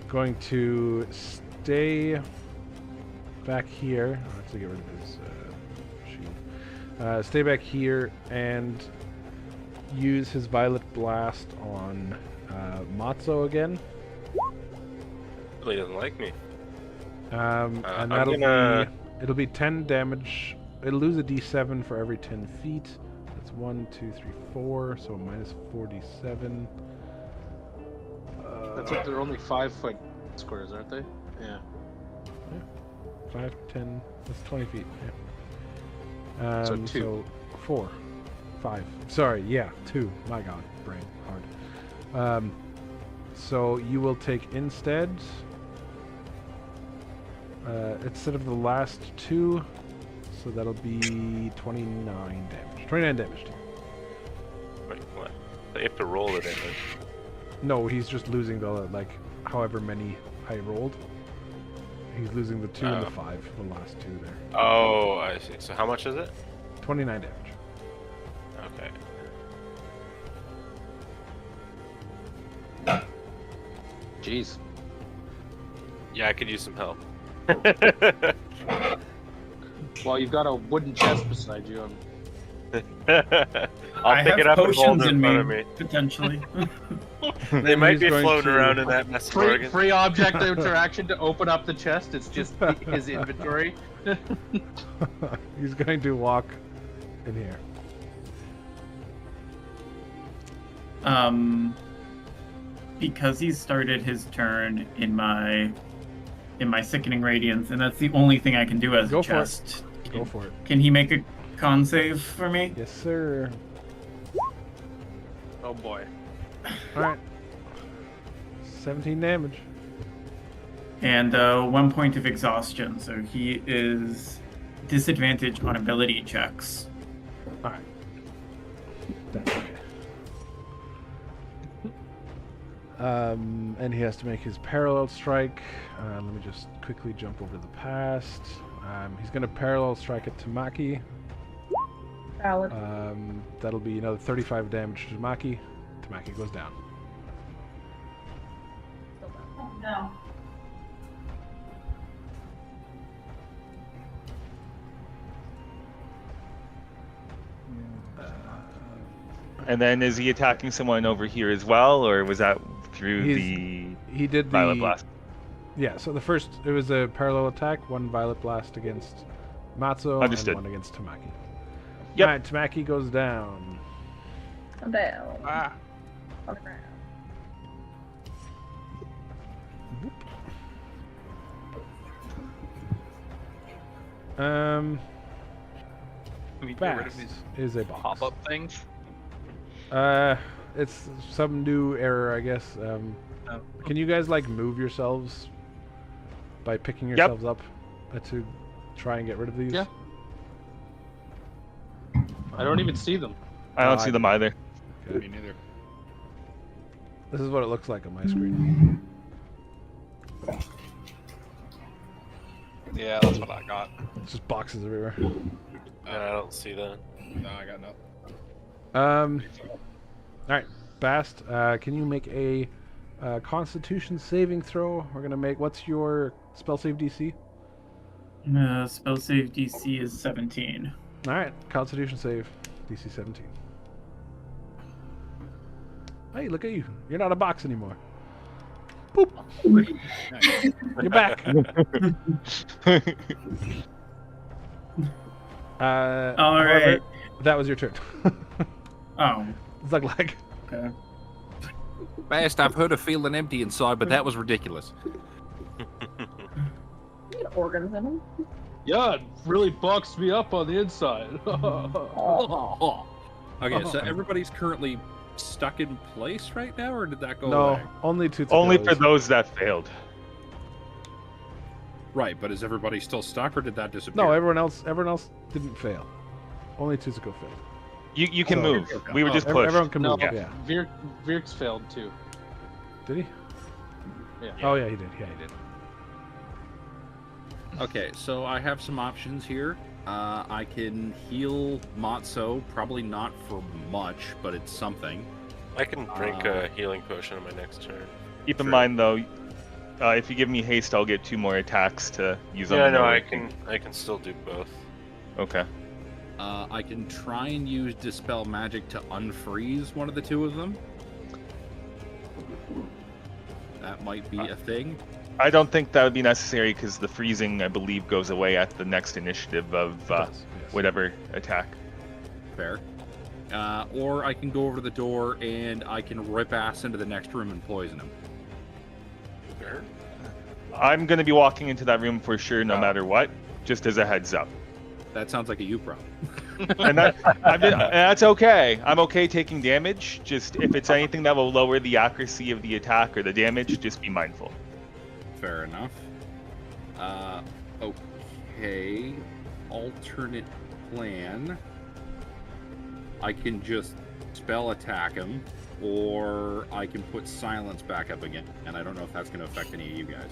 Speaker 9: going to stay back here. I have to get rid of his shield. Stay back here and use his Violet Blast on Matzo again.
Speaker 5: He doesn't like me.
Speaker 9: And that'll it'll be 10 damage. It'll lose a d7 for every 10 feet. That's 1, 2, 3, 4. So minus 47.
Speaker 3: That's like they're only 5 foot squares, aren't they? Yeah.
Speaker 9: 5, 10. That's 20 feet. Yeah.
Speaker 3: So 2.
Speaker 9: So 4, 5. Sorry. Yeah, 2. My God, brain hard. So you will take instead of the last 2. So that'll be 29 damage. 29 damage to you.
Speaker 5: Wait, what? You have to roll the damage.
Speaker 9: No, he's just losing the, however many I rolled. He's losing the 2 and the 5, the last 2 there.
Speaker 5: Oh, I see. So how much is it?
Speaker 9: 29 damage.
Speaker 5: Okay.
Speaker 3: Jeez.
Speaker 5: Yeah, I could use some help.
Speaker 3: Well, you've got a wooden chest beside you.
Speaker 5: I'll pick it up and hold it in front of me.
Speaker 13: Potentially.
Speaker 5: They might be floating around in that mess of organs.
Speaker 3: Free object interaction to open up the chest. It's just his inventory.
Speaker 9: He's going to walk in here.
Speaker 10: Because he started his turn in my Sickening Radiance, and that's the only thing I can do as a chest.
Speaker 9: Go for it.
Speaker 10: Can he make a con save for me?
Speaker 9: Yes, sir.
Speaker 3: Oh boy.
Speaker 9: Alright. 17 damage.
Speaker 10: And 1 point of exhaustion, so he is disadvantaged on ability checks.
Speaker 9: Alright. That's okay. And he has to make his parallel strike. Let me just quickly jump over the past. He's going to parallel strike at Tamaki.
Speaker 6: Valid.
Speaker 9: That'll be another 35 damage to Tamaki. Tamaki goes down.
Speaker 6: No.
Speaker 1: And then is he attacking someone over here as well, or was that through
Speaker 9: he did the
Speaker 1: Violet Blast?
Speaker 9: Yeah, so the first, it was a parallel attack, 1 Violet Blast against Matzo,
Speaker 1: Understood.
Speaker 9: and 1 against Tamaki.
Speaker 1: Yep.
Speaker 9: Alright, Tamaki goes down.
Speaker 6: I'm down.
Speaker 3: Ah.
Speaker 6: On the ground.
Speaker 15: We get
Speaker 9: Bast
Speaker 15: rid of these
Speaker 9: is a box.
Speaker 15: pop-up things.
Speaker 9: It's some new error, I guess. Can you guys move yourselves by picking yourselves up to try and get rid of these?
Speaker 3: Yeah. I don't even see them.
Speaker 1: I don't see them either.
Speaker 9: Okay.
Speaker 7: Me neither.
Speaker 9: This is what it looks like on my screen.
Speaker 2: Yeah, that's what I got.
Speaker 9: It's just boxes everywhere.
Speaker 5: I don't see that.
Speaker 7: No, I got nothing.
Speaker 9: Alright, Bast, can you make a Constitution saving throw? We're gonna make. What's your spell save DC?
Speaker 10: Spell save DC is 17.
Speaker 9: Alright, Constitution save, DC 17. Hey, look at you. You're not a box anymore. Boop.
Speaker 7: Nice.
Speaker 9: You're back.
Speaker 10: Alright.
Speaker 9: That was your turn.
Speaker 10: Oh.
Speaker 9: Zuglag.
Speaker 10: Okay.
Speaker 7: Bast, I've heard of feeling empty inside, but that was ridiculous.
Speaker 6: You get organs in them.
Speaker 3: Yeah, it really boxed me up on the inside.
Speaker 7: Okay, so everybody's currently stuck in place right now, or did that go
Speaker 9: No,
Speaker 7: away?
Speaker 9: only two.
Speaker 1: Only for those that failed.
Speaker 7: Right, but is everybody still stuck, or did that disappear?
Speaker 9: No, everyone else didn't fail. Only Tuzuko failed.
Speaker 1: You can
Speaker 9: So-
Speaker 1: move. We were just pushed.
Speaker 9: Everyone can
Speaker 3: No,
Speaker 9: move. Yeah.
Speaker 3: Virks failed too.
Speaker 9: Did he?
Speaker 3: Yeah.
Speaker 9: Oh yeah, he did. Yeah, he did.
Speaker 7: Okay, so I have some options here. I can heal Matzo, probably not for much, but it's something.
Speaker 5: I can drink a healing potion on my next turn.
Speaker 1: Keep in mind though, if you give me haste, I'll get 2 more attacks to use on
Speaker 5: Yeah,
Speaker 1: the
Speaker 5: no,
Speaker 1: Nowhere
Speaker 5: I
Speaker 1: King.
Speaker 5: can still do both.
Speaker 1: Okay.
Speaker 7: I can try and use Dispel Magic to unfreeze one of the 2 of them. That might be a thing.
Speaker 1: I don't think that would be necessary because the freezing, I believe, goes away at the next initiative of whatever attack.
Speaker 7: Fair. Or I can go over to the door and I can rip ass into the next room and poison him.
Speaker 5: Fair.
Speaker 1: I'm going to be walking into that room for sure, no matter what, just as a heads up.
Speaker 7: That sounds like a you problem.
Speaker 1: And that's okay. I'm okay taking damage. Just if it's anything that will lower the accuracy of the attack or the damage, just be mindful.
Speaker 7: Fair enough. Okay. Alternate plan. I can just spell attack him, or I can put silence back up again. And I don't know if that's going to affect any of you guys.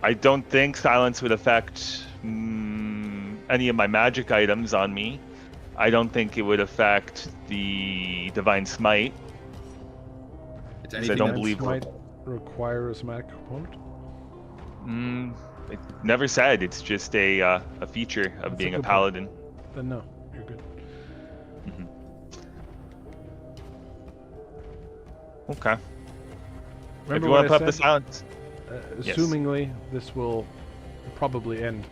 Speaker 1: I don't think silence would affect any of my magic items on me. I don't think it would affect the Divine Smite.
Speaker 7: It's
Speaker 1: I don't believe
Speaker 9: might require a somatic component.
Speaker 1: It never said. It's just a feature of
Speaker 9: That's
Speaker 1: being
Speaker 9: a
Speaker 1: a
Speaker 9: good
Speaker 1: paladin.
Speaker 9: Point. Then no, you're good.
Speaker 1: Okay. If
Speaker 9: Remember
Speaker 1: you want
Speaker 9: what
Speaker 1: to
Speaker 9: I
Speaker 1: put up the
Speaker 9: said?
Speaker 1: silence. Yes.
Speaker 9: Assumingly, this will probably end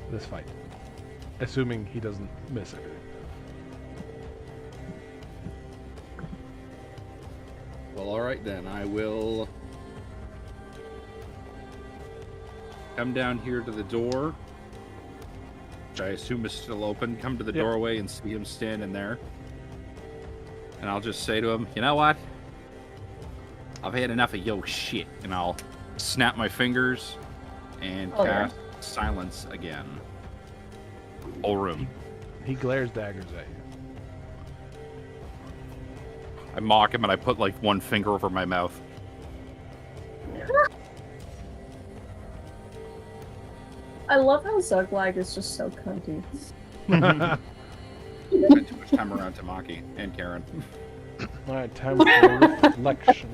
Speaker 9: this fight. Assuming he doesn't miss everything.
Speaker 7: Well, alright then. I will come down here to the door, which I assume is still open. Come to the
Speaker 9: Yep.
Speaker 7: doorway and see him standing there. And I'll just say to him, you know what? I've had enough of your shit. And I'll snap my fingers and cast silence again. Whole room.
Speaker 9: He glares daggers at you.
Speaker 7: I mock him and I put like one finger over my mouth.
Speaker 6: I love how Zuglag is just so cunty.
Speaker 7: Spent too much time around Tamaki and Karen.
Speaker 9: Alright, time for reflection.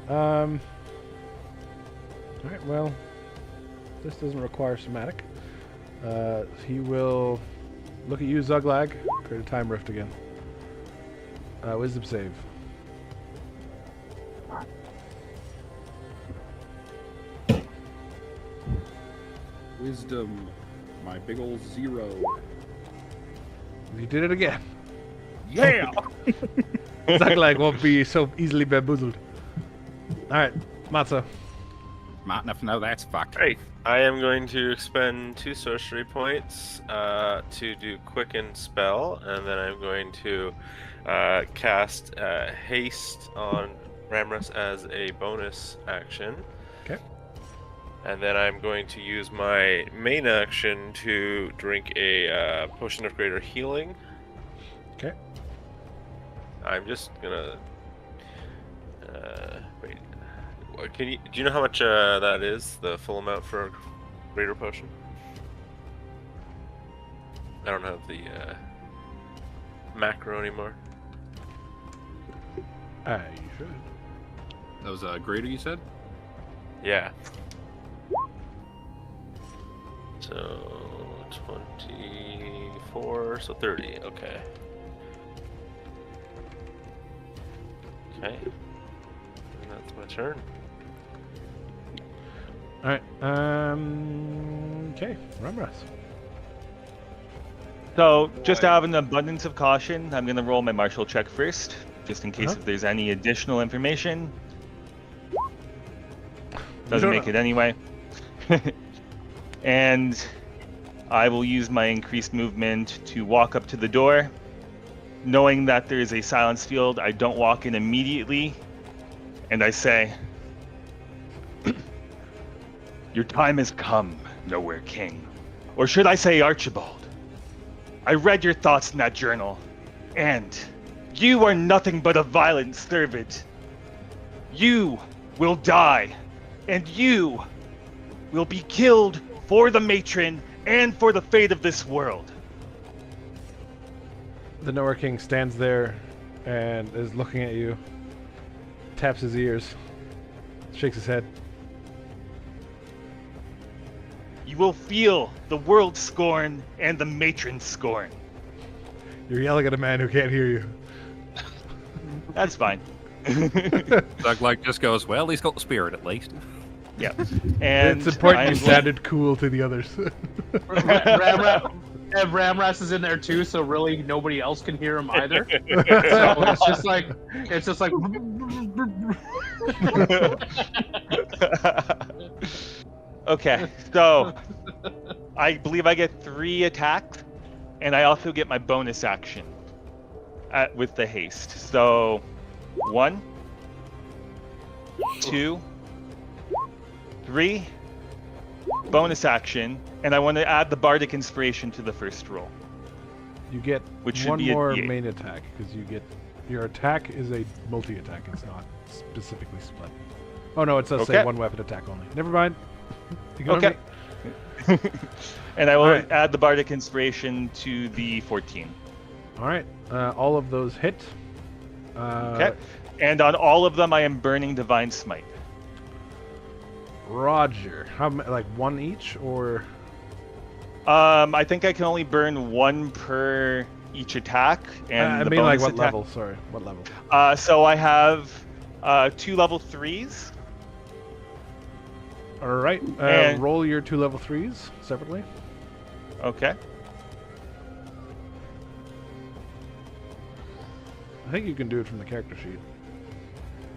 Speaker 9: Alright, well, this doesn't require somatic. He will look at you, Zuglag, create a time rift again. Wisdom save.
Speaker 7: Wisdom, my big old 0.
Speaker 9: You did it again.
Speaker 7: Yeah!
Speaker 9: Zuglag won't be so easily bamboozled. Alright, Matza.
Speaker 7: Smart enough to know that's fucked.
Speaker 5: Great. I am going to expend 2 sorcery points to do Quicken Spell, and then I'm going to cast Haste on Ramrus as a bonus action.
Speaker 9: Okay.
Speaker 5: And then I'm going to use my main action to drink a Potion of Greater Healing.
Speaker 9: Okay.
Speaker 5: I'm just gonna... wait. Do you know how much that is? The full amount for a Greater Potion? I don't have the macro anymore.
Speaker 9: You should.
Speaker 7: That was a greater, you said?
Speaker 5: Yeah. So 24, so 30. Okay. Okay. And that's my turn.
Speaker 9: Alright, okay, Ramrus.
Speaker 1: So, just to have an abundance of caution, I'm going to roll my martial check first, just in case if there's any additional information. Doesn't make it anyway. And I will use my increased movement to walk up to the door. Knowing that there is a silence field, I don't walk in immediately. And I say, your time has come, Nowhere King. Or should I say Archibald? I read your thoughts in that journal, and you are nothing but a violent servant. You will die, and you will be killed for the matron and for the fate of this world.
Speaker 9: The Nowhere King stands there and is looking at you. Taps his ears. Shakes his head.
Speaker 1: You will feel the world's scorn and the matron's scorn.
Speaker 9: You're yelling at a man who can't hear you.
Speaker 1: That's fine.
Speaker 16: Zuglag just goes, well, he's got the spirit at least.
Speaker 1: Yeah. And
Speaker 9: it's important you sounded cool to the others.
Speaker 3: Ramras is in there too, so really nobody else can hear him either. So it's just like.
Speaker 1: Okay, so I believe I get 3 attacks, and I also get my bonus action with the haste. So 1, 2, 3, bonus action, and I want to add the Bardic Inspiration to the first roll.
Speaker 9: You get
Speaker 1: which should
Speaker 9: one
Speaker 1: be
Speaker 9: more
Speaker 1: a D8.
Speaker 9: main attack because you get your attack is a multi-attack. It's not specifically split. Oh no, it says say one weapon attack only. Never mind. Ignore
Speaker 1: Okay.
Speaker 9: me.
Speaker 1: And I will add the Bardic Inspiration to the 14.
Speaker 9: All right. All of those hit.
Speaker 1: Okay. And on all of them, I am burning Divine Smite.
Speaker 9: Roger. How like one each or?
Speaker 1: I think I can only burn 1 per each attack, and
Speaker 9: I
Speaker 1: the
Speaker 9: mean, like
Speaker 1: bonus
Speaker 9: what
Speaker 1: attack-
Speaker 9: level? Sorry, what level?
Speaker 1: So I have 2 level 3s.
Speaker 9: All right.
Speaker 1: And-
Speaker 9: Roll your 2 level 3s separately.
Speaker 1: Okay.
Speaker 9: I think you can do it from the character sheet.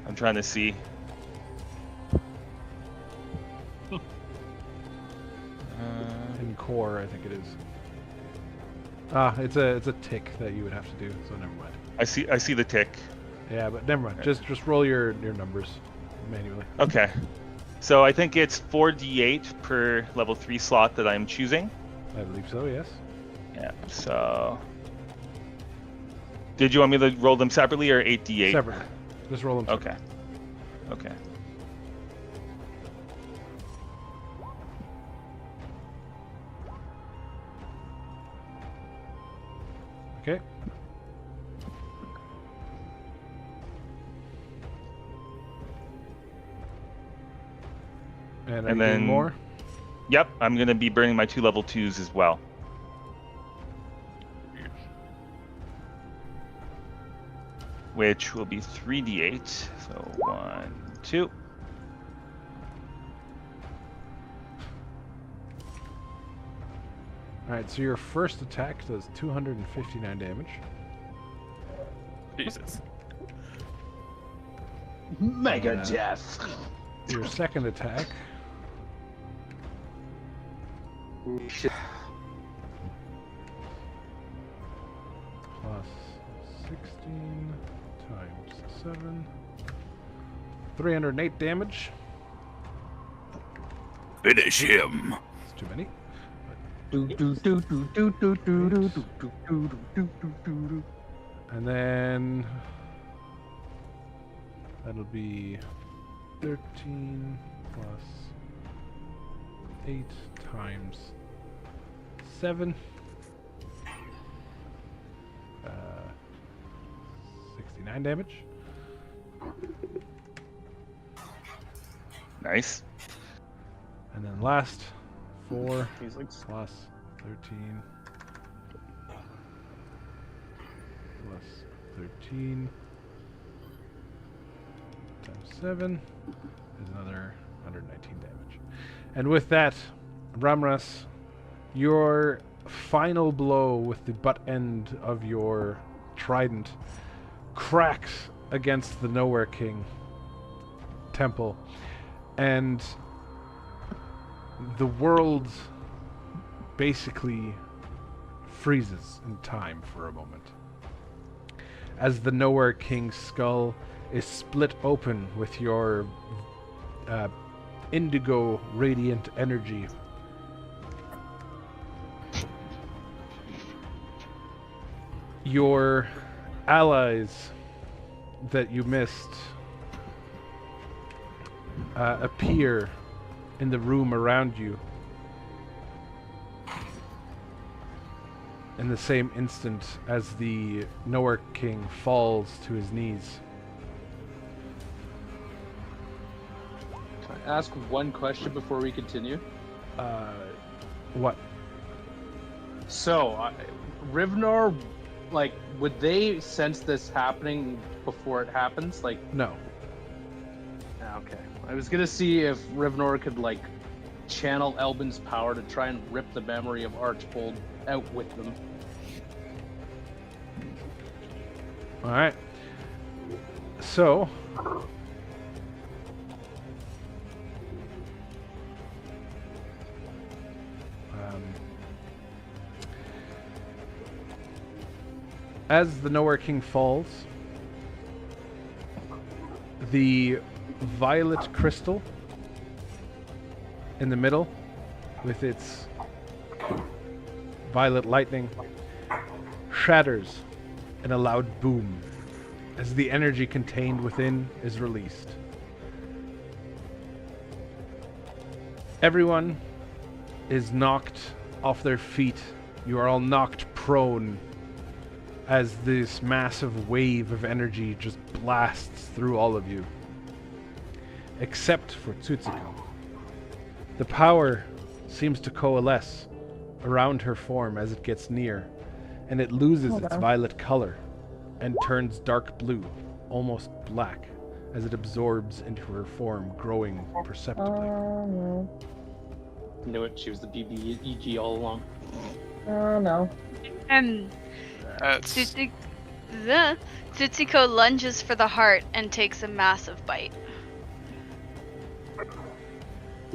Speaker 1: I'm trying to see.
Speaker 9: In core, I think it is. It's a tick that you would have to do. So never mind.
Speaker 1: I see the tick.
Speaker 9: Yeah, but never mind. Just roll your numbers manually.
Speaker 1: Okay. So I think it's 4d8 per level 3 slot that I'm choosing.
Speaker 9: I believe so. Yes.
Speaker 1: Yeah. So. Did you want me to roll them separately or 8d8?
Speaker 9: Separately. Just roll them.
Speaker 1: Okay. Okay.
Speaker 9: Okay. And are you doing more?
Speaker 1: Yep, I'm gonna be burning my 2 level 2s as well. Which will be 3d8. So 1, 2.
Speaker 9: Alright, so your first attack does 259 damage.
Speaker 5: Jesus.
Speaker 3: Mega
Speaker 9: Uh,
Speaker 3: death.
Speaker 9: Your second attack. Plus 16 times 7. 308 damage.
Speaker 16: Finish him.
Speaker 9: It's too many. And then that'll be 13 plus 8 times 7. 69 damage.
Speaker 1: Nice.
Speaker 9: And then last 4
Speaker 3: He's like
Speaker 9: plus 13 plus 13 times 7 is another 119 damage. And with that, Ramras, your final blow with the butt end of your trident cracks against the Nowhere King temple, and the world basically freezes in time for a moment as the Nowhere King's skull is split open with your indigo radiant energy. Your allies that you missed appear in the room around you. in the same instant as the Nowhere King falls to his knees.
Speaker 3: Can I ask one question before we continue?
Speaker 9: What?
Speaker 3: So, Rivnor, like, would they sense this happening before it happens? Like,
Speaker 9: no.
Speaker 3: Okay. I was gonna see if Rivnor could, like, channel Elbin's power to try and rip the memory of Archbold out with them.
Speaker 9: Alright. So... as the Nowhere King falls, the violet crystal in the middle, with its violet lightning, shatters in a loud boom as the energy contained within is released. Everyone is knocked off their feet. You are all knocked prone as this massive wave of energy just blasts through all of you. Except for Tsutsuko. The power seems to coalesce around her form as it gets near, and it loses its violet color and turns dark blue, almost black, as it absorbs into her form, growing perceptibly.
Speaker 3: Knew it, she was the BBEG all along.
Speaker 6: Oh no.
Speaker 8: Tsutsuko lunges for the heart and takes a massive bite.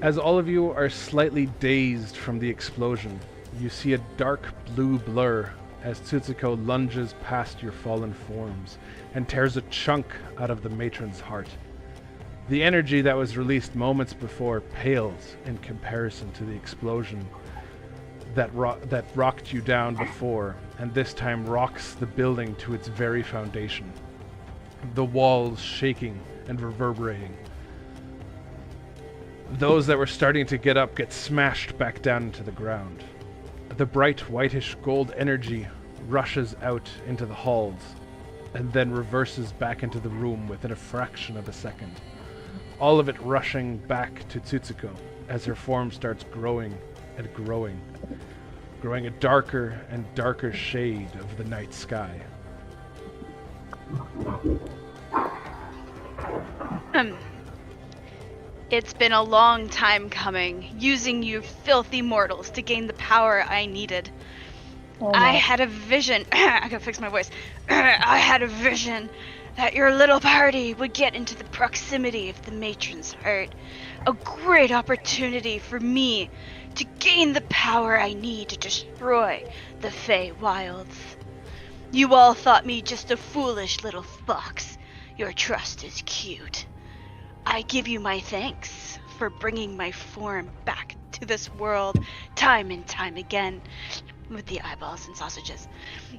Speaker 9: As all of you are slightly dazed from the explosion, you see a dark blue blur as Tsutsuko lunges past your fallen forms and tears a chunk out of the matron's heart. The energy that was released moments before pales in comparison to the explosion that rocked you down before, and this time rocks the building to its very foundation. The walls shaking and reverberating. Those that were starting to get up get smashed back down into the ground. The bright whitish gold energy rushes out into the halls and then reverses back into the room within a fraction of a second. All of it rushing back to Tsutsuko as her form starts growing and growing a darker and darker shade of the night sky.
Speaker 8: It's been a long time coming, using you filthy mortals to gain the power I needed.
Speaker 6: Oh, no.
Speaker 8: I had a vision. I gotta fix my voice. I had a vision that your little party would get into the proximity of the matron's heart. A great opportunity for me to gain the power I need to destroy the Fey Wilds. You all thought me just a foolish little fox. Your trust is cute. I give you my thanks for bringing my form back to this world time and time again, with the eyeballs and sausages,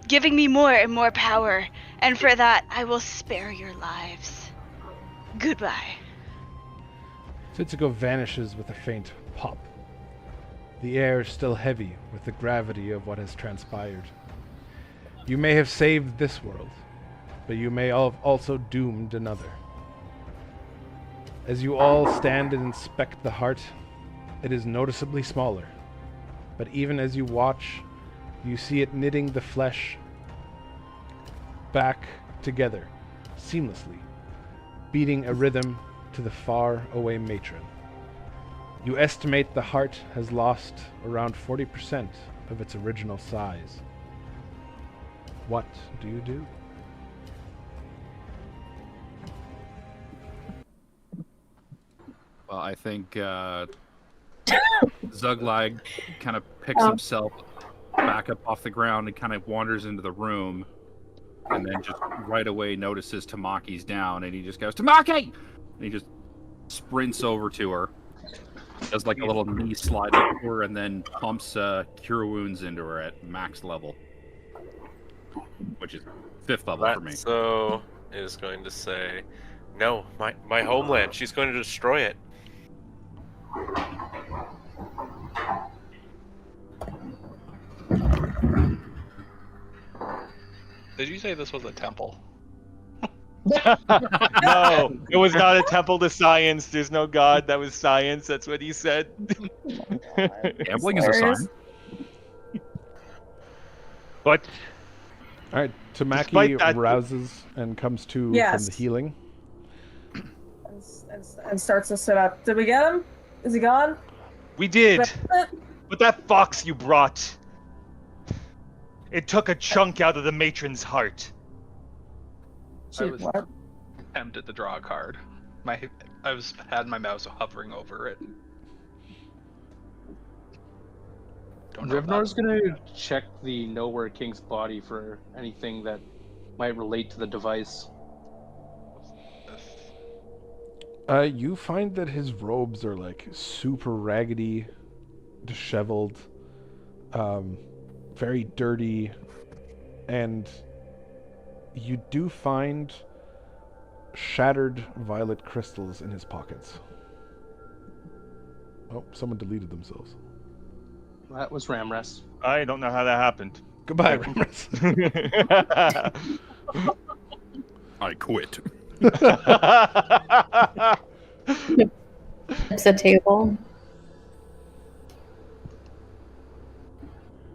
Speaker 8: giving me more and more power, and for that I will spare your lives. Goodbye.
Speaker 9: Tsutsuko vanishes with a faint pop. The air is still heavy with the gravity of what has transpired. You may have saved this world, but you may have also doomed another. As you all stand and inspect the heart, it is noticeably smaller, but even as you watch, you see it knitting the flesh back together seamlessly, beating a rhythm to the far-away matron. You estimate the heart has lost around 40% of its original size. What do you do?
Speaker 7: Well, I think Zuglag kind of picks himself back up off the ground and kind of wanders into the room, and then just right away notices Tamaki's down, and he just goes, "Tamaki!" And he just sprints over to her, does like a little knee slide over her, and then pumps Cure Wounds into her at max level, which is 5th level for me.
Speaker 5: So is going to say, "No, my homeland. She's going to destroy it."
Speaker 15: Did you say this was a temple?
Speaker 1: No, it was not a temple to science. There's no god. That was science. That's what he said.
Speaker 16: Gambling is a sign.
Speaker 1: But
Speaker 9: All right,
Speaker 1: Despite
Speaker 9: Tamaki
Speaker 1: that-
Speaker 9: rouses and comes to from
Speaker 6: Yes.
Speaker 9: the healing.
Speaker 6: And starts to sit up. Did we get him? Is he gone?
Speaker 1: we did. But that fox you brought, it took a chunk out of the matron's heart.
Speaker 2: I was tempted to draw a card. Had my mouse hovering over it. Don't know if
Speaker 3: Rivnor's
Speaker 2: that-
Speaker 3: gonna check the Nowhere King's body for anything that might relate to the device.
Speaker 9: You find that his robes are like super raggedy, disheveled, very dirty, and you do find shattered violet crystals in his pockets. Oh, someone deleted themselves.
Speaker 3: That was Ramrest.
Speaker 1: I don't know how that happened.
Speaker 9: Goodbye, Ramrest.
Speaker 16: I quit.
Speaker 11: It's a table.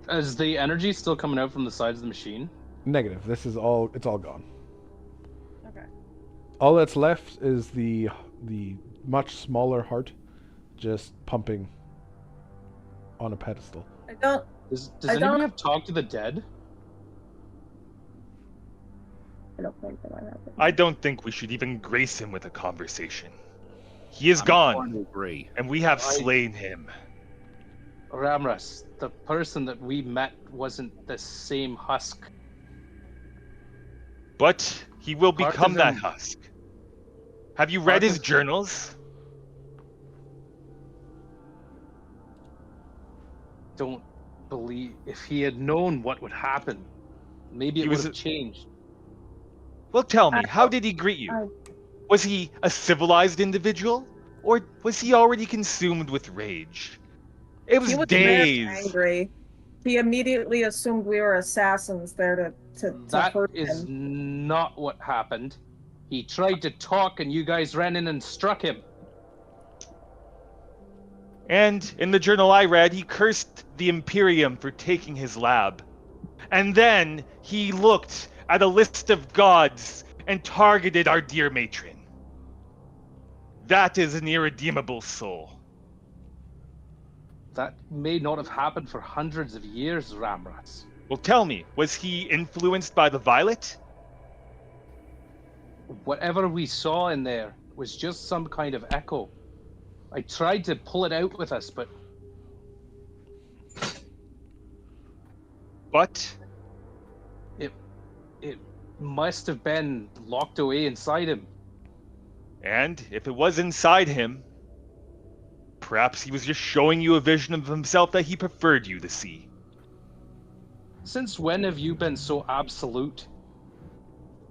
Speaker 3: Is the energy still coming out from the sides of the machine?
Speaker 9: Negative. This is all. It's all gone.
Speaker 6: Okay.
Speaker 9: All that's left is the much smaller heart, just pumping on a pedestal.
Speaker 6: I don't.
Speaker 3: Does
Speaker 6: I
Speaker 3: anyone
Speaker 6: don't-
Speaker 3: have Talk to the Dead?
Speaker 6: I don't think that might happen.
Speaker 1: I don't think we should even grace him with a conversation. He is
Speaker 16: I'm
Speaker 1: gone,
Speaker 16: going to agree.
Speaker 1: and we have slain him.
Speaker 3: Ramrest, the person that we met wasn't the same husk.
Speaker 1: But he will
Speaker 3: Part
Speaker 1: become
Speaker 3: of
Speaker 1: that
Speaker 3: him-
Speaker 1: husk. Have you read
Speaker 3: Part
Speaker 1: his
Speaker 3: of-
Speaker 1: journals?
Speaker 3: Don't believe if he had known what would happen, maybe it
Speaker 1: He
Speaker 3: would
Speaker 1: was
Speaker 3: have changed.
Speaker 1: Well, tell me, how did he greet you? Was he a civilized individual, or was he already consumed with rage? It was
Speaker 6: He was very
Speaker 1: days.
Speaker 6: angry. He immediately assumed we were assassins there to
Speaker 3: That
Speaker 6: hurt
Speaker 3: is
Speaker 6: him.
Speaker 3: not what happened. He tried to talk, and you guys ran in and struck him.
Speaker 1: And in the journal I read, he cursed the Imperium for taking his lab. And then he looked at a list of gods and targeted our dear matron. That is an irredeemable soul.
Speaker 3: That may not have happened for hundreds of years, Ramras.
Speaker 1: Well, tell me, was he influenced by the Violet?
Speaker 3: Whatever we saw in there was just some kind of echo. I tried to pull it out with us, but it must have been locked away inside him.
Speaker 1: And if it was inside him, perhaps he was just showing you a vision of himself that he preferred you to see.
Speaker 3: Since when have you been so absolute?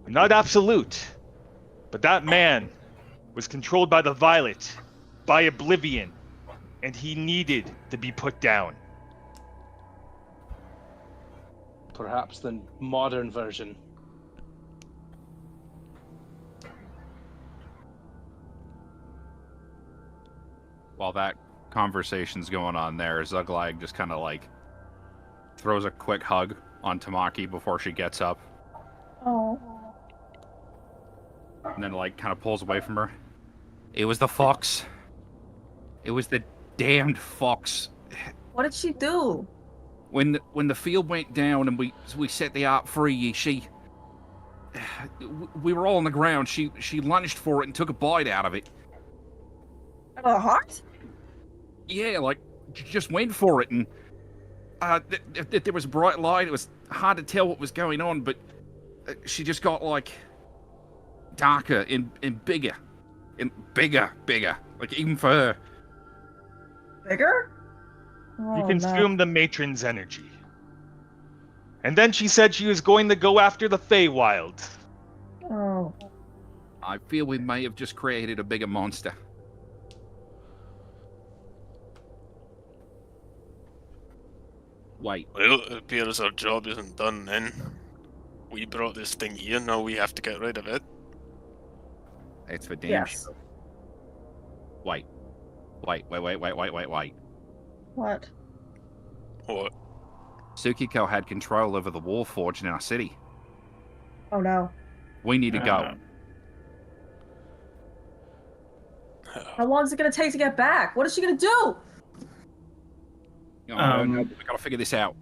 Speaker 1: Not absolute, but that man was controlled by the Violet, by Oblivion, and he needed to be put down.
Speaker 3: Perhaps the modern version.
Speaker 16: While that conversation's going on there, Zuglag just kind of like throws a quick hug on Tamaki before she gets up,
Speaker 6: Oh.
Speaker 16: and then like kind of pulls away from her. It was the fox. It was the damned fox.
Speaker 6: What did she do?
Speaker 16: When the field went down and we set the art free, we were all on the ground. She lunged for it and took a bite out of it.
Speaker 6: Out of the heart?
Speaker 16: Yeah, like just went for it, and there was a bright light. It was hard to tell what was going on, but she just got like darker and bigger, and bigger, like even for her.
Speaker 6: Bigger?
Speaker 1: He
Speaker 6: Oh,
Speaker 1: consumed the matron's energy. And then she said she was going to go after the Feywild.
Speaker 6: Oh.
Speaker 16: I feel we may have just created a bigger monster. Wait.
Speaker 5: Well, it appears our job isn't done then.
Speaker 12: we brought this thing here, now we have to get rid of it.
Speaker 16: It's for damn
Speaker 6: Yes.
Speaker 16: sure. Wait. Wait.
Speaker 6: What?
Speaker 12: What?
Speaker 16: Tsukiko had control over the Warforged in our city.
Speaker 6: Oh no.
Speaker 16: We need to go.
Speaker 6: How long is it gonna take to get back? What is she gonna do?
Speaker 16: We gotta figure this out.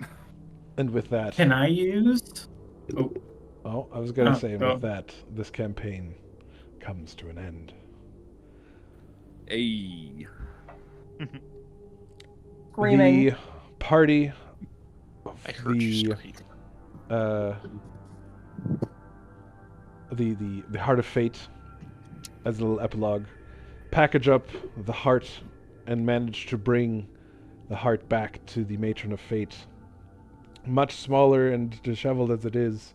Speaker 9: And with that...
Speaker 13: Can I use...
Speaker 9: Oh, I was going to
Speaker 13: Oh,
Speaker 9: say,
Speaker 13: go.
Speaker 9: with that, this campaign comes to an end.
Speaker 16: Hey.
Speaker 6: Screaming.
Speaker 9: The party of
Speaker 12: I heard you
Speaker 9: scream. The Heart of Fate, as a little epilogue, package up the heart and manage to bring the heart back to the Matron of Fate. Much smaller and disheveled as it is,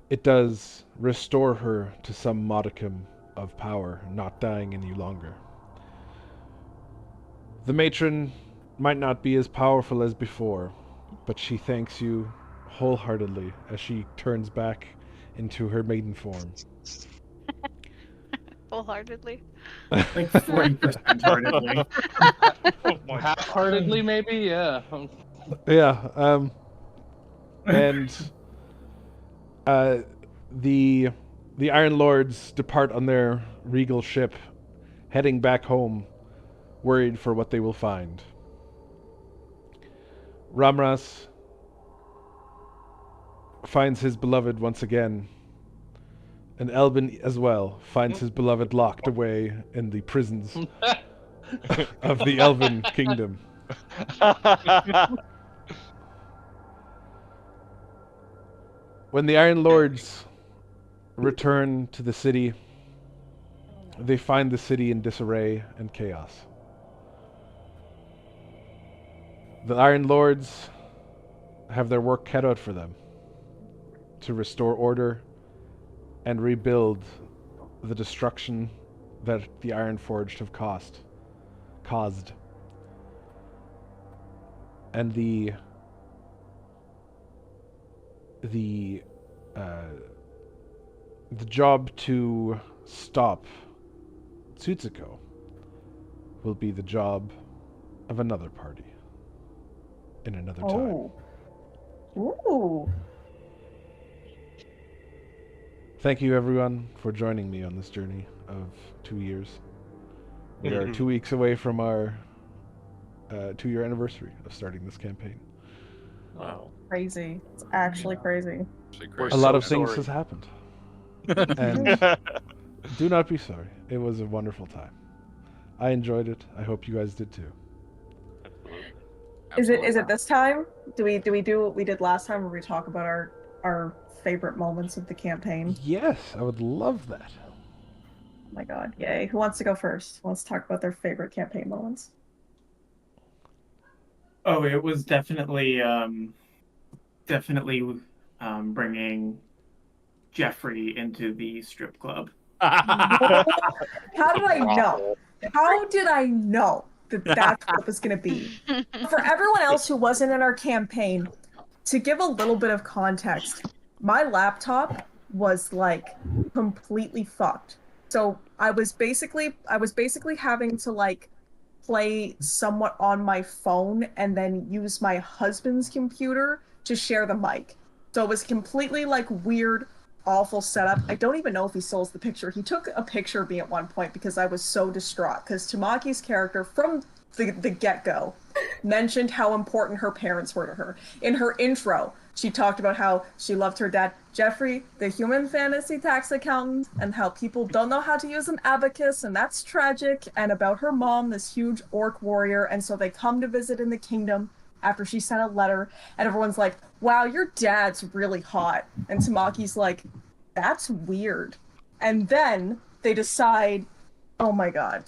Speaker 9: it does restore her to some modicum of power, not dying any longer. The Matron might not be as powerful as before, but she thanks you wholeheartedly as she turns back into her maiden form.
Speaker 8: Wholeheartedly.
Speaker 13: Like 40% heartedly.
Speaker 3: Half-heartedly, maybe. Yeah.
Speaker 9: Yeah, and the Iron Lords depart on their regal ship, heading back home, worried for what they will find. Ramras finds his beloved once again, and Elbin as well finds his beloved locked away in the prisons of the Elven Kingdom. When the Iron Lords return to the city, they find the city in disarray and chaos. The Iron Lords have their work cut out for them to restore order and rebuild the destruction that the Ironforged have caused. And the job to stop Tsutsuko will be the job of another party in another time.
Speaker 6: Ooh.
Speaker 9: Thank you everyone for joining me on this journey of 2 years. We are 2 weeks away from our 2-year anniversary of starting this campaign.
Speaker 12: Wow.
Speaker 6: Crazy. It's actually crazy.
Speaker 9: A lot of things has happened. And do not be sorry. It was a wonderful time. I enjoyed it. I hope you guys did too.
Speaker 6: Is it this time? Do we do what we did last time where we talk about our favorite moments of the campaign?
Speaker 9: Yes, I would love that.
Speaker 6: Oh my god, yay. Who wants to go first? Who wants to talk about their favorite campaign moments?
Speaker 13: Oh, it was definitely bringing Jeffrey into the strip club.
Speaker 6: How did I know? How did I know that that's what it was going to be? For everyone else who wasn't in our campaign, to give a little bit of context, my laptop was like completely fucked. So I was basically having to like play somewhat on my phone and then use my husband's computer to share the mic. So it was completely like weird, awful setup. I don't even know if he still has the picture. He took a picture of me at one point because I was so distraught because Tamaki's character from the get-go mentioned how important her parents were to her. In her intro, she talked about how she loved her dad, Jeffrey, the human fantasy tax accountant, and how people don't know how to use an abacus, and that's tragic, and about her mom, this huge orc warrior, and so they come to visit in the kingdom after she sent a letter, and everyone's like, wow, your dad's really hot. And Tamaki's like, that's weird. And then they decide, oh my god,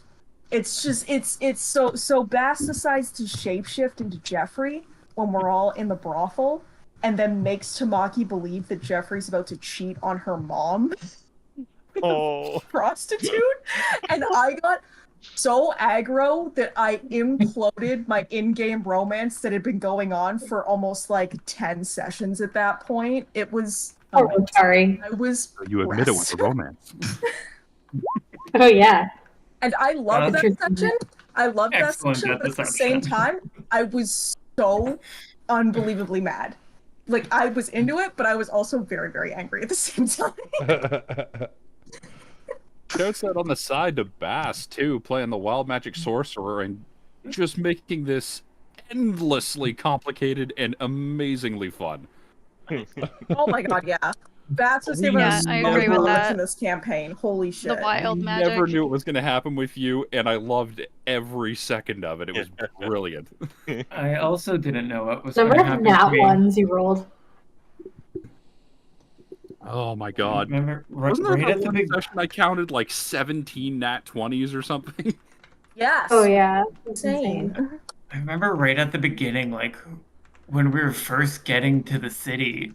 Speaker 6: it's so Bass decides to shapeshift into Jeffrey when we're all in the brothel, and then makes Tamaki believe that Jeffrey's about to cheat on her mom.
Speaker 1: Oh.
Speaker 6: Prostitute. And I got so aggro that I imploded my in-game romance that had been going on for almost like 10 sessions at that point. It was
Speaker 11: Oh, sorry.
Speaker 6: I was.
Speaker 16: You admit it was a romance.
Speaker 11: Oh yeah.
Speaker 6: And I love that section. I love that
Speaker 10: Excellent
Speaker 6: section, but at the same time, I was so unbelievably mad. Like, I was into it, but I was also very, very angry at the same time.
Speaker 7: Shouts out on the side to Bass, too, playing the Wild Magic Sorcerer and just making this endlessly complicated and amazingly fun.
Speaker 6: Oh my god, yeah. Bass was giving us
Speaker 8: I
Speaker 6: so
Speaker 8: agree
Speaker 6: much
Speaker 8: with that.
Speaker 6: in this campaign. Holy shit.
Speaker 8: The wild
Speaker 7: I
Speaker 8: magic.
Speaker 7: never knew it was going to happen with you, and I loved every second of it. It was brilliant.
Speaker 13: I also didn't know what was
Speaker 11: Number
Speaker 13: going to
Speaker 11: of
Speaker 13: happen
Speaker 11: nat
Speaker 13: to me.
Speaker 11: ones you rolled.
Speaker 7: Oh my god.
Speaker 13: Remember,
Speaker 7: Wasn't there
Speaker 13: right
Speaker 7: that
Speaker 13: at the
Speaker 7: one
Speaker 13: big...
Speaker 7: session I counted like 17 nat 20s or something?
Speaker 6: Yes.
Speaker 11: Oh yeah.
Speaker 6: Insane.
Speaker 13: I remember right at the beginning, like, when we were first getting to the city,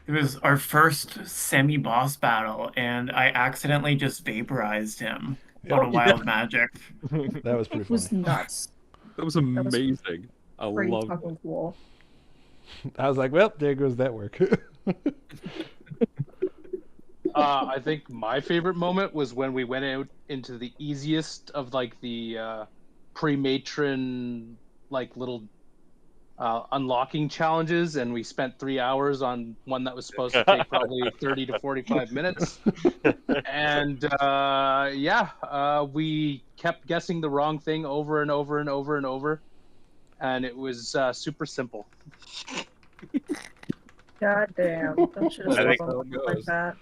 Speaker 13: it was our first semi-boss battle, and I accidentally just vaporized him on a wild magic.
Speaker 9: That was pretty
Speaker 6: It was
Speaker 9: funny.
Speaker 6: nuts.
Speaker 7: That was amazing. I
Speaker 6: Pretty
Speaker 7: loved it.
Speaker 6: fucking cool.
Speaker 9: I was like, well, there goes that work.
Speaker 3: I think my favorite moment was when we went out into the easiest of like the pre-matron like little unlocking challenges, and we spent 3 hours on one that was supposed to take probably 30 to 45 minutes. And we kept guessing the wrong thing over and over and over and over, and it was super simple.
Speaker 6: God damn. Don't should have
Speaker 5: I think-
Speaker 6: like that.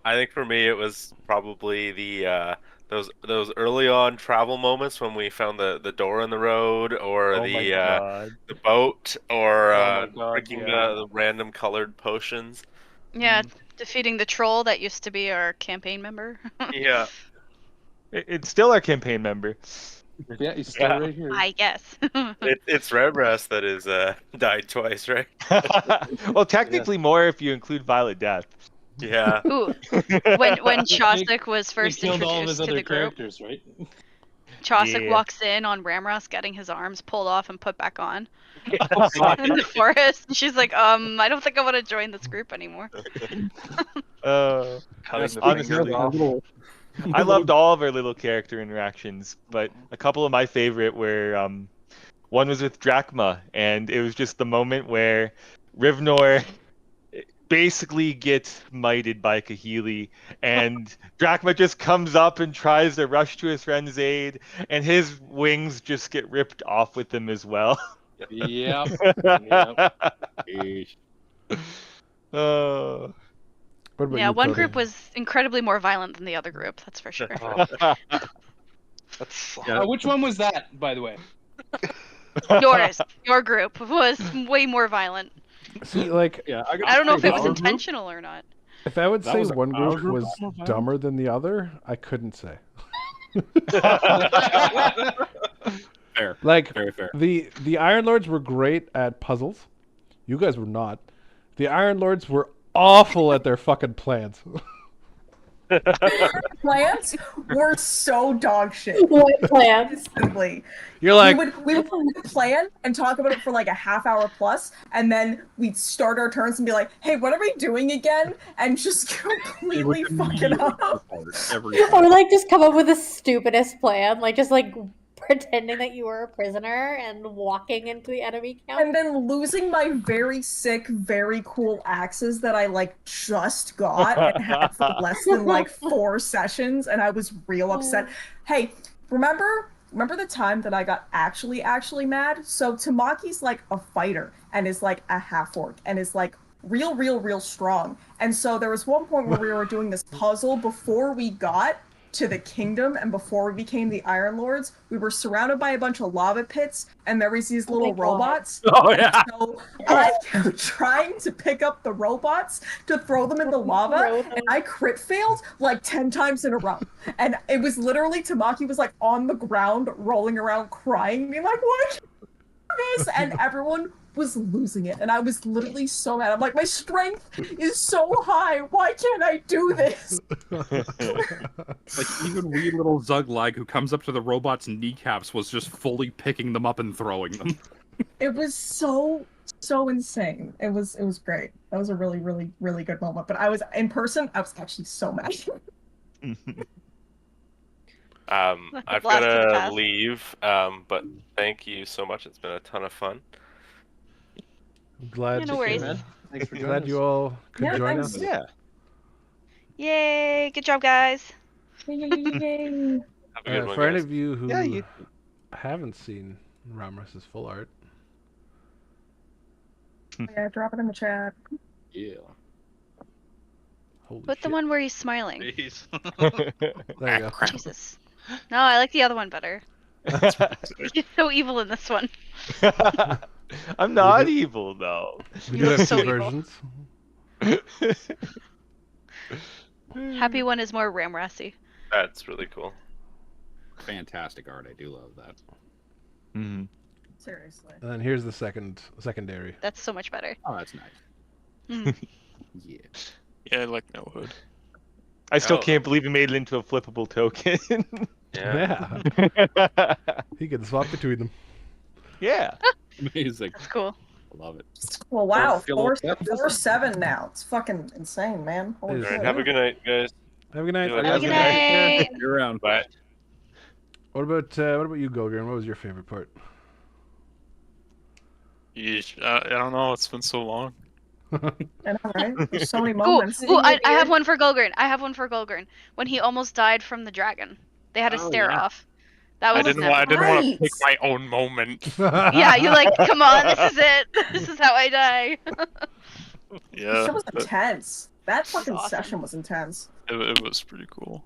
Speaker 5: I think for me it was probably the those early on travel moments when we found the door in the road, or the boat, or drinking the random colored potions.
Speaker 8: Yeah, defeating the troll that used to be our campaign member.
Speaker 5: Yeah.
Speaker 1: It's still our campaign member.
Speaker 3: Yeah, he's still right here.
Speaker 8: I guess.
Speaker 5: It's Rebras that is died twice, right?
Speaker 1: Well, technically more if you include Violet Death.
Speaker 5: Yeah.
Speaker 8: Ooh. When Chosik was first
Speaker 3: He killed all of his
Speaker 8: introduced to
Speaker 3: other
Speaker 8: the group,
Speaker 3: characters, right?
Speaker 8: Chosik
Speaker 1: Yeah.
Speaker 8: walks in on Ramros getting his arms pulled off and put back on
Speaker 3: Oh, God.
Speaker 8: in the forest. And she's like, I don't think I want to join this group anymore.
Speaker 1: Honestly, I loved all of our little character interactions, but a couple of my favorite were one was with Drachma, and it was just the moment where Rivnor basically gets mited by Kahili, and Drachma just comes up and tries to rush to his friend's aid, and his wings just get ripped off with him as well.
Speaker 3: Yep.
Speaker 9: What about
Speaker 8: Yeah,
Speaker 9: you,
Speaker 8: one
Speaker 9: Cody?
Speaker 8: group was incredibly more violent than the other group, that's for sure.
Speaker 3: Which one was that, by the way?
Speaker 8: Yours, your group was way more violent.
Speaker 9: See, like,
Speaker 8: I don't know if it was intentional or not.
Speaker 9: if I would
Speaker 7: That
Speaker 9: say
Speaker 7: was
Speaker 9: one
Speaker 7: our
Speaker 9: group
Speaker 7: group
Speaker 9: was
Speaker 7: that was violent?
Speaker 9: dumber than the other, I couldn't say.
Speaker 7: Fair.
Speaker 9: Like,
Speaker 7: Very fair.
Speaker 9: the Iron Lords were great at puzzles. You guys were not. The Iron Lords were awful at their fucking plans.
Speaker 6: Plans were so dog shit.
Speaker 11: What plans?
Speaker 6: Instantly.
Speaker 9: You're like,
Speaker 6: we would plan and talk about it for like a half hour plus, and then we'd start our turns and be like, hey, what are we doing again? And just completely fuck it up.
Speaker 11: Or like just come up with the stupidest plan, like just like pretending that you were a prisoner and walking into the enemy camp.
Speaker 6: And then losing my very sick, very cool axes that I like just got and had for less than like 4 sessions, and I was real upset. Hey, remember the time that I got actually mad? So Tamaki's like a fighter and is like a half orc and is like real strong. And so there was one point where we were doing this puzzle before we got to the kingdom and before we became the Iron Lords. We were surrounded by a bunch of lava pits, and there was these little robots.
Speaker 7: Oh yeah.
Speaker 6: So I kept trying to pick up the robots to throw them in the lava, and I crit failed like 10 times in a row. And it was literally Tamaki was like on the ground, rolling around, crying, being like, "What? This?" And everyone was losing it, and I was literally so mad. I'm like, my strength is so high. Why can't I do this?
Speaker 7: Like even wee little Zuglag who comes up to the robot's kneecaps was just fully picking them up and throwing them.
Speaker 6: It was so insane. It was great. That was a really, really, really good moment. But I was in person. I was actually so mad.
Speaker 5: I've got to leave, but thank you so much. It's been a ton of fun.
Speaker 9: I'm glad.
Speaker 8: Yeah, no worries.
Speaker 9: Thanks for glad you all could join us.
Speaker 1: Yeah.
Speaker 8: Yay! Good job, guys.
Speaker 5: Have a good one,
Speaker 9: For any
Speaker 5: guys.
Speaker 9: of you who haven't seen Ramrus's full art,
Speaker 6: Yeah, drop it in the chat.
Speaker 16: Yeah.
Speaker 9: holy
Speaker 8: Put the
Speaker 9: shit.
Speaker 8: one where he's smiling.
Speaker 15: Jeez.
Speaker 9: There you go.
Speaker 8: Jesus. No, I like the other one better. He's so evil in this one.
Speaker 1: I'm not evil though.
Speaker 9: We
Speaker 8: You
Speaker 9: do
Speaker 8: look
Speaker 9: have
Speaker 8: so
Speaker 9: two
Speaker 8: evil.
Speaker 9: versions.
Speaker 8: Happy one is more Ramrassy.
Speaker 5: That's really cool.
Speaker 16: Fantastic art. I do love that.
Speaker 1: Mm-hmm.
Speaker 6: Seriously.
Speaker 9: And then here's the secondary.
Speaker 8: That's so much better.
Speaker 16: Oh, that's nice.
Speaker 8: Mhm.
Speaker 16: Yeah.
Speaker 12: Yeah, I like no hood.
Speaker 1: I still
Speaker 5: Oh.
Speaker 1: can't believe he made it into a flippable token.
Speaker 5: Yeah.
Speaker 9: Yeah. He can swap between them.
Speaker 1: Yeah.
Speaker 16: Amazing.
Speaker 8: That's cool.
Speaker 16: Love it.
Speaker 6: Well, wow,
Speaker 16: Feel like that.
Speaker 6: 4-7 now. It's fucking insane, man. Holy
Speaker 9: It is.
Speaker 5: All right,
Speaker 6: shit.
Speaker 5: have a good night, guys.
Speaker 9: Have a good night.
Speaker 5: See you later.
Speaker 8: Have a good night.
Speaker 16: You're around.
Speaker 5: Bye.
Speaker 9: What about you, Gogern? What was your favorite part?
Speaker 12: Yeesh. I don't know. It's been so long.
Speaker 6: I know, right? There's so many
Speaker 8: Ooh,
Speaker 6: moments.
Speaker 8: I have one for Golgurn. When he almost died from the dragon. They had a
Speaker 16: Oh,
Speaker 8: stare
Speaker 16: yeah.
Speaker 8: off. That
Speaker 12: I
Speaker 8: was
Speaker 12: didn't want to
Speaker 6: Right.
Speaker 12: pick my own moment.
Speaker 8: Yeah, you like, come on, this is it. This is how I die.
Speaker 12: Yeah,
Speaker 6: That was
Speaker 12: but
Speaker 6: intense. That fucking
Speaker 8: awesome.
Speaker 6: session was intense.
Speaker 12: it was pretty cool.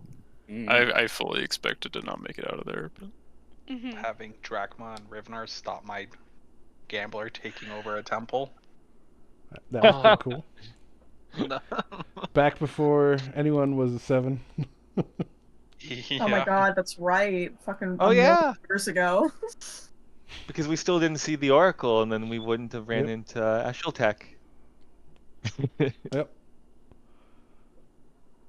Speaker 16: Mm.
Speaker 12: I fully expected to not make it out of there, but
Speaker 8: Mhm.
Speaker 15: Having Drachma and Rivnar stop my gambler taking over a temple.
Speaker 9: That was pretty cool. Back before anyone was a 7.
Speaker 15: Yeah.
Speaker 6: Oh my god, that's right. Fucking
Speaker 1: Oh, yeah.
Speaker 6: years ago.
Speaker 1: Because we still didn't see the Oracle, and then we wouldn't have ran
Speaker 9: Yep.
Speaker 1: into Asheltek.
Speaker 9: Yep.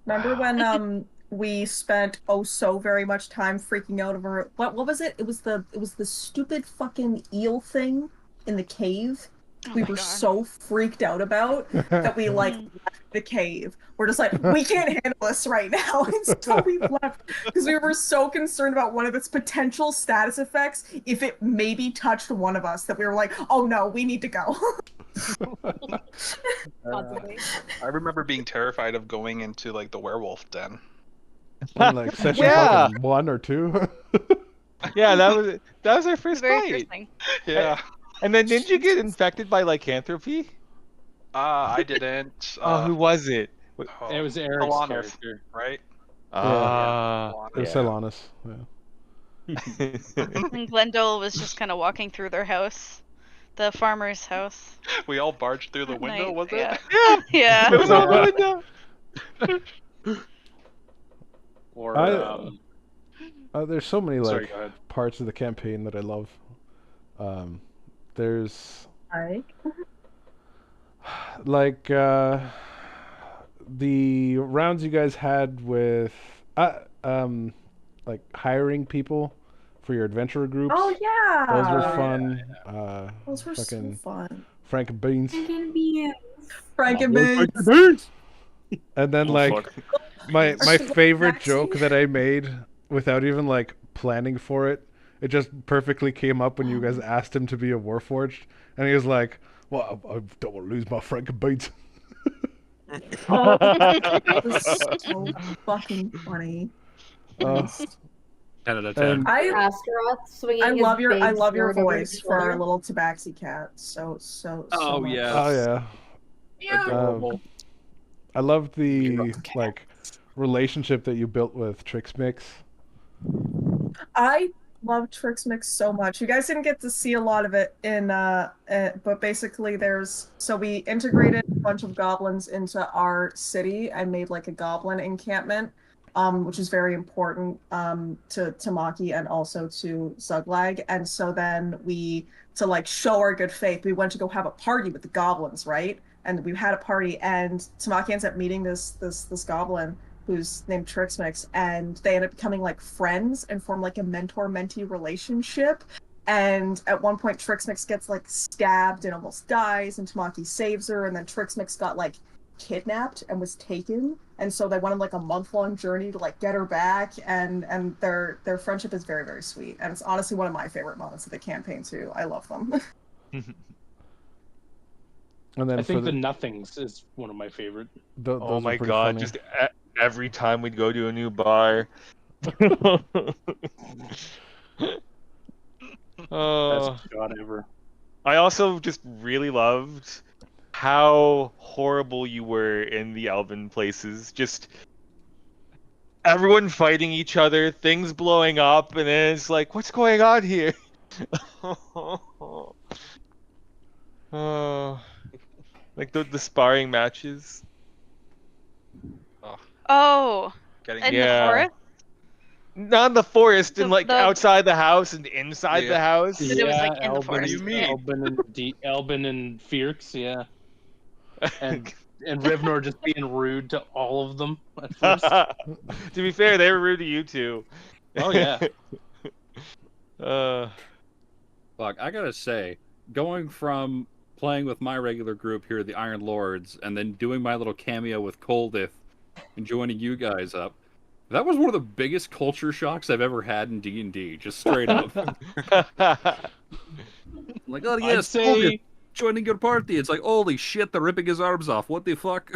Speaker 6: Remember when we spent so very much time freaking out over what was it? It was the stupid fucking eel thing in the cave.
Speaker 8: Oh
Speaker 6: We
Speaker 8: my
Speaker 6: were
Speaker 8: God.
Speaker 6: so freaked out about that we like left the cave. We're just like, we can't handle this right now. And so we left because we were so concerned about one of its potential status effects if it maybe touched one of us that we were like, oh no, we need to go.
Speaker 15: I remember being terrified of going into like the werewolf den.
Speaker 9: In like session
Speaker 1: Yeah.
Speaker 9: fucking 1 or 2.
Speaker 1: Yeah, that was our
Speaker 8: It's
Speaker 1: first
Speaker 8: very
Speaker 1: fight.
Speaker 8: interesting.
Speaker 15: Yeah.
Speaker 1: And then didn't you get infected by lycanthropy?
Speaker 15: I didn't.
Speaker 1: Oh, who was it?
Speaker 3: It was Eric's
Speaker 15: Solanus,
Speaker 3: character.
Speaker 15: right?
Speaker 1: Ah.
Speaker 9: It was Celanus. Yeah.
Speaker 8: And Glendale was just kind of walking through their house. The farmer's house.
Speaker 15: We all barged through the
Speaker 8: At
Speaker 15: window,
Speaker 8: night,
Speaker 15: was it?
Speaker 8: yeah.
Speaker 1: Yeah.
Speaker 8: Yeah.
Speaker 1: It was on the window.
Speaker 3: Or
Speaker 9: There's so many
Speaker 3: sorry,
Speaker 9: like
Speaker 3: go ahead.
Speaker 9: parts of the campaign that I love. There's like the rounds you guys had with like hiring people for your adventurer groups.
Speaker 6: Oh yeah.
Speaker 9: Those were fun.
Speaker 6: Those were so
Speaker 9: fucking
Speaker 6: fun.
Speaker 9: Frank and Beans.
Speaker 6: Frank and Beans.
Speaker 9: And then
Speaker 12: Oh,
Speaker 9: like
Speaker 12: fuck.
Speaker 9: my
Speaker 6: Are she
Speaker 9: favorite
Speaker 6: vaccine?
Speaker 9: joke that I made without even like planning for it. It just perfectly came up when you guys asked him to be a Warforged, and he was like, "Well, I don't want to lose my Frank and Beans."
Speaker 6: Oh, that was so fucking funny.
Speaker 16: 10 out of 10.
Speaker 9: And
Speaker 11: Astaroth swinging
Speaker 6: I
Speaker 11: his
Speaker 6: love your
Speaker 11: big
Speaker 6: voice
Speaker 11: sword over his
Speaker 6: for our
Speaker 11: shoulder.
Speaker 6: little tabaxi cat. So
Speaker 3: Oh,
Speaker 6: much.
Speaker 3: yes.
Speaker 9: oh yeah,
Speaker 3: Adorable.
Speaker 9: I love the like relationship that you built with Trix Mix.
Speaker 6: I love Trix Mix so much. You guys didn't get to see a lot of it in but basically we integrated a bunch of goblins into our city and made like a goblin encampment, which is very important to Tamaki and also to Zuglag. And so then to like show our good faith, we went to go have a party with the goblins, right? And we had a party, and Tamaki ends up meeting this goblin who's named Trix Mix, and they end up becoming like friends and form like a mentor-mentee relationship. And at one point, Trixmix gets like stabbed and almost dies, and Tamaki saves her. And then Trixmix got like kidnapped and was taken, and so they went on like a month-long journey to like get her back. And their friendship is very, very sweet, and it's honestly one of my favorite moments of the campaign too. I love them.
Speaker 9: And then
Speaker 3: I think the Nothings is one of my favorite.
Speaker 1: Oh my god! Just every time we'd go to a new bar.
Speaker 3: Best shot ever.
Speaker 1: I also just really loved how horrible you were in the Elven places. Just everyone fighting each other, things blowing up, and then it's like, what's going on here? Like the sparring matches.
Speaker 8: Oh, in the forest?
Speaker 1: Not in the forest, and like outside the house and inside the house.
Speaker 8: It was like in the
Speaker 3: Elbin,
Speaker 8: forest.
Speaker 3: Elbin and Fierx, yeah. And Rivnor just being rude to all of them at first.
Speaker 1: To be fair, they were rude to you too.
Speaker 3: Oh yeah.
Speaker 7: Fuck, I gotta say, going from playing with my regular group here, the Iron Lords, and then doing my little cameo with Coldith and joining you guys up, that was one of the biggest culture shocks I've ever had in D&D, just straight up. Like, oh yes,
Speaker 3: say...
Speaker 7: joining your party. It's like, holy shit, they're ripping his arms off. What the fuck?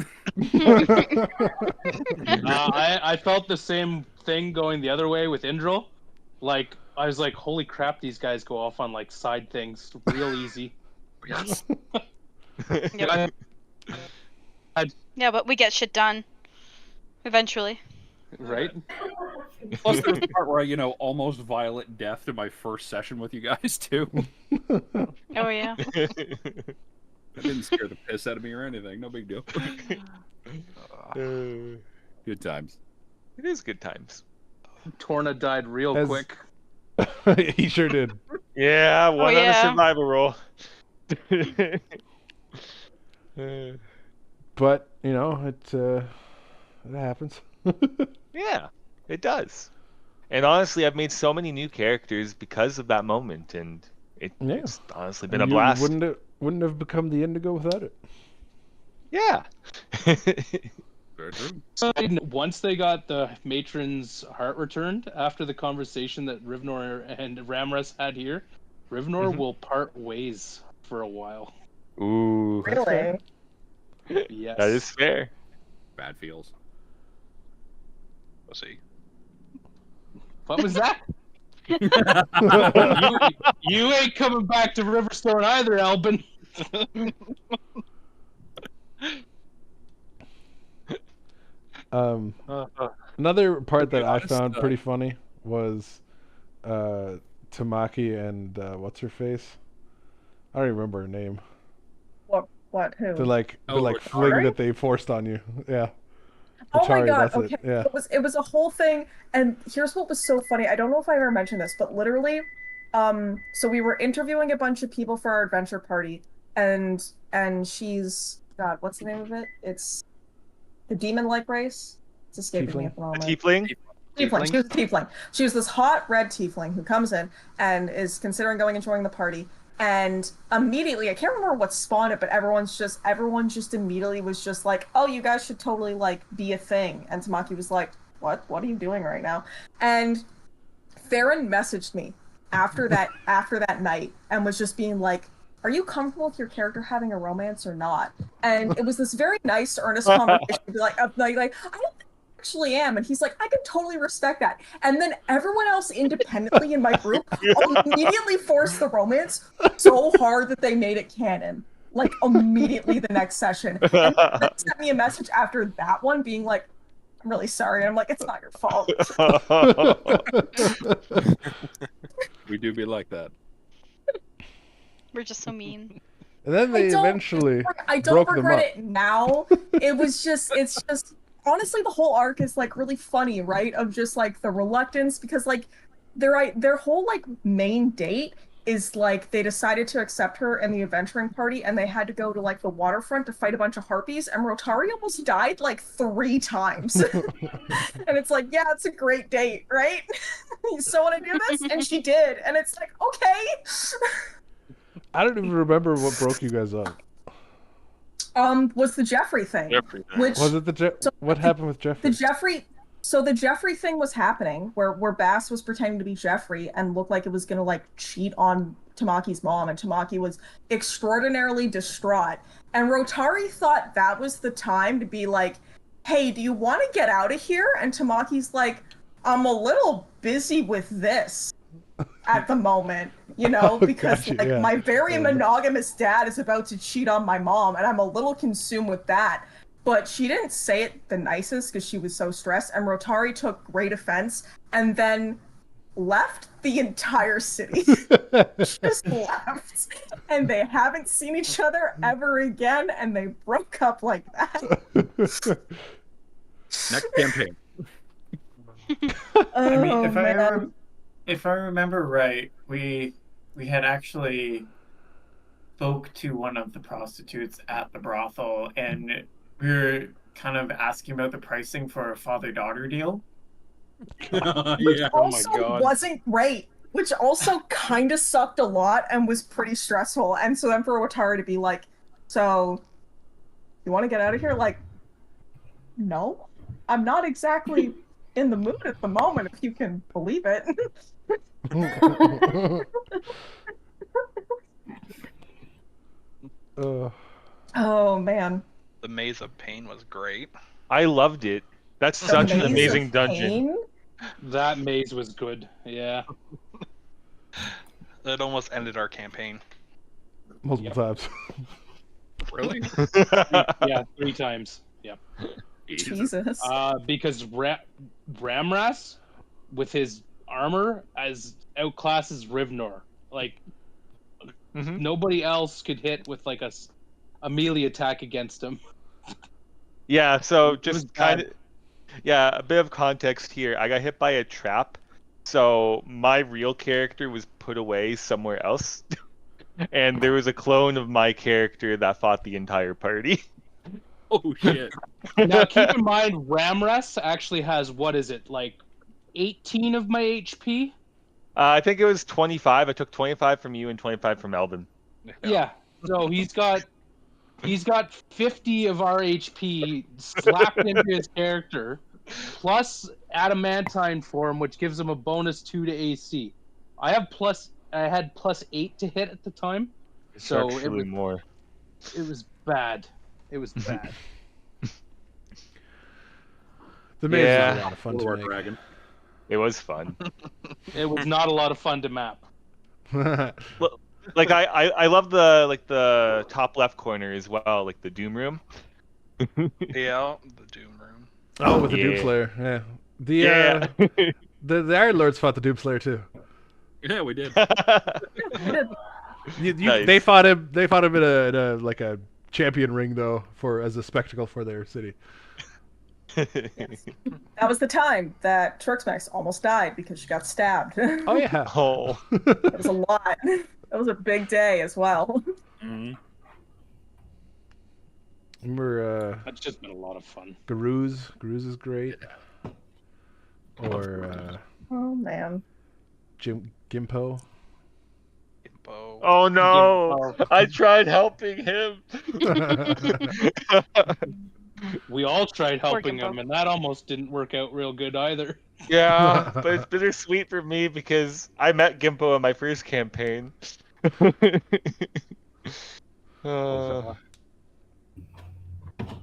Speaker 3: I felt the same thing going the other way with Indril. Like, I was like, holy crap, these guys go off on like side things real easy.
Speaker 12: Yes.
Speaker 8: Yeah, but we get shit done. Eventually.
Speaker 3: Right?
Speaker 7: Plus, there's the part where I, almost violent death to my first session with you guys, too.
Speaker 8: Oh, yeah.
Speaker 7: That didn't scare the piss out of me or anything. No big deal. Good times.
Speaker 1: It is good times.
Speaker 3: Torna died real quick.
Speaker 9: He sure did.
Speaker 1: Yeah, one on a survival roll.
Speaker 9: But, it happens.
Speaker 1: Yeah, it does. And honestly, I've made so many new characters because of that moment, and it's honestly been a blast.
Speaker 9: Wouldn't have become the Indigo without it.
Speaker 1: Yeah.
Speaker 7: Very true.
Speaker 3: Once they got the matron's heart returned, after the conversation that Rivnor and Ramras had here, Rivnor will part ways for a while.
Speaker 1: Ooh.
Speaker 6: Really?
Speaker 3: Yes.
Speaker 1: That is fair.
Speaker 7: Bad feels.
Speaker 15: We'll see.
Speaker 3: What was that? you ain't coming back to Riverstone either, Albin.
Speaker 9: Another part that I found pretty funny was Tamaki and what's her face? I don't even remember her name.
Speaker 6: What? Who?
Speaker 9: The fling that they forced on you. Yeah.
Speaker 6: Oh my
Speaker 9: Achari,
Speaker 6: god,
Speaker 9: that's
Speaker 6: okay.
Speaker 9: It. Yeah.
Speaker 6: It was a whole thing, and here's what was so funny. I don't know if I ever mentioned this, but literally, so we were interviewing a bunch of people for our adventure party, and she's, God, what's the name of it? It's the demon-like race. It's escaping me at the moment.
Speaker 1: Tiefling?
Speaker 6: Tiefling. She was a tiefling. She was this hot red tiefling who comes in and is considering going and joining the party. And immediately, I can't remember what spawned it, but everyone just immediately was just like, "Oh, you guys should totally be a thing." And Tamaki was like, "What? What are you doing right now?" And Theron messaged me after that night and was just being like, "Are you comfortable with your character having a romance or not?" And it was this very nice, earnest conversation. Like, I don't actually am. And he's like, "I can totally respect that." And then everyone else independently in my group immediately forced the romance so hard that they made it canon. Like, immediately the next session. And they sent me a message after that one being like, "I'm really sorry." And I'm like, "It's not your fault."
Speaker 7: We do be like that.
Speaker 8: We're just so mean.
Speaker 9: And then they eventually
Speaker 6: I don't regret it now. It's just honestly, the whole arc is really funny, right? Of just the reluctance, because their whole main date is like they decided to accept her in the adventuring party, and they had to go to like the waterfront to fight a bunch of harpies, and Rotari almost died like 3 times. And it's like, yeah, it's a great date, right? You still want to do this? And she did, and it's like, okay.
Speaker 9: I don't even remember what broke you guys up.
Speaker 6: Was the Jeffrey thing. Which,
Speaker 9: was it what happened with Jeffrey?
Speaker 6: The Jeffrey thing was happening where Bass was pretending to be Jeffrey and looked like it was gonna like cheat on Tamaki's mom, and Tamaki was extraordinarily distraught. And Rotari thought that was the time to be like, hey, do you want to get out of here? And Tamaki's like, I'm a little busy with this at the moment, you know, because
Speaker 9: gotcha, yeah.
Speaker 6: my very monogamous dad is about to cheat on my mom, and I'm a little consumed with that. But she didn't say it the nicest because she was so stressed, and Rotari took great offense and then left the entire city. Just left. And they haven't seen each other ever again, and they broke up like that.
Speaker 16: Next campaign.
Speaker 10: I mean, if I remember right, we had actually spoke to one of the prostitutes at the brothel, and we were kind of asking about the pricing for a father-daughter deal.
Speaker 6: Which also wasn't great. Which also kind of sucked a lot and was pretty stressful. And so then for Rotari to be like, so, you want to get out of here? Like, no. I'm not exactly in the mood at the moment, if you can believe it. Oh, man.
Speaker 15: The Maze of Pain was great.
Speaker 1: I loved it. That's such an amazing dungeon.
Speaker 3: That maze was good. Yeah.
Speaker 15: That almost ended our campaign.
Speaker 9: Multiple times.
Speaker 15: Really?
Speaker 3: Yeah, 3 times. Yep.
Speaker 6: Jesus.
Speaker 3: Because Ramras, with his armor, outclasses Rivnor. Like, nobody else could hit with like a melee attack against him.
Speaker 1: Yeah, so just kind of, a bit of context here. I got hit by a trap, so my real character was put away somewhere else, and there was a clone of my character that fought the entire party.
Speaker 16: Oh shit!
Speaker 3: Now keep in mind, Ramras actually has, what is it, like 18 of my HP?
Speaker 1: I think it was 25. I took 25 from you and 25 from Elvin.
Speaker 3: Yeah, so he's got 50 of our HP slapped into his character, plus adamantine form, which gives him a bonus 2 to AC. I had +8 to hit at the time, so it was
Speaker 1: more.
Speaker 3: It was bad. It was bad.
Speaker 9: The maze was a lot of fun to make.
Speaker 16: Dragon.
Speaker 1: It was fun.
Speaker 3: It was not a lot of fun to map.
Speaker 1: Like I love the top left corner as well, like the Doom Room.
Speaker 15: Yeah, the Doom Room.
Speaker 9: Oh, with the Doom Slayer. Yeah. The Iron Lords fought the Doom Slayer too.
Speaker 16: Yeah, we did.
Speaker 1: Nice.
Speaker 9: They fought him. They fought him in a like a champion ring though, as a spectacle for their city.
Speaker 6: Yes. That was the time that Turksmax almost died because she got stabbed.
Speaker 9: Oh yeah.
Speaker 1: Oh.
Speaker 6: It was a lot. That was a big day as well.
Speaker 9: Remember
Speaker 3: That's just been a lot of fun.
Speaker 9: Garuz is great. Or
Speaker 6: oh man.
Speaker 9: Gimpo.
Speaker 1: Oh no! I tried helping him.
Speaker 3: We all tried helping him, and that almost didn't work out real good either.
Speaker 1: Yeah, but it's bittersweet for me because I met Gimpo in my first campaign.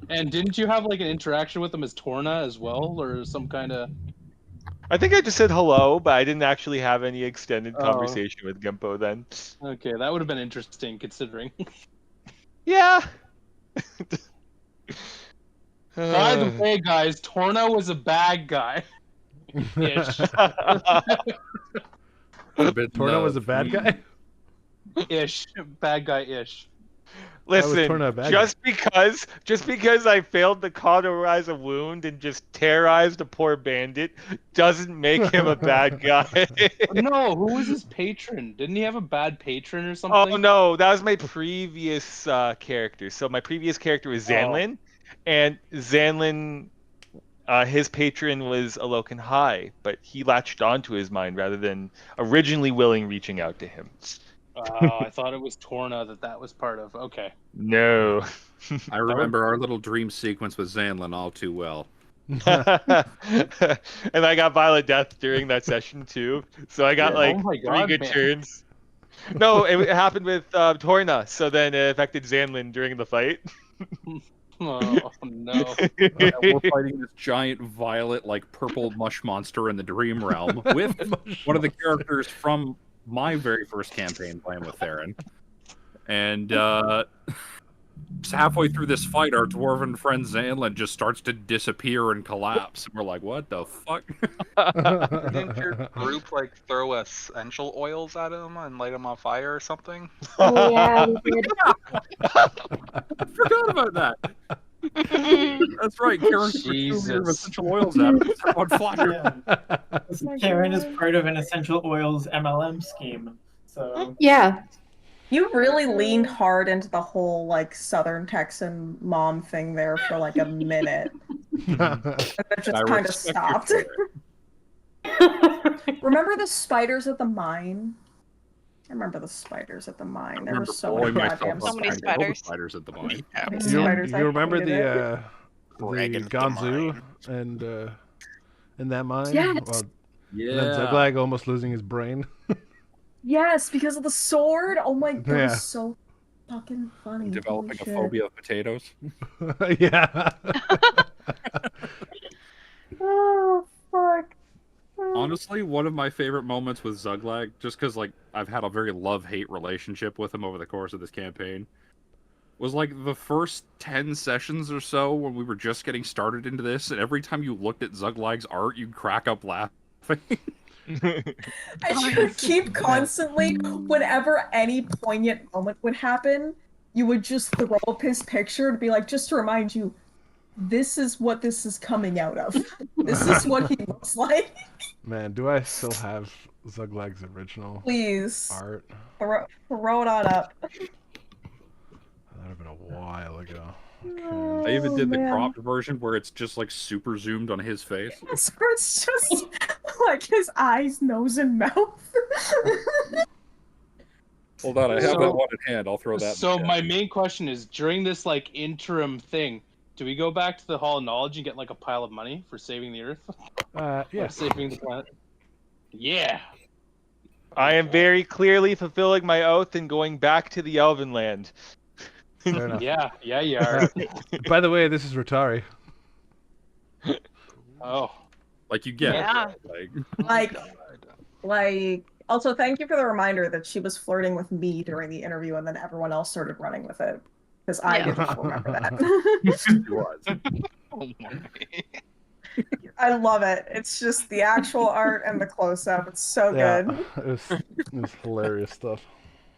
Speaker 3: And didn't you have like an interaction with him as Torna as well, or some kind of?
Speaker 1: I think I just said hello, but I didn't actually have any extended conversation with Gimpo then.
Speaker 3: Okay, that would have been interesting considering.
Speaker 1: Yeah.
Speaker 3: By the way, guys, Torna was a bad guy. Ish.
Speaker 9: Torna was a bad guy?
Speaker 3: Ish. Bad guy ish.
Speaker 1: Listen,
Speaker 9: Torna a bad
Speaker 1: just because I failed to cauterize a wound and just terrorized a poor bandit doesn't make him a bad guy.
Speaker 3: No, who was his patron? Didn't he have a bad patron or something?
Speaker 1: Oh no, that was my previous character. So my previous character was Zanlin, and Zanlin, his patron was Alokan High, but he latched onto his mind rather than originally willing reaching out to him.
Speaker 3: I thought it was Torna that was part of. Okay.
Speaker 1: No.
Speaker 16: I remember our little dream sequence with Zanlin all too well.
Speaker 1: And I got violent death during that session too, so I got three good turns. No, it happened with Torna, so then it affected Zanlin during the fight.
Speaker 3: Oh no!
Speaker 16: We're fighting this giant violet, purple mush monster in the Dream Realm with one of the characters from my very first campaign playing with Theron. And just halfway through this fight, our dwarven friend Zanlin just starts to disappear and collapse. And we're like, what the fuck?
Speaker 2: Didn't your group throw essential oils at him and light him on fire or something?
Speaker 11: Oh yeah, we did.
Speaker 16: I forgot about that. That's right, Karen threw essential oils at him. On fire.
Speaker 10: Yeah. Karen is part of an essential oils MLM scheme. So
Speaker 11: Yeah.
Speaker 6: You really leaned hard into the whole Southern Texan mom thing there for a minute. And it just kind of stopped. Remember the spiders at the mine? I remember the spiders at the mine. There were so many goddamn
Speaker 16: spiders at the mine.
Speaker 9: You remember the Ganzu and in that mine?
Speaker 6: Yes.
Speaker 9: Well,
Speaker 16: yeah.
Speaker 9: Then Zuglag almost losing his brain.
Speaker 6: Yes, because of the sword. Oh my god,
Speaker 9: Yeah.
Speaker 6: was so fucking funny.
Speaker 16: Developing
Speaker 6: Holy
Speaker 16: a
Speaker 6: shit.
Speaker 16: phobia of potatoes.
Speaker 9: Yeah.
Speaker 6: Oh fuck.
Speaker 16: Honestly, one of my favorite moments with Zuglag, just because I've had a very love-hate relationship with him over the course of this campaign, was the first 10 sessions or so when we were just getting started into this, and every time you looked at Zuglag's art, you'd crack up laughing.
Speaker 6: I should keep constantly, whenever any poignant moment would happen, you would just throw up his picture to be just to remind you, this is what this is coming out of. This is what he looks like.
Speaker 9: Man, do I still have Zuglag's original
Speaker 6: Please.
Speaker 9: art?
Speaker 6: Throw it on up.
Speaker 9: That would have been a while ago.
Speaker 16: I even did the
Speaker 6: man.
Speaker 16: cropped version where it's just super zoomed on his face.
Speaker 6: It's just his eyes, nose, and mouth.
Speaker 16: Hold on, I have that one in hand. I'll throw that.
Speaker 3: So
Speaker 16: in the
Speaker 3: my main question is, during this interim thing, do we go back to the Hall of Knowledge and get a pile of money for saving the Earth?
Speaker 9: Yeah.
Speaker 3: Or saving the planet? Yeah.
Speaker 1: I am very clearly fulfilling my oath and going back to the Elven Land.
Speaker 9: Fair enough.
Speaker 3: Yeah, you are.
Speaker 9: By the way, this is Rotari.
Speaker 3: Oh.
Speaker 16: You get
Speaker 6: Yeah.
Speaker 16: it.
Speaker 6: Also, thank you for the reminder that she was flirting with me during the interview, and then everyone else started running with it. Because I didn't remember that.
Speaker 2: Oh my.
Speaker 6: I love it. It's just the actual art and the close-up. It's so good.
Speaker 9: It was hilarious stuff.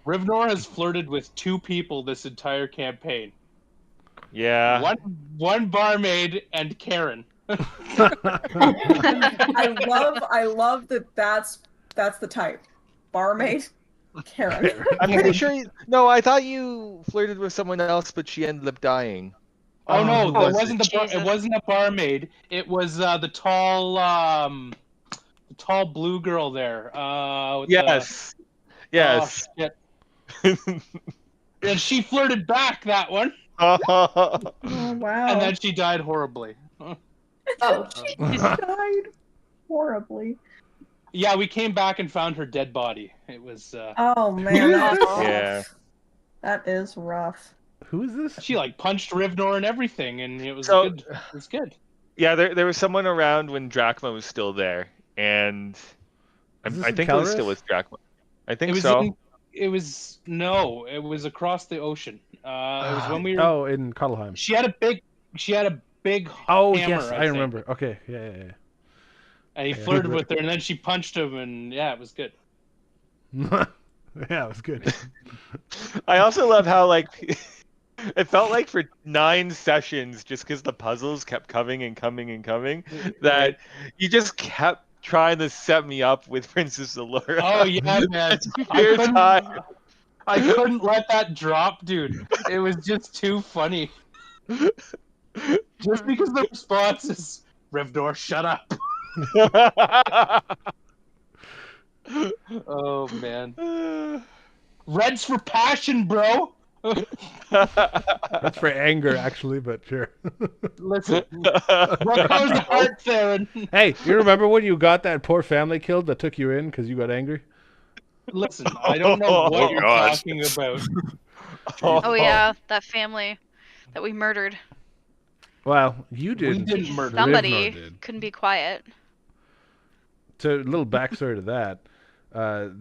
Speaker 3: Rivnor has flirted with 2 people this entire campaign.
Speaker 1: Yeah.
Speaker 3: One barmaid and Karen.
Speaker 6: I love that that's the type. Barmaid, Karen.
Speaker 1: I'm pretty sure. No, I thought you flirted with someone else, but she ended up dying.
Speaker 3: Oh no,
Speaker 1: who was
Speaker 3: it wasn't it wasn't a barmaid. It was the tall blue girl there. With
Speaker 1: Yes. Yes.
Speaker 3: Oh, shit. And she flirted back that one.
Speaker 6: Oh wow.
Speaker 3: And then she died horribly.
Speaker 11: Oh.
Speaker 6: She died horribly.
Speaker 3: Yeah, we came back and found her dead body. It was
Speaker 6: Oh man, that's
Speaker 1: Yeah.
Speaker 6: rough. That is rough.
Speaker 9: Who is this?
Speaker 3: She punched Rivnor and everything, and it was
Speaker 1: So-
Speaker 3: good. It was good.
Speaker 1: Yeah, there was someone around when Drachma was still there, and
Speaker 9: Is this
Speaker 1: I
Speaker 9: in
Speaker 1: think it was
Speaker 9: Calrus?
Speaker 1: still with Drachma. I think
Speaker 3: It was
Speaker 1: so.
Speaker 3: it was across the ocean. It was when we were.
Speaker 9: Oh, in Kotlheim.
Speaker 3: She had a big.
Speaker 9: Oh
Speaker 3: hammer,
Speaker 9: yes, I
Speaker 3: think.
Speaker 9: remember. Okay, yeah.
Speaker 3: And he flirted with her, and then she punched him, and yeah, it was good.
Speaker 9: Yeah, it was good.
Speaker 1: I also love how like it felt like for 9 sessions, just because the puzzles kept coming and coming and coming, that you just kept trying to set me up with Princess Allura.
Speaker 3: Oh yeah, man. I couldn't let that drop, dude. It was just too funny. Just because the response is Rivnor, shut up. Oh man. Red's for passion, bro.
Speaker 9: That's for anger, actually, but sure.
Speaker 3: Listen, what goes the heart, Theron?
Speaker 9: Hey, you remember when you got that poor family killed that took you in because you got angry?
Speaker 3: Listen, I don't know what you're talking about.
Speaker 8: Oh yeah, that family that we murdered.
Speaker 9: Well, you did.
Speaker 3: We didn't murder.
Speaker 8: Somebody
Speaker 9: did.
Speaker 8: couldn't be quiet.
Speaker 9: So a little backstory to that.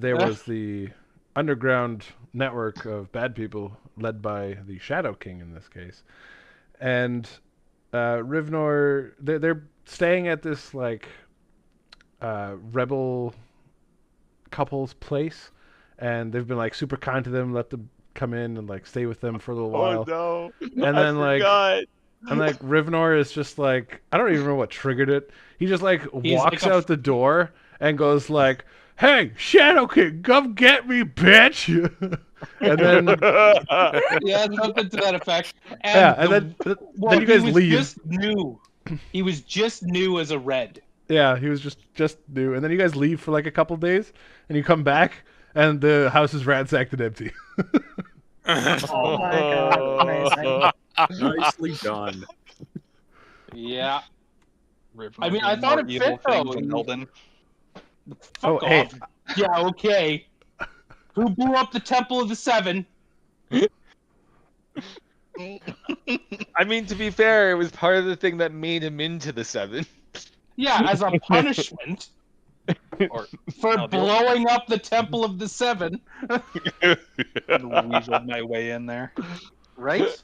Speaker 9: There was the underground network of bad people led by the Shadow King in this case. And Rivnor, they're staying at this like rebel couple's place, and they've been like super kind to them, let them come in and like stay with them for a little while.
Speaker 1: Oh no.
Speaker 9: And then like Rivnor is just like, I don't even remember what triggered it. He just like walks out the door and goes like, "Hey, Shadow King, come get me, bitch!" And then
Speaker 3: yeah, something to that effect.
Speaker 9: And then you guys leave.
Speaker 3: Just new. He was just new as a red.
Speaker 9: Yeah, he was just new, and then you guys leave for like a couple days, and you come back, and the house is ransacked and empty.
Speaker 6: Oh my god, amazing.
Speaker 16: Nicely done.
Speaker 3: Yeah. I mean, I thought it fit though.
Speaker 15: Elden.
Speaker 3: Fuck off. Yeah, okay. Who blew up the Temple of the Seven?
Speaker 1: I mean, to be fair, it was part of the thing that made him into the 7.
Speaker 3: Yeah, as a punishment for blowing up the Temple of the Seven.
Speaker 2: Weaseled my way in there.
Speaker 3: Right?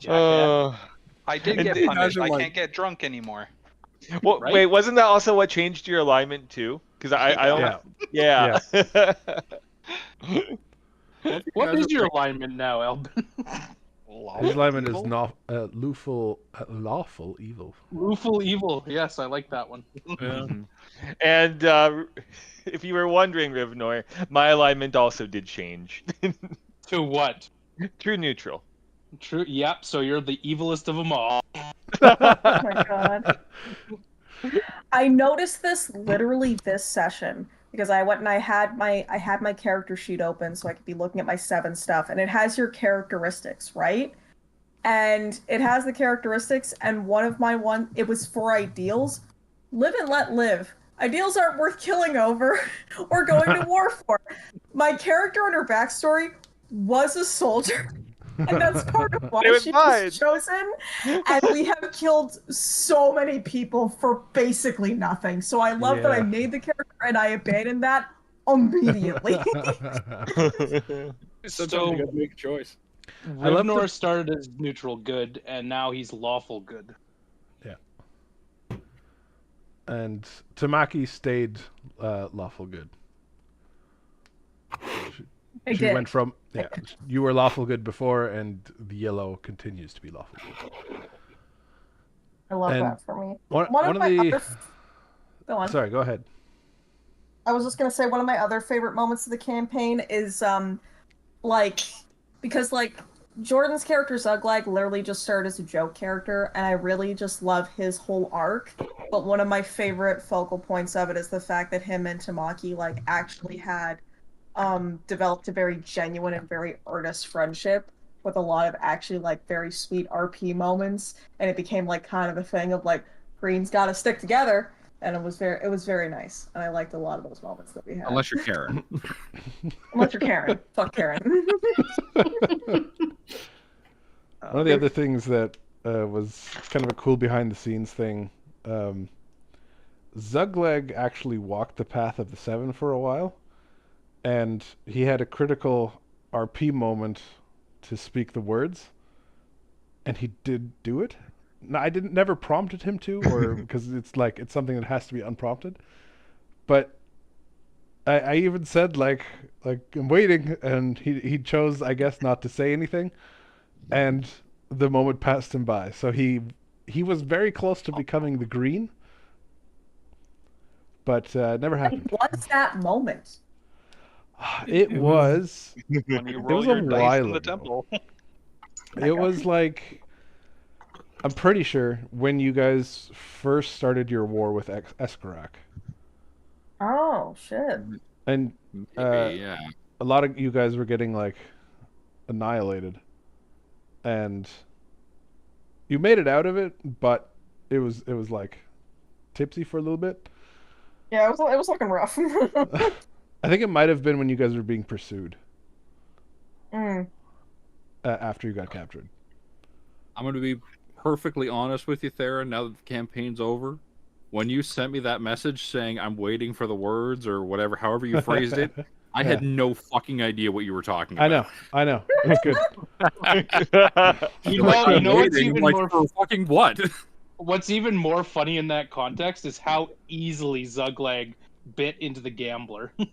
Speaker 2: I did get punished. I can't get drunk anymore.
Speaker 1: Well,
Speaker 3: Right?
Speaker 1: wait, wasn't that also what changed your alignment too? Because I don't. Yeah.
Speaker 3: What is your alignment now, Elbin?
Speaker 9: His alignment is not lawful evil.
Speaker 3: Lawful evil. Yes, I like that one.
Speaker 1: And if you were wondering, Rivnor, my alignment also did change.
Speaker 3: To what?
Speaker 1: True neutral.
Speaker 3: True. Yep. So you're the evilest of them all.
Speaker 6: Oh my god. I noticed this literally this session because I went and I had my character sheet open so I could be looking at my 7 stuff, and it has your characteristics, right? And it has the characteristics, and it was for ideals. Live and let live. Ideals aren't worth killing over or going to war for. My character and her backstory was a soldier. And that's part of why she was chosen. And we have killed so many people for basically nothing. So I love that I made the character and I abandoned that immediately.
Speaker 16: Sometimes you gotta make a choice.
Speaker 3: Rivnor started as neutral good, and now he's lawful good.
Speaker 9: Yeah. And Tamaki stayed lawful good. She went from you were lawful good before, and the yellow continues to be lawful good.
Speaker 6: I love that for me.
Speaker 9: One of the
Speaker 6: Go on.
Speaker 9: Sorry, go ahead.
Speaker 6: I was just gonna say one of my other favorite moments of the campaign is because Jordan's character Zuglag literally just started as a joke character, and I really just love his whole arc. But one of my favorite focal points of it is the fact that him and Tamaki actually had developed a very genuine and very earnest friendship with a lot of actually very sweet RP moments, and it became kind of a thing of Green's got to stick together, and it was very nice, and I liked a lot of those moments that we had.
Speaker 16: Unless you're Karen.
Speaker 6: Unless you're Karen. Fuck Karen.
Speaker 9: One of the other things that was kind of a cool behind the scenes thing, Zugleg actually walked the path of the 7 for a while. And he had a critical RP moment to speak the words, and he did do it. No, I never prompted him to, or because it's something that has to be unprompted. But I even said like I'm waiting, and he chose, I guess, not to say anything, and the moment passed him by. So he was very close to becoming the green, but never happened.
Speaker 6: What's that moment?
Speaker 9: It was.
Speaker 2: When you
Speaker 9: It
Speaker 2: roll
Speaker 9: was
Speaker 2: your
Speaker 9: a
Speaker 2: dice
Speaker 9: while
Speaker 2: in the
Speaker 9: ago.
Speaker 2: temple.
Speaker 9: It was like, I'm pretty sure when you guys first started your war with Escarak.
Speaker 6: Oh shit.
Speaker 9: And
Speaker 16: yeah.
Speaker 9: a lot of you guys were getting like annihilated, and you made it out of it, but it was like tipsy for a little bit.
Speaker 6: Yeah, it was looking rough.
Speaker 9: I think it might have been when you guys were being pursued
Speaker 6: Mm.
Speaker 9: After you got captured.
Speaker 7: I'm going to be perfectly honest with you, Thera, now that the campaign's over. When you sent me that message saying I'm waiting for the words or whatever, however you phrased it, I had no fucking idea what you were talking about.
Speaker 9: I know. It's good.
Speaker 3: You know what's even
Speaker 7: like,
Speaker 3: more
Speaker 7: for fucking what?
Speaker 3: What's even more funny in that context is how easily Zuglag bit into the gambler.
Speaker 6: Which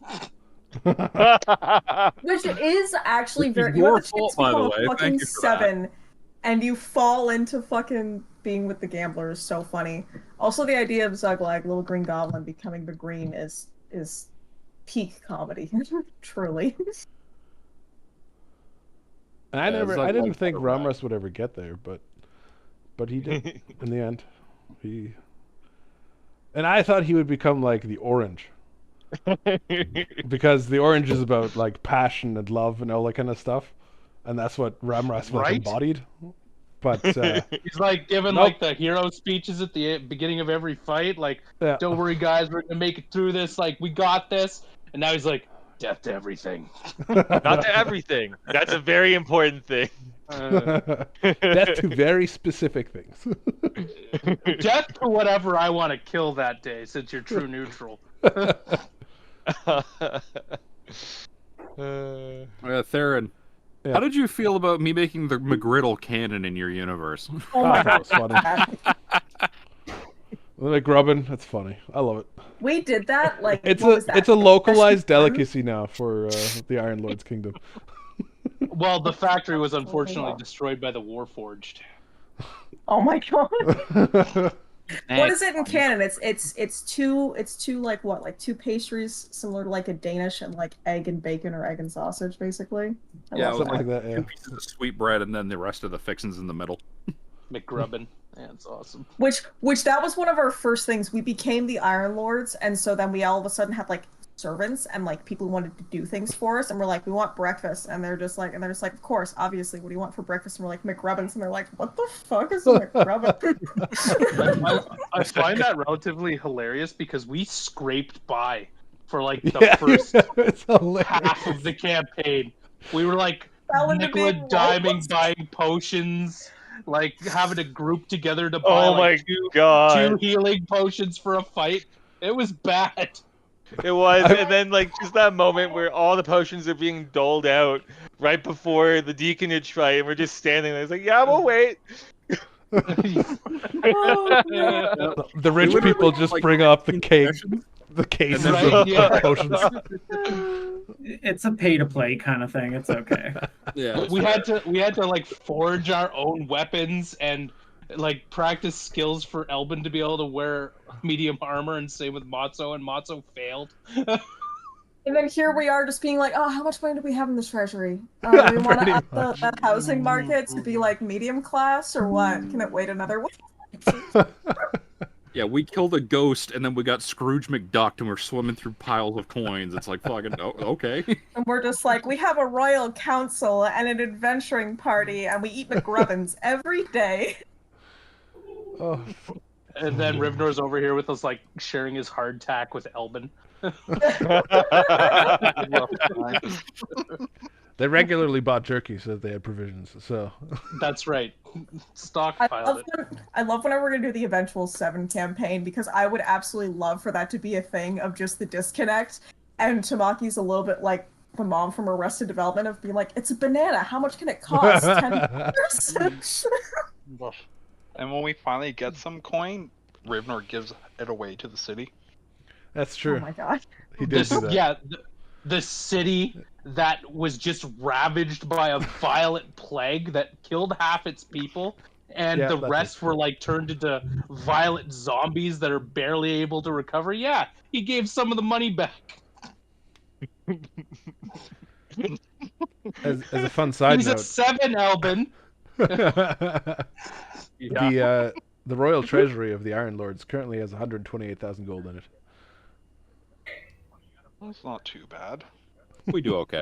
Speaker 6: is actually
Speaker 7: Which is
Speaker 6: very. You have
Speaker 7: your
Speaker 6: the chance
Speaker 7: fault,
Speaker 6: to
Speaker 7: by the
Speaker 6: become
Speaker 7: way.
Speaker 6: a
Speaker 7: Thank
Speaker 6: fucking
Speaker 7: you for that.
Speaker 6: 7, and you fall into fucking being with the gambler is so funny. Also, the idea of Zuglag, Little Green Goblin, becoming the green is peak comedy, truly.
Speaker 9: And I didn't think Ramras would ever get there, but he did in the end. And I thought he would become like the orange. Because the orange is about like passion and love and all that kind of stuff, and that's what Ramras like embodied. But
Speaker 3: he's like giving like the hero speeches at the beginning of every fight, like,
Speaker 9: Yeah.
Speaker 3: "Don't worry, guys, we're gonna make it through this. Like, we got this." And now he's like, "Death to everything."
Speaker 1: Not to everything. That's a very important thing.
Speaker 9: Death to very specific things.
Speaker 3: Death to whatever I want to kill that day, since you're true neutral.
Speaker 7: Theron, how did you feel about me making the McGriddle canon in your universe?
Speaker 6: Oh my
Speaker 9: That
Speaker 6: god.
Speaker 9: was funny. Like grubbing, that's funny. I love it.
Speaker 6: We did that, like,
Speaker 9: It's
Speaker 6: what was that?
Speaker 9: it's a localized delicacy now for the Iron Lord's Kingdom.
Speaker 3: Well, the factory was unfortunately destroyed by the Warforged.
Speaker 6: Oh my god. What is it in canon? It's two like what, like two pastries similar to like a Danish and like egg and bacon or egg and sausage, basically. I
Speaker 7: Yeah, it
Speaker 6: love
Speaker 7: was
Speaker 6: that.
Speaker 7: like
Speaker 9: that, yeah.
Speaker 7: 2 pieces of sweet bread and then the rest of the fixings in the middle.
Speaker 3: McGrubbin. Yeah, it's awesome.
Speaker 6: Which that was one of our first things. We became the Iron Lords, and so then we all of a sudden had like servants and like people who wanted to do things for us, and we're like, we want breakfast, and they're just like, of course, obviously, what do you want for breakfast? And we're like, McRubbins, and they're like, what the fuck is a McRubbin?
Speaker 3: I find that relatively hilarious because we scraped by for like the first
Speaker 9: It's hilarious.
Speaker 3: half of the campaign. We were like
Speaker 6: Fell into
Speaker 3: nickel and
Speaker 6: being
Speaker 3: diming,
Speaker 6: robots.
Speaker 3: buying potions, like having a group together to buy
Speaker 1: Oh
Speaker 3: like
Speaker 1: my god.
Speaker 3: two healing potions for a fight. It was bad.
Speaker 1: It was, and then like just that moment where all the potions are being doled out right before the deaconage fight, and we're just standing there. It's like, yeah, we'll wait.
Speaker 9: The rich people just bring up the cake, the cases of potions.
Speaker 10: It's a pay to play kind of thing. It's okay.
Speaker 7: Yeah,
Speaker 3: we had to like forge our own weapons and like practice skills for Elbin to be able to wear medium armor, and same with Matzo, and Matzo failed.
Speaker 6: And then here we are just being like, oh, how much money do we have in the treasury? We want
Speaker 9: Pretty
Speaker 6: to up that housing market to be like medium class or what? Can it wait another week?
Speaker 7: Yeah, we killed a ghost and then we got Scrooge McDuck and we're swimming through piles of coins. It's like fucking okay.
Speaker 6: And we're just like, we have a royal council and an adventuring party, and we eat McGrubbins every day.
Speaker 9: Oh.
Speaker 3: And then Rivnor's over here with us, like sharing his hardtack with Elbin.
Speaker 9: They regularly bought jerky so that they had provisions. So
Speaker 3: That's right. Stockpiled it.
Speaker 6: I love whenever we're gonna do the eventual 7 campaign, because I would absolutely love for that to be a thing of just the disconnect. And Tamaki's a little bit like the mom from Arrested Development of being like, it's a banana. How much can it cost? $10?
Speaker 2: And when we finally get some coin, Rivnor gives it away to the city.
Speaker 9: That's true.
Speaker 6: Oh my god.
Speaker 9: He did do that.
Speaker 3: Yeah, the city that was just ravaged by a violent plague that killed half its people, and
Speaker 9: Yeah,
Speaker 3: the
Speaker 9: that
Speaker 3: rest
Speaker 9: is
Speaker 3: were like turned into violent zombies that are barely able to recover. Yeah, he gave some of the money back.
Speaker 9: As a fun side
Speaker 3: He's
Speaker 9: note,
Speaker 3: a 7, Albin.
Speaker 9: the royal treasury of the Iron Lords currently has 128,000 gold in it.
Speaker 2: That's not too bad.
Speaker 16: We do okay.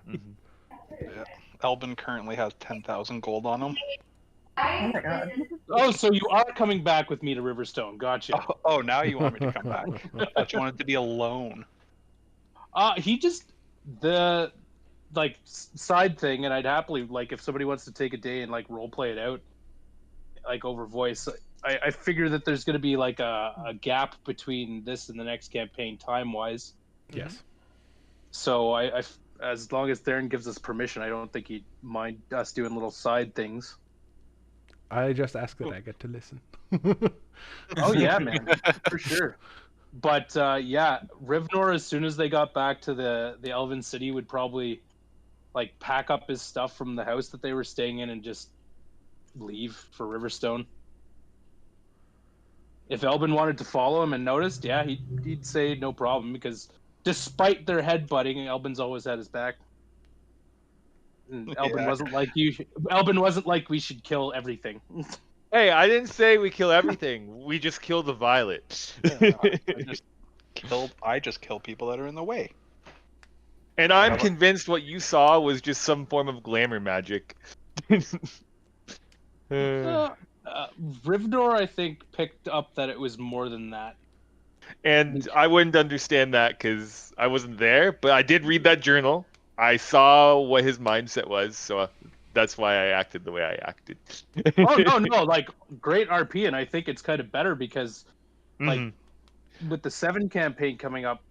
Speaker 2: Yeah. Albin currently has 10,000 gold on him.
Speaker 6: Oh my god.
Speaker 3: Oh, so you are coming back with me to Riverstone? Gotcha.
Speaker 2: Oh, now you want me to come back? I thought you wanted to be alone.
Speaker 3: He just the like side thing, and I'd happily like if somebody wants to take a day and like role play it out, like over voice. I figure that there's going to be like a gap between this and the next campaign time wise.
Speaker 9: Yes.
Speaker 3: So I as long as Theron gives us permission, I don't think he'd mind us doing little side things.
Speaker 9: I just ask that I get to listen.
Speaker 3: Oh yeah, man, for sure. But yeah, Rivnor, as soon as they got back to the Elven city, would probably like pack up his stuff from the house that they were staying in and just leave for Riverstone. If Elben wanted to follow him and noticed, yeah, he'd say no problem, because despite their headbutting, Elben's always had his back. And Elben wasn't like you. Elben wasn't like we should kill everything.
Speaker 1: Hey, I didn't say we kill everything. We just kill the violet.
Speaker 2: I just kill people that are in the way.
Speaker 1: And I'm convinced what you saw was just some form of glamour magic.
Speaker 3: Rivnor, I think, picked up that it was more than that.
Speaker 1: And I wouldn't understand that because I wasn't there, but I did read that journal. I saw what his mindset was, so that's why I acted the way I acted.
Speaker 3: Oh no, like great RP, and I think it's kind of better because, like, with the 7 campaign coming up,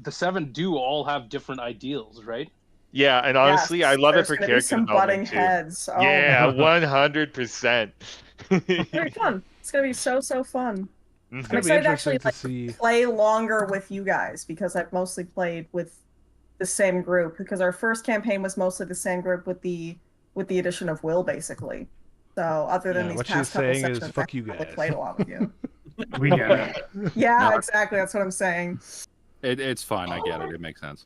Speaker 3: the 7 do all have different ideals, right?
Speaker 1: Yeah, and honestly, I love it for character
Speaker 6: some butting
Speaker 1: development too.
Speaker 6: heads. Oh.
Speaker 1: Yeah, 100%.
Speaker 6: Very fun. It's gonna be so fun.
Speaker 9: It's
Speaker 6: I'm
Speaker 9: gonna be
Speaker 6: excited to actually
Speaker 9: interesting to see.
Speaker 6: play longer with you guys, because I've mostly played with the same group, because our first campaign was mostly the same group with the addition of Will, basically. So other than these
Speaker 9: what
Speaker 6: past
Speaker 9: she's
Speaker 6: couple
Speaker 9: saying
Speaker 6: sections,
Speaker 9: is, fuck
Speaker 6: I
Speaker 9: you
Speaker 6: haven't
Speaker 9: guys.
Speaker 6: played a lot with you.
Speaker 10: We get it.
Speaker 6: Yeah,
Speaker 16: No.
Speaker 6: exactly. That's what I'm saying.
Speaker 16: It's fine. I get it. It makes sense.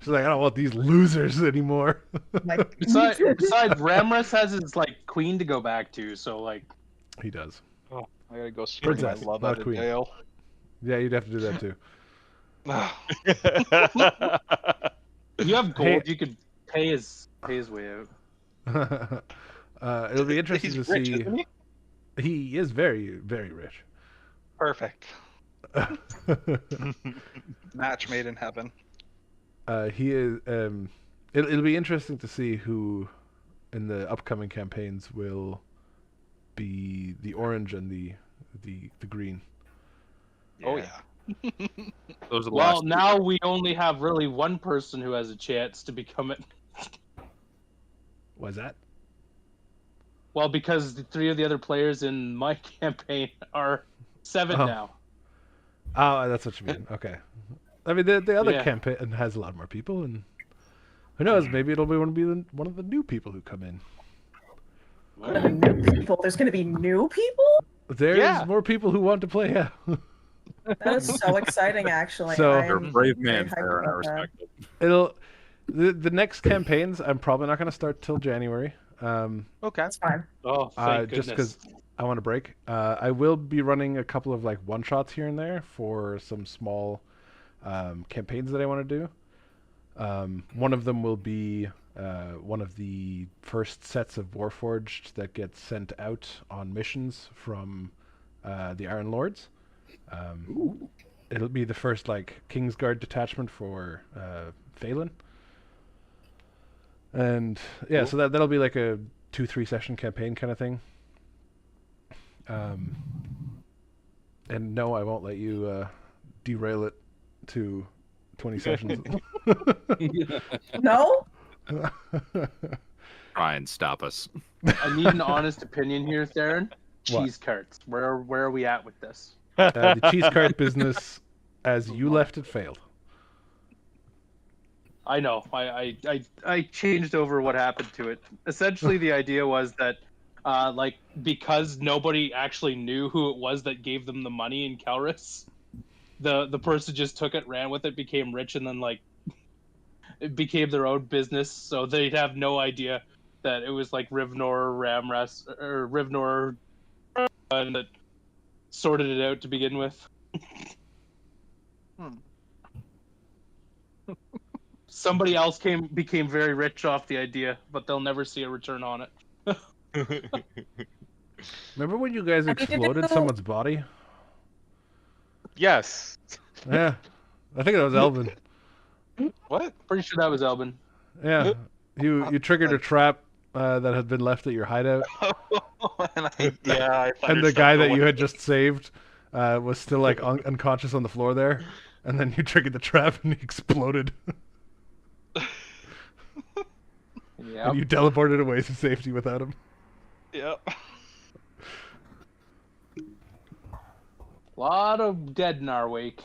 Speaker 9: She's like, I don't want these losers anymore.
Speaker 3: Besides, Ramrus has his like queen to go back to, so like
Speaker 9: He does.
Speaker 2: Oh, I gotta go spring my
Speaker 9: Princess,
Speaker 2: love
Speaker 9: not
Speaker 2: out of
Speaker 9: queen.
Speaker 2: Dale.
Speaker 9: Yeah, you'd have to do that too.
Speaker 3: you have gold,
Speaker 9: Hey.
Speaker 3: you could pay his way out.
Speaker 9: It'll be interesting
Speaker 2: He's
Speaker 9: to
Speaker 2: rich,
Speaker 9: see.
Speaker 2: isn't he?
Speaker 9: He is very, very rich.
Speaker 2: Perfect. Match made in heaven.
Speaker 9: He is. It'll be interesting to see who, in the upcoming campaigns, will be the orange and the green.
Speaker 2: Oh yeah.
Speaker 16: Those are the
Speaker 3: Well,
Speaker 16: last two.
Speaker 3: now we only have really one person who has a chance to become it.
Speaker 9: Why's that?
Speaker 3: Well, because the 3 of the other players in my campaign are 7
Speaker 9: Oh.
Speaker 3: now.
Speaker 9: Oh, that's what you mean. Okay. I mean, the other
Speaker 3: Yeah.
Speaker 9: campaign has a lot more people, and who knows? Maybe it'll be one of the new people who come in.
Speaker 6: New people. There's gonna be new people?
Speaker 9: There's
Speaker 3: Yeah.
Speaker 9: more people who want to play. Yeah.
Speaker 6: That is so exciting, actually.
Speaker 9: So-
Speaker 16: You're a
Speaker 6: I'm
Speaker 16: brave
Speaker 6: very
Speaker 16: man,
Speaker 6: hyped
Speaker 16: Farron. I
Speaker 6: about that.
Speaker 16: respect it.
Speaker 9: It'll the next campaigns. I'm probably not going to start till January.
Speaker 1: Okay.
Speaker 6: That's fine.
Speaker 3: Oh, thank
Speaker 9: Just
Speaker 3: goodness.
Speaker 9: because I want to break. I will be running a couple of like one shots here and there for some small campaigns that I want to do. One of them will be one of the first sets of Warforged that gets sent out on missions from the Iron Lords. It'll be the first like Kingsguard detachment for Phelan. And yeah, so that'll be like a 2-3 session campaign kind of thing. And no, I won't let you derail it to 20 sessions.
Speaker 6: No?
Speaker 16: Try and stop us.
Speaker 3: I need an honest opinion here, Theron.
Speaker 9: What?
Speaker 3: Cheese carts. Where are we at with this?
Speaker 9: The cheese cart business, as you left it, failed.
Speaker 3: I know. I changed over what happened to it. Essentially, the idea was that, because nobody actually knew who it was that gave them the money in Kelris, the person just took it, ran with it, became rich, and then it became their own business. So they'd have no idea that it was Rivnor, Ramras, or Rivnor, and that sorted it out to begin with. Somebody else became very rich off the idea, but they'll never see a return on it.
Speaker 9: Remember when you guys exploded someone's body?
Speaker 1: Yes.
Speaker 9: Yeah, I think that was Elvin.
Speaker 1: What?
Speaker 3: Pretty sure that was Elvin.
Speaker 9: Yeah, you triggered a trap that had been left at your hideout.
Speaker 1: And
Speaker 9: the guy that you had just saved was still unconscious on the floor there, and then you triggered the trap and he exploded.
Speaker 3: Yeah.
Speaker 9: And you teleported away to safety without him.
Speaker 1: Yep.
Speaker 3: A lot of dead in our wake.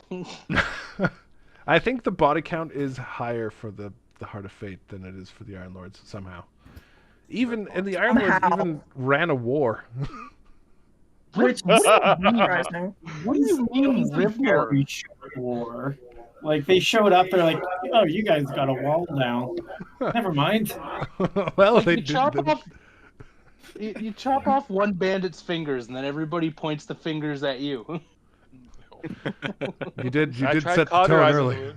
Speaker 9: I think the body count is higher for the Heart of Fate than it is for the Iron Lords somehow. The Iron Lords even ran a war.
Speaker 6: Which is surprising.
Speaker 10: What do you mean very short war? They showed up, they're like, oh, you guys got a wall now. Never mind.
Speaker 9: Well,
Speaker 3: you chop off one bandit's fingers, and then everybody points the fingers at you.
Speaker 9: You did set the tone early.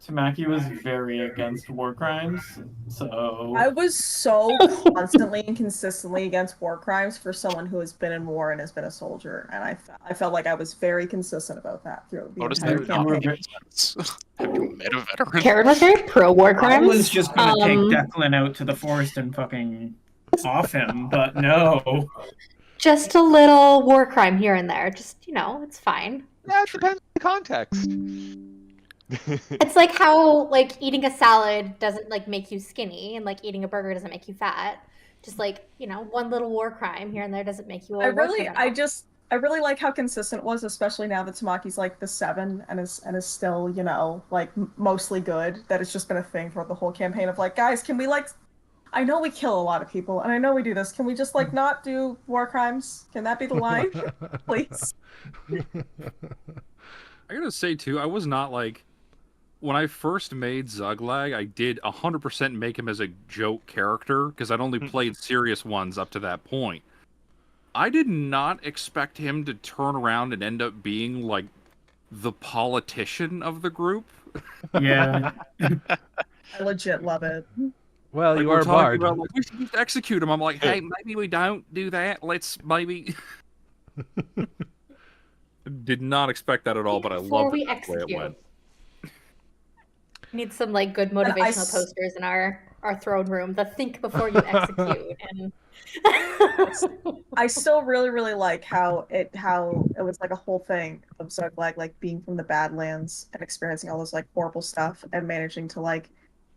Speaker 10: Tamaki was very against war crimes, so...
Speaker 6: I was so constantly and consistently against war crimes for someone who has been in war and has been a soldier, and I felt like I was very consistent about that through the entire campaign.
Speaker 12: Have you met a veteran?
Speaker 11: Karen was very pro war crimes.
Speaker 10: I was just gonna take Declan out to the forest and fucking off him, but no.
Speaker 11: Just a little war crime here and there. Just, it's fine.
Speaker 1: Yeah, it depends on the context.
Speaker 11: It's like how eating a salad doesn't make you skinny, and eating a burger doesn't make you fat. Just one little war crime here and there doesn't make you a war criminal.
Speaker 6: I really like how consistent it was, especially now that Tamaki's the 7 and is still, mostly good. That it's just been a thing for the whole campaign of guys, can we I know we kill a lot of people and I know we do this. Can we just not do war crimes? Can that be the line? Please.
Speaker 7: I gotta say too, I was not when I first made Zuglag, I did 100% make him as a joke character because I'd only played serious ones up to that point. I did not expect him to turn around and end up being the politician of the group.
Speaker 10: Yeah.
Speaker 6: I legit love it.
Speaker 9: Well, you are a bard.
Speaker 7: About, we should just execute him. I'm like, hey, maybe we don't do that. Let's maybe... Did not expect that at all, but I love the way it went.
Speaker 11: We need some good motivational posters in our throne room. The think before you execute. And
Speaker 6: I still really, really like how it was a whole thing of Zuglag being from the Badlands and experiencing all this horrible stuff and managing to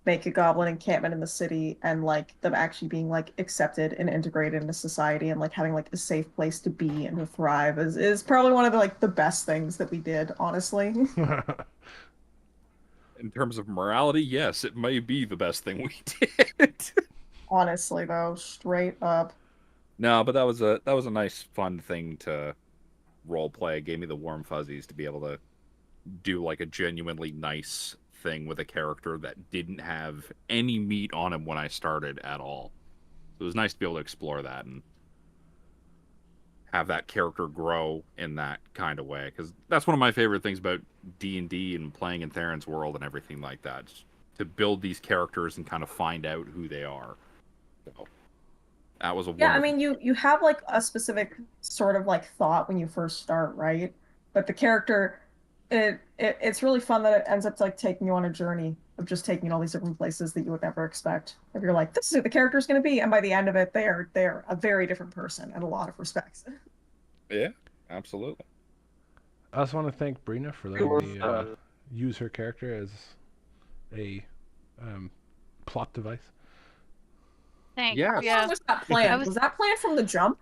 Speaker 6: make a goblin encampment in the city and them actually being accepted and integrated into society and having a safe place to be and to thrive is probably one of the best things that we did, honestly.
Speaker 7: In terms of morality, yes, it may be the best thing we did.
Speaker 6: Honestly, though, straight up.
Speaker 7: No, but that was a nice, fun thing to role play. It gave me the warm fuzzies to be able to do a genuinely nice thing with a character that didn't have any meat on him when I started at all. It was nice to be able to explore that and have that character grow in that kind of way, because that's one of my favorite things about D&D and playing in Theron's world and everything like that, just to build these characters and kind of find out who they are. So that was a
Speaker 6: yeah. I mean, you have a specific sort of thought when you first start, right? But the character, it's really fun that it ends up taking you on a journey of just taking you all these different places that you would never expect. If you're this is who the character's going to be, and by the end of it, they're a very different person in a lot of respects.
Speaker 7: Yeah, absolutely.
Speaker 9: I also want to thank Brina for letting me use her character as a plot device.
Speaker 8: Thanks.
Speaker 16: Yeah.
Speaker 6: How
Speaker 8: Yeah.
Speaker 6: was that planned?
Speaker 8: I
Speaker 6: Was that planned from the jump?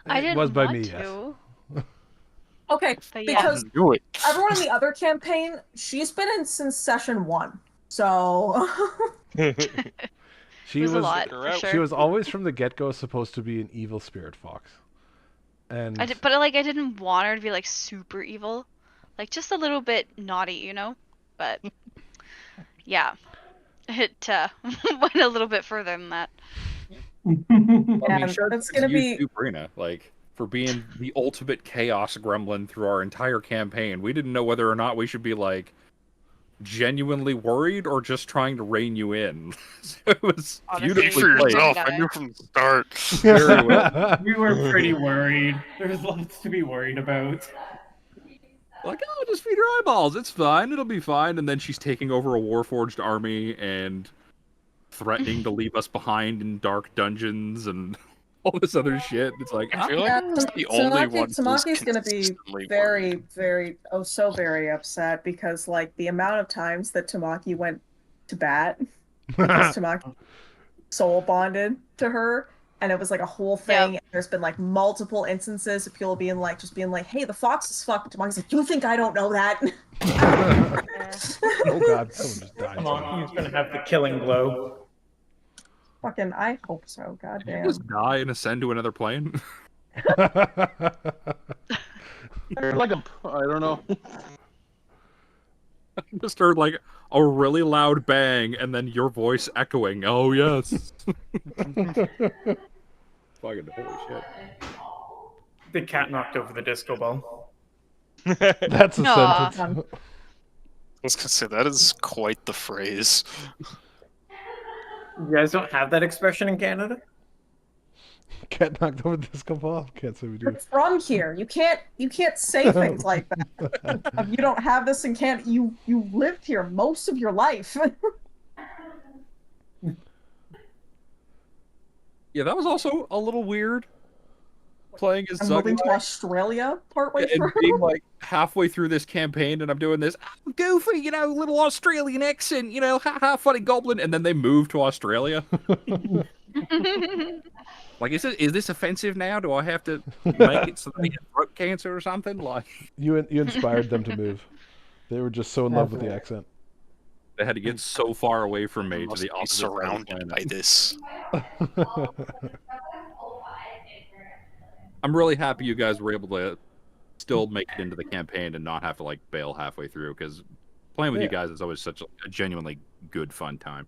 Speaker 8: I
Speaker 9: It
Speaker 8: didn't
Speaker 9: was by
Speaker 8: want
Speaker 9: me,
Speaker 8: to.
Speaker 9: yes.
Speaker 6: Okay,
Speaker 8: But yeah.
Speaker 6: because
Speaker 12: Do it.
Speaker 6: everyone in the other campaign, she's been in since session 1. So
Speaker 9: She
Speaker 8: It was a
Speaker 9: was
Speaker 8: lot, for
Speaker 9: she
Speaker 8: sure.
Speaker 9: was always from the get-go supposed to be an evil spirit fox. And
Speaker 8: But like I didn't want her to be like super evil, like just a little bit naughty, you know. But yeah, it went a little bit further than that.
Speaker 16: I mean,
Speaker 6: Yeah,
Speaker 16: sure,
Speaker 6: it's gonna
Speaker 16: you
Speaker 6: be-
Speaker 16: too, Brina, like for being the ultimate chaos gremlin through our entire campaign. We didn't know whether or not we should be like genuinely worried or just trying to rein you in. So it was
Speaker 12: Honestly,
Speaker 16: beautifully
Speaker 12: for
Speaker 16: played.
Speaker 12: yourself. I knew from the start.
Speaker 16: Very well.
Speaker 10: We were pretty worried. There's lots to be worried about.
Speaker 16: Like, oh, just feed her eyeballs. It's fine. It'll be fine. And then she's taking over a Warforged army and threatening to leave us behind in dark dungeons and all this other shit. It's like,
Speaker 12: I feel like it's the only one who's
Speaker 6: Tamaki's gonna be
Speaker 12: consistently
Speaker 6: very, very, oh so very upset because like the amount of times that Tamaki went to bat because Tamaki soul bonded to her, and it was like a whole thing. And there's been like multiple instances of people being like, hey, the fox is fucked. Tamaki's like, you think I don't know that?
Speaker 9: oh god, someone just died.
Speaker 10: Tamaki's gonna have the killing blow.
Speaker 6: Fucking, I hope so.
Speaker 16: Did you
Speaker 6: Goddamn.
Speaker 16: just die and ascend to another plane?
Speaker 3: Like a, I don't know.
Speaker 16: I just heard like a really loud bang and then your voice echoing. Oh yes. Fucking holy shit.
Speaker 10: The cat knocked over the disco ball.
Speaker 9: That's a
Speaker 8: Aw.
Speaker 9: sentence.
Speaker 12: I was gonna say that is quite the phrase.
Speaker 10: You guys don't have that expression in Canada?
Speaker 9: Cat knocked over the disco ball. Can't say we do.
Speaker 6: You're from here. You can't say things like that. You don't have this and can't you lived here most of your life.
Speaker 16: Yeah, that was also a little weird. Playing as
Speaker 6: I'm moving to
Speaker 16: Zuglai
Speaker 6: Australia partway
Speaker 16: and
Speaker 6: through.
Speaker 16: being like halfway through this campaign, and I'm doing this goofy, little Australian accent, haha, funny goblin, and then they move to Australia. Like, is this offensive now? Do I have to make it so they get throat cancer or something? Like,
Speaker 9: You inspired them to move. They were just so in love with the accent.
Speaker 16: they had to get so far away from me to
Speaker 12: Must
Speaker 16: the
Speaker 12: be
Speaker 16: opposite side of the
Speaker 12: surrounded by
Speaker 16: planet.
Speaker 12: this.
Speaker 16: I'm really happy you guys were able to still make it into the campaign and not have to like bail halfway through, because playing with you guys is always such a genuinely good fun time.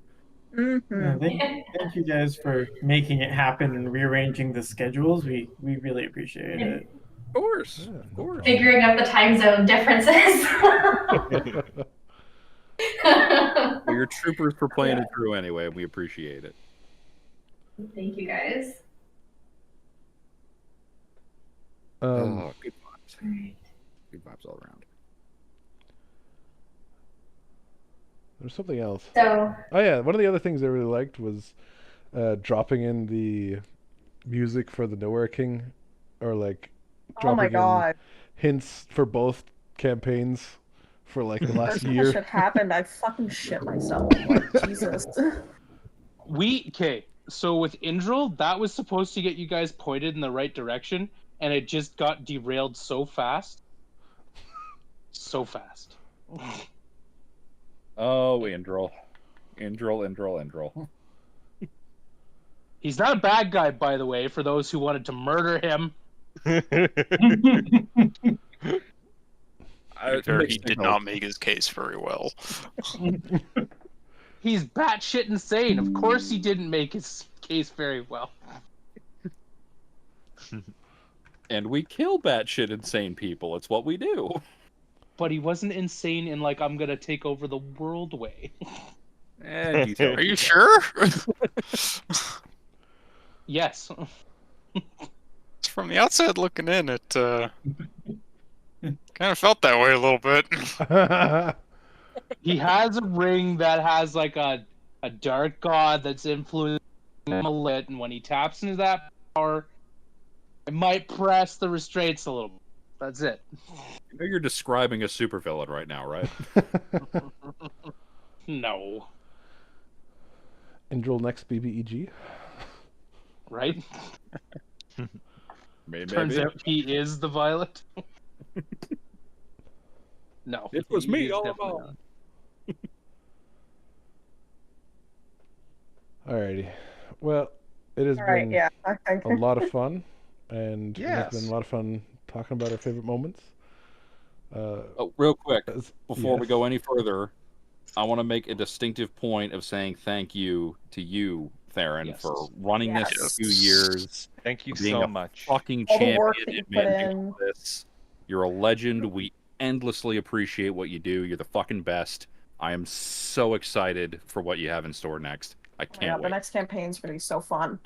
Speaker 10: Yeah, thank you guys for making it happen and rearranging the schedules. We really appreciate it.
Speaker 16: Of course, of course.
Speaker 11: Figuring out the time zone differences.
Speaker 16: Well, you're troopers for playing it through anyway. We appreciate it.
Speaker 11: Thank you guys.
Speaker 16: Oh, good vibes. Good vibes all around.
Speaker 9: There's something else.
Speaker 11: So-
Speaker 9: Oh yeah, one of the other things I really liked was dropping in the music for the Nowhere King, or like
Speaker 6: Oh my
Speaker 9: dropping
Speaker 6: God.
Speaker 9: in hints for both campaigns for like the last
Speaker 6: First time that
Speaker 9: year.
Speaker 6: shit happened, I fucking shit myself. Like, Jesus.
Speaker 3: Okay, so with Indril, that was supposed to get you guys pointed in the right direction, and it just got derailed so fast. So fast.
Speaker 16: Oh, Indril. Indril.
Speaker 3: He's not a bad guy, by the way, for those who wanted to murder him.
Speaker 12: I'm sure he did not make his case very well.
Speaker 3: He's batshit insane. Of course he didn't make his case very well.
Speaker 16: And we kill batshit insane people. It's what we do.
Speaker 3: But he wasn't insane in like, I'm gonna take over the world way.
Speaker 12: Are you sure?
Speaker 3: Yes.
Speaker 12: From the outside looking in, it kind of felt that way a little bit.
Speaker 3: He has a ring that has like a dark god that's influencing him a lit, and when he taps into that power, it might press the restraints a little bit. That's it.
Speaker 16: You know you're describing a supervillain right now, right?
Speaker 3: No.
Speaker 9: Indril next BBEG.
Speaker 3: right?
Speaker 16: Maybe.
Speaker 3: Turns out he is the Violet. No.
Speaker 16: It was
Speaker 3: he
Speaker 16: me
Speaker 3: is
Speaker 16: all
Speaker 3: definitely
Speaker 16: along.
Speaker 9: Alrighty. Well, it has
Speaker 6: All right,
Speaker 9: been
Speaker 6: yeah, I think.
Speaker 9: a lot of fun, and it has
Speaker 1: Yes.
Speaker 9: been a lot of fun talking about our favorite moments.
Speaker 7: Oh, real quick, before we
Speaker 9: yes.
Speaker 7: go any further, I want to make a distinctive point of saying thank you to you, Theron,
Speaker 3: Yes.
Speaker 7: for running this for
Speaker 12: Yes.
Speaker 7: 2 years.
Speaker 1: Thank you
Speaker 7: for being
Speaker 1: so
Speaker 7: a
Speaker 1: much.
Speaker 7: fucking
Speaker 6: All the
Speaker 7: champion
Speaker 6: work that you
Speaker 7: at
Speaker 6: put
Speaker 7: managing
Speaker 6: in.
Speaker 7: all this. You're a legend. We endlessly appreciate what you do. You're the fucking best. I am so excited for what you have in store next. I
Speaker 6: Oh my
Speaker 7: can't
Speaker 6: God, the
Speaker 7: wait.
Speaker 6: next campaign's gonna be so fun.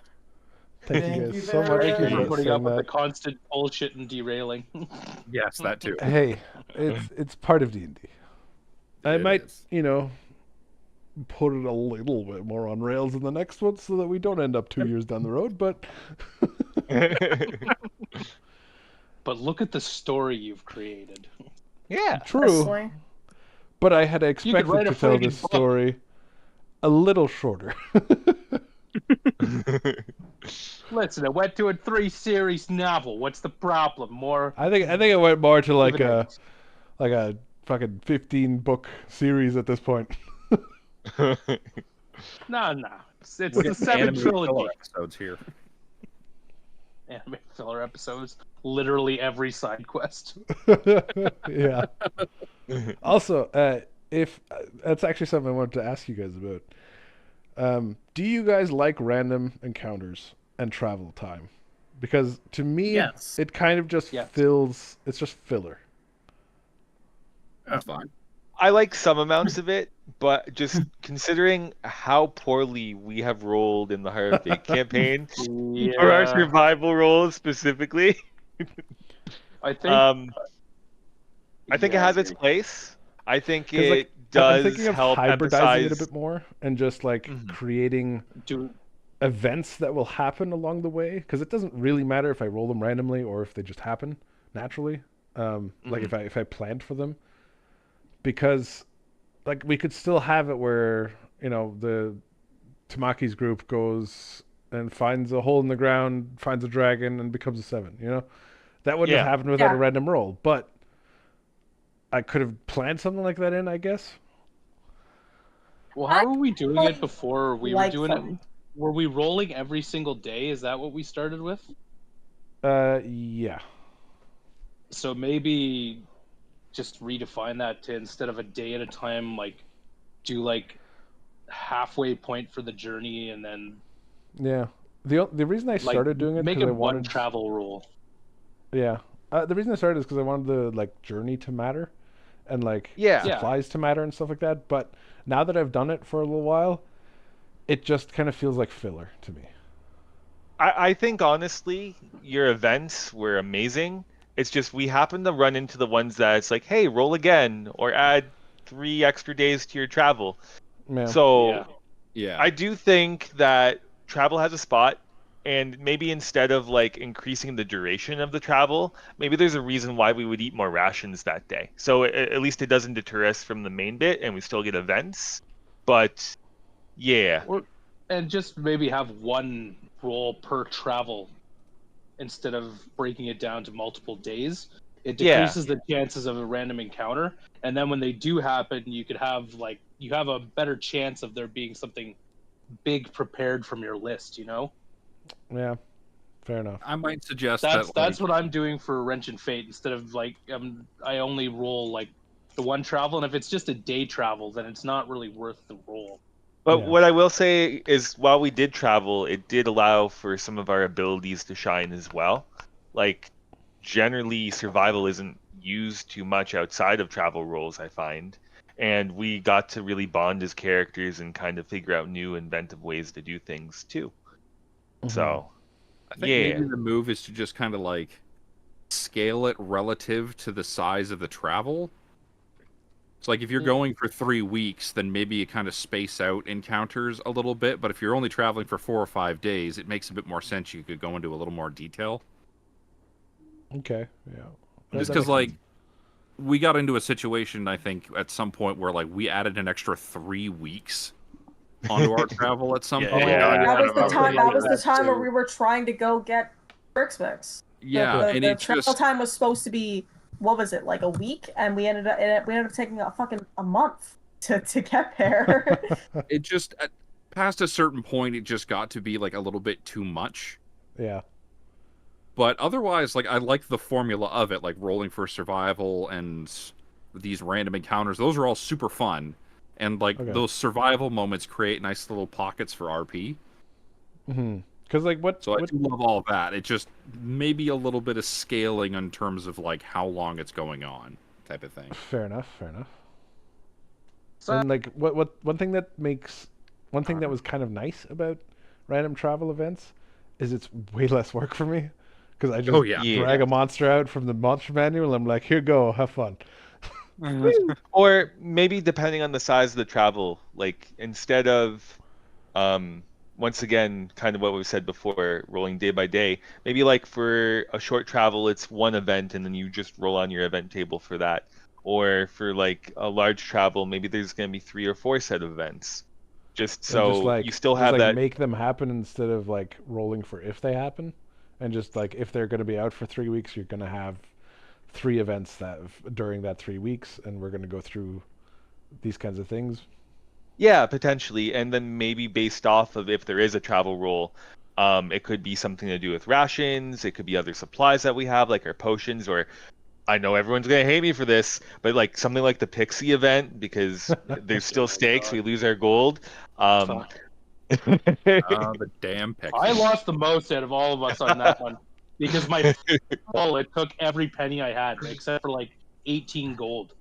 Speaker 9: Thank you guys so much
Speaker 3: Thank you for
Speaker 9: for
Speaker 3: putting up
Speaker 9: saying
Speaker 3: with the
Speaker 9: that.
Speaker 3: constant bullshit and derailing.
Speaker 7: Yes, that too.
Speaker 9: Hey, it's part of D&D. I
Speaker 7: It
Speaker 9: might,
Speaker 7: is.
Speaker 9: put it a little bit more on rails in the next one so that we don't end up 2 years down the road, but
Speaker 3: But look at the story you've created.
Speaker 1: Yeah.
Speaker 9: true.
Speaker 6: Honestly.
Speaker 9: But I had
Speaker 3: could
Speaker 9: expected
Speaker 3: write
Speaker 9: to
Speaker 3: a
Speaker 9: tell
Speaker 3: friggin'
Speaker 9: this
Speaker 3: book.
Speaker 9: story a little shorter.
Speaker 3: Listen, it went to a 3-series novel. What's the problem? More.
Speaker 9: I think it went more to like a
Speaker 3: dividends.
Speaker 9: fucking 15-book series at this point.
Speaker 3: No. It's
Speaker 7: We're
Speaker 3: the
Speaker 7: getting
Speaker 3: 7
Speaker 7: animated
Speaker 3: trilogy.
Speaker 7: filler episodes here.
Speaker 3: Anime filler episodes. Literally every side quest.
Speaker 9: Yeah. Also, if that's actually something I wanted to ask you guys about. Do you guys like random encounters and travel time? Because to me,
Speaker 10: Yes.
Speaker 9: it kind of just
Speaker 3: Yes.
Speaker 9: fills. It's just filler.
Speaker 7: That's fine.
Speaker 1: I like some amounts of it, but just considering how poorly we have rolled in the Heart of Fate campaign, or our
Speaker 3: Yeah.
Speaker 1: survival rolls specifically,
Speaker 3: I think.
Speaker 1: I think it has its place. I think
Speaker 9: 'Cause,
Speaker 1: it
Speaker 9: I'm
Speaker 1: does
Speaker 9: thinking of
Speaker 1: help
Speaker 9: hybridizing it a
Speaker 1: emphasize.
Speaker 9: bit more and just like creating events that will happen along the way. Because it doesn't really matter if I roll them randomly or if they just happen naturally. Like if I planned for them. Because like we could still have it where the Tamaki's group goes and finds a hole in the ground, finds a dragon, and becomes a 7. That wouldn't have
Speaker 1: Yeah.
Speaker 9: happened without a
Speaker 6: Yeah.
Speaker 9: random roll. But I could have planned something like that in, I guess.
Speaker 3: Well, how were we doing it before we were
Speaker 6: like
Speaker 3: doing
Speaker 6: them.
Speaker 3: it? Were we rolling every single day? Is that what we started with?
Speaker 9: Yeah.
Speaker 3: So maybe just redefine that to instead of a day at a time, like do like halfway point for the journey and then
Speaker 9: Yeah. The reason I
Speaker 3: like
Speaker 9: started doing it
Speaker 3: make
Speaker 9: because
Speaker 3: it
Speaker 9: I
Speaker 3: one
Speaker 9: wanted
Speaker 3: travel rule.
Speaker 9: Yeah. The reason I started is because I wanted the like journey to matter, and like
Speaker 1: Yeah.
Speaker 9: supplies to matter and stuff like that. But now that I've done it for a little while, it just kind of feels like filler to me.
Speaker 1: I think honestly, your events were amazing. It's just we happen to run into the ones that it's like, hey, roll again or add 3 extra days to your travel.
Speaker 9: Yeah.
Speaker 1: So
Speaker 7: Yeah.
Speaker 1: I do think that travel has a spot, and maybe instead of like increasing the duration of the travel, maybe there's a reason why we would eat more rations that day. So at least it doesn't deter us from the main bit, and we still get events. But yeah,
Speaker 3: And just maybe have one roll per travel instead of breaking it down to multiple days. It
Speaker 1: Yeah.
Speaker 3: decreases the chances of a random encounter, and then when they do happen, you could have you have a better chance of there being something big prepared from your list.
Speaker 9: Yeah. Fair enough.
Speaker 7: I might suggest
Speaker 3: That's what I'm doing for Wrench and Fate. Instead of I only roll like the one travel, and if it's just a day travel, then it's not really worth the roll.
Speaker 1: but
Speaker 9: Yeah.
Speaker 1: what I will say is while we did travel, it did allow for some of our abilities to shine as well. Like generally survival isn't used too much outside of travel roles, I find. And we got to really bond as characters and kind of figure out new inventive ways to do things too. So
Speaker 7: I think
Speaker 1: yeah.
Speaker 7: maybe the move is to just kind of like scale it relative to the size of the travel. It's like if you're going for 3 weeks, then maybe you kind of space out encounters a little bit. But if you're only traveling for 4 or 5 days, it makes a bit more sense. You could go into a little more detail.
Speaker 9: Okay. Yeah.
Speaker 7: Just
Speaker 9: That
Speaker 7: because
Speaker 9: makes
Speaker 7: like
Speaker 9: sense.
Speaker 7: we got into a situation, I think, at some point where like we added an extra 3 weeks
Speaker 16: onto our travel at some
Speaker 1: Yeah,
Speaker 16: point.
Speaker 1: yeah.
Speaker 6: That was the
Speaker 16: I
Speaker 6: time. That was the
Speaker 16: that
Speaker 6: time where
Speaker 16: too.
Speaker 6: we were trying to go get Brixmix.
Speaker 16: Yeah,
Speaker 6: the
Speaker 16: and
Speaker 6: the
Speaker 16: it
Speaker 6: travel
Speaker 16: just
Speaker 6: time was supposed to be, what was it, like a week, and we ended up taking a month to get there.
Speaker 16: it just past a certain point, it just got to be like a little bit too much.
Speaker 9: Yeah.
Speaker 16: But otherwise, like I like the formula of it, like rolling for survival and these random encounters. Those are all super fun, and like those survival moments create nice little pockets for RP.
Speaker 9: Because like what?
Speaker 16: So I do love all of that. It just maybe a little bit of scaling in terms of like how long it's going on, type of thing.
Speaker 9: Fair enough. Fair enough.
Speaker 3: So-
Speaker 9: And like one thing that was kind of nice about random travel events is it's way less work for me because I just drag a monster out from the monster manual and I'm like, here, go, have fun.
Speaker 1: Or maybe depending on the size of the travel, like instead of once again kind of what we said before, rolling day by day, maybe like for a short travel it's one event and then you just roll on your event table for that. Or for like a large travel, maybe there's going to be 3 or 4 set of events, just so you still have that.
Speaker 9: Make them happen instead of like rolling for if they happen, and just like if they're going to be out for 3 weeks, you're going to have 3 events during that 3 weeks, and we're going to go through these kinds of things.
Speaker 1: Yeah, potentially, and then maybe based off of if there is a travel roll, it could be something to do with rations. It could be other supplies that we have, like our potions, or I know everyone's gonna hate me for this, but like something like the Pixie event, because there's still stakes, we lose our gold.
Speaker 16: The damn Pixie.
Speaker 3: I lost the most out of all of us on that one because my wallet took every penny I had except for like 18 gold.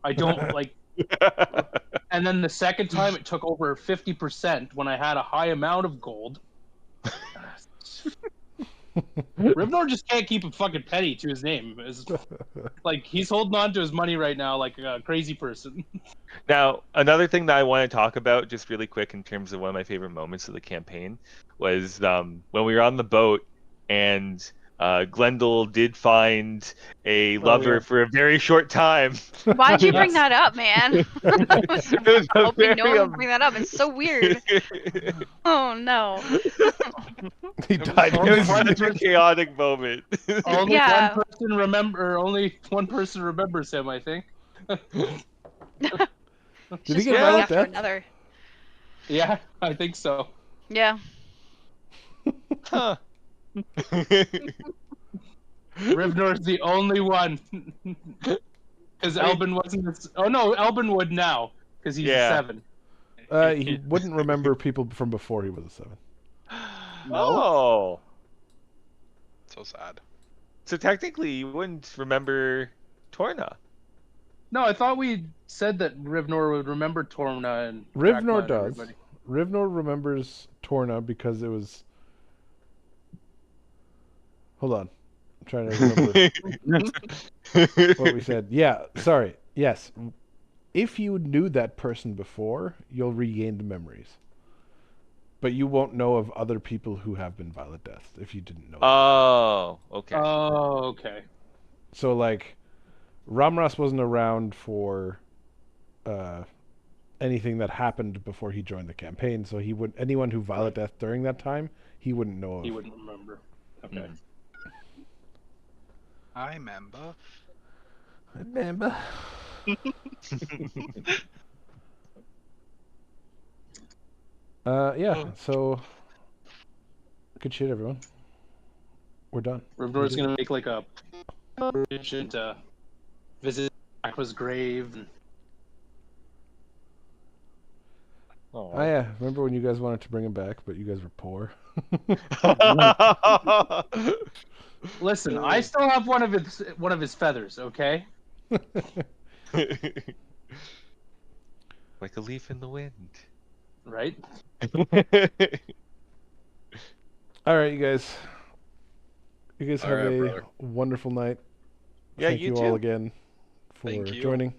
Speaker 3: I don't like. And then the second time it took over 50% when I had a high amount of gold. Rivnor just can't keep a fucking penny to his name. It's like he's holding on to his money right now like a crazy person.
Speaker 1: Now, another thing that I want to talk about just really quick in terms of one of my favorite moments of the campaign was when we were on the boat and Glendale did find a lover for a very short time.
Speaker 8: Why'd you bring that up, man? I was hoping no one would bring that up. It's so weird. Oh no.
Speaker 9: He died.
Speaker 1: It was such a chaotic moment.
Speaker 3: Only one person remembers him, I think.
Speaker 9: Did he get violent death?
Speaker 8: Another.
Speaker 3: Yeah, I think so.
Speaker 8: Yeah.
Speaker 1: Huh.
Speaker 3: Rivnor's the only one. Because Elbin wasn't. Oh no, Elbin would now because he's a 7.
Speaker 9: He wouldn't remember people from before he was a 7.
Speaker 1: Oh.
Speaker 15: So sad.
Speaker 1: So technically, you wouldn't remember Torna.
Speaker 3: No, I thought we said that Rivnor would remember Torna and
Speaker 9: Rivnor
Speaker 3: Drakma and
Speaker 9: does.
Speaker 3: everybody.
Speaker 9: Rivnor remembers Torna because it was. Hold on. I'm trying to remember what we said. Yeah, sorry. Yes. If you knew that person before, you'll regain the memories. But you won't know of other people who have been violent deaths if you didn't know.
Speaker 1: Oh, okay.
Speaker 3: Oh, okay.
Speaker 9: So, like, Ramras wasn't around for anything that happened before he joined the campaign, so he would anyone who violent death during that time, he wouldn't know of.
Speaker 3: He wouldn't remember. Okay.
Speaker 15: I remember.
Speaker 9: Yeah, so good shit, everyone. We're done.
Speaker 3: Rivnor's gonna make like a mission to visit Aqua's grave. And...
Speaker 9: Oh yeah, remember when you guys wanted to bring him back, but you guys were poor?
Speaker 3: Listen, I still have one of his feathers, okay?
Speaker 1: Like a leaf in the wind.
Speaker 3: Right?
Speaker 9: All right, you guys. You guys have a
Speaker 15: brother.
Speaker 9: wonderful night.
Speaker 1: Yeah,
Speaker 9: Thank
Speaker 1: you
Speaker 9: you all
Speaker 1: too.
Speaker 9: again for
Speaker 15: Thank you.
Speaker 9: joining.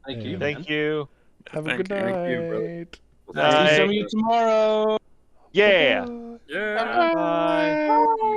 Speaker 3: Thank you.
Speaker 9: And
Speaker 1: Thank you.
Speaker 9: Have a
Speaker 12: Thank
Speaker 9: good
Speaker 12: you.
Speaker 9: night.
Speaker 12: Thank you, brother.
Speaker 3: See some of you tomorrow.
Speaker 1: Yeah.
Speaker 5: Yeah.
Speaker 1: Bye.